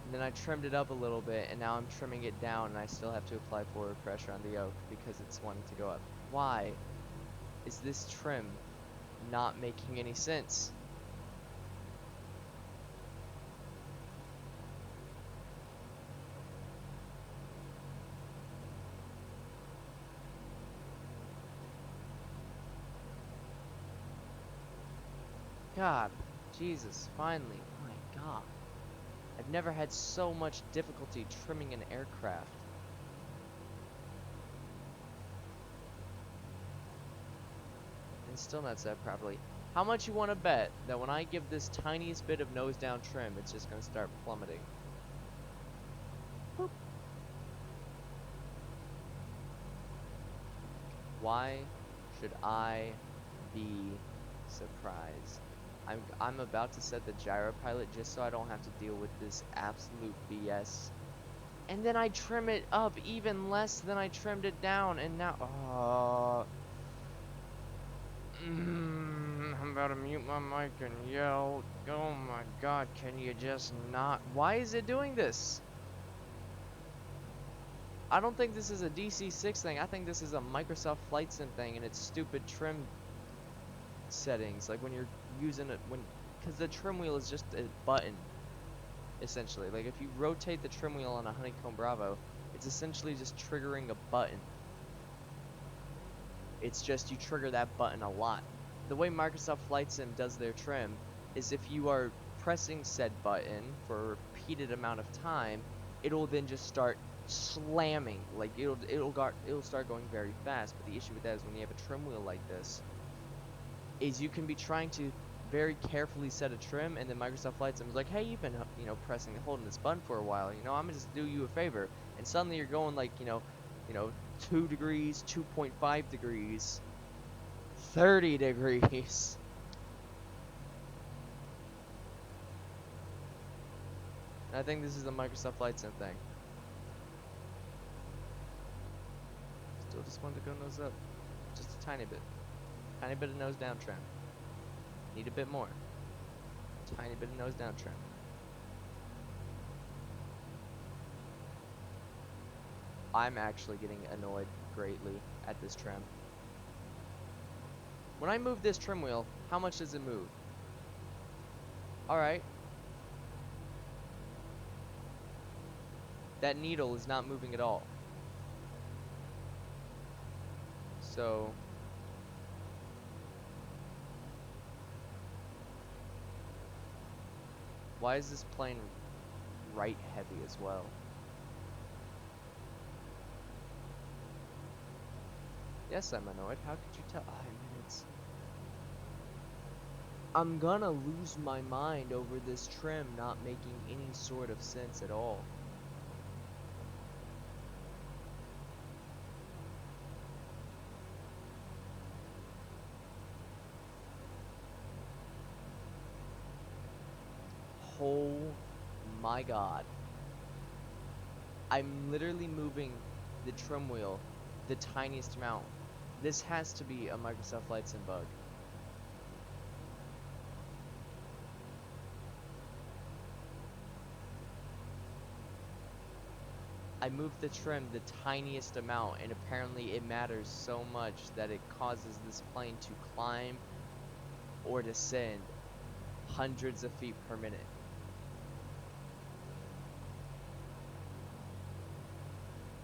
And then I trimmed it up a little bit, and now I'm trimming it down, and I still have to apply forward pressure on the yoke because it's wanting to go up. Why is this trim not making any sense? God, Jesus, finally, my God. I've never had so much difficulty trimming an aircraft. And still not set properly. How much you want to bet that when I give this tiniest bit of nose down trim, it's just going to start plummeting? Boop. Why should I be surprised? I'm about to set the gyro pilot just so I don't have to deal with this absolute BS. And then I trim it up even less than I trimmed it down, and now I'm about to mute my mic and yell, oh my God, can you just not? Why is it doing this? I don't think this is a DC-6 thing. I think this is a Microsoft Flight Sim thing, and it's stupid trim settings, like when you're using it, because the trim wheel is just a button, essentially. Like if you rotate the trim wheel on a Honeycomb Bravo, it's essentially just triggering a button. It's just you trigger that button a lot. The way Microsoft Flight Sim does their trim is if you are pressing said button for a repeated amount of time, it'll then just start slamming, like it'll start going very fast. But the issue with that is when you have a trim wheel like this, is you can be trying to very carefully set a trim, and then Microsoft Flight Sim is like, hey, you've been, you know, holding this button for a while, you know, I'm gonna just do you a favor, and suddenly you're going like, you know, 2 degrees, 2.5 degrees, 30 degrees. And I think this is the Microsoft Flight Sim thing. Still just wanted to go nose up, just a tiny bit. Tiny bit of nose down trim. Need a bit more. Tiny bit of nose down trim. I'm actually getting annoyed greatly at this trim. When I move this trim wheel, how much does it move? Alright. That needle is not moving at all. So why is this plane right heavy as well? Yes, I'm annoyed. How could you tell? I mean, I'm gonna lose my mind over this trim not making any sort of sense at all. Oh my god. I'm literally moving the trim wheel the tiniest amount. This has to be a Microsoft Flight Sim bug. I moved the trim the tiniest amount, and apparently it matters so much that it causes this plane to climb or descend hundreds of feet per minute.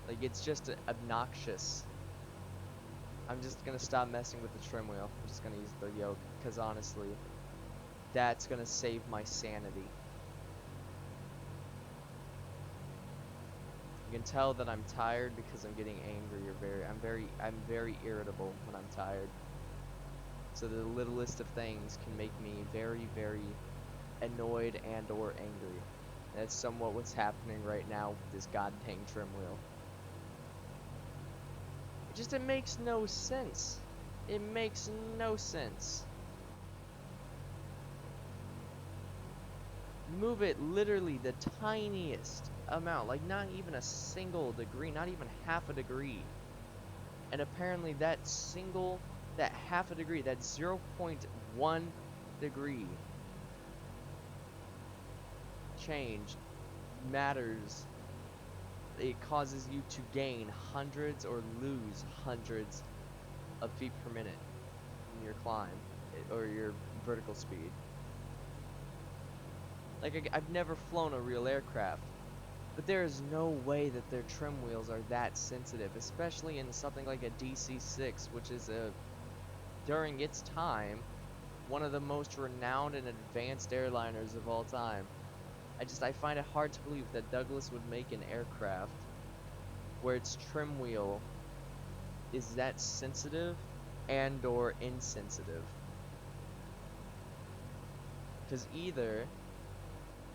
Like, it's just obnoxious. I'm just gonna stop messing with the trim wheel. I'm just gonna use the yoke, because honestly, that's gonna save my sanity. You can tell that I'm tired because I'm getting angry or I'm very irritable when I'm tired. So the littlest of things can make me very, very annoyed and or angry. That's somewhat what's happening right now with this goddamn trim wheel. It makes no sense. It makes no sense. Move it literally the tiniest amount, like not even a single degree, not even half a degree. And apparently that half a degree, that 0.1 degree change matters. It causes you to gain hundreds or lose hundreds of feet per minute in your climb or your vertical speed. Like, I've never flown a real aircraft, but there is no way that their trim wheels are that sensitive, especially in something like a DC-6, which is during its time, one of the most renowned and advanced airliners of all time. I find it hard to believe that Douglas would make an aircraft where its trim wheel is that sensitive and or insensitive. Because either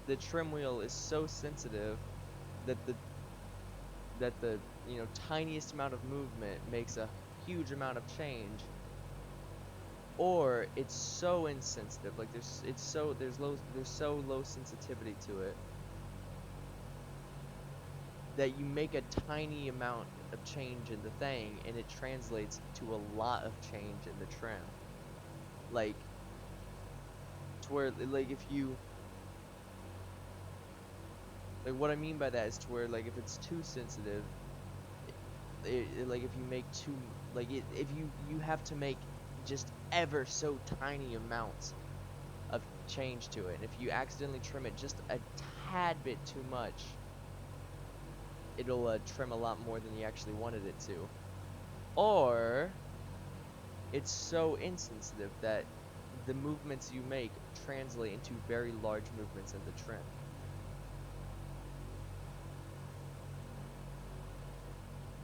the trim wheel is so sensitive that the tiniest amount of movement makes a huge amount of change, or it's so insensitive, like there's so low sensitivity to it that you make a tiny amount of change in the thing and it translates to a lot of change in the trim. Like, to where, like, if you, like, what I mean by that is to where, like, if it's too sensitive, like, if you make too, like, if you have to make just ever so tiny amounts of change to it, and if you accidentally trim it just a tad bit too much, it'll trim a lot more than you actually wanted it to. Or it's so insensitive that the movements you make translate into very large movements in the trim.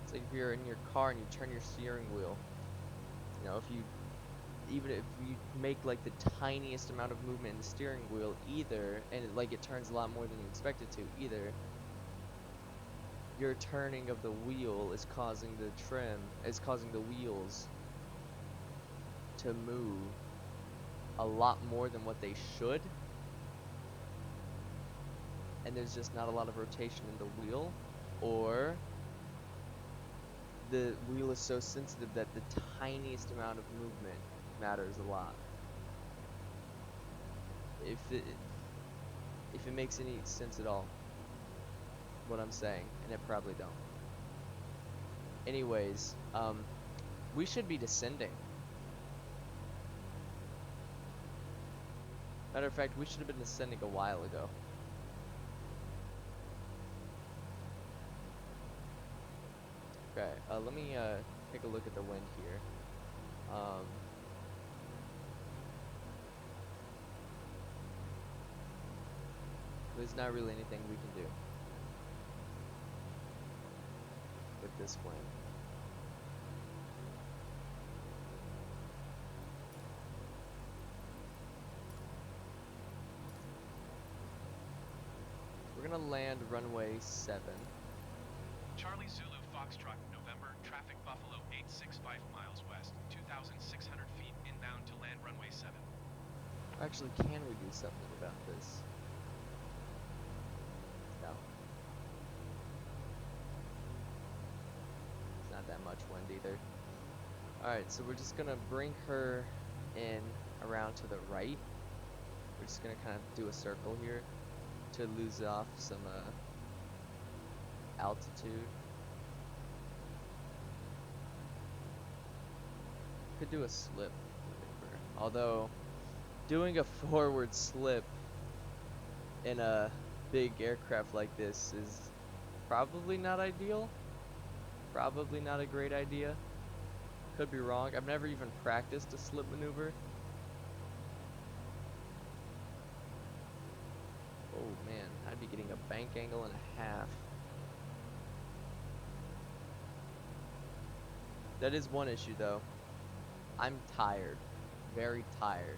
It's like if you're in your car and you turn your steering wheel, even if you make like the tiniest amount of movement in the steering wheel, and it turns a lot more than you expect it to, either your turning of the wheel is causing the wheels to move a lot more than what they should, and there's just not a lot of rotation in the wheel, or the wheel is so sensitive that the tiniest amount of movement matters a lot. If it makes any sense at all, what I'm saying, and it probably don't. Anyways, we should be descending. Matter of fact, we should have been descending a while ago. Okay, let me take a look at the wind here. There's not really anything we can do with this wind. gonna land runway 7. Charlie Zulu Foxtrot November, traffic Buffalo 865 miles west, 2,600 feet inbound to land runway 7. Actually, can we do something about this? No. It's not that much wind either. Alright, so we're just gonna bring her in around to the right. We're just gonna kind of do a circle here to lose off some altitude. Could do a slip maneuver. Although doing a forward slip in a big aircraft like this is probably not ideal. Probably not a great idea. Could be wrong. I've never even practiced a slip maneuver. Oh man, I'd be getting a bank angle and a half. That is one issue though. I'm tired. Very tired.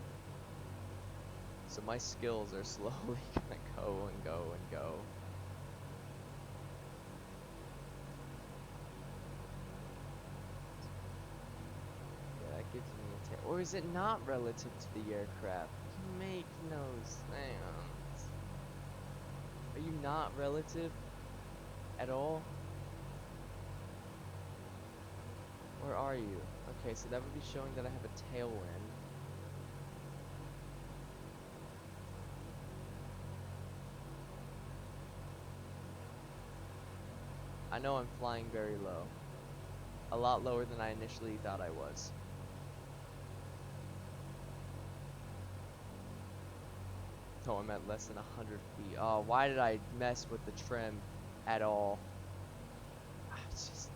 So my skills are slowly gonna go and go and go. Yeah, that gives me a tail. Or is it not relative to the aircraft? Make no sense. Are you not relative at all? Or are you? Okay, so that would be showing that I have a tailwind. I know I'm flying very low. A lot lower than I initially thought I was. Oh, I'm at less than 100 feet. Oh, why did I mess with the trim at all? It's just,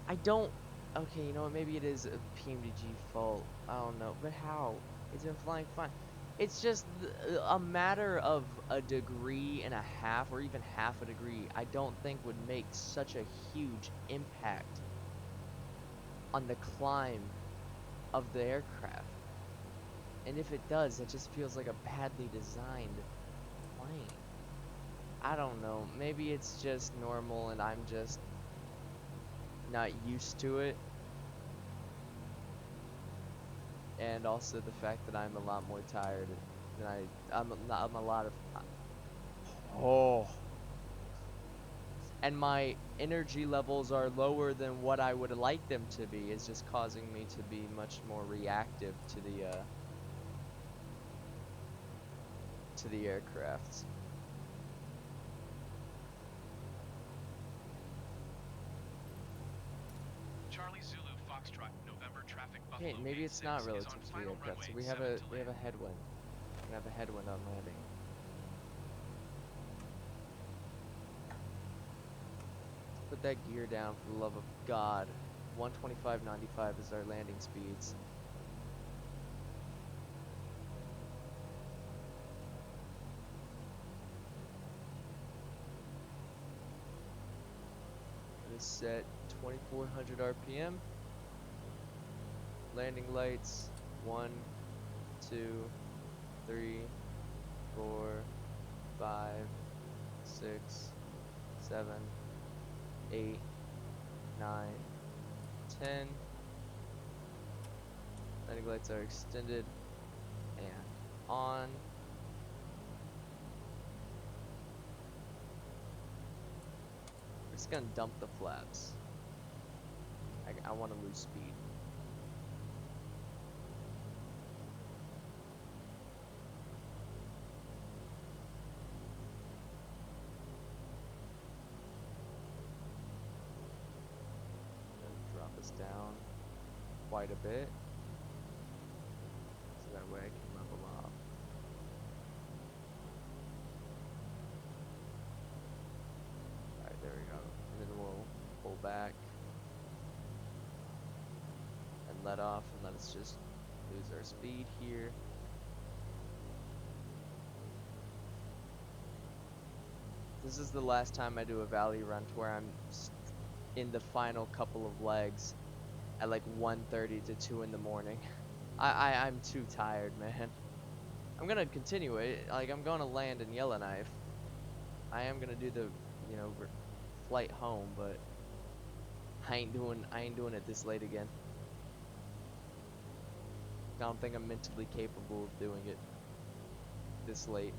I don't, okay, you know what, maybe it is a PMDG fault. I don't know, but how? It's been flying fine. It's just a matter of a degree and a half, or even half a degree, I don't think would make such a huge impact on the climb of the aircraft. And if it does, it just feels like a badly designed plane. I don't know, maybe it's just normal and I'm just not used to it. And also the fact that I'm a lot more tired than I'm a lot of, oh, and my energy levels are lower than what I would like them to be. It's just causing me to be much more reactive to the aircrafts. Charlie Zulu Foxtrot November, traffic Buffalo Okay, maybe it's 86 not is relative on to the final aircraft. So runway we have 7 a to we have a land. headwind. We have a headwind on landing. Put that gear down for the love of God. 125.95 is our landing speeds. It is set 2400 RPM. Landing lights 1, 2, 3, 4, 5, 6, 7, 8, 9, 10. Landing lights are extended and on. We're just gonna dump the flaps. I want to lose speed. Drop us down quite a bit, so that way I can level off. Alright, there we go. And then we'll pull back and let off and let us just lose our speed here. This is the last time I do a valley run to where I'm in the final couple of legs at like 1:30 to 2 in the morning. I'm too tired, man. I'm gonna continue it. Like, I'm gonna land in Yellowknife. I am gonna do the, you know, flight home, but I ain't doing it this late again. I don't think I'm mentally capable of doing it this late.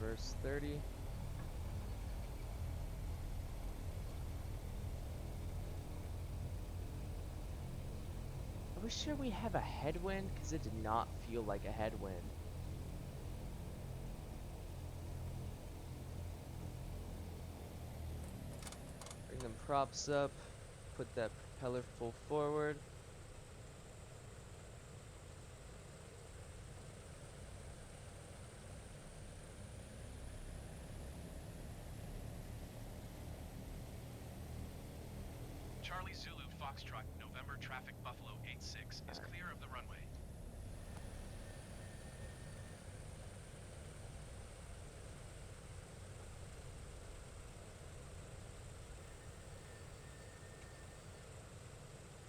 Verse 30. I wish sure we have a headwind, because it did not feel like a headwind. Bring them props up, put that propeller full forward. Charlie Zulu Foxtrot, November traffic Buffalo 86 is clear of the runway.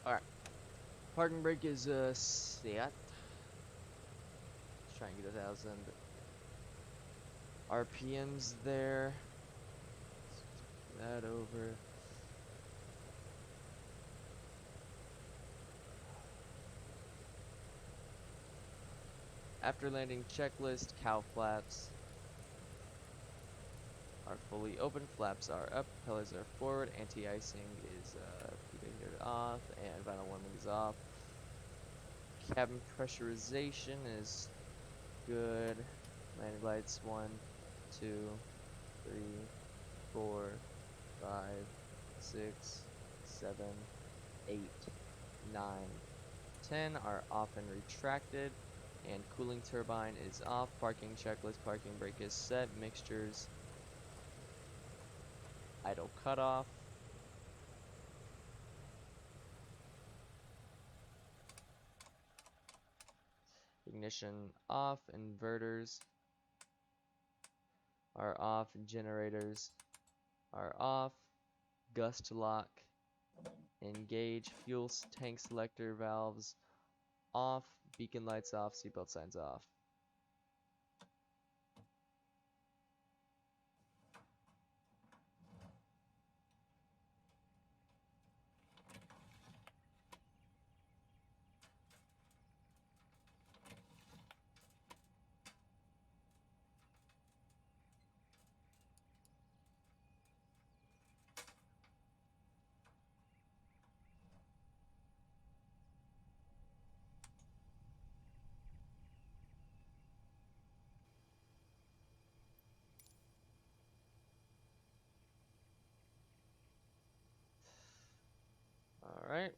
Alright. Parking brake is set. Let's try and get 1,000 RPMs there. Let's that over. After landing checklist, cow flaps are fully open, flaps are up, propellers are forward, anti-icing is preheated off, and vinyl warming is off. Cabin pressurization is good. Landing lights 1, 2, 3, 4, 5, 6, 7, 8, 9, 10 are off and retracted. And cooling turbine is off. Parking checklist, parking brake is set. Mixtures, idle cutoff. Ignition off. Inverters are off. Generators are off. Gust lock engage. Fuel tank selector valves off. Beacon lights off. Seatbelt signs off. Alright.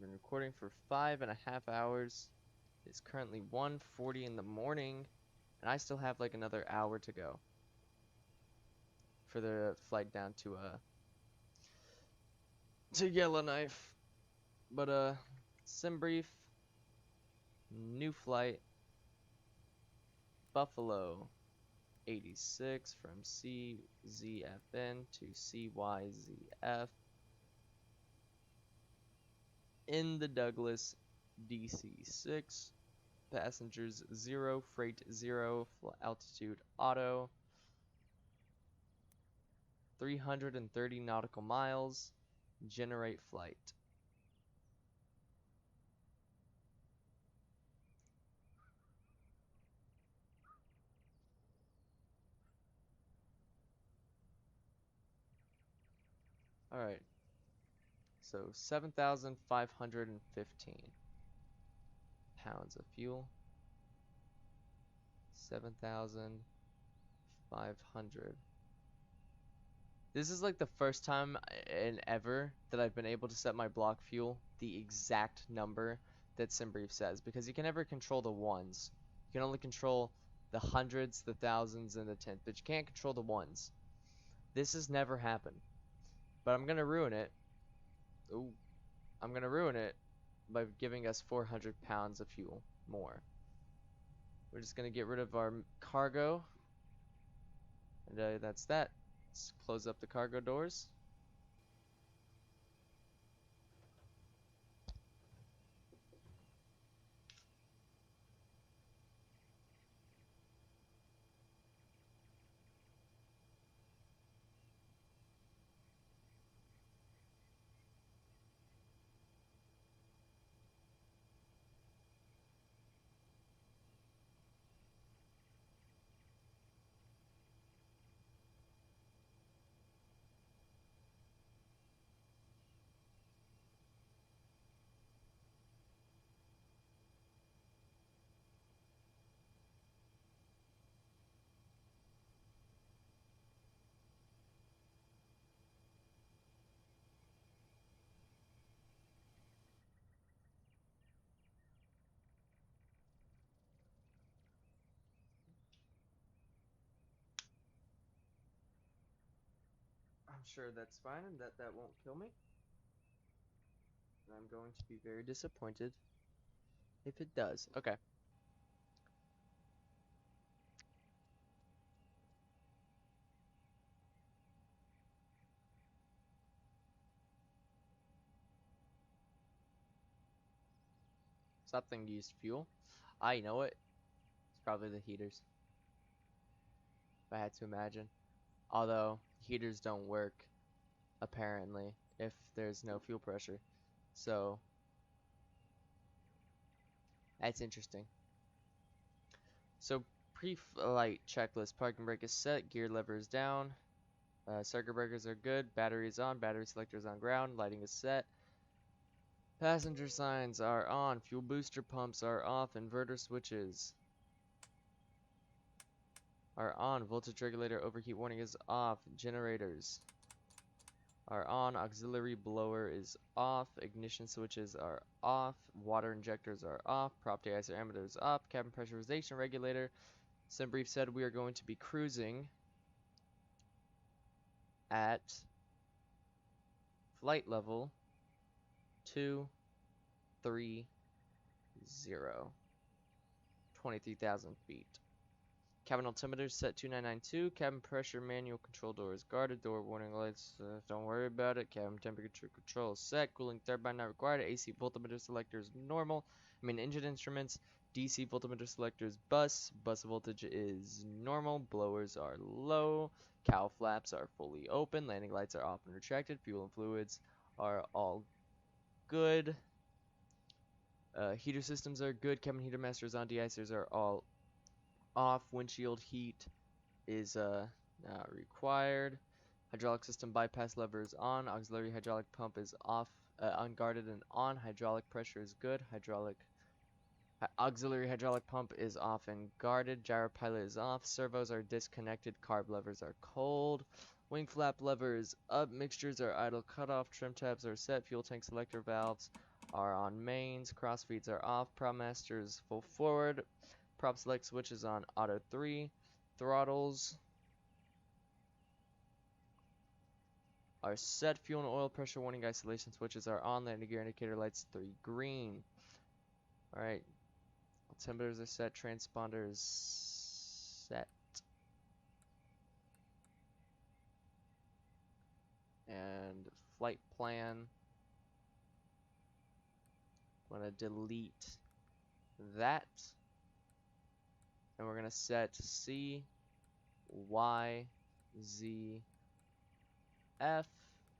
Been recording for 5.5 hours. It's currently 1:40 in the morning, and I still have like another hour to go for the flight down to Yellowknife. But sim brief, new flight, Buffalo 86 from CZFN to CYZF in the Douglas DC-6. Passengers 0, freight 0, altitude auto, 330 nautical miles, generate flight. Alright, so 7,515 pounds of fuel. 7,500. This is like the first time in ever that I've been able to set my block fuel the exact number that SimBrief says, because you can never control the ones. You can only control the hundreds, the thousands, and the tenths, but you can't control the ones. This has never happened, but I'm gonna ruin it. Ooh, I'm gonna ruin it by giving us 400 pounds of fuel more. We're just gonna get rid of our cargo, and that's that. Let's close up the cargo doors. I'm sure that's fine and that won't kill me. And I'm going to be very disappointed if it does. Okay. Something used fuel. I know it. It's probably the heaters. If I had to imagine. Although heaters don't work apparently if there's no fuel pressure. So that's interesting. So pre-flight checklist: parking brake is set, gear lever is down, circuit breakers are good, battery is on, battery selector is on ground, lighting is set, passenger signs are on, fuel booster pumps are off, inverter switches are on, voltage regulator overheat warning is off, generators are on, auxiliary blower is off, ignition switches are off, water injectors are off, prop de-icer ammeter is off, cabin pressurization regulator. SimBrief said we are going to be cruising at flight level 230, 23,000 feet. Cabin altimeter set 2992. Cabin pressure manual control door is guarded. Door warning lights, don't worry about it. Cabin temperature control is set. Cooling turbine not required. AC voltmeter selector is normal. Engine instruments. DC voltmeter selector is bus. Bus voltage is normal. Blowers are low. Cowl flaps are fully open. Landing lights are off and retracted. Fuel and fluids are all good. Heater systems are good. Cabin heater masters on. De-icers are all off. Windshield heat is not required. Hydraulic system bypass lever is on. Auxiliary hydraulic pump is off, unguarded and on. Hydraulic pressure is good. Auxiliary hydraulic pump is off and guarded. Gyro pilot is off. Servos are disconnected. Carb levers are cold. Wing flap lever is up. Mixtures are idle. Cutoff. Trim tabs are set. Fuel tank selector valves are on mains. Cross feeds are off. Prop master is full forward. Prop select switch is on auto 3. Throttles are set. Fuel and oil pressure warning isolation switches are on. Landing gear indicator lights 3 green. Alright. Altimeters are set. Transponder is set. And flight plan. I'm going to delete that. And we're going to set C, Y, Z, F,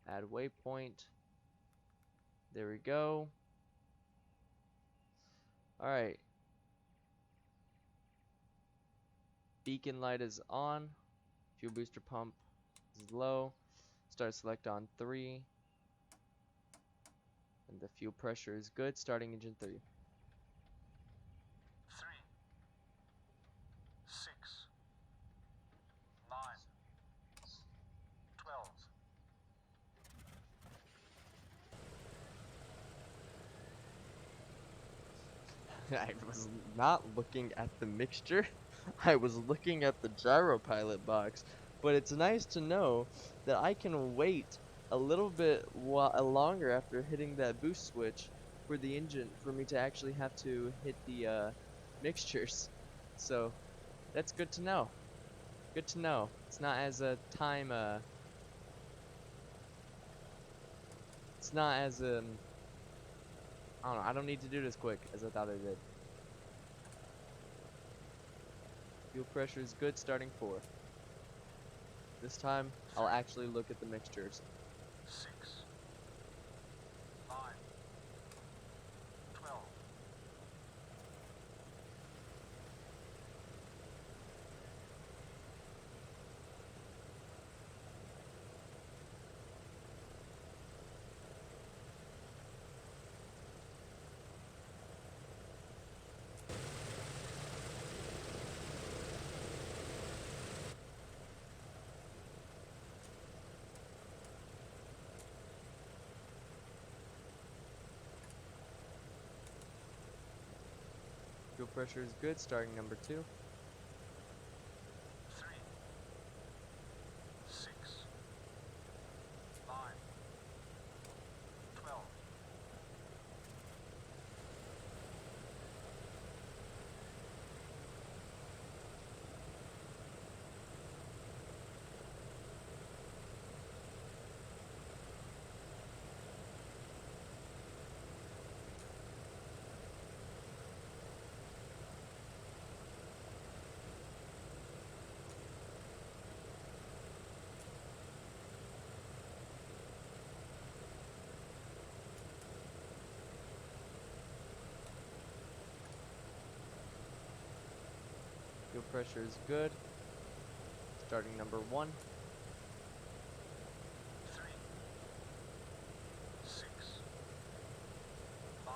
add waypoint. There we go. Alright. Beacon light is on. Fuel booster pump is low. Start select on 3. And the fuel pressure is good. Starting engine 3. 3, 6, 9, 12. I was not looking at the mixture. I was looking at the gyro pilot box. But it's nice to know that I can wait a little bit longer after hitting that boost switch for the engine for me to actually have to hit the mixtures. So that's good to know. Good to know. It's not as a time it's not as I don't know, I don't need to do this quick as I thought I did. Fuel pressure is good, starting 4. This time I'll actually look at the mixtures. 6, 5, 12. Fuel pressure is good, starting number 2. 3, 6, 5, 12. Fuel pressure is good, starting number 1. 3, 6, 5,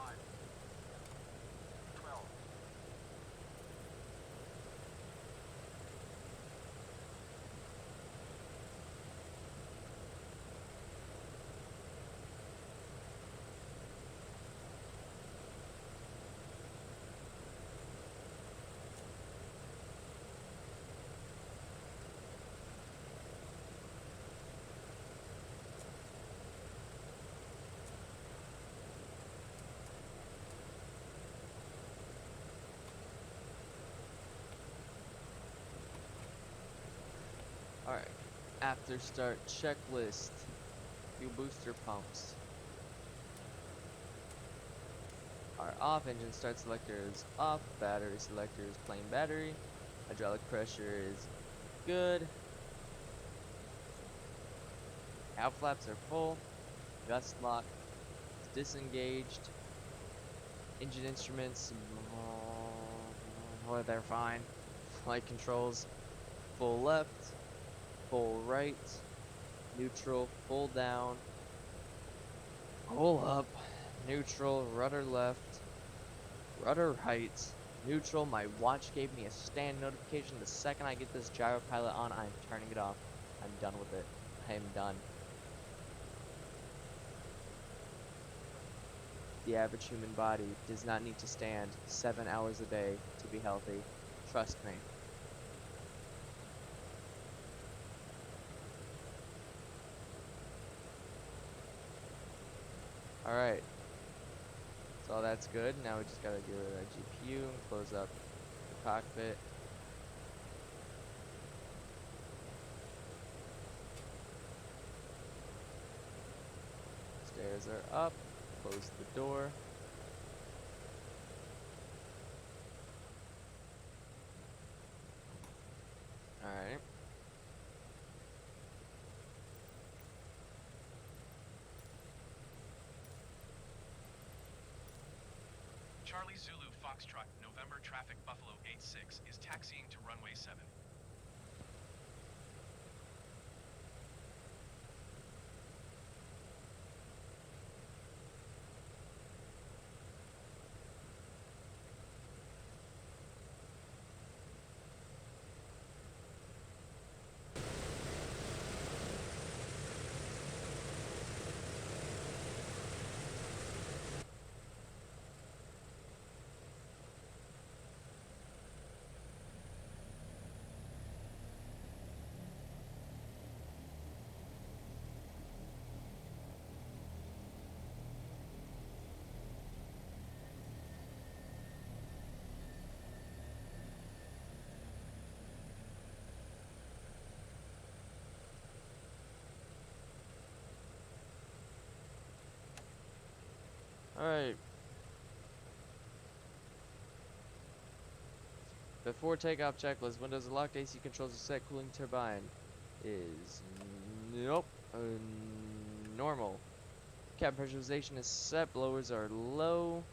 12. Alright, after start checklist. Fuel booster pumps are off, engine start selector is off, battery selector is plain battery, hydraulic pressure is good, valve flaps are full, gust lock is disengaged, engine instruments, well, they're fine, flight controls, full left, full right, neutral, full down, full up, neutral, rudder left, rudder right, neutral. My watch gave me a stand notification. The second I get this gyro pilot on, I'm turning it off. I'm done with it. I am done. The average human body does not need to stand 7 hours a day to be healthy. Trust me. Alright. So that's good. Now we just gotta get rid of our GPU and close up the cockpit. Stairs are up. Close the door. Alright. Charlie Zulu Foxtrot, November traffic Buffalo 86 is taxiing to runway 7. Alright. Before takeoff checklist, windows are locked, AC controls are set, cooling turbine is nope, normal. Cabin pressurization is set, blowers are low.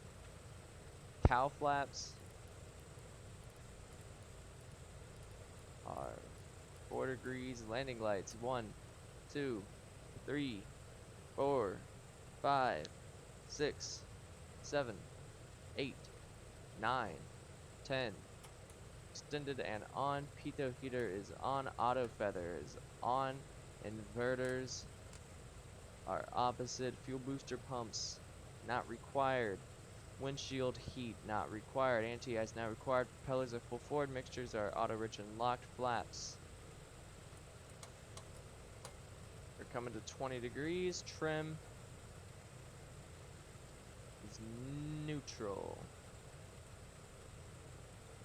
Cow flaps are 4 degrees. Landing lights 1, 2, 3, 4, 5, 6, 7, 8, 9, 10. Extended and on. Pitot heater is on. Auto feather is on. Inverters are opposite. Fuel booster pumps not required. Windshield heat not required. Anti-ice not required. Propellers are full forward. Mixtures are auto rich and locked. Flaps are coming to 20 degrees. Trim is neutral.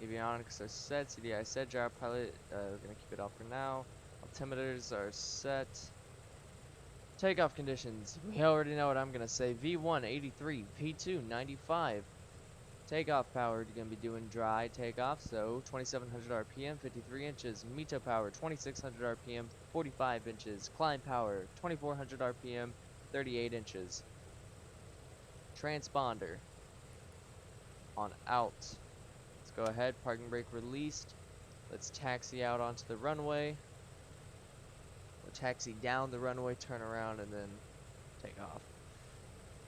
Avionics are set. CDI set. Gyro pilot, we're gonna keep it off for now. Altimeters are set. Takeoff conditions. We already know what I'm gonna say. V1 83, V2 95. Takeoff power, you're gonna be doing dry takeoff, so 2700 RPM, 53 inches. METO power, 2600 RPM, 45 inches. Climb power, 2400 RPM, 38 inches. Transponder on out. Let's go ahead. Parking brake released. Let's taxi out onto the runway. We'll taxi down the runway, turn around, and then take off.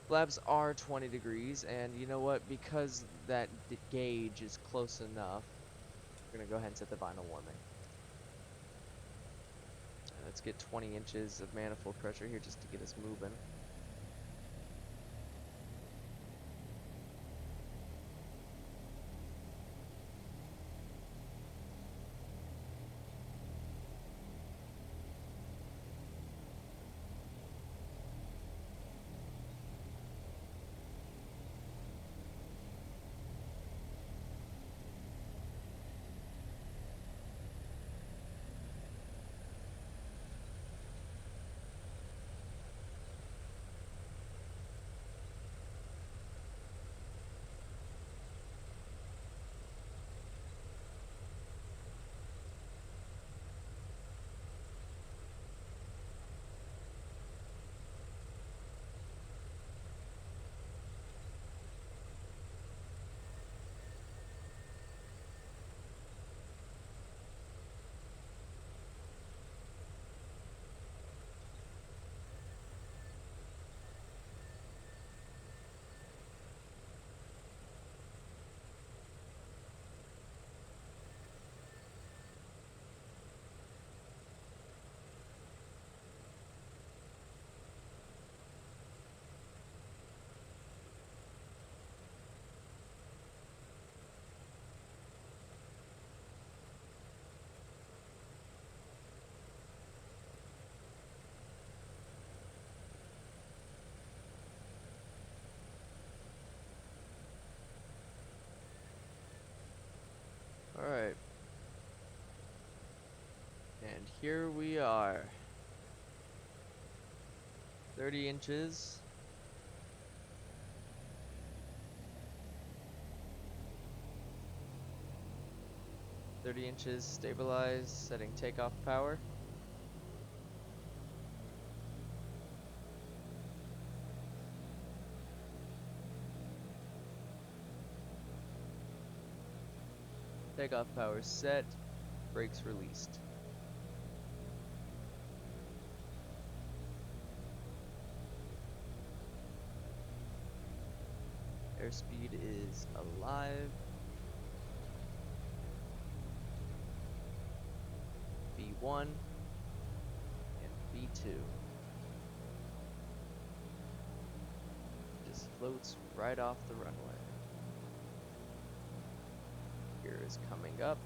Flaps are 20 degrees, and you know what? Because that gauge is close enough, we're gonna go ahead and set the vinyl warming. Let's get 20 inches of manifold pressure here just to get us moving. Alright. And here we are. 30 inches. Stabilized, setting takeoff power. Takeoff power set, brakes released. Airspeed is alive. V1 and V2. Just floats right off the runway. Here is coming up.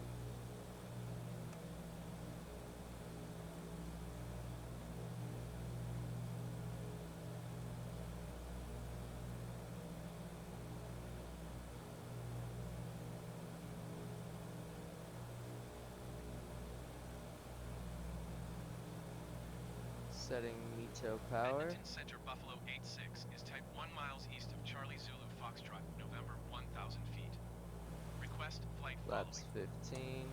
Setting METO power. Edmonton Center Buffalo 86 is type 1 miles east of Charlie Zulu Foxtrot, November 1,000 feet. Request flight Flaps following. 15.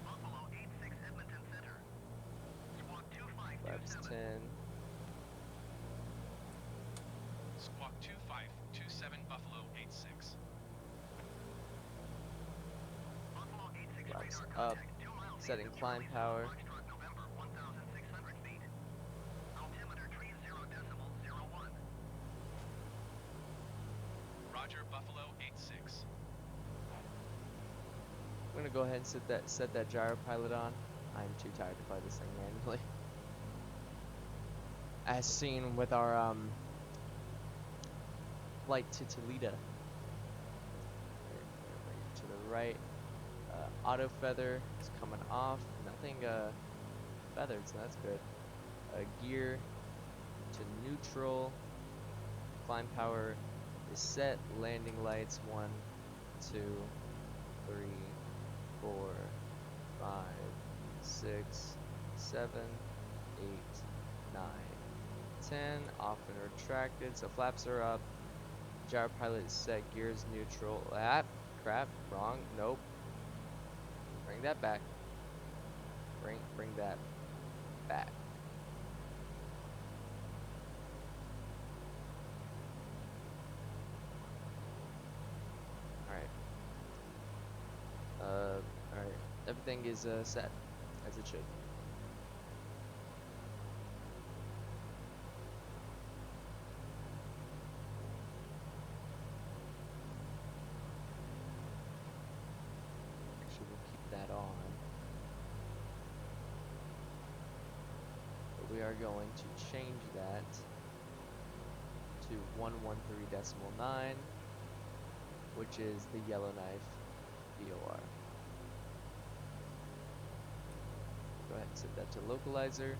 Buffalo 86 Edmonton Center. Squawk Flaps 2527. 10. Squawk 2527 Buffalo 86. Buffalo 86 Flaps radar up. contact 2 miles Setting east of climb Charlie power. Zulu Foxtrot, November 1,600 feet. Altimeter 30.01. Roger Buffalo 86. I'm gonna go ahead and set that gyro pilot on. I'm too tired to fly this thing manually. As seen with our flight to Tulita. To the right. Auto feather is coming off. Nothing feathered, so that's good. Gear to neutral. Climb power is set. Landing lights 1, 2, 3, 4, 5, 6, 7, 8, 9, 10. Off and retracted. So flaps are up. Gyro pilot is set. Gears neutral. Ah, crap. Wrong. Nope. Bring that back. Bring that back. Alright, everything is set, as it should. Actually, we'll keep that on. But we are going to change that to 113.9, which is the Yellowknife VOR. Go ahead and set that to localizer.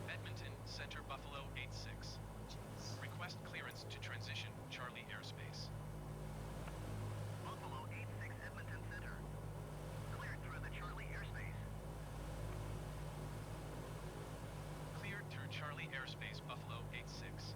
Edmonton Center Buffalo 86. Jeez. Request clearance to transition Charlie airspace. Buffalo 86 Edmonton Center. Cleared through the Charlie airspace. Cleared through Charlie airspace Buffalo 86.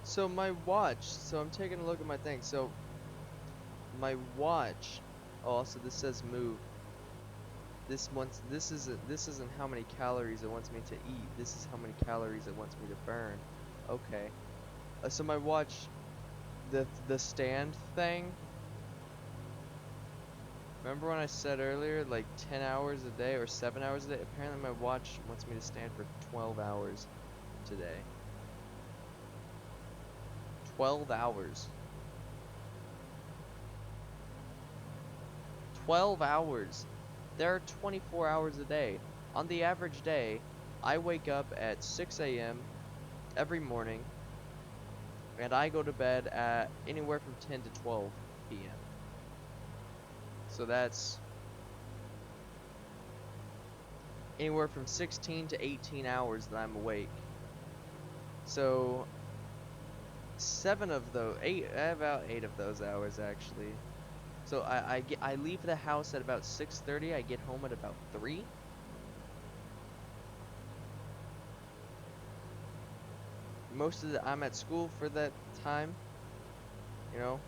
So my watch, so I'm taking a look at my thing. So my watch. Oh, also this says move. This isn't how many calories it wants me to eat. This is how many calories it wants me to burn. Okay. So my watch, the stand thing. Remember when I said earlier, like 10 hours a day or 7 hours a day? Apparently my watch wants me to stand for 12 hours today. 12 hours. 12 hours. There are 24 hours a day. On the average day, I wake up at 6 a.m. every morning, and I go to bed at anywhere from 10 to 12 p.m. So that's anywhere from 16 to 18 hours that I'm awake. So about 8 of those hours actually. So I leave the house at about 6:30. I get home at about 3. I'm at school for that time. You know,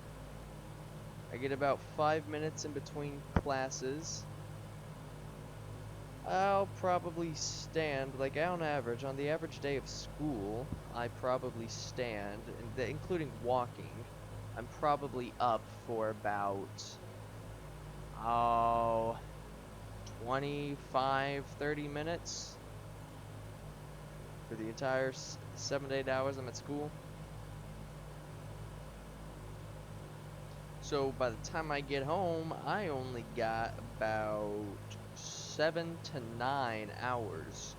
I get about 5 minutes in between classes. I'll probably stand, like on average, on the average day of school, I probably stand, including walking, I'm probably up for about, 25, 30 minutes for the entire 7 to 8 hours I'm at school. So by the time I get home, I only got about 7 to 9 hours.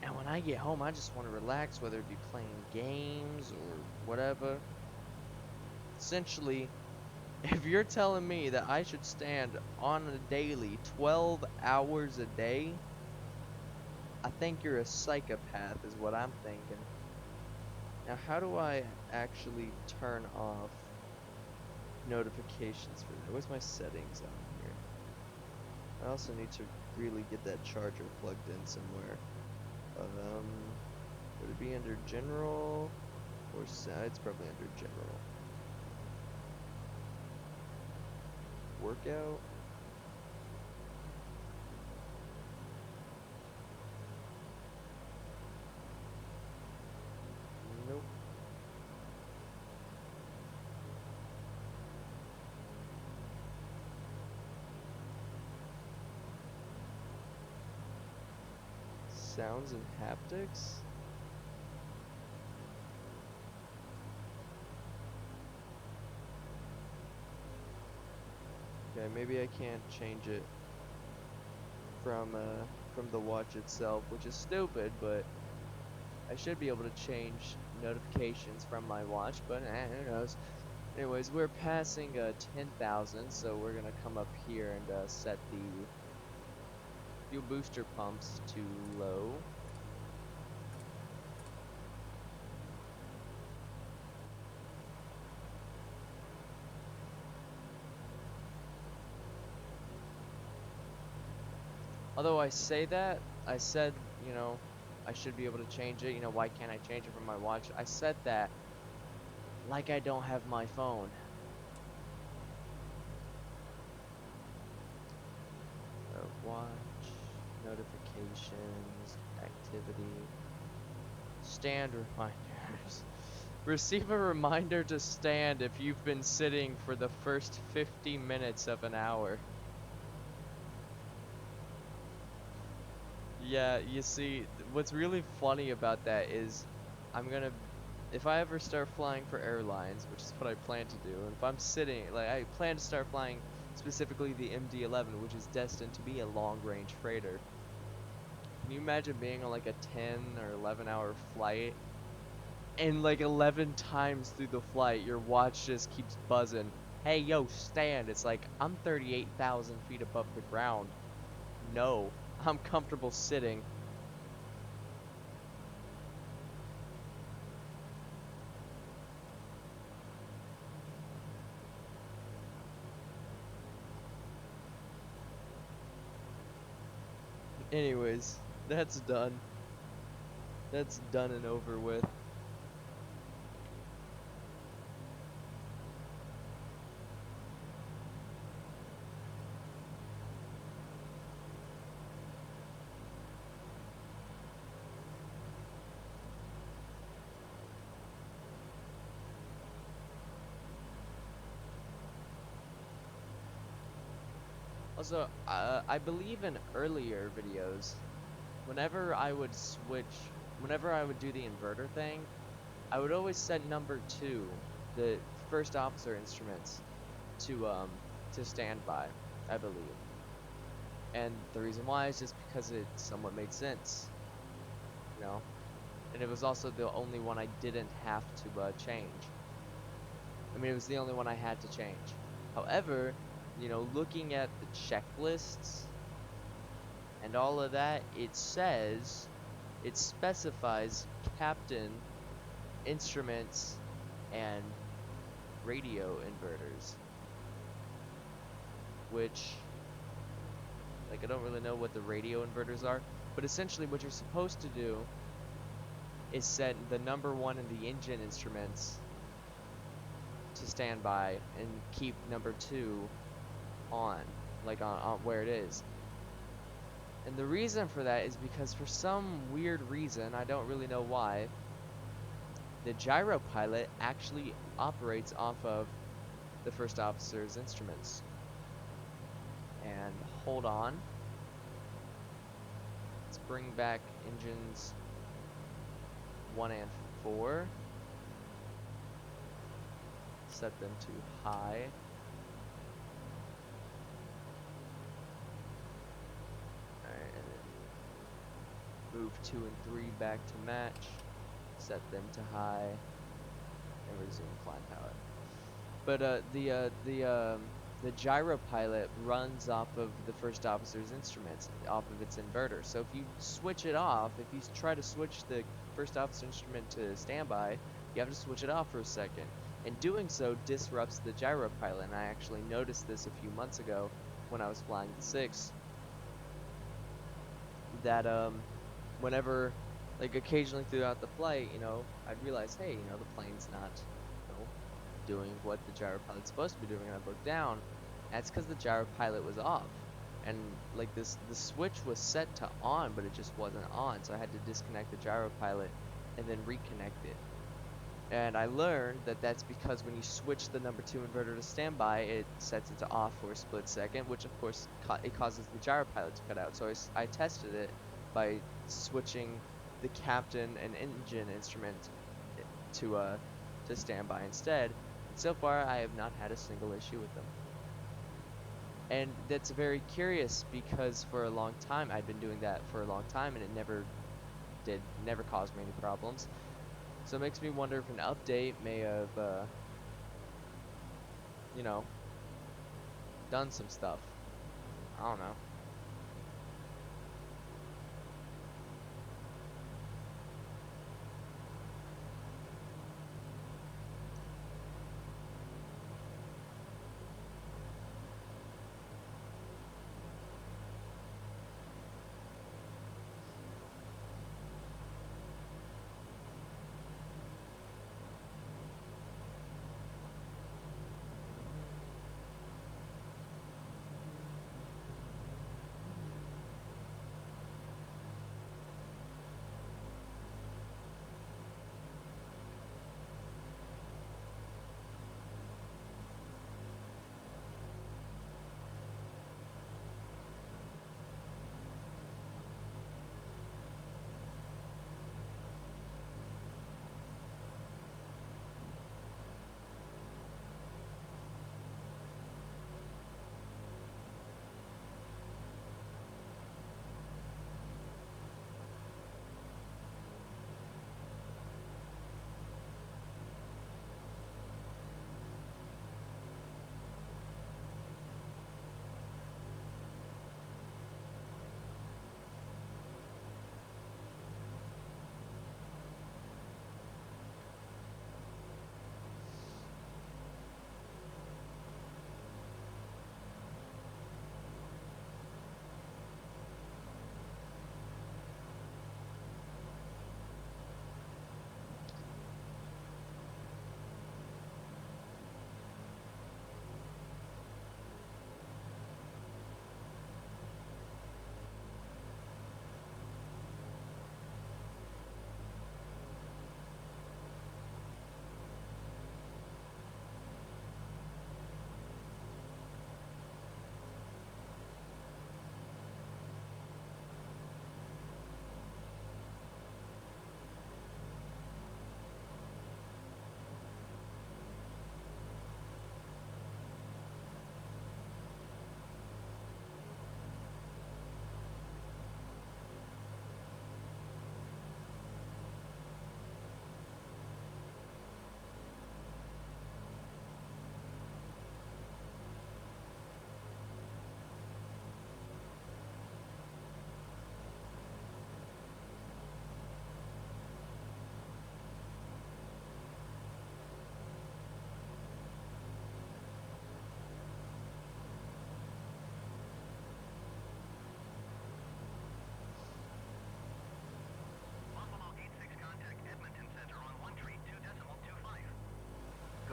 And when I get home, I just want to relax, whether it be playing games or whatever. Essentially, if you're telling me that I should stand on a daily 12 hours a day, I think you're a psychopath is what I'm thinking. Now, how do I actually turn off notifications for that? Where's my settings on here? I also need to really get that charger plugged in somewhere. Would it be under general or it's probably under general. Workout. Nope. Sounds and haptics? Okay, maybe I can't change it from the watch itself, which is stupid, but I should be able to change notifications from my watch, but who knows. Anyways, we're passing 10,000, so we're gonna come up here and set the fuel booster pumps to low. Although I say that, I said, you know, I should be able to change it. You know, why can't I change it from my watch? I said that like I don't have my phone. Watch, notifications, activity, stand reminders. Receive a reminder to stand if you've been sitting for the first 50 minutes of an hour. Yeah, you see, what's really funny about that is if I ever start flying for airlines, which is what I plan to do, and if I'm sitting, like I plan to start flying specifically the MD-11, which is destined to be a long-range freighter. Can you imagine being on like a 10 or 11 hour flight, and like 11 times through the flight, your watch just keeps buzzing, hey yo, stand. It's like, I'm 38,000 feet above the ground. No, I'm comfortable sitting. Anyways, that's done. That's done and over with. Also, I believe in earlier videos, whenever I would do the inverter thing, I would always set number 2, the first officer instruments, to standby, I believe. And the reason why is just because it somewhat made sense, you know? And it was also the only one I didn't have to change. I mean, it was the only one I had to change. However, you know, looking at the checklists and all of that, it specifies captain, instruments, and radio inverters. Which, like, I don't really know what the radio inverters are, but essentially what you're supposed to do is set the number 1 in the engine instruments to standby and keep number 2 on, like on where it is. And the reason for that is because for some weird reason, I don't really know why, the gyro pilot actually operates off of the first officer's instruments. And hold on. Let's bring back engines 1 and 4. Set them to high. Alright, and then move 2 and 3 back to match. Set them to high. And resume flying power. But the gyro pilot runs off of the first officer's instruments, off of its inverter. So if you switch it off, if you try to switch the first officer instrument to standby, you have to switch it off for a second. And doing so disrupts the gyro pilot. And I actually noticed this a few months ago when I was flying the 6. That whenever, like, occasionally throughout the flight, you know, I'd realize, hey, you know, the plane's not, you know, doing what the gyro pilot's supposed to be doing, and I'd look down. That's because the gyro pilot was off, and like the switch was set to on, but it just wasn't on, so I had to disconnect the gyro pilot and then reconnect it. And I learned that that's because when you switch the number 2 inverter to standby, it sets it to off for a split second, which of course it causes the gyro pilot to cut out. So I tested it by switching the captain and engine instrument to standby instead. So far, I have not had a single issue with them. And that's very curious because for a long time, I'd been doing that for a long time and it never caused me any problems. So it makes me wonder if an update may have, you know, done some stuff. I don't know.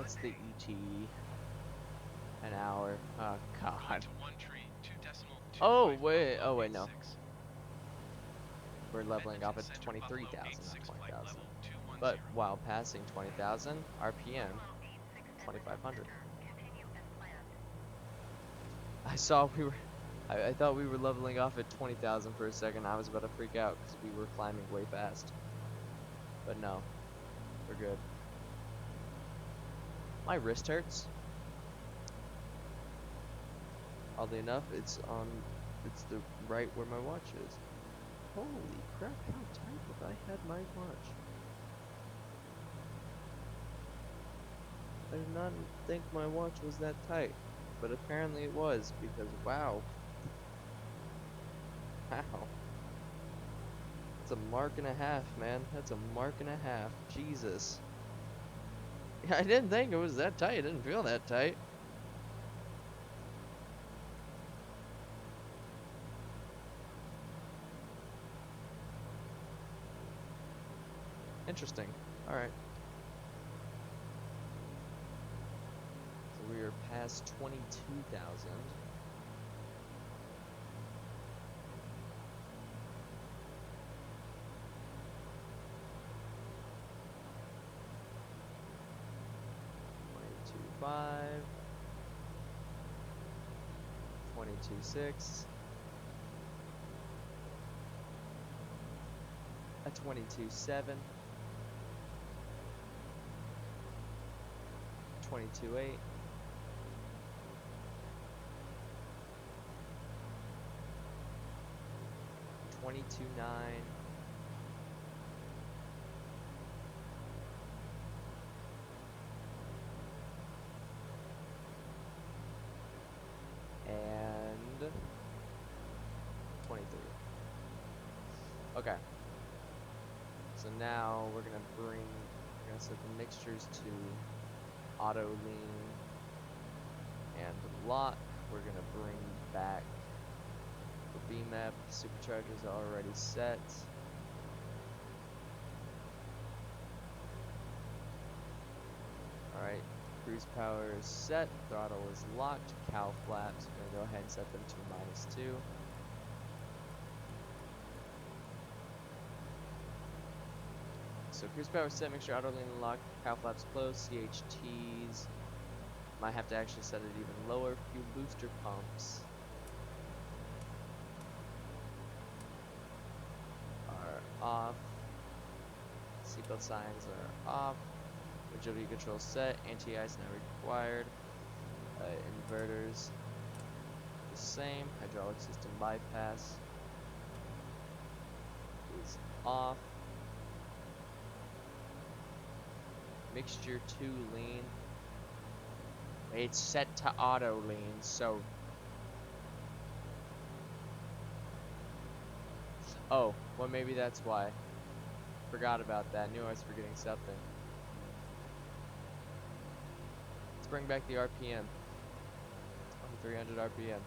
What's the ET? An hour. Oh Going God. to one tree, 2.25 Oh wait. Buffalo Oh wait, no. 86. We're leveling off at Center, 23,000, Buffalo not 86 flight 20,000. level 210. But while passing 20,000 RPM, Buffalo 86 2,500. Continue as planned. I saw we were. I thought we were leveling off at 20,000 for a second. I was about to freak out because we were climbing way fast. But no, we're good. My wrist hurts. Oddly enough, it's the right where my watch is. Holy crap, how tight have I had my watch? I did not think my watch was that tight, but apparently it was, because wow. Wow. That's a mark and a half, man. That's a mark and a half. Jesus. Yeah, I didn't think it was that tight. It didn't feel that tight. Interesting. Alright. So we are past 22,000. Five, 22.6, a 22.7, 22.8, 22.9, and 23. Okay. So now we're gonna set the mixtures to auto lean and lock. We're gonna bring back the BMAP. Superchargers are already set. Alright, cruise power is set, throttle is locked, cow flaps, we're gonna go ahead and set them to -2. So cruise power set, make sure auto lean and lock, cow flaps closed, CHTs. Might have to actually set it even lower. Fuel booster pumps are off. Seatbelt signs are off. Agility control set. Anti-ice not required. Inverters the same. Hydraulic system bypass is off. Mixture 2 lean. It's set to auto lean, so. Oh, well, maybe that's why. Forgot about that. Knew I was forgetting something. Let's bring back the RPM. On 300 RPM.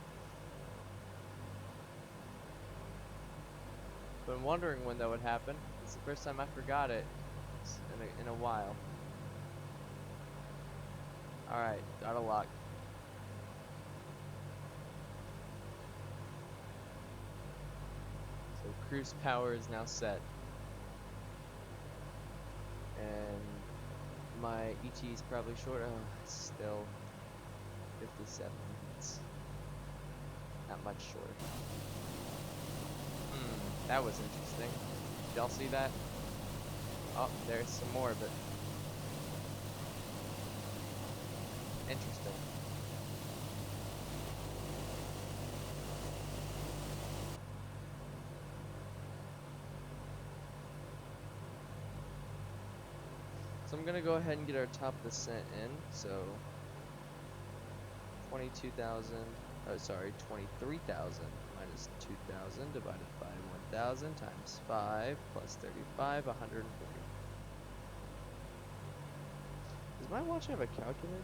Been wondering when that would happen. It's the first time I forgot it in a while. Alright, auto lock. So cruise power is now set. And my ET is probably short. Oh, it's still 57 minutes. Not much shorter. That was interesting. Did y'all see that? Oh, there's some more of it. Interesting. So I'm gonna go ahead and get our top descent in. So 22,000. Oh, sorry, 23,000 minus 2,000 divided by 1,000 times 5 plus 35, 140. Does my watch have a calculator?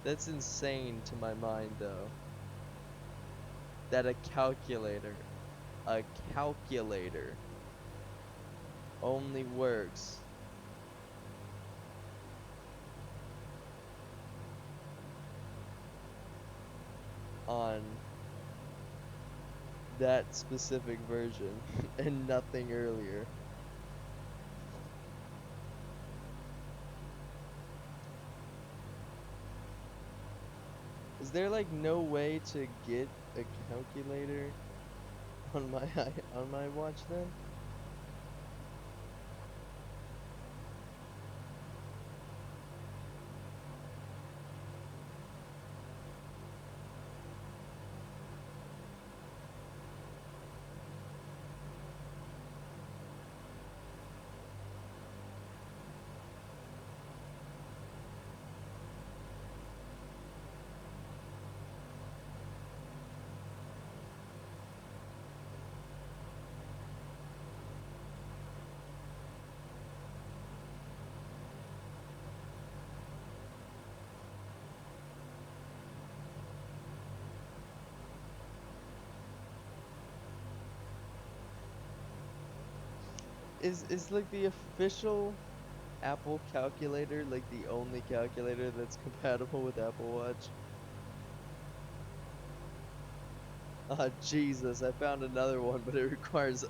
That's insane to my mind, though. That a calculator only works on that specific version and nothing earlier. Is there like no way to get a calculator on my on my watch then? Is like the official Apple calculator like the only calculator that's compatible with Apple Watch? Ah, Jesus, I found another one, but it requires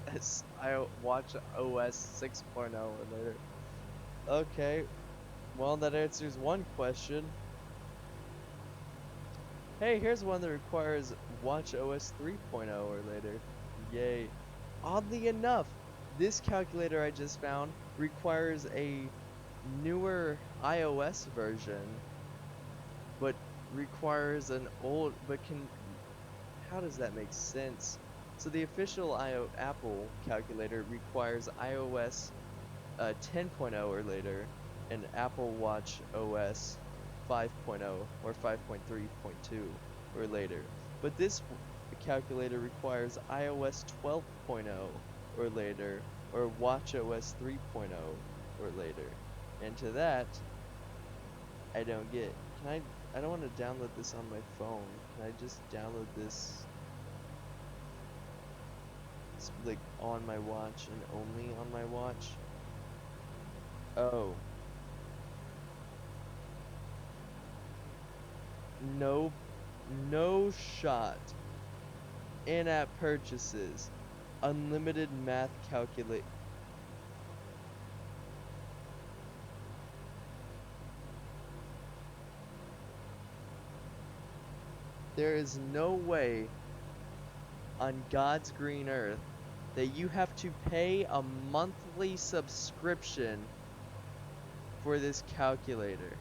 Watch OS 6.0 or later. Okay, well, that answers one question. Hey, here's one that requires Watch OS 3.0 or later. Yay. Oddly enough, this calculator I just found requires a newer iOS version, but requires an old, but can, how does that make sense? So the official Apple calculator requires iOS 10.0 or later, and Apple Watch OS 5.0 or 5.3.2 or later. But this calculator requires iOS 12.0 or later, or Watch OS 3.0 or later. And to that, I don't get. I don't want to download this on my phone. Can I just download this like on my watch and only on my watch? Oh. No, no shot. In-app purchases. Unlimited math calculate. There is no way on God's green earth that you have to pay a monthly subscription for this calculator.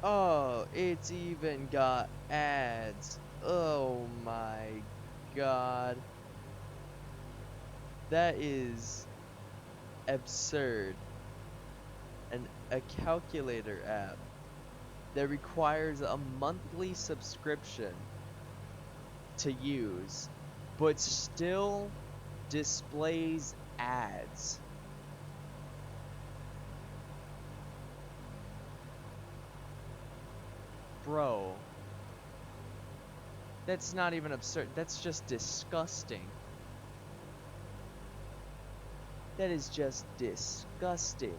Oh, it's even got ads. Oh my God. That is absurd. A calculator app that requires a monthly subscription to use, but still displays ads. Bro, that's not even absurd. That's just disgusting. That is just disgusting.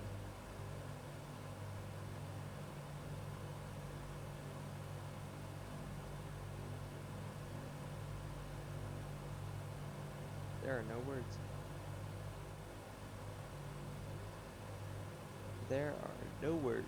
There are no words. There are no words.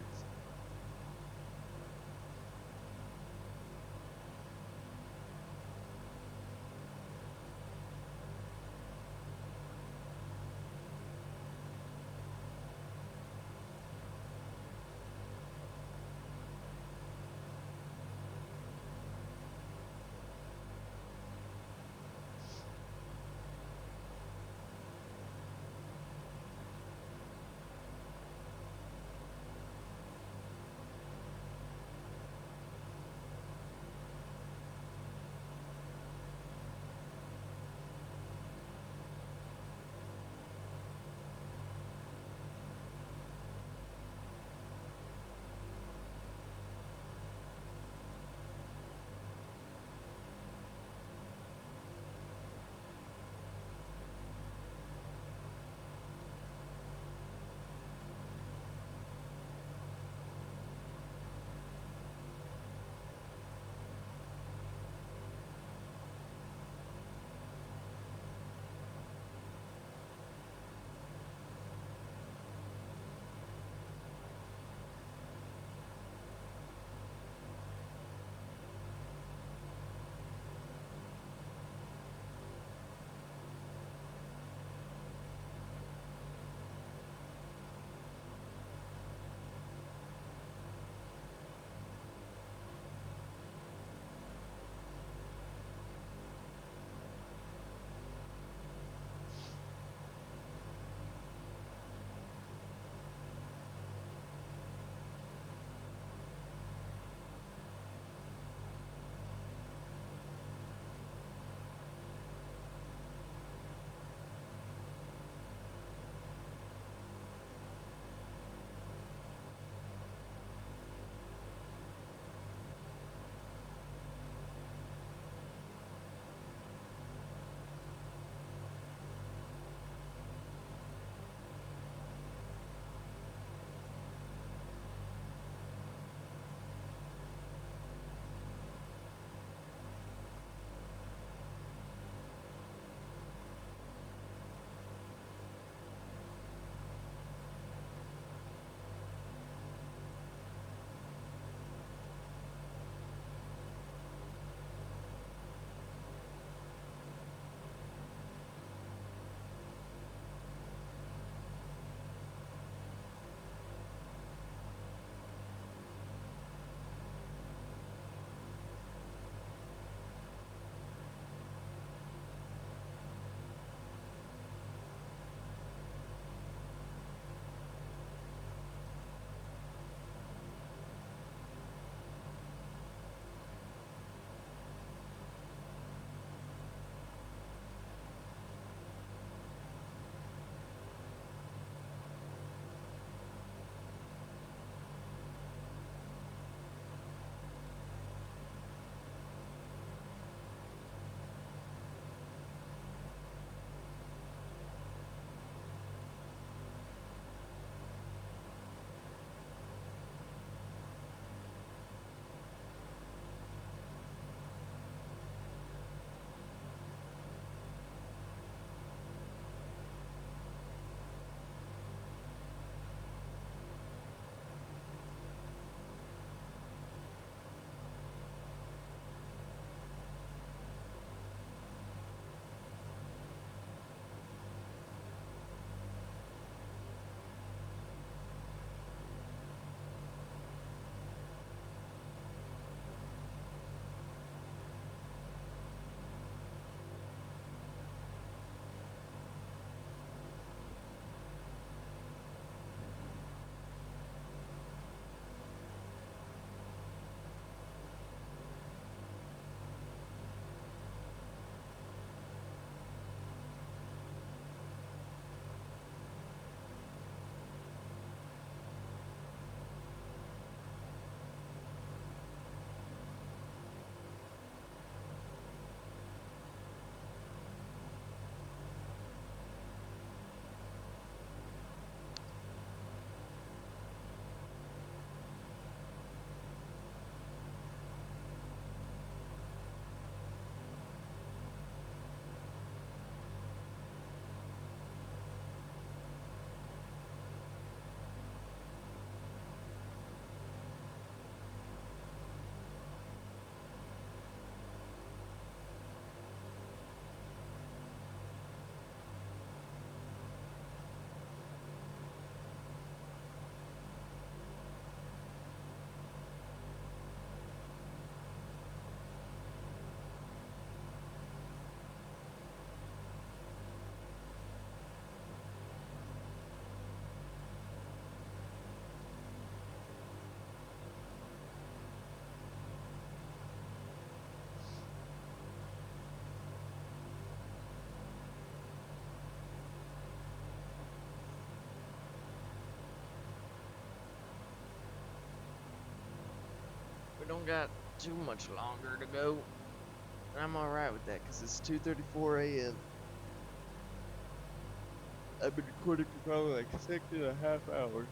don't got too much longer to go. I'm alright with that, because it's 2:34 a.m. I've been recording for probably like 6.5 hours.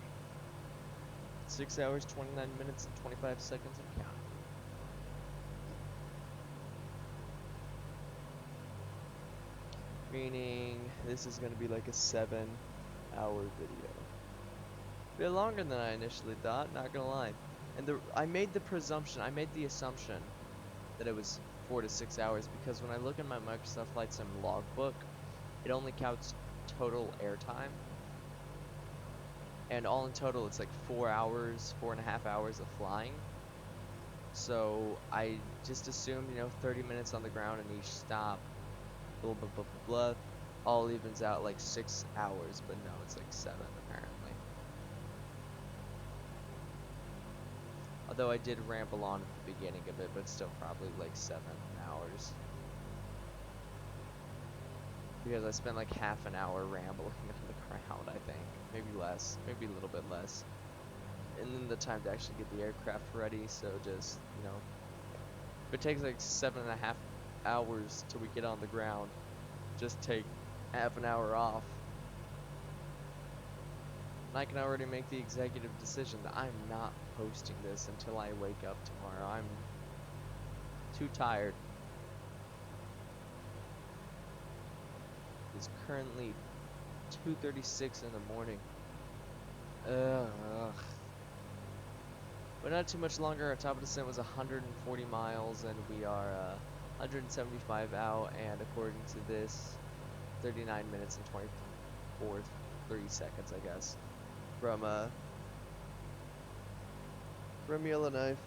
6 hours, 29 minutes, and 25 seconds and counting. Meaning, this is going to be like a 7-hour video. A bit longer than I initially thought, not gonna lie. And I made the assumption that it was 4 to 6 hours, because when I look in my Microsoft Flight Sim logbook, it only counts total airtime. And all in total, it's like 4 hours, 4.5 hours of flying. So I just assumed, 30 minutes on the ground in each stop, blah, blah, blah, blah, blah, all evens out like 6 hours, but no, it's like 7 apparently. Although I did ramble on at the beginning of it, but still probably like 7 hours. Because I spent like half an hour rambling on the ground, I think. Maybe less, maybe a little bit less. And then the time to actually get the aircraft ready, so just, if it takes like 7.5 hours till we get on the ground, just take half an hour off. And I can already make the executive decision that I'm not posting this until I wake up tomorrow. I'm too tired. It's currently 2:36 in the morning. Ugh. But not too much longer. Our top of descent was 140 miles, and we are 175 out, and according to this, 39 minutes and 30 seconds, I guess, from Yellowknife.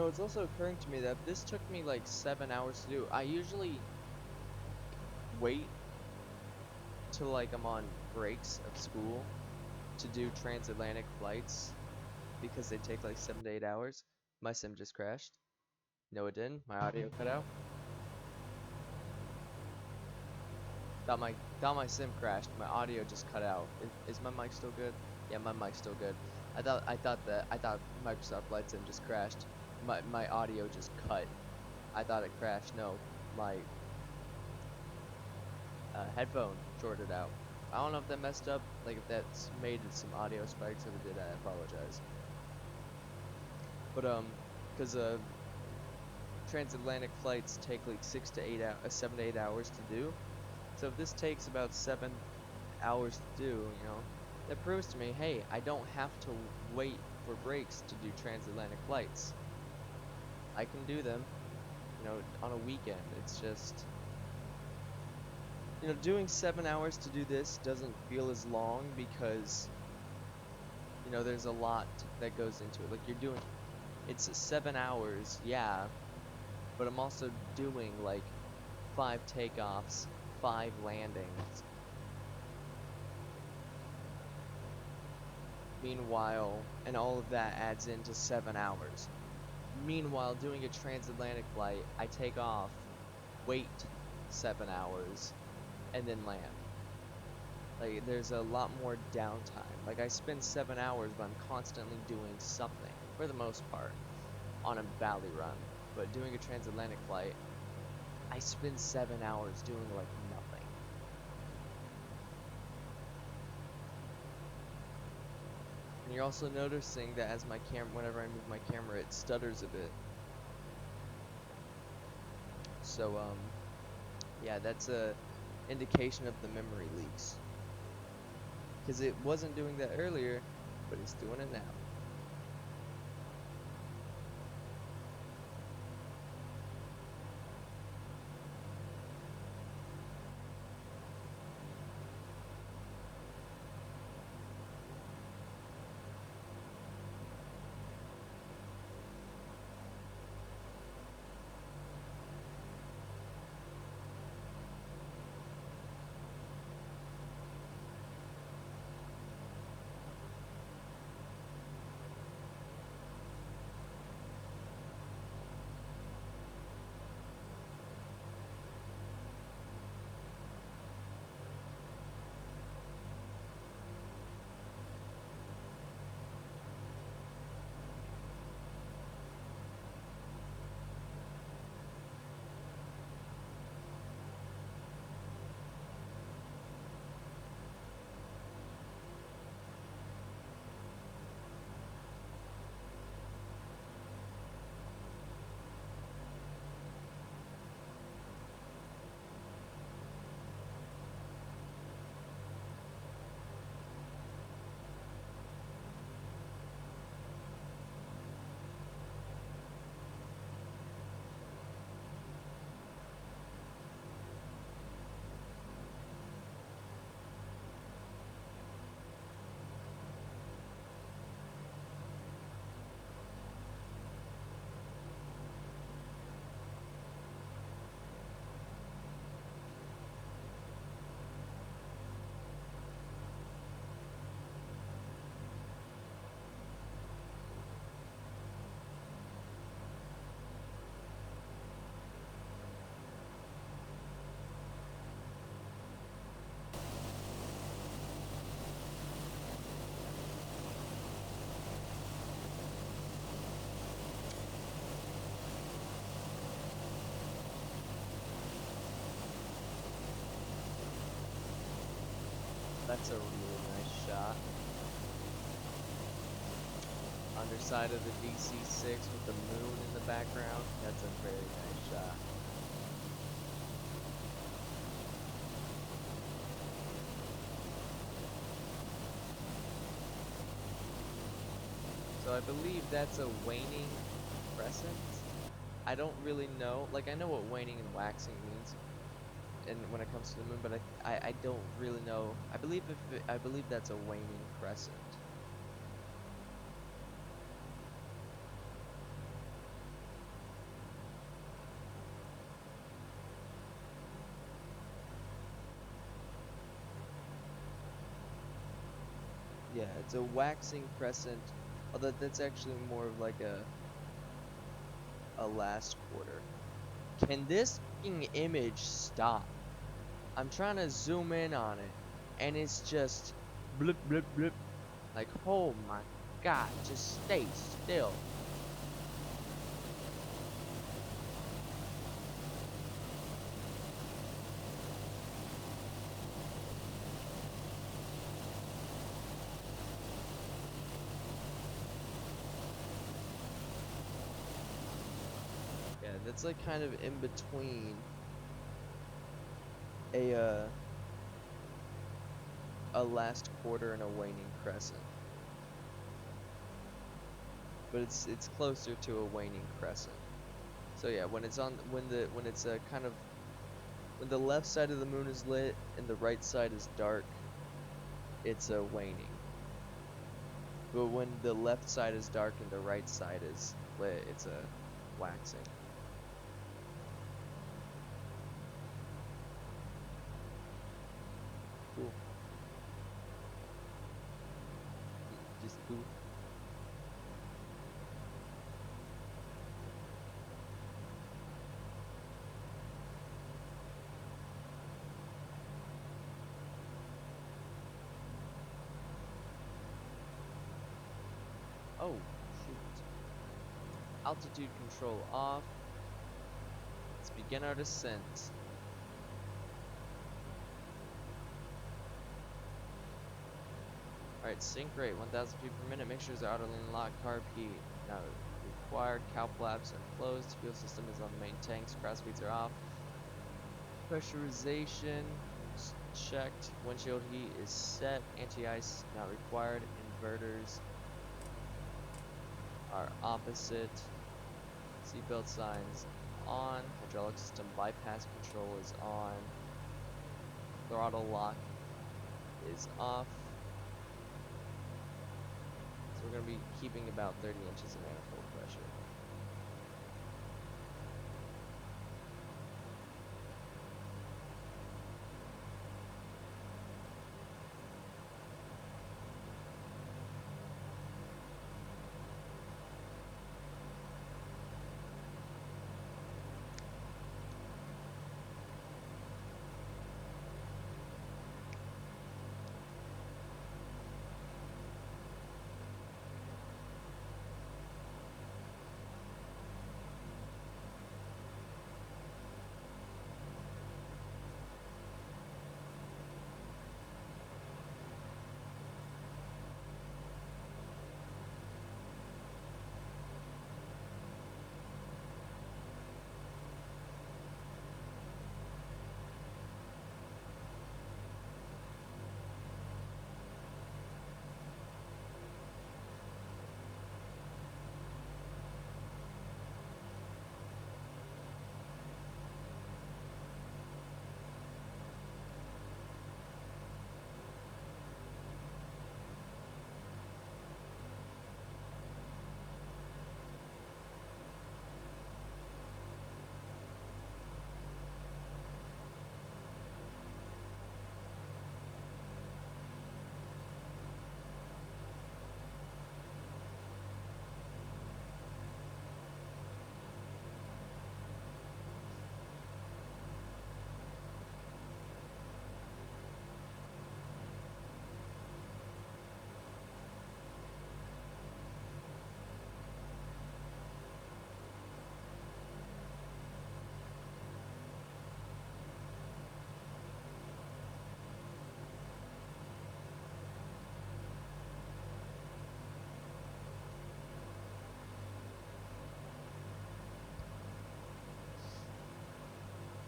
It's also occurring to me that this took me like 7 hours to do. I usually wait till like I'm on breaks of school to do transatlantic flights because they take like 7 to 8 hours. My sim just crashed. No, it didn't. My audio cut out. Thought my sim crashed. My audio just cut out. Is my mic still good? Yeah, my mic's still good. I thought Microsoft Flight Sim just crashed. My audio just cut. I thought it crashed. No, my headphone shorted out. I don't know if that messed up, like if that's made some audio spikes. If it did, I apologize. But because transatlantic flights take like 7 to 8 hours to do. So if this takes about 7 hours to do, that proves to me, hey, I don't have to wait for breaks to do transatlantic flights. I can do them, on a weekend. It's just, doing 7 hours to do this doesn't feel as long because, there's a lot that goes into it. Like it's 7 hours, yeah, but I'm also doing like 5 takeoffs, 5 landings. Meanwhile, and all of that adds into 7 hours. Meanwhile, doing a transatlantic flight, I take off wait 7 hours and then land. Like, there's a lot more downtime. Like, I spend 7 hours, but I'm constantly doing something, for the most part, on a valley run. But doing a transatlantic flight, I spend 7 hours doing, like, nothing. And you're also noticing that as my camera, whenever I move my camera, it stutters a bit. So, yeah, that's a indication of the memory leaks. Because it wasn't doing that earlier, but it's doing it now. That's a really nice shot. Underside of the DC-6 with the moon in the background. That's a very nice shot. So I believe that's a waning crescent. I don't really know. Like, I know what waning and waxing means, and when it comes to the moon, but I don't really know. I believe that's a waning crescent. Yeah, it's a waxing crescent. Although that's actually more of like a last quarter. Can this fucking image stop? I'm trying to zoom in on it, and it's just blip blip blip. Like, oh my god, just stay still. Yeah, that's like kind of in between a last quarter and a waning crescent. But it's closer to a waning crescent. So yeah, when it's kind of when the left side of the moon is lit and the right side is dark, it's a waning. But when the left side is dark and the right side is lit, it's a waxing. Cool. Just cool. Oh, shoot. Altitude control off. Let's begin our descent. Alright, sync rate 1,000 feet per minute. Mixtures are auto lean lock. Carb heat not required. Cow flaps are closed. Fuel system is on the main tanks. Cross speeds are off. Pressurization is checked. Windshield heat is set. Anti-ice not required. Inverters are opposite. Seatbelt signs on. Hydraulic system bypass control is on. Throttle lock is off. So we're going to be keeping about 30 inches of manifold pressure.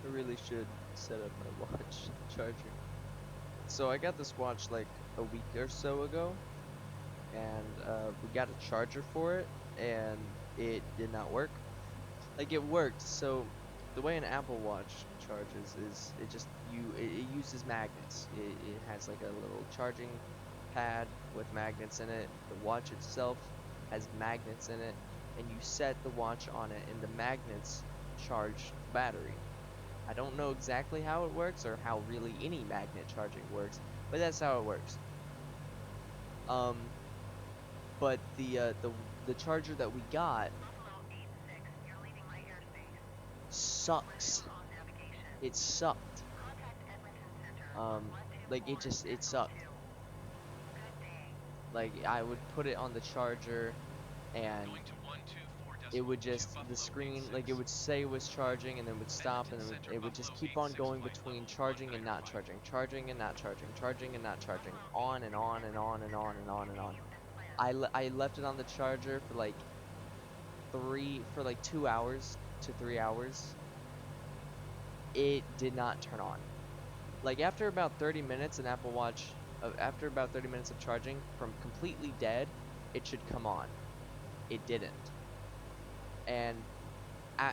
I really should set up my watch charger. So I got this watch like a week or so ago, and we got a charger for it, and it did not work. Like it worked. So the way an Apple Watch charges is it uses magnets. It has like a little charging pad with magnets in it. The watch itself has magnets in it, and you set the watch on it, and the magnets charge the battery. I don't know exactly how it works or how really any magnet charging works, but that's how it works. But the charger that we got Buffalo 86, you're leaving my airspace. sucks. On navigation. It sucked. Contact Edmonton Center. Like it sucked. Good day. Like I would put it on the charger, and Going to 124 it would decimal just, two the Buffalo screen, 86. like it would say it was charging and then would stop, and then Edmonton Center, it would just Buffalo keep on going 86 between flight charging level and not 195. charging, charging and not charging, charging and not charging, on and on and on and on and on and on. I left it on the charger for like 2 hours to 3 hours. It did not turn on. Like after about 30 minutes, an Apple Watch, after about 30 minutes of charging from completely dead, it should come on. It didn't. And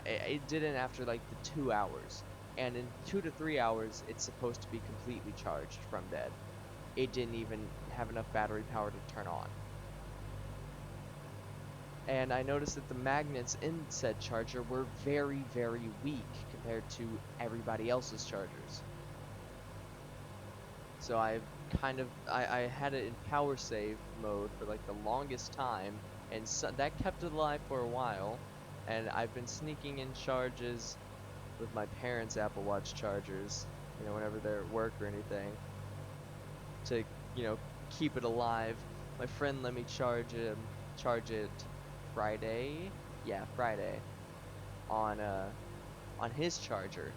it didn't after like the 2 hours. And in 2 to 3 hours, it's supposed to be completely charged from dead. It didn't even have enough battery power to turn on. And I noticed that the magnets in said charger were very, very weak compared to everybody else's chargers. So I had it in power save mode for like the longest time, and so that kept it alive for a while. And I've been sneaking in charges with my parents' Apple Watch chargers, you know, whenever they're at work or anything, to, you know, keep it alive. My friend let me charge it Friday. Yeah, Friday on his charger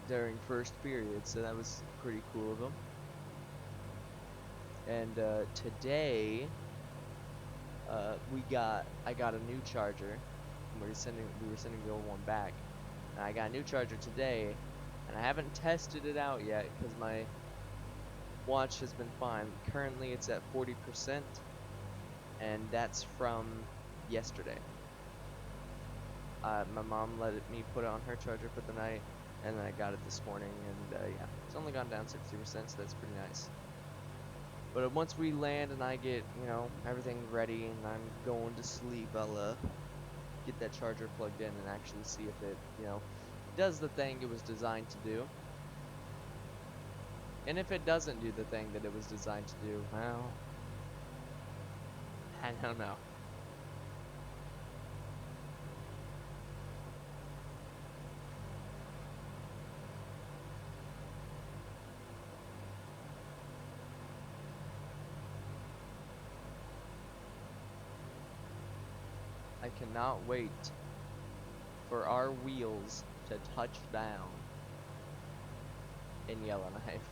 during first period, so that was pretty cool of him. And today I got a new charger. And we were sending the old one back. And I got a new charger today, and I haven't tested it out yet because my watch has been fine. Currently it's at 40%, and that's from yesterday. My mom let me put it on her charger for the night, and then I got it this morning, and yeah, it's only gone down 60%, so that's pretty nice. But once we land and I get, you know, everything ready and I'm going to sleep, I'll get that charger plugged in and actually see if it, you know, does the thing it was designed to do. And if it doesn't do the thing that it was designed to do, well, I don't know. I cannot wait for our wheels to touch down in Yellowknife.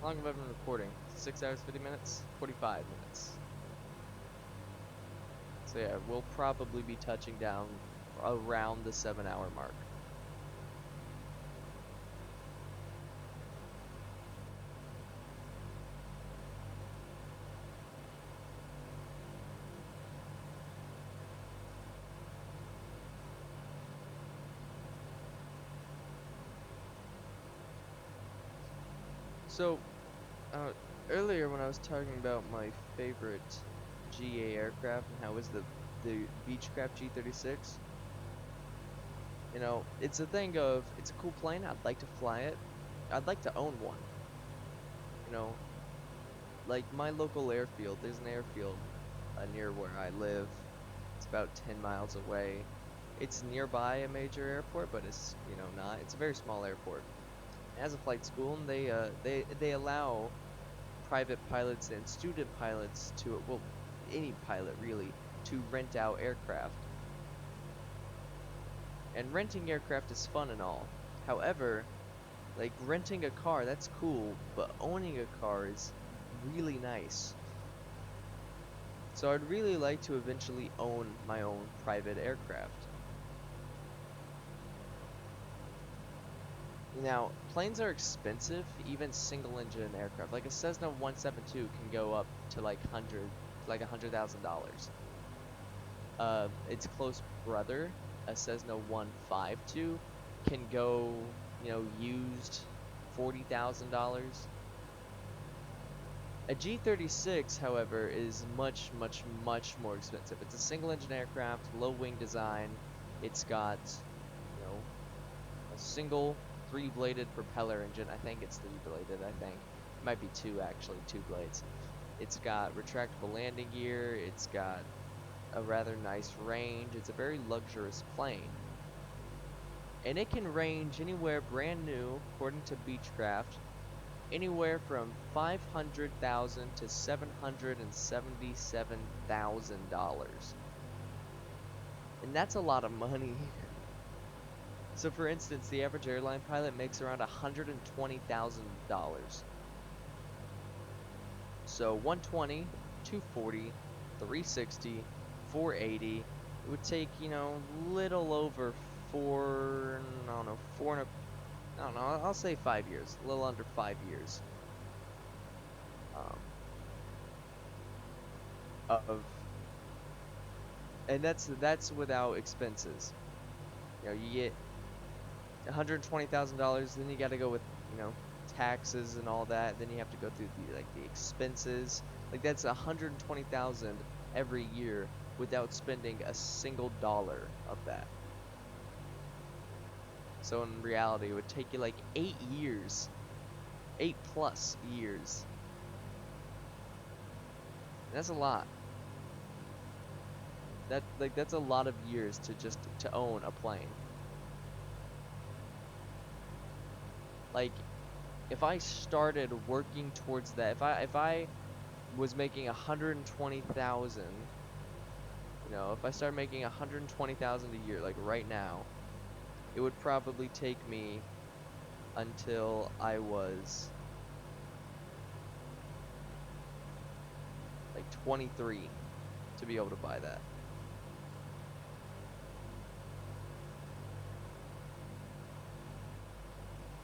How long have I been recording? 6 hours, 50 minutes? 45 minutes. So yeah, we'll probably be touching down around the 7-hour mark. So, earlier when I was talking about my favorite GA aircraft and how it was the Beechcraft G36, you know, it's a thing of, it's a cool plane, I'd like to fly it, I'd like to own one. You know, like my local airfield, there's an airfield near where I live, it's about 10 miles away. It's nearby a major airport, but it's, you know, not, it's a very small airport. As a flight school, and they allow private pilots and student pilots to, well, any pilot really, to rent out aircraft. And renting aircraft is fun and all. However, like renting a car, that's cool, but owning a car is really nice. So I'd really like to eventually own my own private aircraft. Now, planes are expensive, even single-engine aircraft. Like a Cessna 172 can go up to like $100,000. Its close brother, a Cessna 152, can go, you know, used $40,000. A G36, however, is much more expensive. It's a single-engine aircraft, low-wing design. It's got, you know, a single 3-bladed propeller engine. I think it's 3-bladed, I think. It might be 2 actually, 2 blades. It's got retractable landing gear, it's got a rather nice range, it's a very luxurious plane. And it can range anywhere brand new, according to Beechcraft, anywhere from $500,000 to $777,000. And that's a lot of money. So for instance, the average airline pilot makes around $120,000. So 120, 240, 360, 480, it would take, you know, little over I'll say 5 years, a little under 5 years. And that's without expenses. You know, you get $120,000, then you got to go with, you know, taxes and all that. Then you have to go through the expenses. Like that's $120,000 every year without spending a single dollar of that. So in reality, it would take you like 8 years, 8+ years. That's a lot. That's a lot of years to own a plane. Like if I started working towards that, if I was making 120,000, you know, if I started making 120,000 a year, like right now, it would probably take me until I was like 23 to be able to buy that.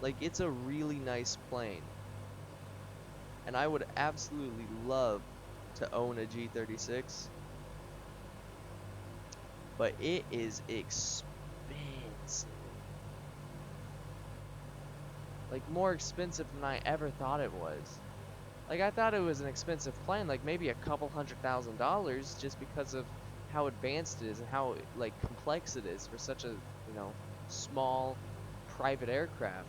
Like, it's a really nice plane. And I would absolutely love to own a G36. But it is expensive. Like, more expensive than I ever thought it was. Like, I thought it was an expensive plane, like maybe a couple $100,000 just because of how advanced it is and how, like, complex it is for such a, you know, small private aircraft.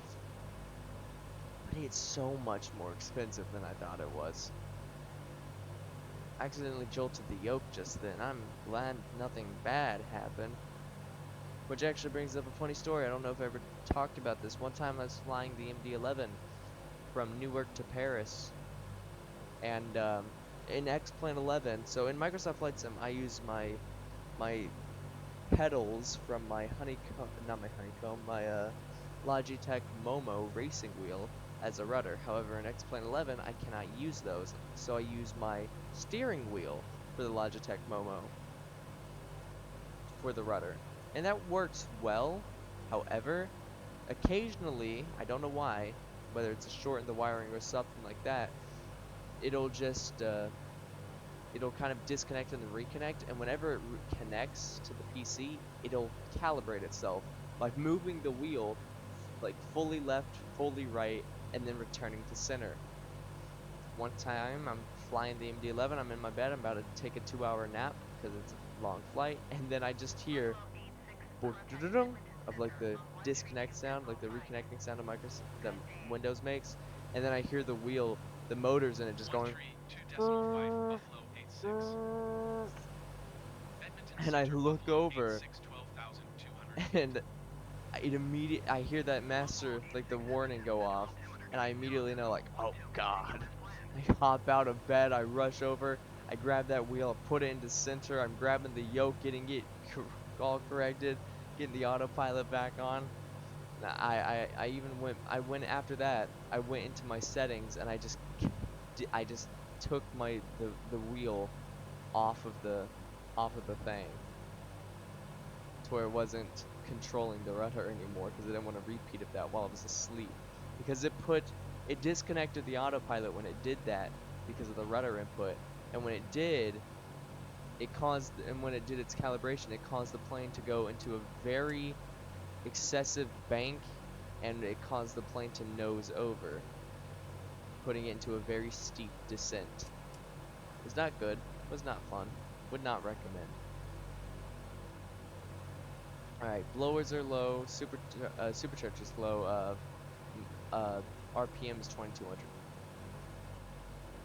But it's so much more expensive than I thought it was. I accidentally jolted the yoke just then. I'm glad nothing bad happened. Which actually brings up a funny story. I don't know if I ever talked about this. One time I was flying the MD-11 from Newark to Paris. And in X-Plane 11, so in Microsoft Flight Sim, I use my pedals from my honeycomb, not my honeycomb, my Logitech Momo racing wheel as a rudder. However, in X-Plane 11, I cannot use those, so I use my steering wheel for the Logitech Momo for the rudder. And that works well. However, occasionally, I don't know why, whether it's a short in the wiring or something like that, it'll just it'll kind of disconnect and then reconnect, and whenever it connects to the PC, it'll calibrate itself by moving the wheel like fully left, fully right, and then returning to center. One time I'm flying the MD-11, I'm in my bed, I'm about to take a 2-hour nap because it's a long flight, and then I just hear of like the disconnect sound, like the reconnecting sound of the Windows makes, and then I hear the wheel, the motors in it just going, 132.5 Buffalo 86. Edmonton and I Center look Buffalo over, 86 12,200 feet. and I hear that master, like the warning go off, and I immediately know, like, oh god. I hop out of bed, I rush over, I grab that wheel, I put it into center, I'm grabbing the yoke, getting it all corrected, getting the autopilot back on. I even I went after that, I went into my settings, and I just took the wheel off of the thing, to where it wasn't controlling the rudder anymore, because I didn't want to repeat of that while I was asleep, because it disconnected the autopilot when it did that because of the rudder input, and when it did when it did its calibration, it caused the plane to go into a very excessive bank, and it caused the plane to nose over, putting it into a very steep descent. It's not good, was not fun, would not recommend. Alright, blowers are low, supercharger is low, RPM is 2200.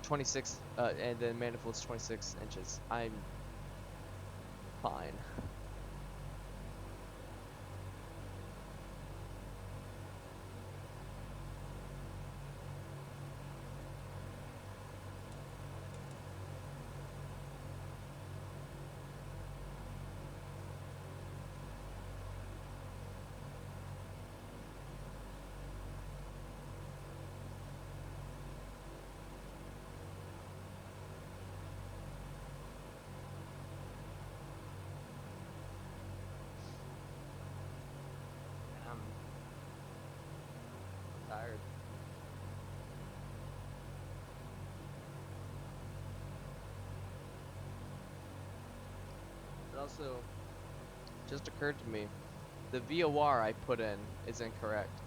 26, and then manifold's 26 inches. I'm fine. I'm tired. It also just occurred to me, the VOR I put in is incorrect.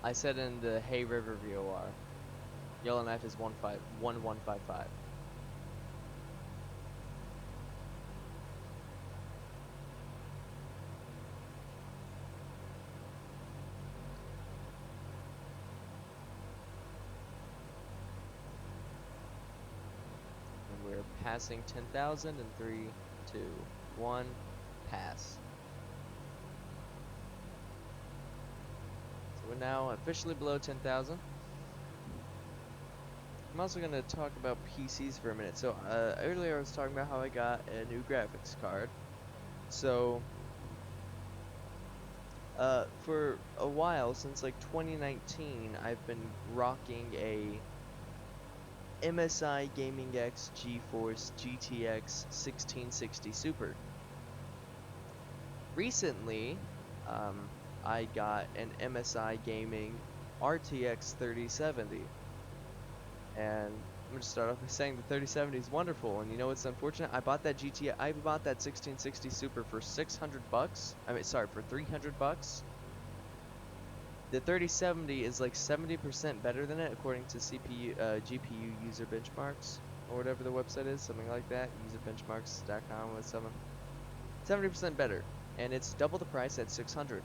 I said in the Hay River VOR, Yellowknife is 1155. And we're passing 10,000 in 3, 2, 1, pass. So we're now officially below 10,000. I'm also going to talk about PCs for a minute. So earlier I was talking about how I got a new graphics card. So for a while, since like 2019, I've been rocking a MSI Gaming X GeForce GTX 1660 Super. Recently, I got an MSI Gaming RTX 3070. And I'm gonna start off by saying the 3070 is wonderful, and you know what's unfortunate? I bought that 1660 Super for 600 bucks. I mean, sorry, for 300 bucks. The 3070 is like 70% better than it according to GPU user benchmarks or whatever the website is, something like that. Userbenchmarks.com with 70% better, and it's double the price at 600.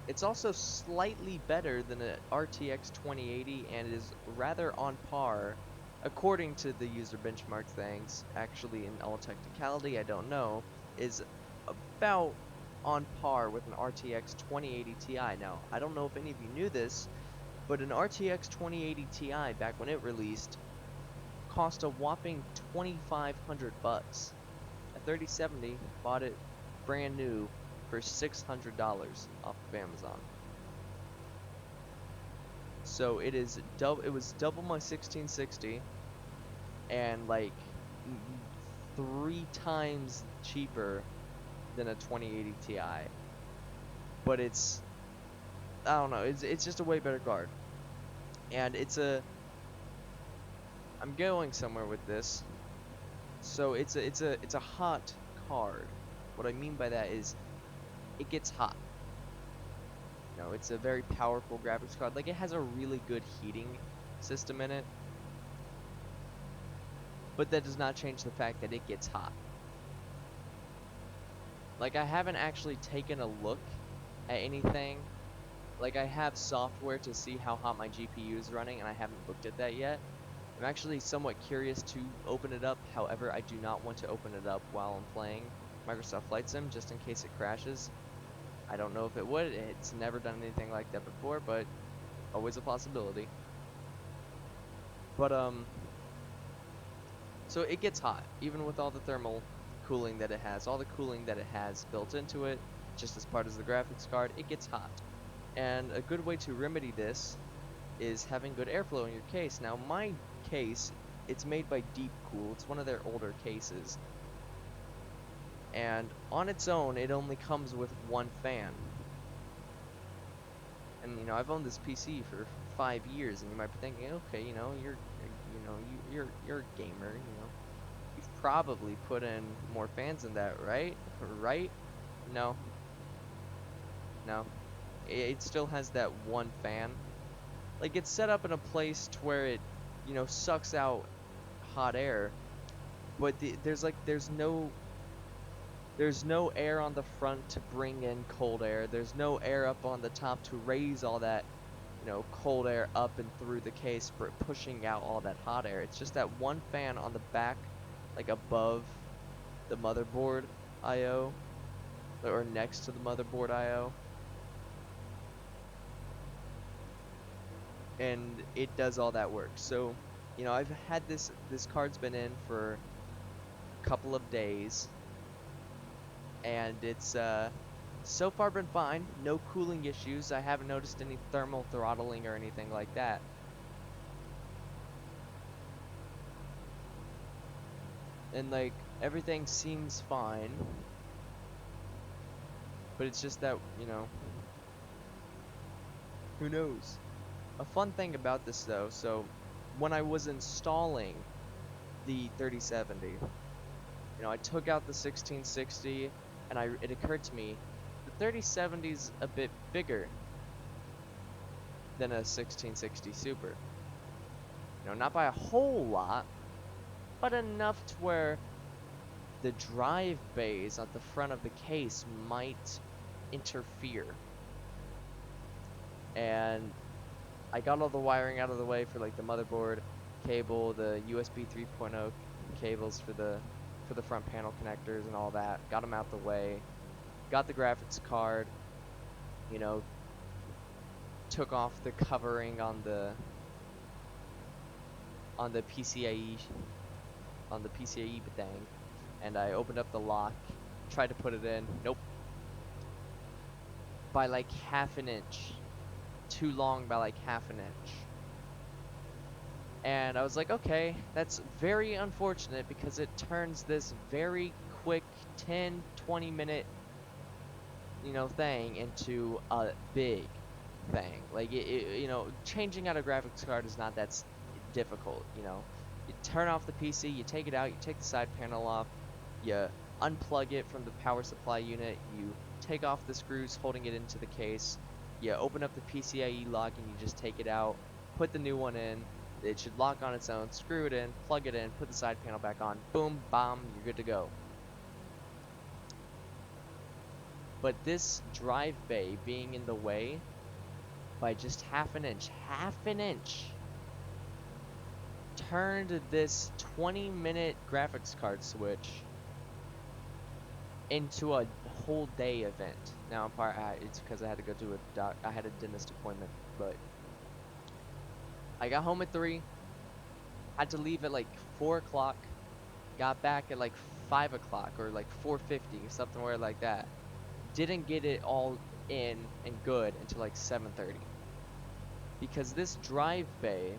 It's also slightly better than an RTX 2080 and is rather on par, according to the user benchmark things. Actually, in all technicality, I don't know, is about on par with an RTX 2080 Ti. Now, I don't know if any of you knew this, but an RTX 2080 Ti, back when it released, cost a whopping 2,500 bucks. A 3070 bought it brand new for $600 off of Amazon. So it was double my 1660 and like 3 times cheaper than a 2080 Ti. But it's, I don't know, it's just a way better card. And I'm going somewhere with this. So it's a hot card. What I mean by that is it gets hot. You know, it's a very powerful graphics card. Like, it has a really good heating system in it. But that does not change the fact that it gets hot. Like, I haven't actually taken a look at anything. Like, I have software to see how hot my GPU is running, and I haven't looked at that yet. I'm actually somewhat curious to open it up. However, I do not want to open it up while I'm playing Microsoft Flight Sim, just in case it crashes. I don't know if it would. It's never done anything like that before, but always a possibility. But so it gets hot, even with all the thermal cooling that it has, all the cooling that it has built into it, just as part of the graphics card, it gets hot. And a good way to remedy this is having good airflow in your case. Now, my case, it's made by Deepcool. It's one of their older cases. And on its own, it only comes with one fan. And you know, I've owned this PC for 5 years, and you might be thinking, okay, you know, you're a gamer, you know, you've probably put in more fans than that, right? Right? No. No. It still has that one fan. Like, it's set up in a place to where it, you know, sucks out hot air, but there's no air on the front to bring in cold air. There's no air up on the top to raise all that, you know, cold air up and through the case for pushing out all that hot air. It's just that one fan on the back, like above the motherboard I/O, or next to the motherboard I/O. And it does all that work. So, you know, I've had this card's been in for a couple of days, and it's so far been fine. No cooling issues. I haven't noticed any thermal throttling or anything like that. And like, everything seems fine, but it's just that, you know, who knows. A fun thing about this though, so when I was installing the 3070, you know, I took out the 1660, and it occurred to me, the 3070's a bit bigger than a 1660 Super. You know, not by a whole lot, but enough to where the drive bays at the front of the case might interfere. And I got all the wiring out of the way for like the motherboard cable, the USB 3.0 cables for the front panel connectors and all that. Got them out the way. Got the graphics card, you know, took off the covering on the PCIe thing, and I opened up the lock, tried to put it in. Nope. By like half an inch. Too long by like half an inch. And I was like, okay, that's very unfortunate because it turns this very quick 10-20 minute, you know, thing into a big thing. Like you know, changing out a graphics card is not that difficult, you know. You turn off the PC, you take it out, you take the side panel off, you unplug it from the power supply unit, you take off the screws holding it into the case, you open up the PCIe lock and you just take it out, put the new one in. It should lock on its own, screw it in, plug it in, put the side panel back on, boom, bam, you're good to go. But this drive bay being in the way by just half an inch, turned this 20-minute graphics card switch into a whole day event. Now, it's because I had to go to I had a dentist appointment, but I got home at 3, had to leave at like 4 o'clock, got back at like 5 o'clock or like 4:50 or something weird like that. Didn't get it all in and good until like 7:30. Because this drive bay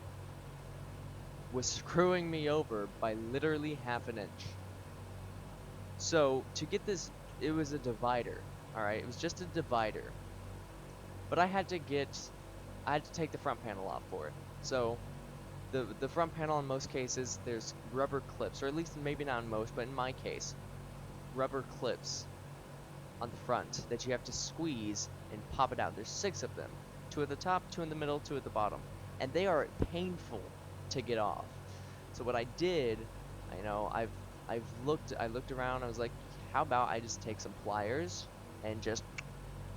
was screwing me over by literally half an inch. So to get this, it was a divider, alright? It was just a divider. But I had to take the front panel off for it. So the front panel in most cases, there's rubber clips, or at least maybe not in most, but in my case, rubber clips on the front that you have to squeeze and pop it out. There's 6 of them. 2 at the top, 2 in the middle, 2 at the bottom. And they are painful to get off. So what I did, you know, I looked around, I was like, how about I just take some pliers and just,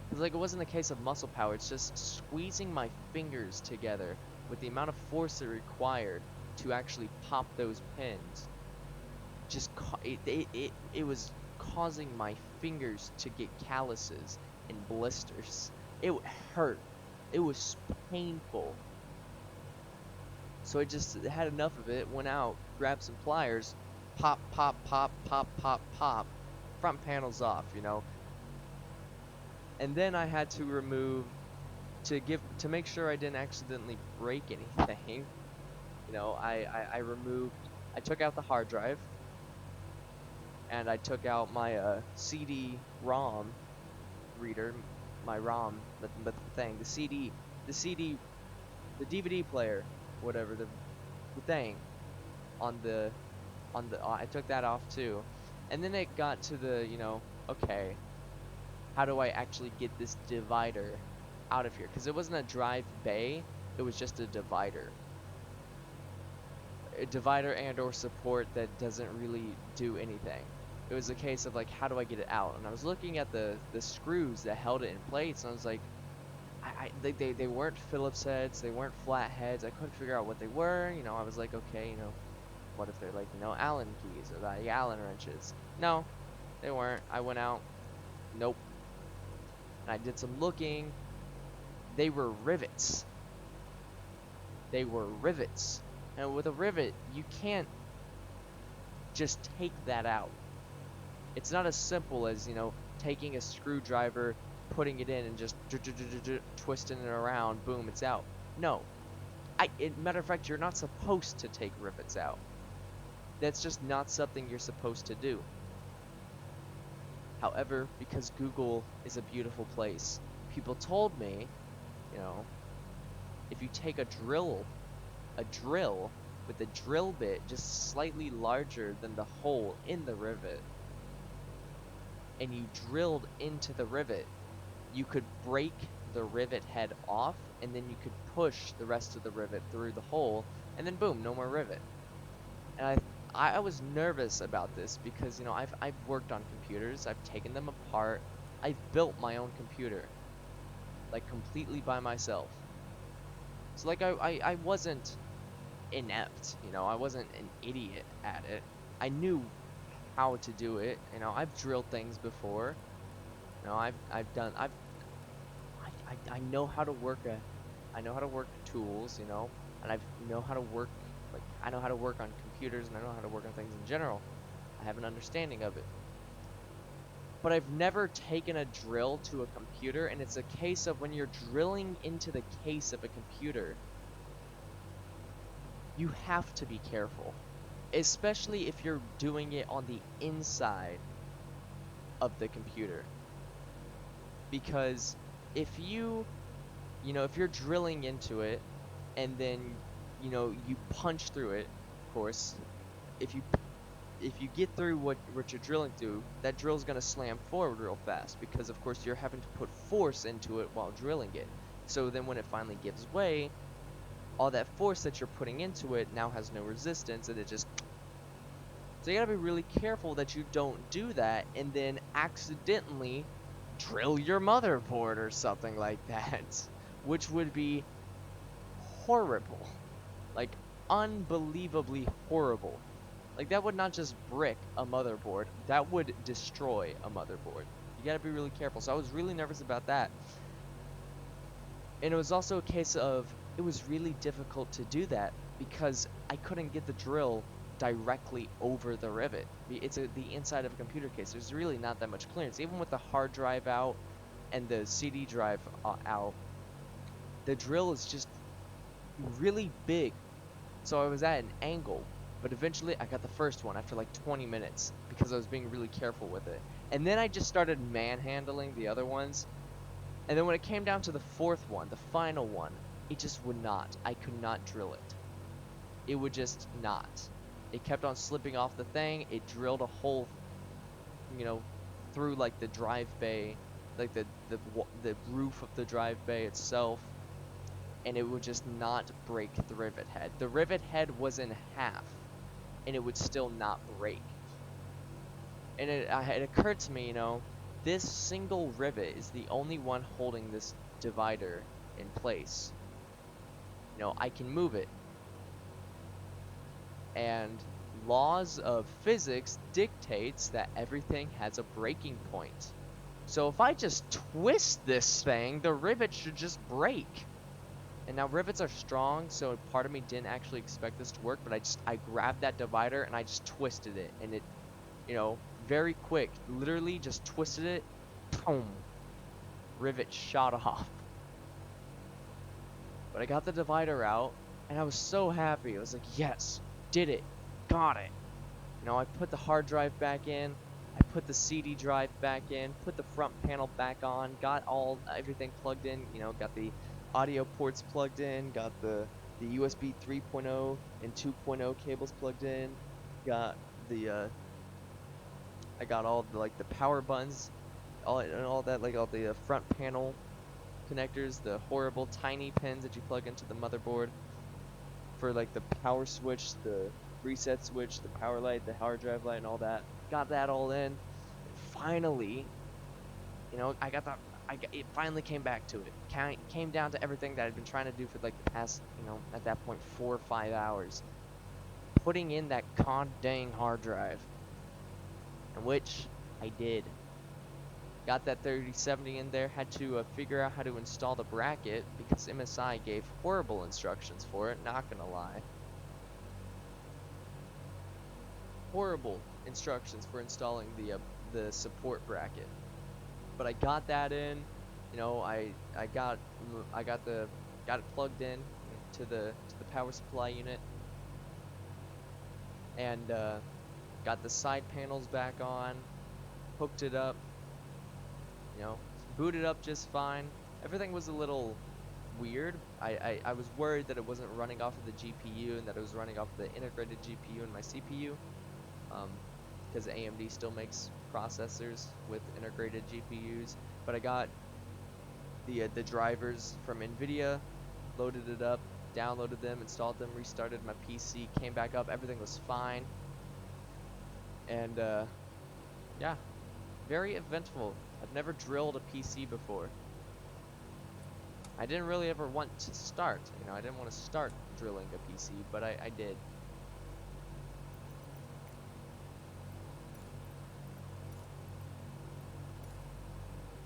because like it wasn't a case of muscle power, it's just squeezing my fingers together with the amount of force it required to actually pop those pins. Just it was causing my fingers to get calluses and blisters. It hurt. It was painful. So I just had enough of it, went out, grabbed some pliers, pop, pop, pop, pop, pop, pop, front panel's off, you know. And then I had to remove, to make sure I didn't accidentally break anything, you know, I took out the hard drive, and I took out my CD-ROM reader, my ROM, the thing, the DVD player, whatever, the thing, I took that off too. And then it got to the, you know, okay, how do I actually get this divider out of here? Because it wasn't a drive bay, it was just a divider. A divider and or support that doesn't really do anything. It was a case of like, how do I get it out? And I was looking at the screws that held it in place, and I was like, they weren't Phillips heads, they weren't flat heads. I couldn't figure out what they were. You know, I was like, okay, you know, what if they're like, you know, Allen keys or the Allen wrenches? No, they weren't. I went out, nope. And I did some looking. They were rivets. They were rivets. And with a rivet, you can't just take that out. It's not as simple as, you know, taking a screwdriver, putting it in, and just twisting it around, boom, it's out. No. Matter of fact, you're not supposed to take rivets out. That's just not something you're supposed to do. However, because Google is a beautiful place, people told me, you know, if you take a drill with a drill bit just slightly larger than the hole in the rivet, and you drilled into the rivet, you could break the rivet head off, and then you could push the rest of the rivet through the hole, and then boom, no more rivet. And I was nervous about this because, you know, I've worked on computers, I've taken them apart, I've built my own computer, like completely by myself. So like I wasn't inept, you know, I wasn't an idiot at it. I knew how to do it, you know, I've drilled things before, you know, I know how to work I know how to work tools, you know, and I know how to work, like, I know how to work on computers and I know how to work on things in general. I have an understanding of it. But I've never taken a drill to a computer, and it's a case of when you're drilling into the case of a computer, you have to be careful, especially if you're doing it on the inside of the computer. Because if if you're drilling into it and then, you punch through it, of course, if you get through what you're drilling through, that drill's going to slam forward real fast because, of course, you're having to put force into it while drilling it. So then when it finally gives way, all that force that you're putting into it now has no resistance, and it just... So you gotta be really careful that you don't do that and then accidentally drill your motherboard or something like that, which would be horrible. Like, unbelievably horrible. Like, that would not just brick a motherboard, that would destroy a motherboard. You gotta be really careful. So I was really nervous about that. And it was also a case of, it was really difficult to do that because I couldn't get the drill directly over the rivet. It's the inside of a computer case. There's really not that much clearance. Even with the hard drive out and the CD drive out, the drill is just really big. So I was at an angle, but eventually I got the first one after like 20 minutes because I was being really careful with it. And then I just started manhandling the other ones. And then when it came down to the fourth one, the final one, it just would not. I could not drill it. It would just not. It kept on slipping off the thing. It drilled a hole, through like the drive bay, like the roof of the drive bay itself, and it would just not break the rivet head. The rivet head was in half, and it would still not break. And it occurred to me, this single rivet is the only one holding this divider in place. I can move it. And laws of physics dictates that everything has a breaking point. So if I just twist this thing, the rivet should just break. And now rivets are strong, so part of me didn't actually expect this to work, but I grabbed that divider and I just twisted it, and it, very quick, literally just twisted it, boom, rivet shot off. But I got the divider out, and I was so happy. I was like, yes, did it, got it. I put the hard drive back in, I put the CD drive back in, put the front panel back on, got everything plugged in, got the audio ports plugged in, got the USB 3.0 and 2.0 cables plugged in, got the I got all the the power buttons, all that, like all the front panel connectors, the horrible tiny pins that you plug into the motherboard for like the power switch, the reset switch, the power light, the hard drive light, and all that. Got that all in. And finally, it finally came back to it. Came down to everything that I'd been trying to do for like the past, at that point 4 or 5 hours. Putting in that god dang hard drive. Which I did. Got that 3070 in there, had to figure out how to install the bracket because MSI gave horrible instructions for it, not gonna lie. Horrible instructions for installing the support bracket. But I got that in, I got it plugged in to the power supply unit, and got the side panels back on, hooked it up, booted up just fine. Everything was a little weird. I was worried that it wasn't running off of the GPU and that it was running off the integrated GPU and my CPU, because AMD still makes processors with integrated GPUs. But I got the drivers from NVIDIA, loaded it up, downloaded them, installed them, restarted my PC, came back up, everything was fine. And yeah, very eventful. I've never drilled a PC before. I didn't really ever want to start, I didn't want to start drilling a PC, but I did.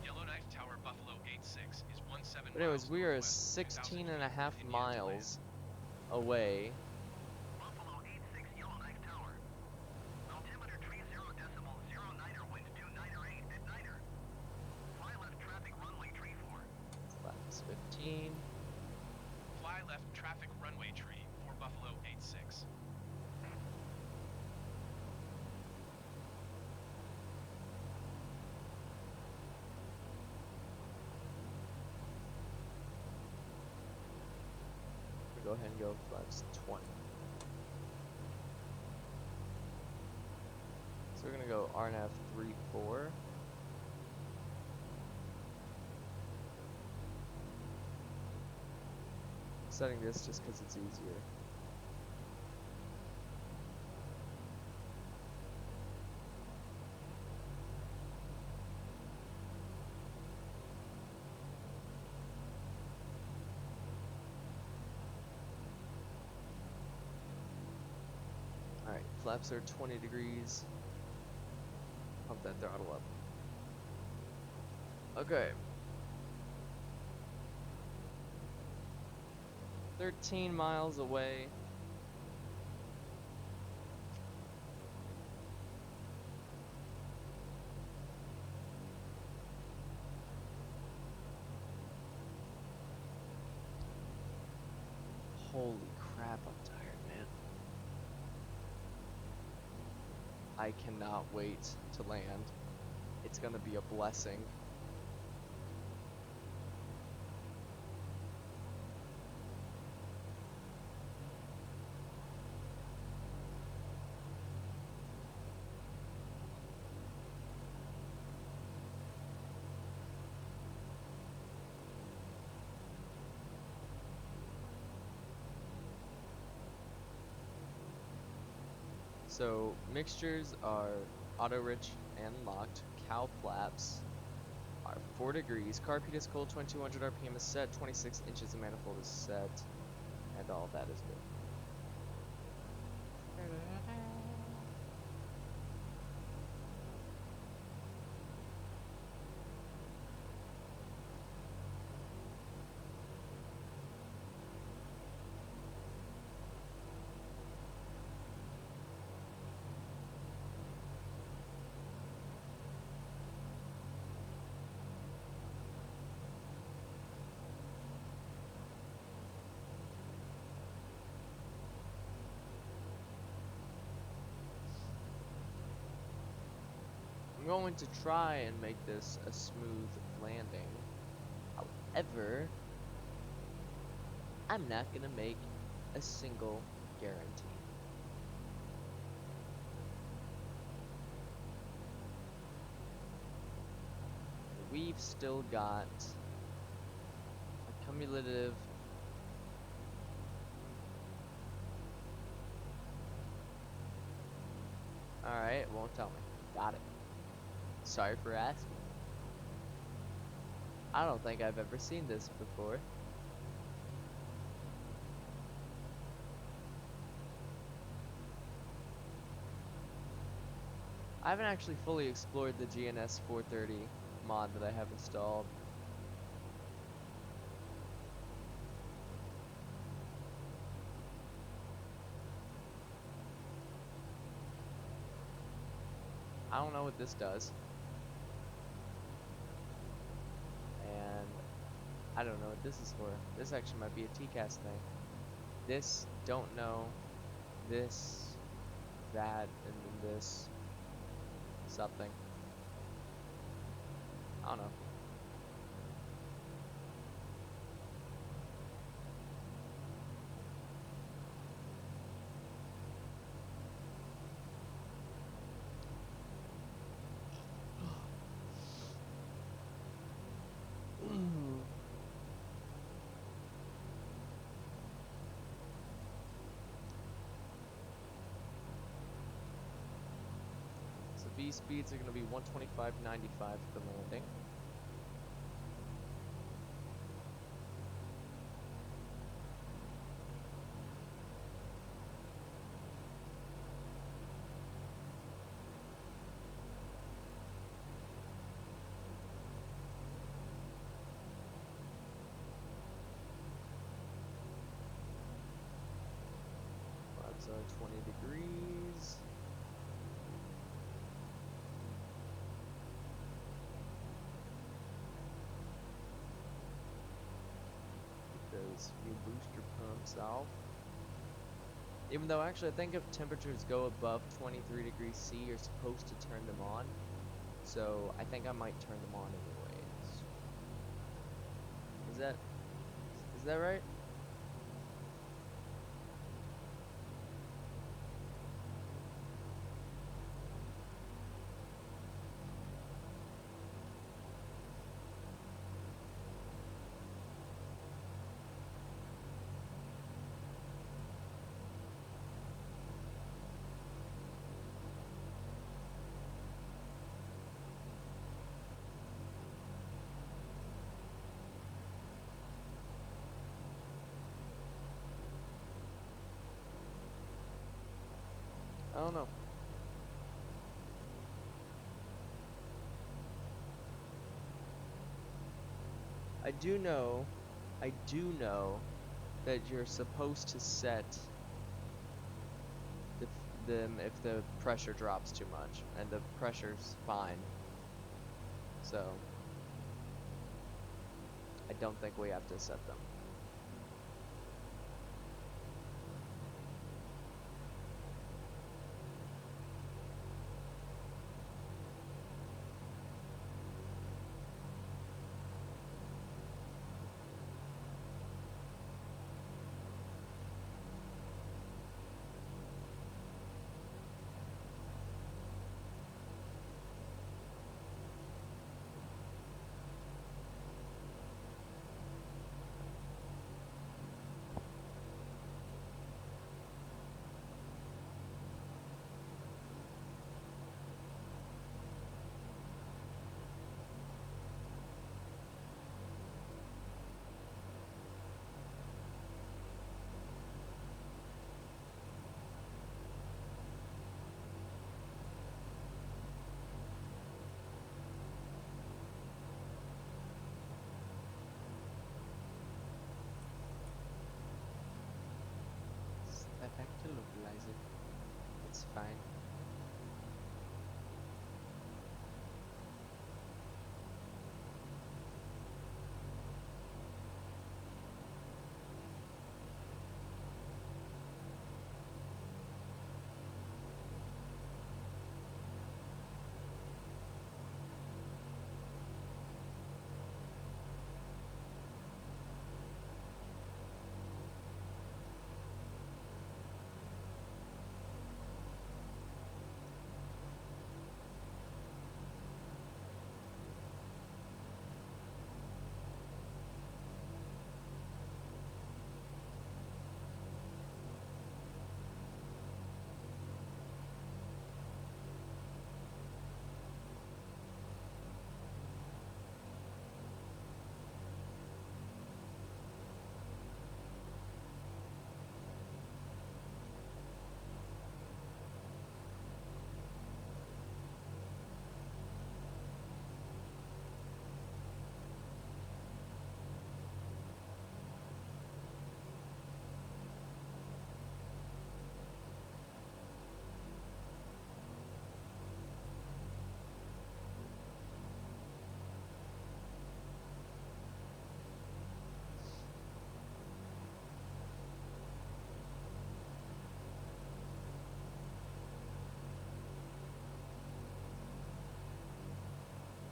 Yellowknife Tower Buffalo 86 is 17 But anyways, miles we are northwest, 16 2,000 and a feet half in Indian to land. miles away. Buffalo 86 Yellowknife Tower. Altimeter tree 0.09er wind 29er 8 at niner. Fly left traffic runway tree 4. Flaps 15. Fly left traffic runway tree for Buffalo 86. Go ahead and go flaps 20. So we're gonna go RNAV 34. Setting this just because it's easier. Alright, flaps are 20 degrees. Pump that throttle up. Okay. 13 miles away. Holy crap, I'm tired, man. I cannot wait to land. It's gonna be a blessing. So mixtures are auto rich and locked. Cow flaps are 4 degrees. Carpet is cold. 2200 RPM is set. 26 inches of manifold is set, and all that is good. I'm going to try and make this a smooth landing. However, I'm not going to make a single guarantee. We've still got a cumulative Alright, it won't tell me. Got it. Sorry for asking. I don't think I've ever seen this before. I haven't actually fully explored the GNS 430 mod that I have installed. I don't know what this does. And I don't know what this is for. This actually might be a TCAS thing. This, don't know. This, that, and then this. Something. I don't know. So V speeds are going to be 125.95 for the landing. 20 degrees. Get those few booster pumps off. Even though actually I think if temperatures go above 23 degrees C, you're supposed to turn them on. So I think I might turn them on anyways. Is that right? I don't know. I do know that you're supposed to set them if the pressure drops too much, and the pressure's fine. So I don't think we have to set them. Step back to localize it. It's fine.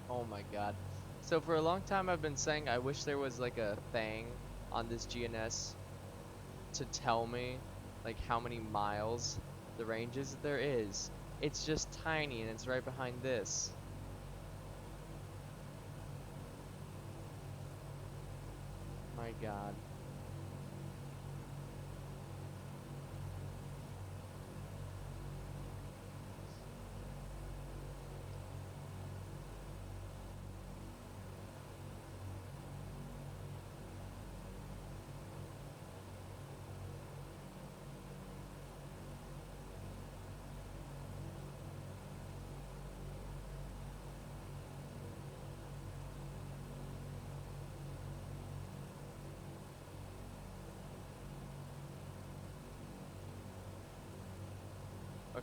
Oh my god. So for a long time I've been saying I wish there was like a thing on this GNS to tell me like how many miles the range is. There is. It's just tiny and it's right behind this. My god.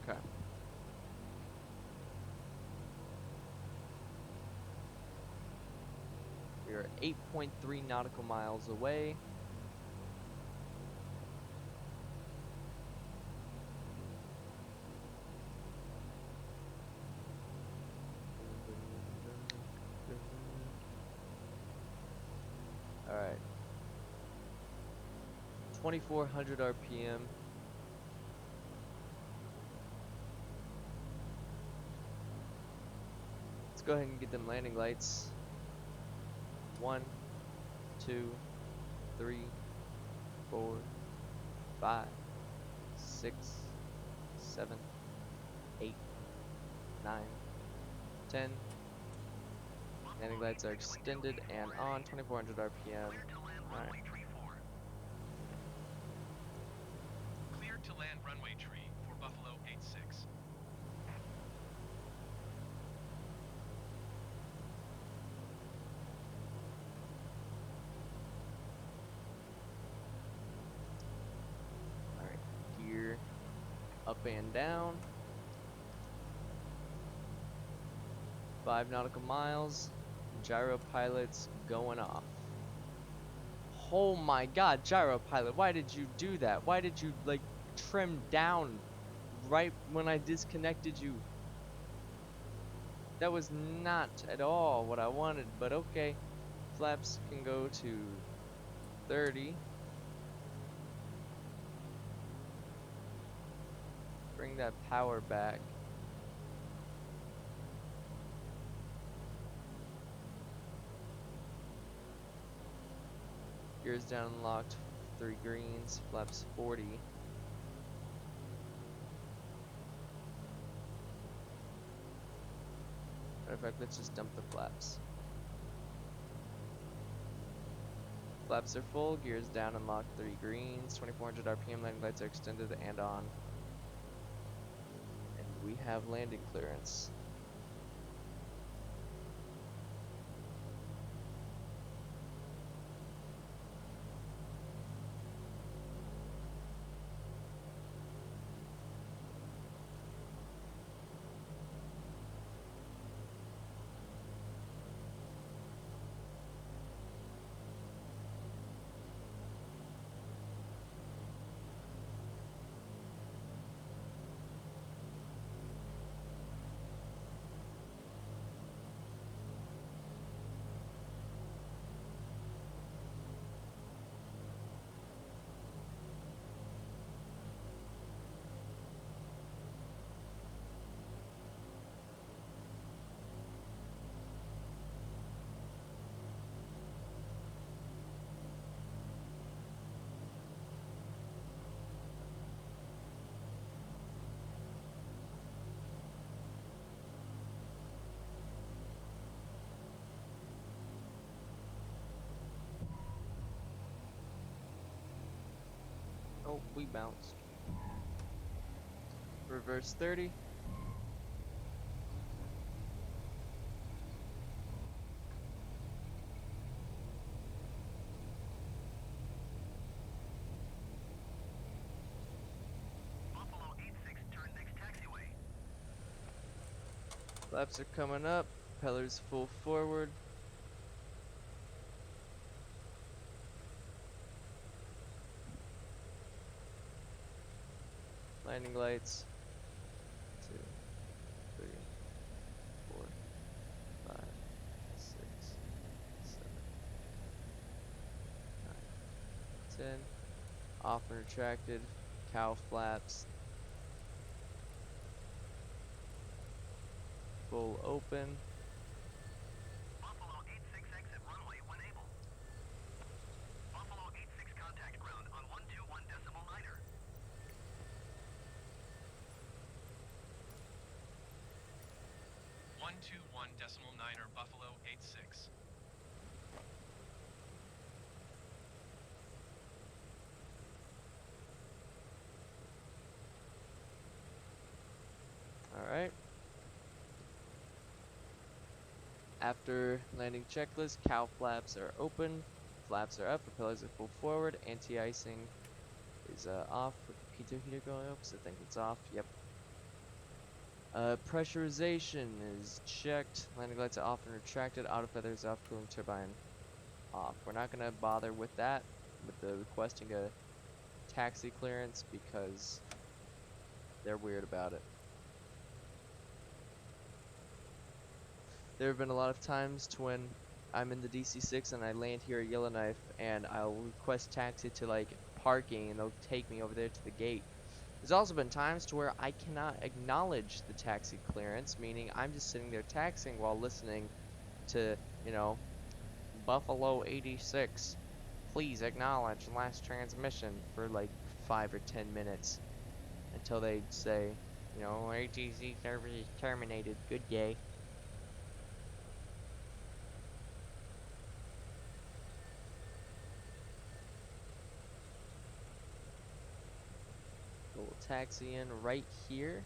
Okay. We are 8.3 nautical miles away. Alright. 2400 RPM. Let's go ahead and get them landing lights. 1, 2, 3, 4, 5, 6, 7, 8, 9, 10. Landing lights are extended and on 2400 RPM. Alright. Clear to land runway tree for Buffalo 86. Alright. Gear up and down. 5 nautical miles. Gyro pilots going off. Oh my god, gyro pilot, why did you do that? Why did you, like, trim down right when I disconnected you? That was not at all what I wanted, but okay. Flaps can go to 30. Bring that power back. Gears down locked, 3 greens, flaps 40. Matter of fact, let's just dump the flaps. Flaps are full, gears down and locked, 3 greens, 2400 RPM, landing lights are extended and on. And we have landing clearance. Oh, we bounced. Reverse 30. Buffalo 86, turn next taxiway. Flaps are coming up. Propellers full forward. Landing lights. 2, 3, 4, 5, 6, 7, 9, 10. Off and retracted. Cow flaps. Full open. Buffalo 86 exit runway when able. Buffalo 86 contact ground on 121.9er. 121.9er Buffalo 86. Alright. After landing checklist, cow flaps are open, flaps are up, propellers are full forward, anti-icing is off with the pitot heater going up, so I think it's off. Yep. Pressurization is checked. Landing lights are off and retracted. Auto feathers off. Cooling turbine off. We're not gonna bother with that, with the requesting a taxi clearance, because they're weird about it. There have been a lot of times to when I'm in the DC-6 and I land here at Yellowknife and I'll request taxi to like parking and they'll take me over there to the gate. There's also been times to where I cannot acknowledge the taxi clearance, meaning I'm just sitting there taxiing while listening to, you know, Buffalo 86. Please acknowledge last transmission for like 5 or 10 minutes until they say, you know, ATC service is terminated. Good day. We'll taxi in right here.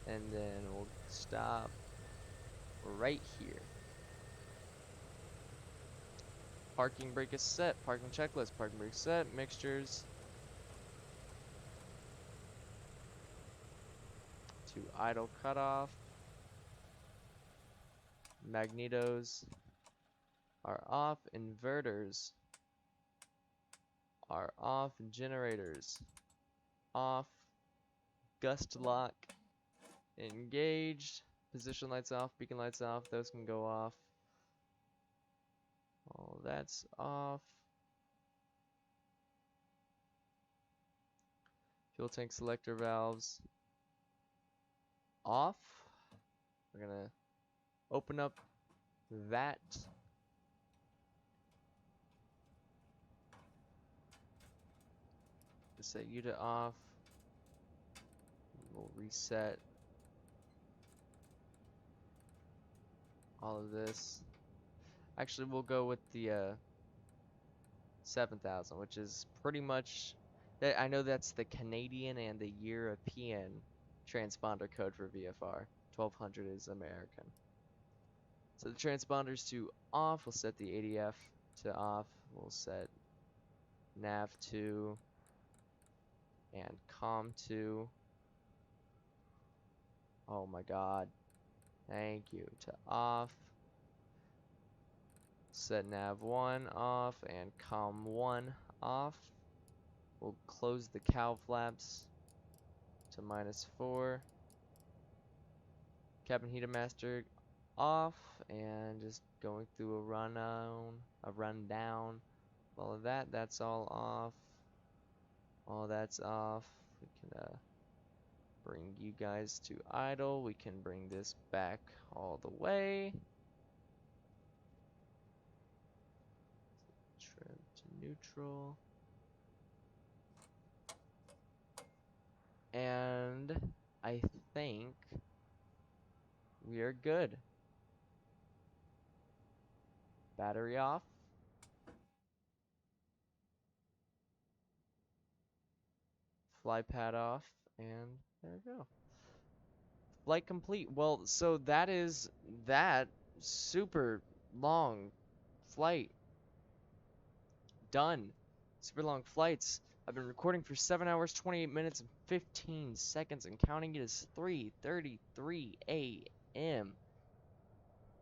And then we'll stop right here. Parking brake is set. Parking checklist. Parking brake set. Mixtures. To idle cutoff. Magnetos are off. Inverters are off. Generators off. Gust lock engaged. Position lights off. Beacon lights off. Those can go off. All that's off. Fuel tank selector valves off. We're gonna open up that. Just set U to off. We'll reset all of this. Actually, we'll go with the 7,000, which is pretty much, I know that's the Canadian and the European transponder code for VFR. 1200 is American. So the transponders to off, we'll set the ADF to off. We'll set nav to and com to. Oh my god. Thank you. To off. Set nav 1 off and com 1 off. We'll close the cowl flaps to -4. Cabin heater master off, and just going through a rundown. All of that, that's all off. All that's off. We can bring you guys to idle. We can bring this back all the way. Trim to neutral. And I think we are good. Battery off. Fly pad off, and there we go. Flight complete. Well, so that is that super long flight done. Super long flights. I've been recording for 7 hours, 28 minutes, and 15 seconds, and counting it is 3:33 a.m.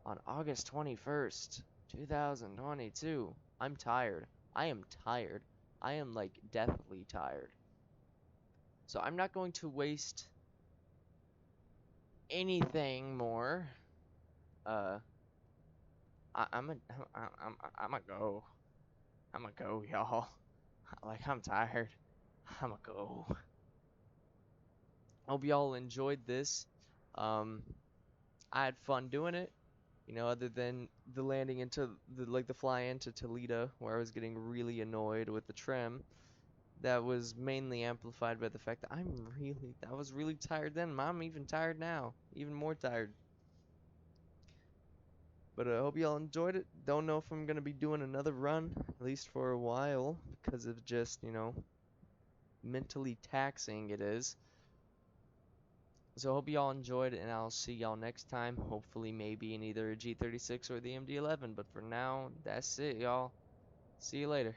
on August 21st, 2022. I'm tired. I am tired. I am like deathly tired. So I'm not going to waste anything more. I'm a go. I'm a go, y'all. Like, I'm tired. I'm a go. Hope y'all enjoyed this. I had fun doing it. You know, other than the landing into the fly into Tulita, where I was getting really annoyed with the trim. That was mainly amplified by the fact that I was really tired then. I'm even tired now. Even more tired. But I hope y'all enjoyed it. Don't know if I'm going to be doing another run, at least for a while, because of just, you know, mentally taxing it is. So I hope y'all enjoyed, and I'll see y'all next time. Hopefully maybe in either a G36 or the MD-11. But for now, that's it, y'all. See you later.